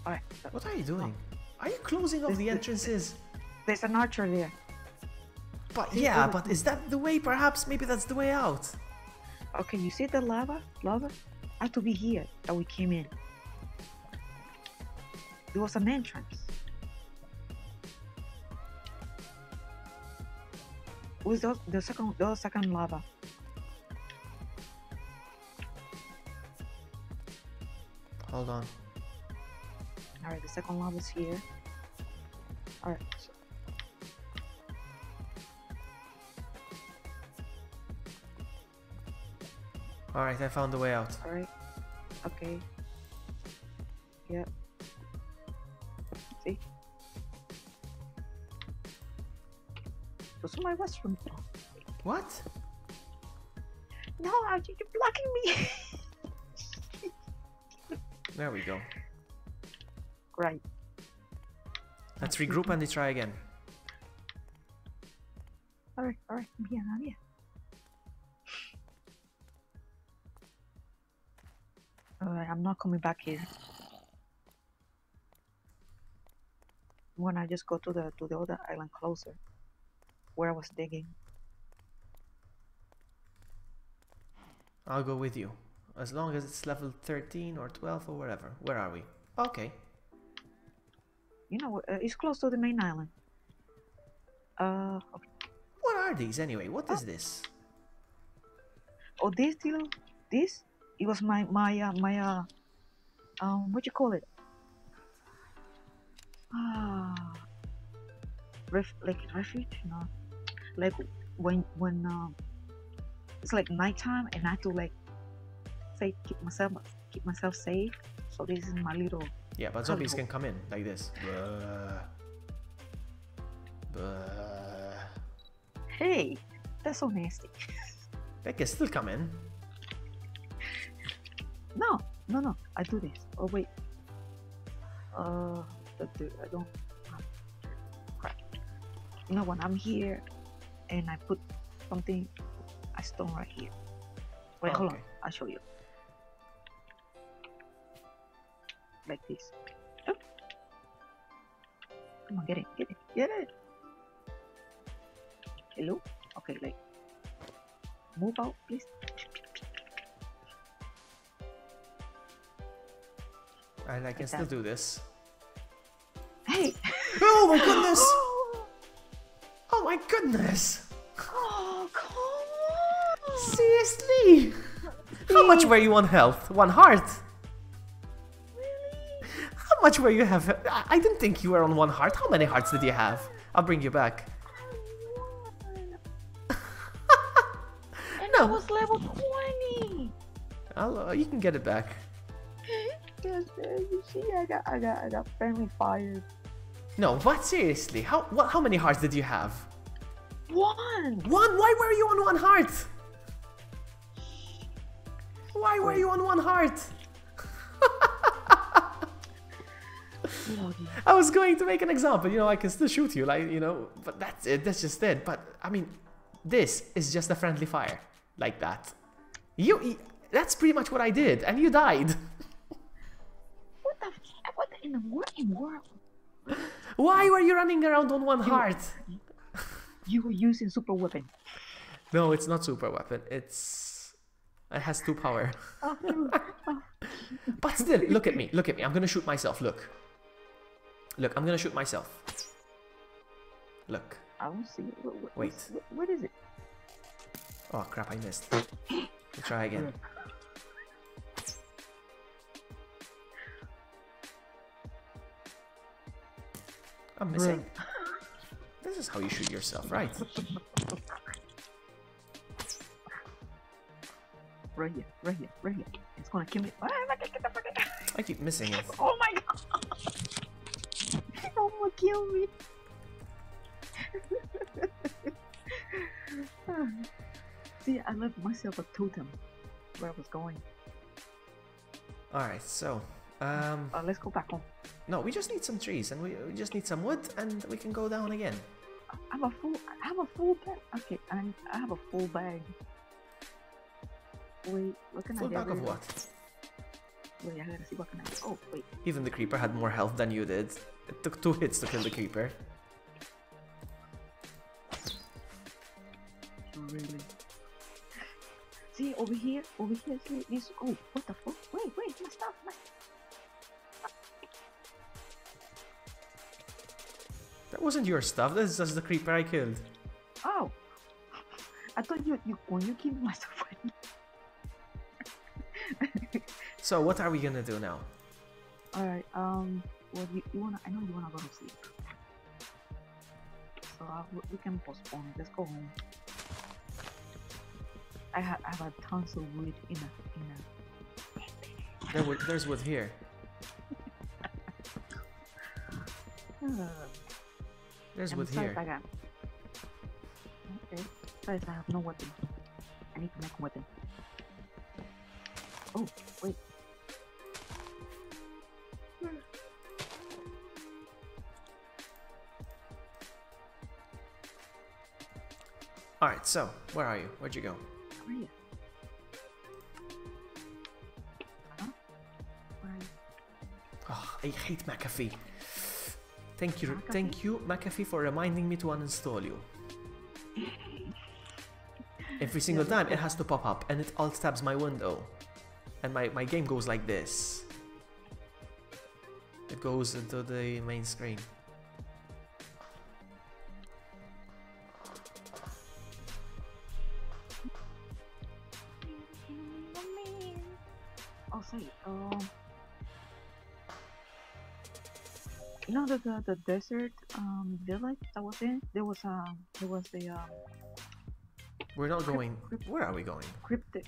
Alright, What are you doing? Are you closing off This- the this- entrances? there's an archer there. But See, yeah, look. but is that the way? Perhaps maybe that's the way out. Okay, you see the lava? Lava? Had to be here that we came in. There was an entrance. Was the second lava? Hold on. All right, the second lava's here. All right. All right, I found the way out. All right. Okay. Yep. See? Go to my restroom. What? No, you're blocking me. There we go. Right. Let's regroup and try again. All right. I'm here. Alright, I'm not coming back here. When I just go to the other island closer, where I was digging. I'll go with you. As long as it's level 13 or 12 or whatever. Where are we? Okay. You know, it's close to the main island. Okay. What are these anyway? What is this? Oh, this little, this? It was my what you call it? Like refuge? No, like when it's like nighttime and I have to like say keep myself safe. So this is my little. Yeah, but zombies can come in like this. Hey, that's so nasty. They can still come in. No. I do this. Oh wait. I don't. Crap. You know when I'm here, and I put something, a stone right here. Wait, hold on. Okay. I'll show you. Like this. Oh. Come on, get it. Hello. Okay, like move out, please. And I can still do this. Hey! Oh my goodness! Oh my goodness! Oh, come on! Seriously? How much were you on health? 1 heart? Really? How much were you have? I didn't think you were on 1 heart. How many hearts did you have? I'll bring you back. And No. I was level 20! You can get it back. Yes, you see, I got friendly fire. No, but seriously, how many hearts did you have? 1! 1? Why were you on 1 heart? Why were you on 1 heart? Bloody. I was going to make an example, you know, I can still shoot you, like, you know, but that's it, that's just it. But, I mean, this is just a friendly fire, like that. That's pretty much what I did, and you died. What in the world? Why were you running around on 1 heart? You were using super weapon. No, it's not super weapon, it has 2 power. But still, look at me, I'm gonna shoot myself, look, I'm gonna shoot myself. Look. I don't see it. Wait. What is it? Oh crap, I missed. Let's try again. I'm missing. This is how you shoot yourself, right? Right here. It's gonna kill me. I keep missing it. Oh my god! It's gonna kill me. See, I left myself a totem where I was going. Alright, so Let's go back home. no, we just need some trees and we just need some wood and we can go down again. I have a full bag. Okay, I have a full bag. Wait, what can Full I get bag of rid what? Wait, I gotta see what can I do. Oh, wait. Even the creeper had more health than you did. It took 2 hits to kill the creeper. Really. See, over here, see, this, oh, what the fuck? Wait, my stuff, That wasn't your stuff. This is just the creeper I killed. Oh! I thought you when you keep my stuff. So what are we gonna do now? Alright, well, you wanna, I know you wanna go to sleep. So we can postpone it. Let's go home. I have a tons of wood in a. There's wood here. There's And wood besides, here. I got. Okay. Besides, I have no weapon. I need to make a weapon. Oh, wait. Alright, so where are you? Where'd you go? Where are you? Huh? Where are you? Oh, I hate McAfee. Thank you, McAfee, for reminding me to uninstall you. Every single time it has to pop up and it alt tabs my window. And my game goes like this. It goes into the main screen. Oh, say, you know the desert village that was in? There was a We're not going. Where are we going? Wait. I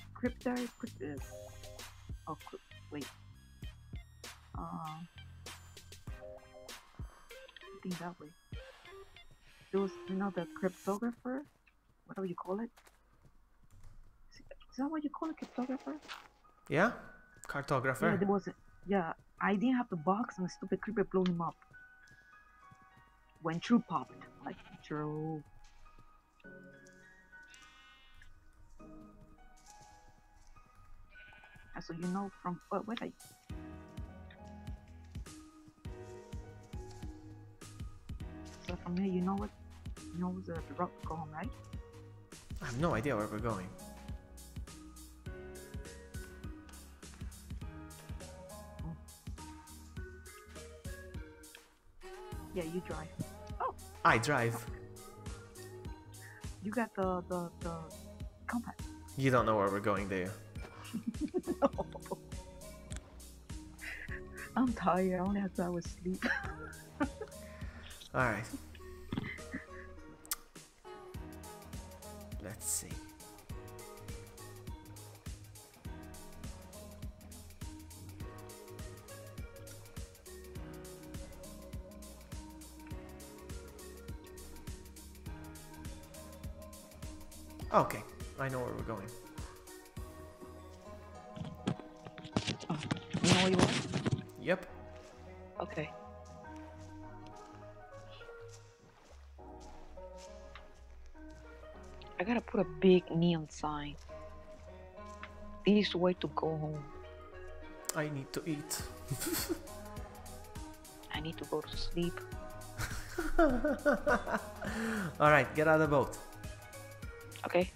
think that way. There was, you know, the cryptographer, whatever you call it. Is that what you call it, cryptographer? Yeah? Cartographer? Yeah, there was. Yeah, I didn't have the box, and the stupid creeper blew him up. When True popped, like True. So you know from what I. So from here, you know what? You know the route to go home, right? I have no idea where we're going. Yeah, you drive. Oh, I drive. you got the compass. You don't know where we're going, do you? I'm tired. I only have 2 hours sleep. Alright. Let's see. Okay, I know where we're going. You know where you are? Yep. Okay. I gotta put a big neon sign. This way to go home. I need to eat. I need to go to sleep. Alright, get out of the boat. Okay.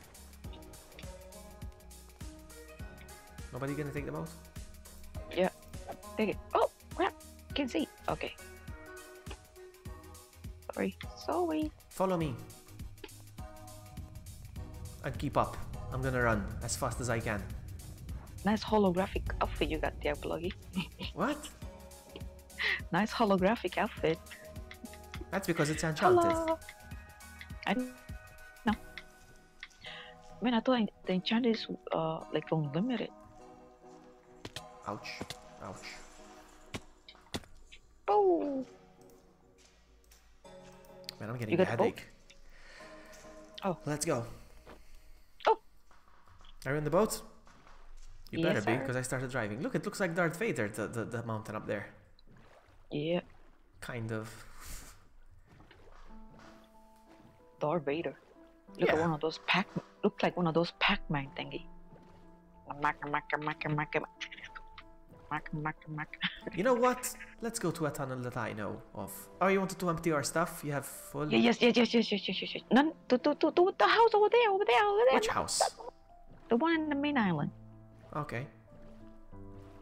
Nobody gonna take the boat? Yeah. Take it. Oh, crap. Can't see. Okay. Sorry. Follow me. And keep up. I'm gonna run as fast as I can. Nice holographic outfit you got there, Bloggy. What? Nice holographic outfit. That's because it's enchanted. Hello. I no. Man, I thought the enchant is like unlimited. Ouch. Ouch. Oh. Man, I'm getting You a got the boat? headache. Oh. Let's go. Oh. Are you in the boat? You better Yes, be, sir. because I started driving. Look, it looks like Darth Vader, the mountain up there. Yeah. Kind of. Darth Vader. Look at Yeah. one of those Look like one of those Pac-Man thingy. Mac. You know what? Let's go to a tunnel that I know of. Oh, you wanted to empty our stuff? You have full. Yeah, yes. None, to the house over there. Which house? The one in the main island. Okay.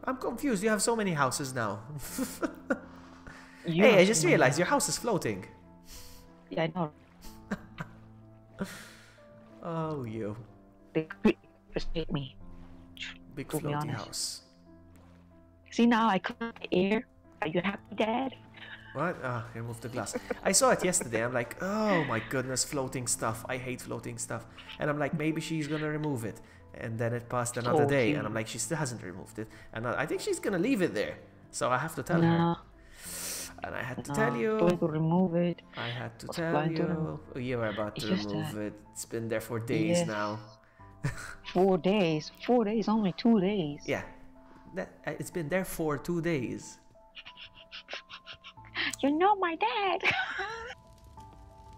I'm confused. You have so many houses now. You Hey, have I just so many realized your house is floating. Yeah, I know. Oh, you. They could frustrate me. Big To be floating honest. house. See now, I clear the air. Are you happy, Dad? What? Ah, remove the glass. I saw it yesterday. I'm like, oh my goodness, floating stuff. I hate floating stuff. And I'm like, maybe she's gonna remove it. And then it passed another So day, cute. and I'm like, she still hasn't removed it. And I think she's gonna leave it there. So I have to tell her. No, And I had to no. tell you. Going to remove it. I had to Was tell going to you. Oh, you were about It's to just remove that- it. It's been there for days Yes. now. 4 days. 4 days. Only 2 days. Yeah. It's been there for 2 days. You know my dad.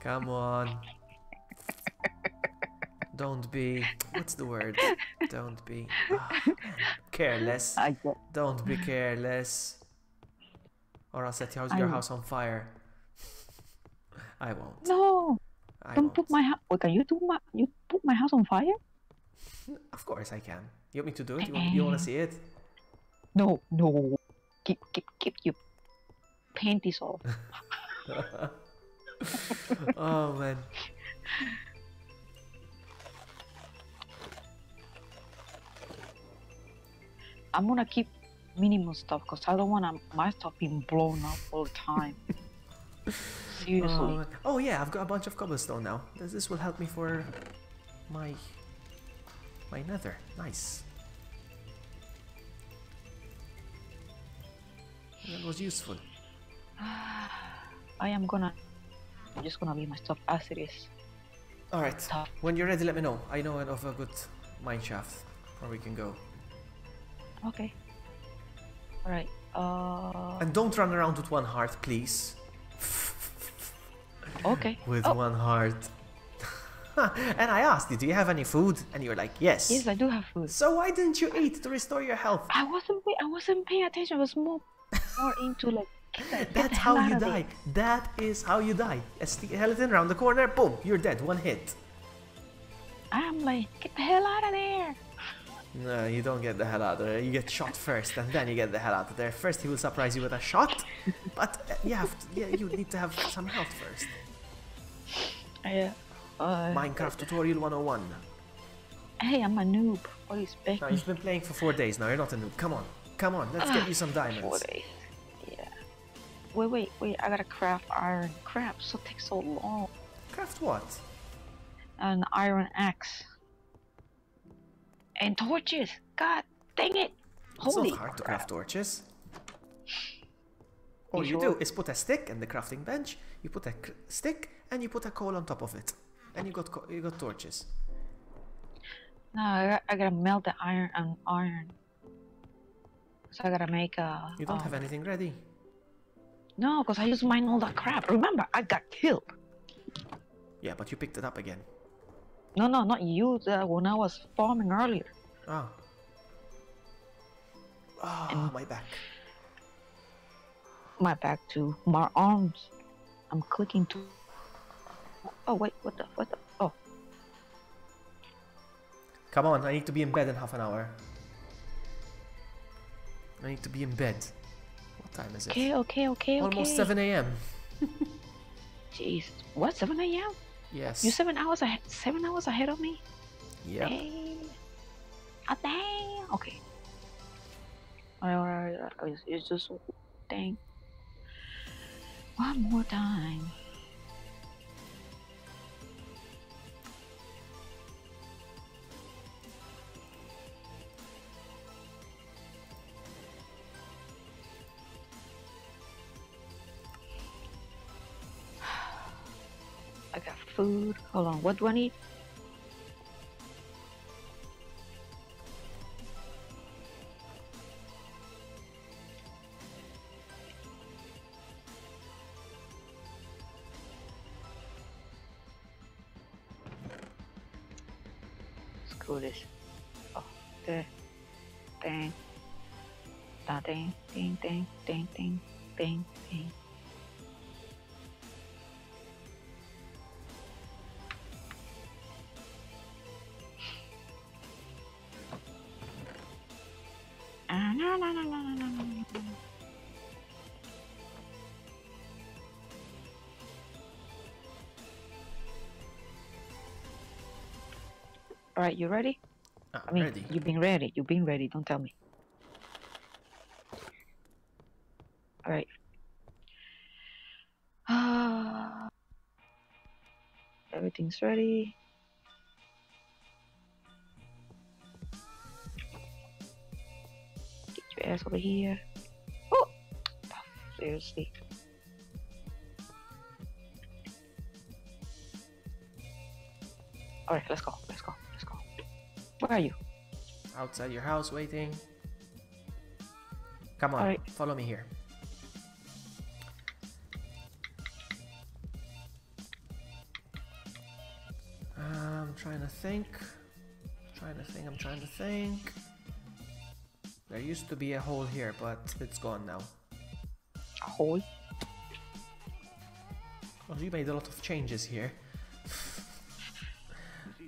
Come on. Don't be. What's the word? Don't be. Careless. I get. Don't be careless. Or I'll set your I- house on fire. I won't. No. I Don't won't. put my house. Can you put my house on fire? Of course I can. You want me to do it? You want to see it? No. Keep your panties off. Oh man. I'm gonna keep minimum stuff because I don't want my stuff being blown up all the time. Seriously. Man. Oh yeah, I've got a bunch of cobblestone now. This will help me for my nether. Nice. That was useful. I'm just gonna leave my stuff as it is. All right. Tough. When you're ready, let me know. I know of a good mine shaft where we can go. Okay. Alright. And don't run around with one heart, please. Okay. With Oh, one heart. And I asked you, do you have any food? And you were like, yes. yes, I do have food. So why didn't you eat to restore your health? I wasn't paying attention. I was more into like. Get That's the hell how out you of die. there. That is how you die. A skeleton around the corner, boom, you're dead. One hit. I'm like, get the hell out of there. No, you don't get the hell out of there. You get shot first, and then you get the hell out of there. First, he will surprise you with a shot, but you need to have some health first. Yeah. Minecraft tutorial 101. Hey, I'm a noob. What do you expect? Now, you've been playing for 4 days now. You're not a noob. Come on. Let's get you some 4 diamonds. days. Yeah. Wait. I gotta craft iron. Crap, so takes so long. Craft what? An iron axe. And torches. God dang it. It's Holy not hard to crap. craft torches. All You you sure? do is put a stick in the crafting bench. You put a stick and you put a coal on top of it, and you got torches. No, I gotta melt the iron and iron. So I gotta make a. You don't have anything ready. No, because I just mined all that crap. Remember, I got killed. Yeah, but you picked it up again. No, not you. When I was farming earlier. Oh. Oh, my back. My back to my arms. I'm clicking to. Oh wait, what the? Oh, Come on, I need to be in bed in half an hour. I need to be in bed. What time is it? okay. Almost 7 a.m. Jeez, what? 7 a.m. Yes. You 7 hours ahead? 7 hours ahead of me? Yep. Dang. Oh, dang. Okay. Alright. It's just dang. One more time. I got food. Hold on. What do I need? Screw this. Oh, there. Dang. Ding, ding, ding, ding, ding, ding, ding. No, no, no, no, no, no, no, no. All right, you ready? I mean, Ready. you've been ready. You've been ready. Don't tell me. All right. Everything's ready. Get your ass over here. Oh, seriously. All right, let's go. Let's go. Let's go. Where are you? Outside your house waiting. Come on, Alright. follow me here. I'm trying to think. I'm trying to think. There used to be a hole here, but it's gone now. A hole? Well, you made a lot of changes here.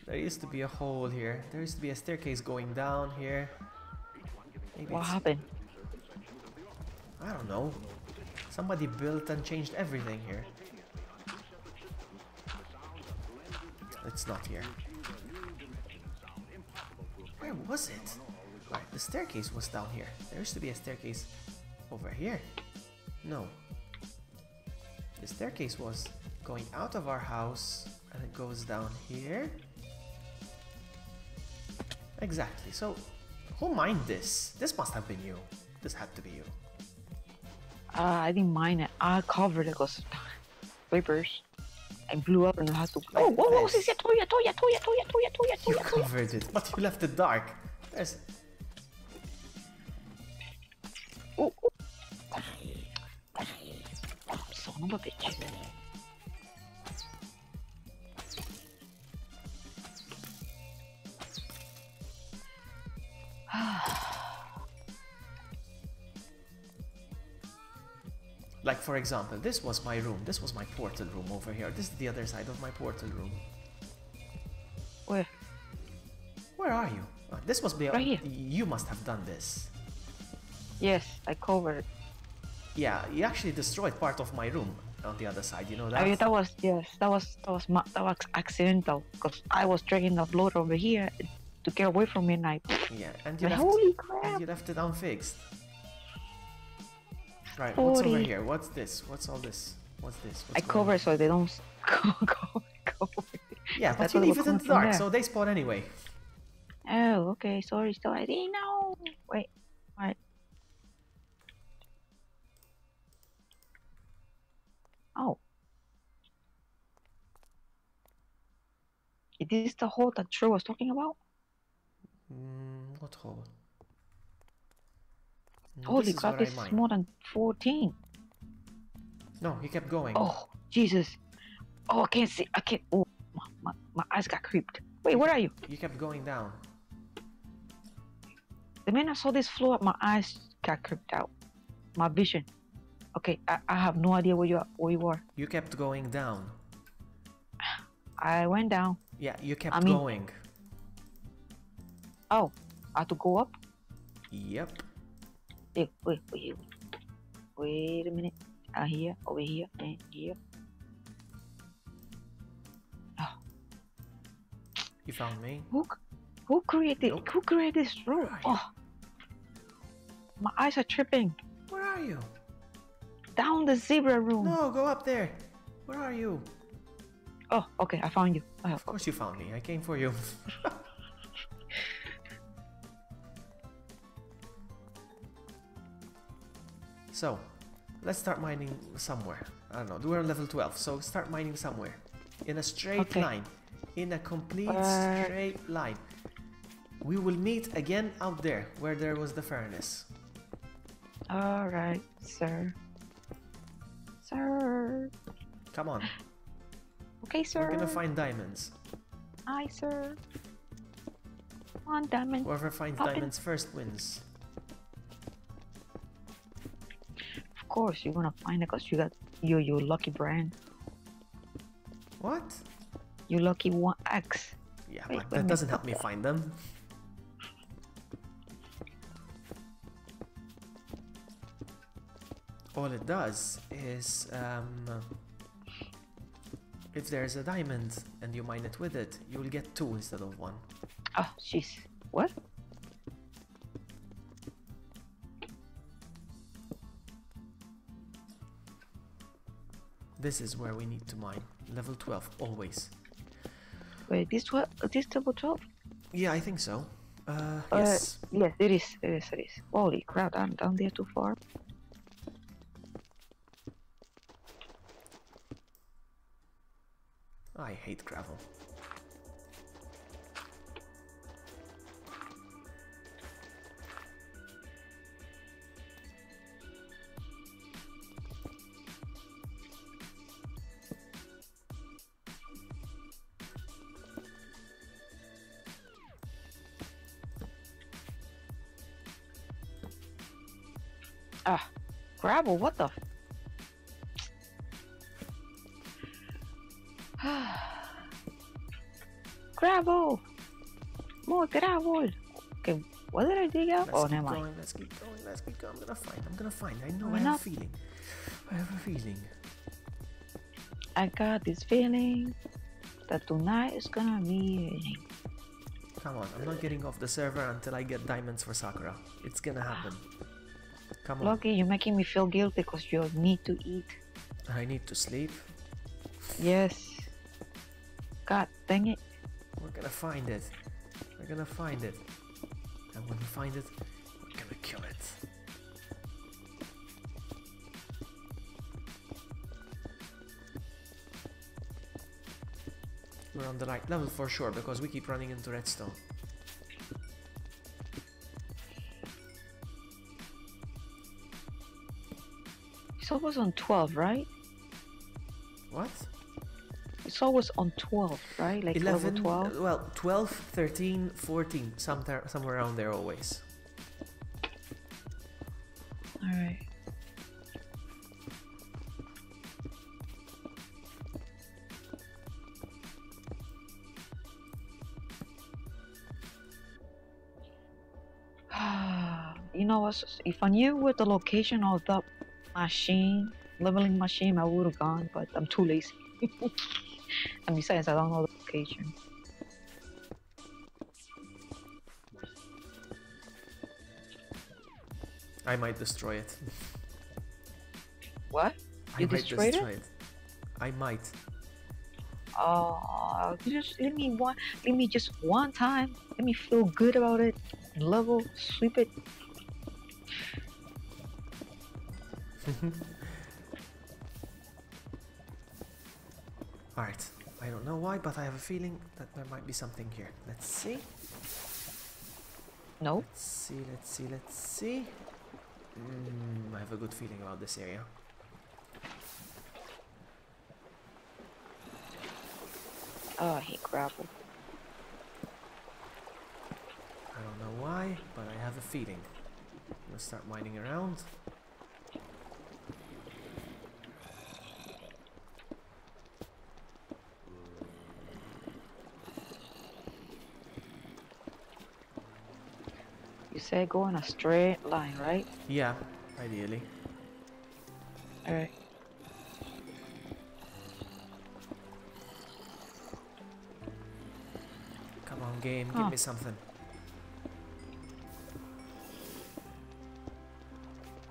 There used to be a hole here. There used to be a staircase going down here. Maybe What it's- happened? I don't know. Somebody built and changed everything here. It's not here. Where was it? Right, the staircase was down here. There used to be a staircase over here. No. The staircase was going out of our house and it goes down here. Exactly. So, who mined this? This must have been you. This had to be you. I didn't mind it. I covered it because creepers. I blew up and I had to. Oh, Like whoa, this. You Toya. covered it, but you left it dark. There's... Oh, oh. Son of a bitch. Like, for example, this was my room. This was my portal room over here. This is the other side of my portal room. Where? Where are you? This must be... Right here. You must have done this. Yes, I covered. Yeah, you actually destroyed part of my room on the other side. You know that? I mean, that was accidental because I was dragging the blood over here to get away from me and I. Yeah, and you Like, left... holy And crap! you left it unfixed. Right, what's over 40. here? What's this? What's all this? What's this? I What's going cover on? so they don't go. Yeah, I but thought you they leave were it in coming the from dark, there. so they spawn anyway. Oh, okay. Sorry, I didn't know. Wait, what? Oh. Is this the hole that True was talking about? What hole? Holy This is crap, where I this is mine. more than 14. No, he kept going. Oh, Jesus. Oh, I can't see. I can't. Oh, my eyes got creeped. Wait, where are you? You kept going down. The minute I saw this floor, my eyes got creeped out. My vision. Okay, I have no idea where you are. You kept going down. I went down. Yeah, you kept I mean- going. Oh, I have to go up? Yep. Wait a minute. Here, over here, and here. Oh, You found me. who created Nope. who created this room? Where are you? Oh, my eyes are tripping. Where are you? Down the zebra room. No, go up there. Where are you? Oh, okay, I found you. Oh, Of course you found me. I came for you. So, let's start mining somewhere. I don't know. We're on level 12, so start mining somewhere. In a straight Okay. line. In a complete Uh, straight line. We will meet again out there, where there was the furnace. all right, sir. Sir. Come on. Okay, sir. We're gonna find diamonds. Aye, sir. Come on, diamond. Whoever finds Pop it. diamonds first wins. course, you're gonna find it because you got your lucky brand. What? Your lucky 1X. Yeah, Wait, but wait a that doesn't minute. help me find them. All it does is, if there's a diamond and you mine it with it, you'll get 2 instead of 1. Oh, jeez. What? This is where we need to mine. Level 12, always. Wait, this double 12? Yeah, I think so. Yes. Yes, it is. It is. It is. Holy crap! I'm down there too far. I hate gravel. Ah, gravel. What the? Gravel. More gravel. Okay, what did I dig out? Let's Oh, keep never mind. going, let's keep going, let's keep going. I'm gonna find. I know, Why I have not? a feeling. I have a feeling. I got this feeling that tonight is gonna be. Come on, I'm not getting off the server until I get diamonds for Sakura. It's gonna happen. Come on. Lucky, you're making me feel guilty because you need to eat. I need to sleep. Yes. God dang it. We're gonna find it. We're gonna find it. And when we find it, we're gonna kill it. We're on the right level for sure because we keep running into redstone. It's always on 12, right? What? It's always on 12, right? Like 11, level 12. well, 12, 13, 14, somewhere around there always. Alright. You know what? If I knew where the location of the machine, leveling machine, I would have gone, but I'm too lazy. And besides, I don't know the location. I might destroy it. What? You I might destroyed destroy it. I might. Just let me just one time. Let me feel good about it. Level, sweep it. Alright. I don't know why, but I have a feeling that there might be something here. Let's see. No. Let's see, let's see, let's see. I have a good feeling about this area. Oh, I hate gravel. I don't know why, but I have a feeling. I'm gonna start mining around. You said go in a straight line, right? Yeah, ideally. Alright. Come on, game, Huh. give me something.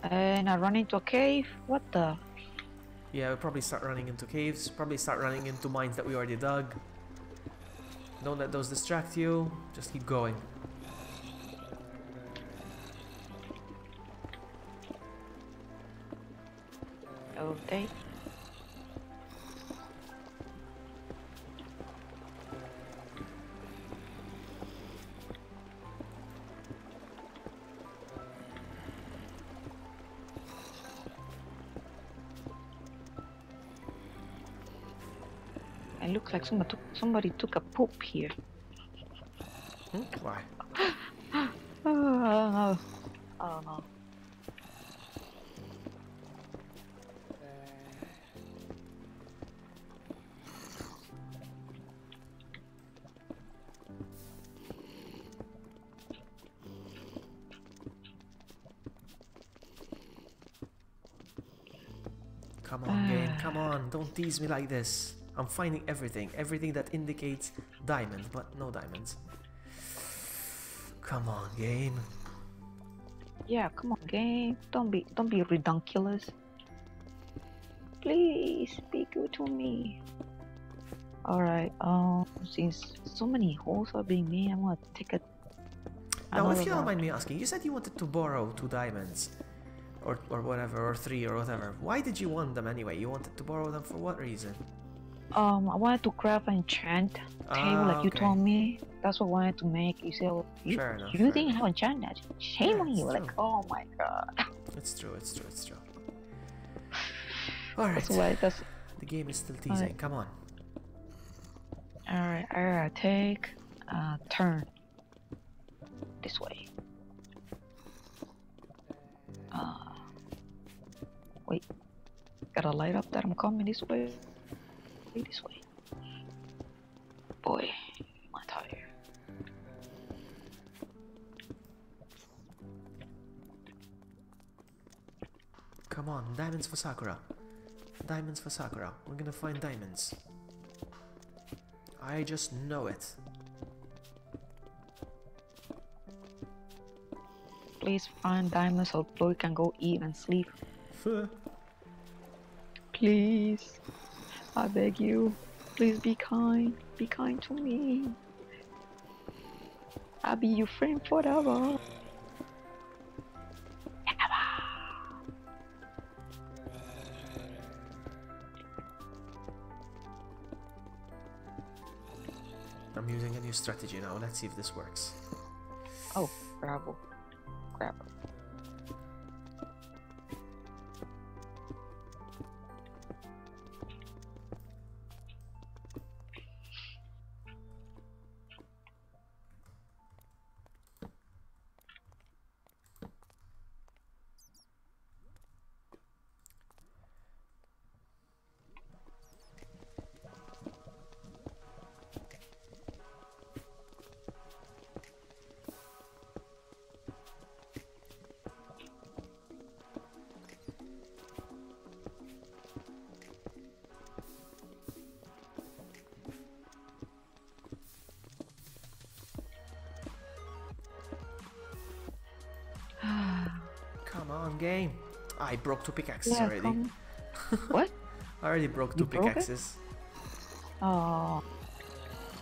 And I run into a cave. What the? Yeah, we'll probably start running into caves, probably start running into mines that we already dug. Don't let those distract you, just keep going. Okay. It looks like somebody took a poop here. Why? Oh, I don't know. I don't know. Come on, game. Come on. Don't tease me like this. I'm finding everything. Everything that indicates diamond, but no diamonds. Come on, game. Yeah, come on, game. Don't be redunculous. Please be good to me. Alright, since so many holes are being made, I'm gonna take a Now, if another you don't route. mind me asking, you said you wanted to borrow 2 diamonds. Or whatever, or 3 or whatever. Why did you want them anyway? You wanted to borrow them for what reason? I wanted to craft an enchant table like you okay. told me. That's what I wanted to make. You said, you, Fair enough, you fair didn't have enchant that. Shame Yeah, on you. it's Like, true. oh my god. It's true, it's true, it's true. Alright, That's why that's the game is still teasing, come on. alright. I gotta take a turn this way. Wait. Gotta light up that I'm coming this way. This way. Boy, my tire. Come on, diamonds for Sakura. Diamonds for Sakura. We're gonna find diamonds. I just know it. Please find diamonds so Chloe can go eat and sleep. Please. I beg you. Please be kind. Be kind to me. I'll be your friend forever. I'm using a new strategy now. Let's see if this works. Oh, bravo. Crap. Come on, game. I broke 2 pickaxes Yeah, already. come. What? I already broke 2 You broke it? pickaxes. Oh,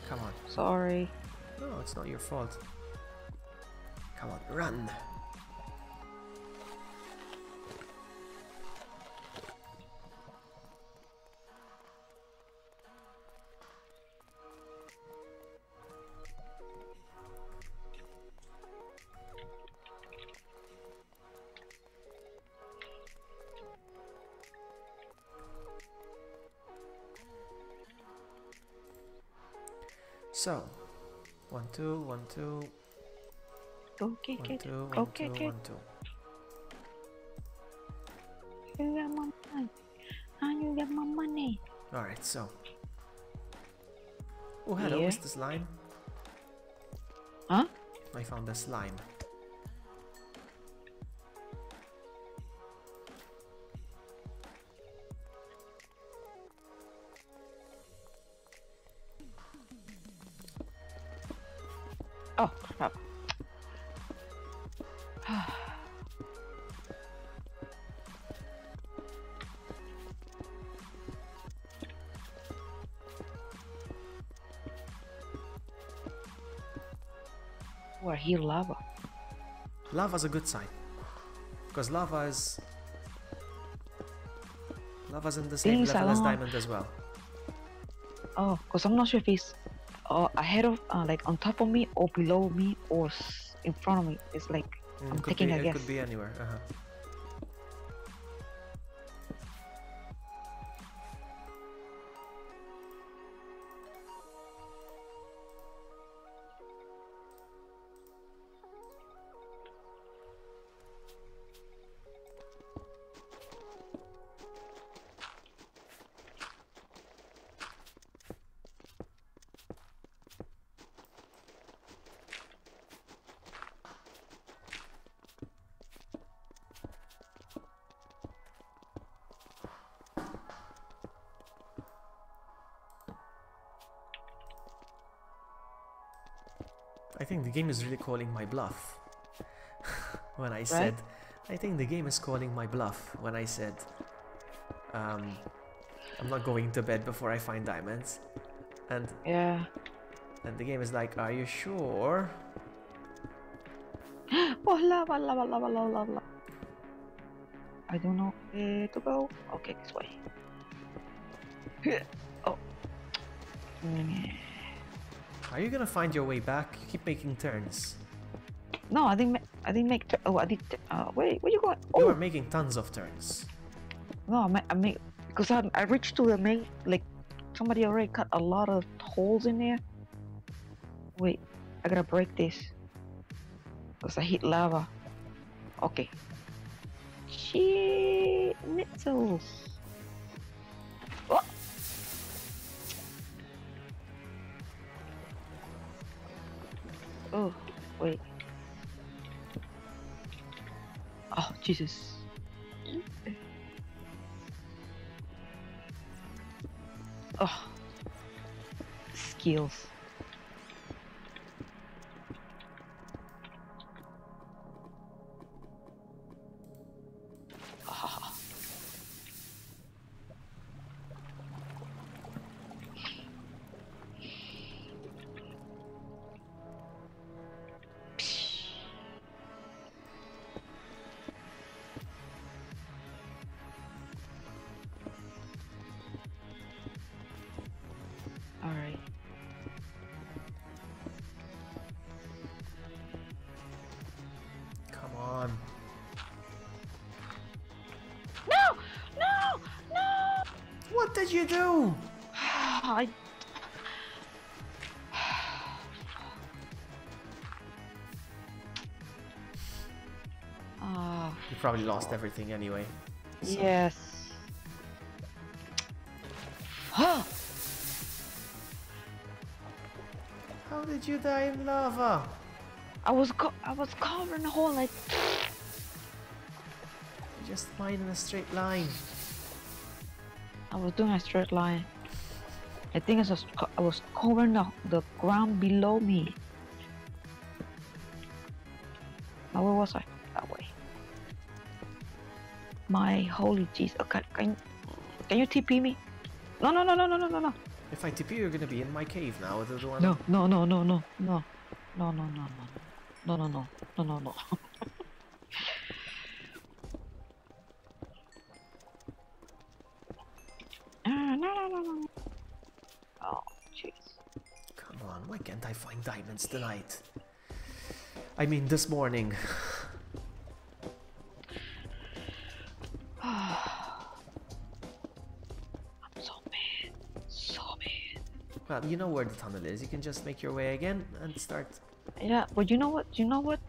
Come on. sorry. No, it's not your fault. Come on, run. So, 1, 2, 1, 2, Okay, 1, okay. 2, 1, Okay, 2, okay. 1, 2. You got my money. You got my money. Alright, so. Oh, hello, Yeah. Mr. Slime. Huh? I found a slime. Oh, crap. We're here lava. Lava's a good sign. Because lava's in the same Things level as along- diamond as well. Oh, because I'm not sure if it's ahead of, like on top of me or below me or in front of me. It's like, I'm Could taking be, a it guess. could be anywhere. I think the game is really calling my bluff. When I said, I think the game is calling my bluff when I said, I'm not going to bed before I find diamonds. And Yeah. the game is like, are you sure? Oh, lava, lava, lava, lava, lava. I don't know where to go. Okay, this way. Oh. Are you gonna find your way back? You keep making turns. No, I didn't. I didn't make. Oh, I did. Wait, where you going? You Oh, are making tons of turns. no, I make because I reached to the main. Like somebody already cut a lot of holes in there. Wait, I gotta break this because I hit lava. Okay. Shit, missiles. Oh. Oh, wait. Oh, Jesus. Oh. Skills. Ah. All right. Come on. No! No! No! What did you do? I. Ah, You probably lost everything anyway. So- yes. Huh. How did you die in lava? I was covering the hole like. Just mine in a straight line. I was doing a straight line. The thing is, I was covering the ground below me. Now where was I? That way. My holy jeez. Okay, can you TP me? No, no, no, no, no, no, no, no. If I tip you, you're gonna be in my cave now. The one. No, no, no, no, no, no, no, no, no, no, no, no, no, no, no, no. No, no, no, no. Oh, jeez. Come on, why can't I find diamonds tonight? I mean, this morning. I'm so mad. So mad. Well, you know where the tunnel is. You can just make your way again and start. Yeah, but you know what? You know what?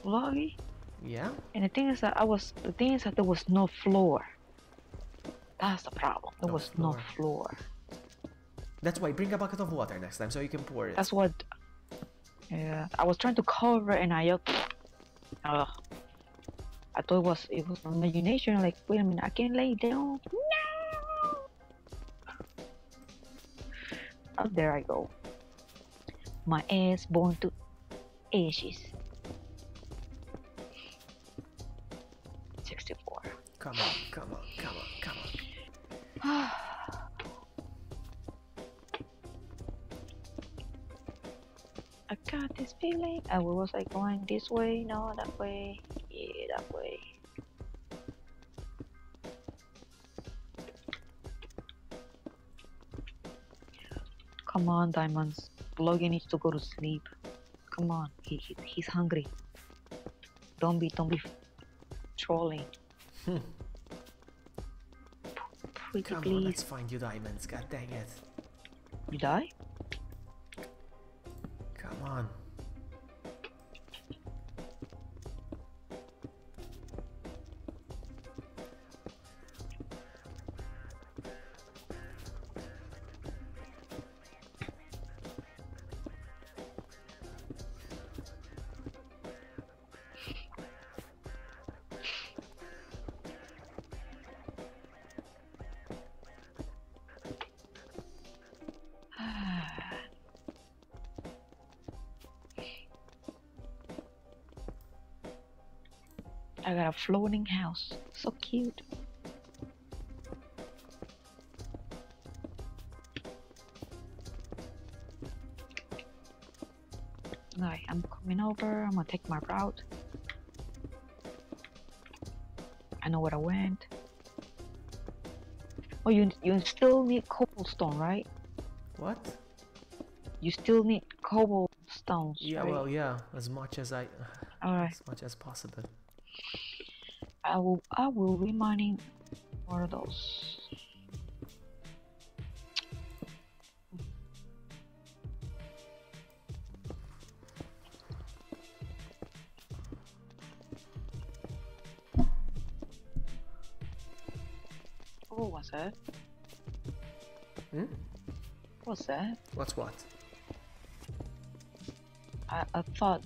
Loggy? Yeah? And the thing is that there was no floor. That's the problem. There No was no floor. That's why bring a bucket of water next time so you can pour it. That's what. Yeah, I was trying to cover and I thought it was imagination. Like, wait a minute, I can lay down. No. Oh, there I go. My ass born to ashes. 64. Come on, come on, come on, come on. I got this feeling. Where was I going? This way? No, that way. Yeah, that way. Come on, Diamonds. Logan needs to go to sleep. Come on, he's hungry. Don't be trolling. Pretty Come on, please. let's find you diamonds. God dang it. You die? Come on. I got a floating house. So cute. Alright, I'm coming over. I'm gonna take my route. I know where I went. Oh, you still need cobblestone, right? What? You still need cobblestones, Yeah, right? well, yeah, as much as Alright, as much as possible. I will be mining more of those. Oh, what's that? Hmm? What's that? What's what? I thought.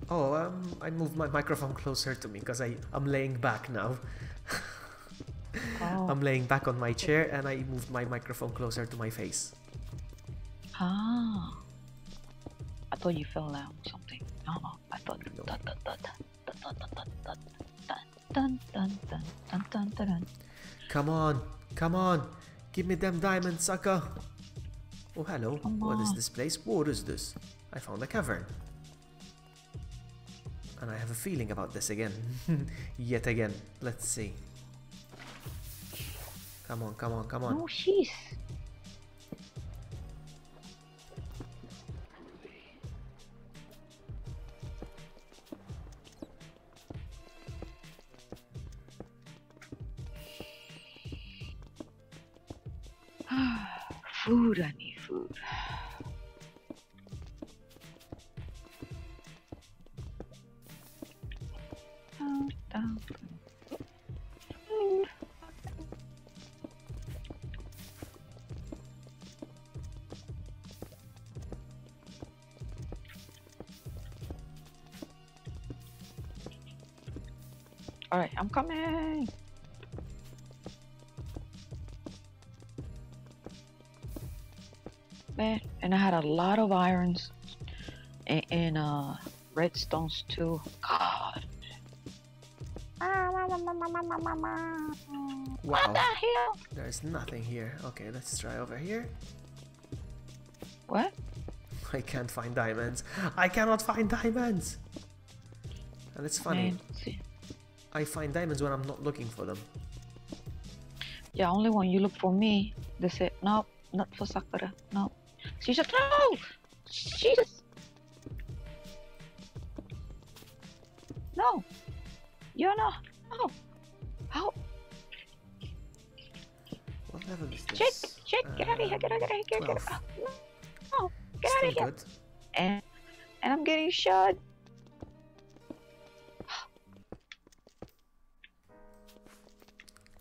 Oh, I moved my microphone closer to me because I'm laying back now. Oh. I'm laying back on my chair and I moved my microphone closer to my face. Ah. I thought you fell down or something. No, I thought. No. Dun, dun, dun, dun, dun, dun, dun, dun, dun, dun, dun, dun, dun, dun. Come on, give me them diamonds, sucker. Oh, hello. Come What is on. this place? What is this? I found a cavern. And I have a feeling about this again. Yet again. Let's see. Come on, come on, come on. Oh, jeez. Food, I need food. Dun, dun, dun. Food. Alright, I'm coming. Man, and I had a lot of irons and redstones too. God. What Wow. the hell? There's nothing here. Okay, let's try over here. What? I can't find diamonds. I cannot find diamonds. And it's funny. Man, see. I find diamonds when I'm not looking for them. Yeah, only when you look for me, they say, no, not for Sakura. No. She said, no! Jesus! No! You're not. No! How? What level is Check! this? Check! Get out of here! Get out of here! Get out of 12. here! No! Get out Still of here! good. And I'm getting shot.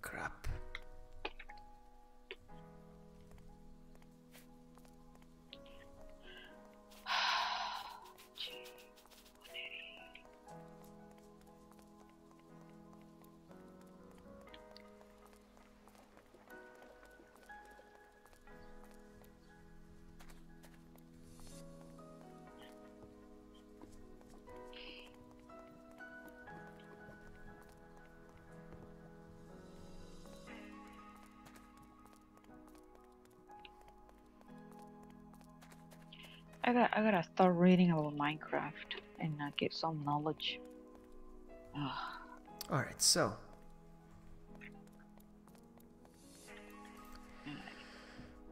Crap. I gotta start reading about Minecraft and get some knowledge. Alright, so.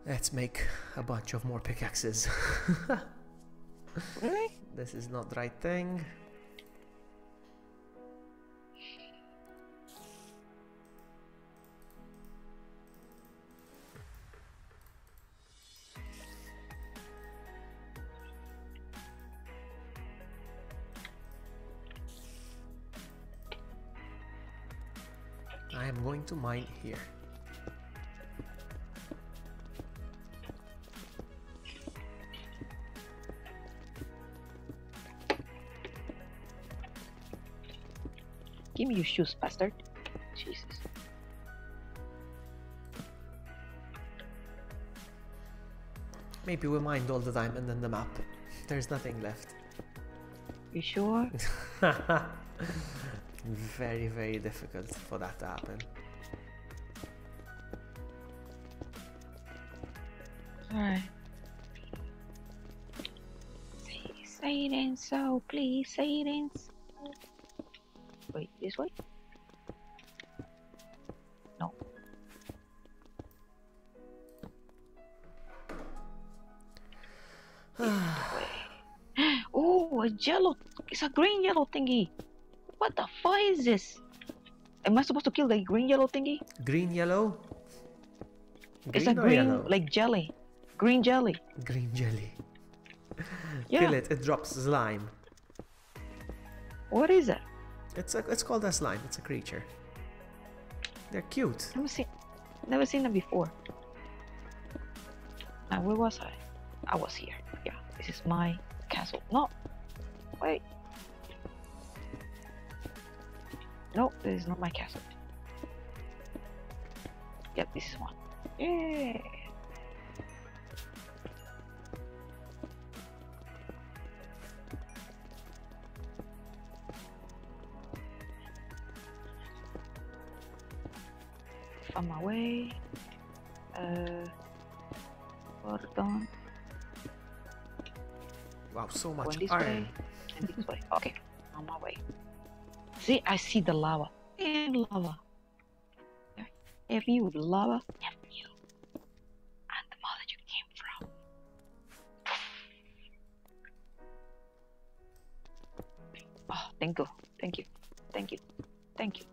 Let's make a bunch of more pickaxes. Really? This is not the right thing. I am going to mine here. Give me your shoes, bastard. Jesus. Maybe we mined all the diamond in the map. There's nothing left. You sure? very, very difficult for that to happen. Alright. Say it ain't so, please say it ain't so. Wait, this way? No. This way. Oh, a yellow. It's a green yellow thingy. What the fuck is this? Am I supposed to kill the green yellow thingy? Green, yellow? It's a or green, yellow? like jelly. Green jelly. Green jelly. Yeah. Kill it, it drops slime. What is it? It's called a slime, it's a creature. They're cute. Never seen it before. Now where was I? I was here. Yeah, this is my castle. No, wait. No, this is not my castle. Yep, this is one. Yeah. On my way. Well done. Wow, so Going much this iron. way and this way. Okay, on my way. See, I see the lava. And lava. F you, lava. F you. And the mother you came from. Oh, thank you. Thank you. Thank you. Thank you.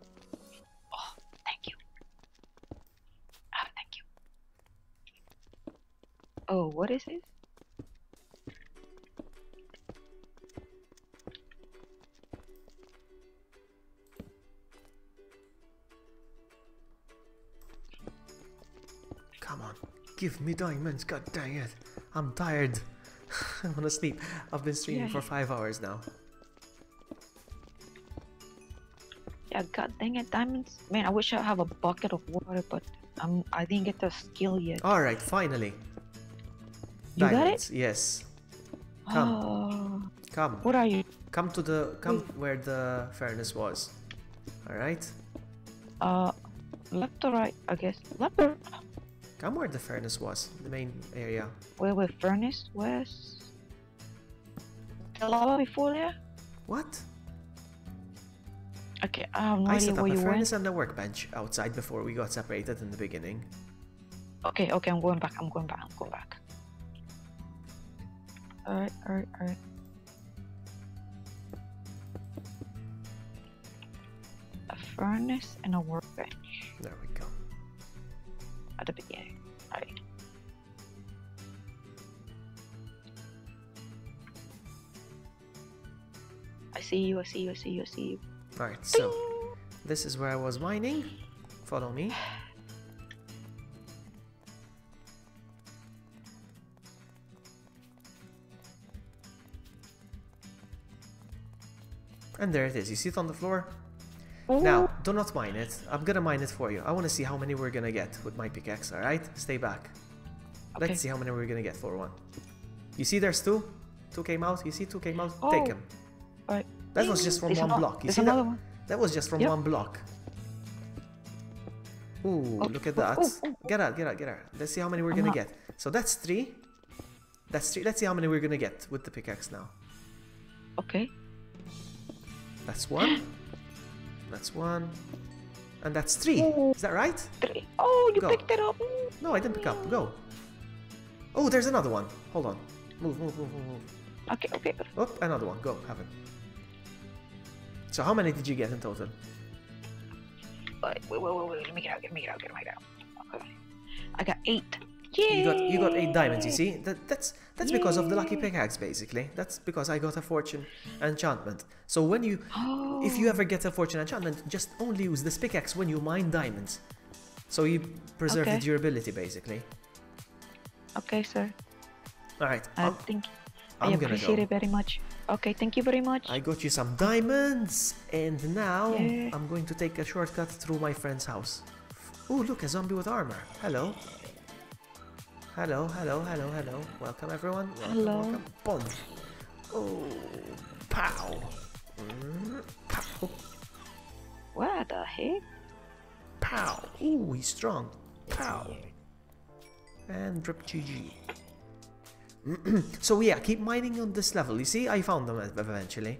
Oh, thank you. Ah, thank you. Oh, what is this? Come on, give me diamonds, god dang it. I'm tired. I wanna sleep. I've been streaming Yeah. for 5 hours now. Yeah, god dang it, diamonds. Man, I wish I have a bucket of water, but I didn't get the skill yet. Alright, finally. You got it? Diamonds, yes. Come. Oh, Come. what are you? Come to the where the furnace was. Alright? Left or right? I guess left or Come where the furnace was, the main area. where furnace was? The lava before there? What? Okay, I have no I idea set up where a you furnace went. and a workbench outside before we got separated in the beginning. Okay, I'm going back. I'm going back. Alright. A furnace and a workbench There we go. at the beginning. Alright. I see you. Alright, so this is where I was mining. Follow me. And there it is. You see it on the floor? Now, do not mine it. I'm gonna mine it for you. I wanna see how many we're gonna get with my pickaxe, alright? Stay back. Okay. Let's see how many we're gonna get for one. You see there's two? Two came out? You see two came out? Oh. Take them. Alright. That was just from There's one ano- block. You there's see that? another one. That was just from Yep. one block. Ooh, Oh, look at oh, that. oh, oh, Get out. Let's see how many we're I'm gonna not- get. So that's three. That's three. Let's see how many we're gonna get with the pickaxe now. Okay. That's one. That's one. And that's three. Ooh. Is that right? 3. Oh, you Go. picked it up. No, I didn't pick up. Go. Oh, there's another one. Hold on. Move. Okay. Oh, another one. Go. Have it. So how many did you get in total? Wait. Let me get out. Okay. I got 8. Yay! You got 8 diamonds, you see? That's because of the lucky pickaxe, basically. That's because I got a fortune enchantment. So when you if you ever get a fortune enchantment, just only use this pickaxe when you mine diamonds. So you preserve the Okay. durability, basically. Okay, sir. Alright, I think I I'm gonna appreciate go. it very much. Okay, thank you very much. I got you some diamonds, and now Yeah. I'm going to take a shortcut through my friend's house. Oh, look, a zombie with armor. Hello. Hello. Welcome, everyone. Welcome. Boom. Oh, pow. Pow. What the heck? Pow! Ooh, he's strong. Pow! And drip GG. So yeah, keep mining on this level. You see, I found them eventually.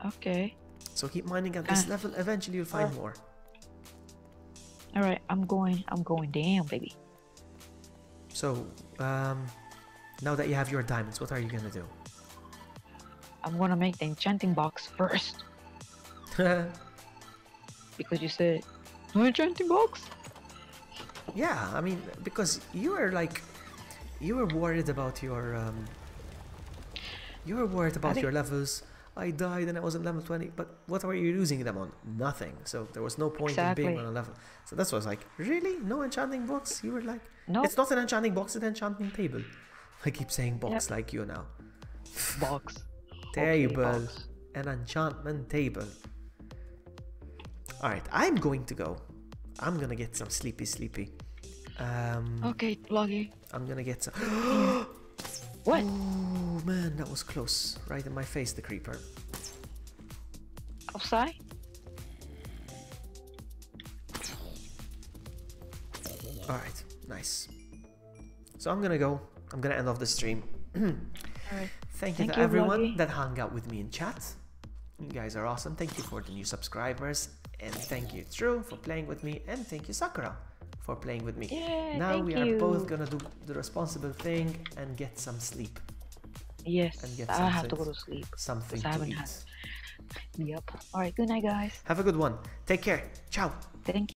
Okay. So keep mining at this level. Eventually, you'll find more. All right, I'm going down, baby. So, now that you have your diamonds, what are you gonna do? I'm gonna make the enchanting box first because you said no enchanting box. Yeah, I mean, because you were worried about your levels. I died and I wasn't level 20, but what were you using them on? Nothing. So there was no point in being on a level. So that's why I was like, really? No enchanting box? You were like, no. It's not an enchanting box, it's an enchanting table. I keep saying box like you now. Box. Table. Okay, box. An enchantment table. Alright, I'm going to go. I'm gonna get some sleepy. Okay, Bloggy. I'm gonna get some. What? Oh man, that was close. Right in my face, the creeper. Outside? Alright, nice. So I'm gonna go. I'm gonna end off the stream. Alright. Thank you to everyone that hung out with me in chat. You guys are awesome. Thank you for the new subscribers. And thank you, True, for playing with me. And thank you, Sakura, for playing with me. Yeah, now we are you. both gonna do the responsible thing and get some sleep. Yes, And get I have to go to sleep. Something I to haven't eat. had. Yep. Alright, good night, guys. Have a good one. Take care. Ciao. Thank you.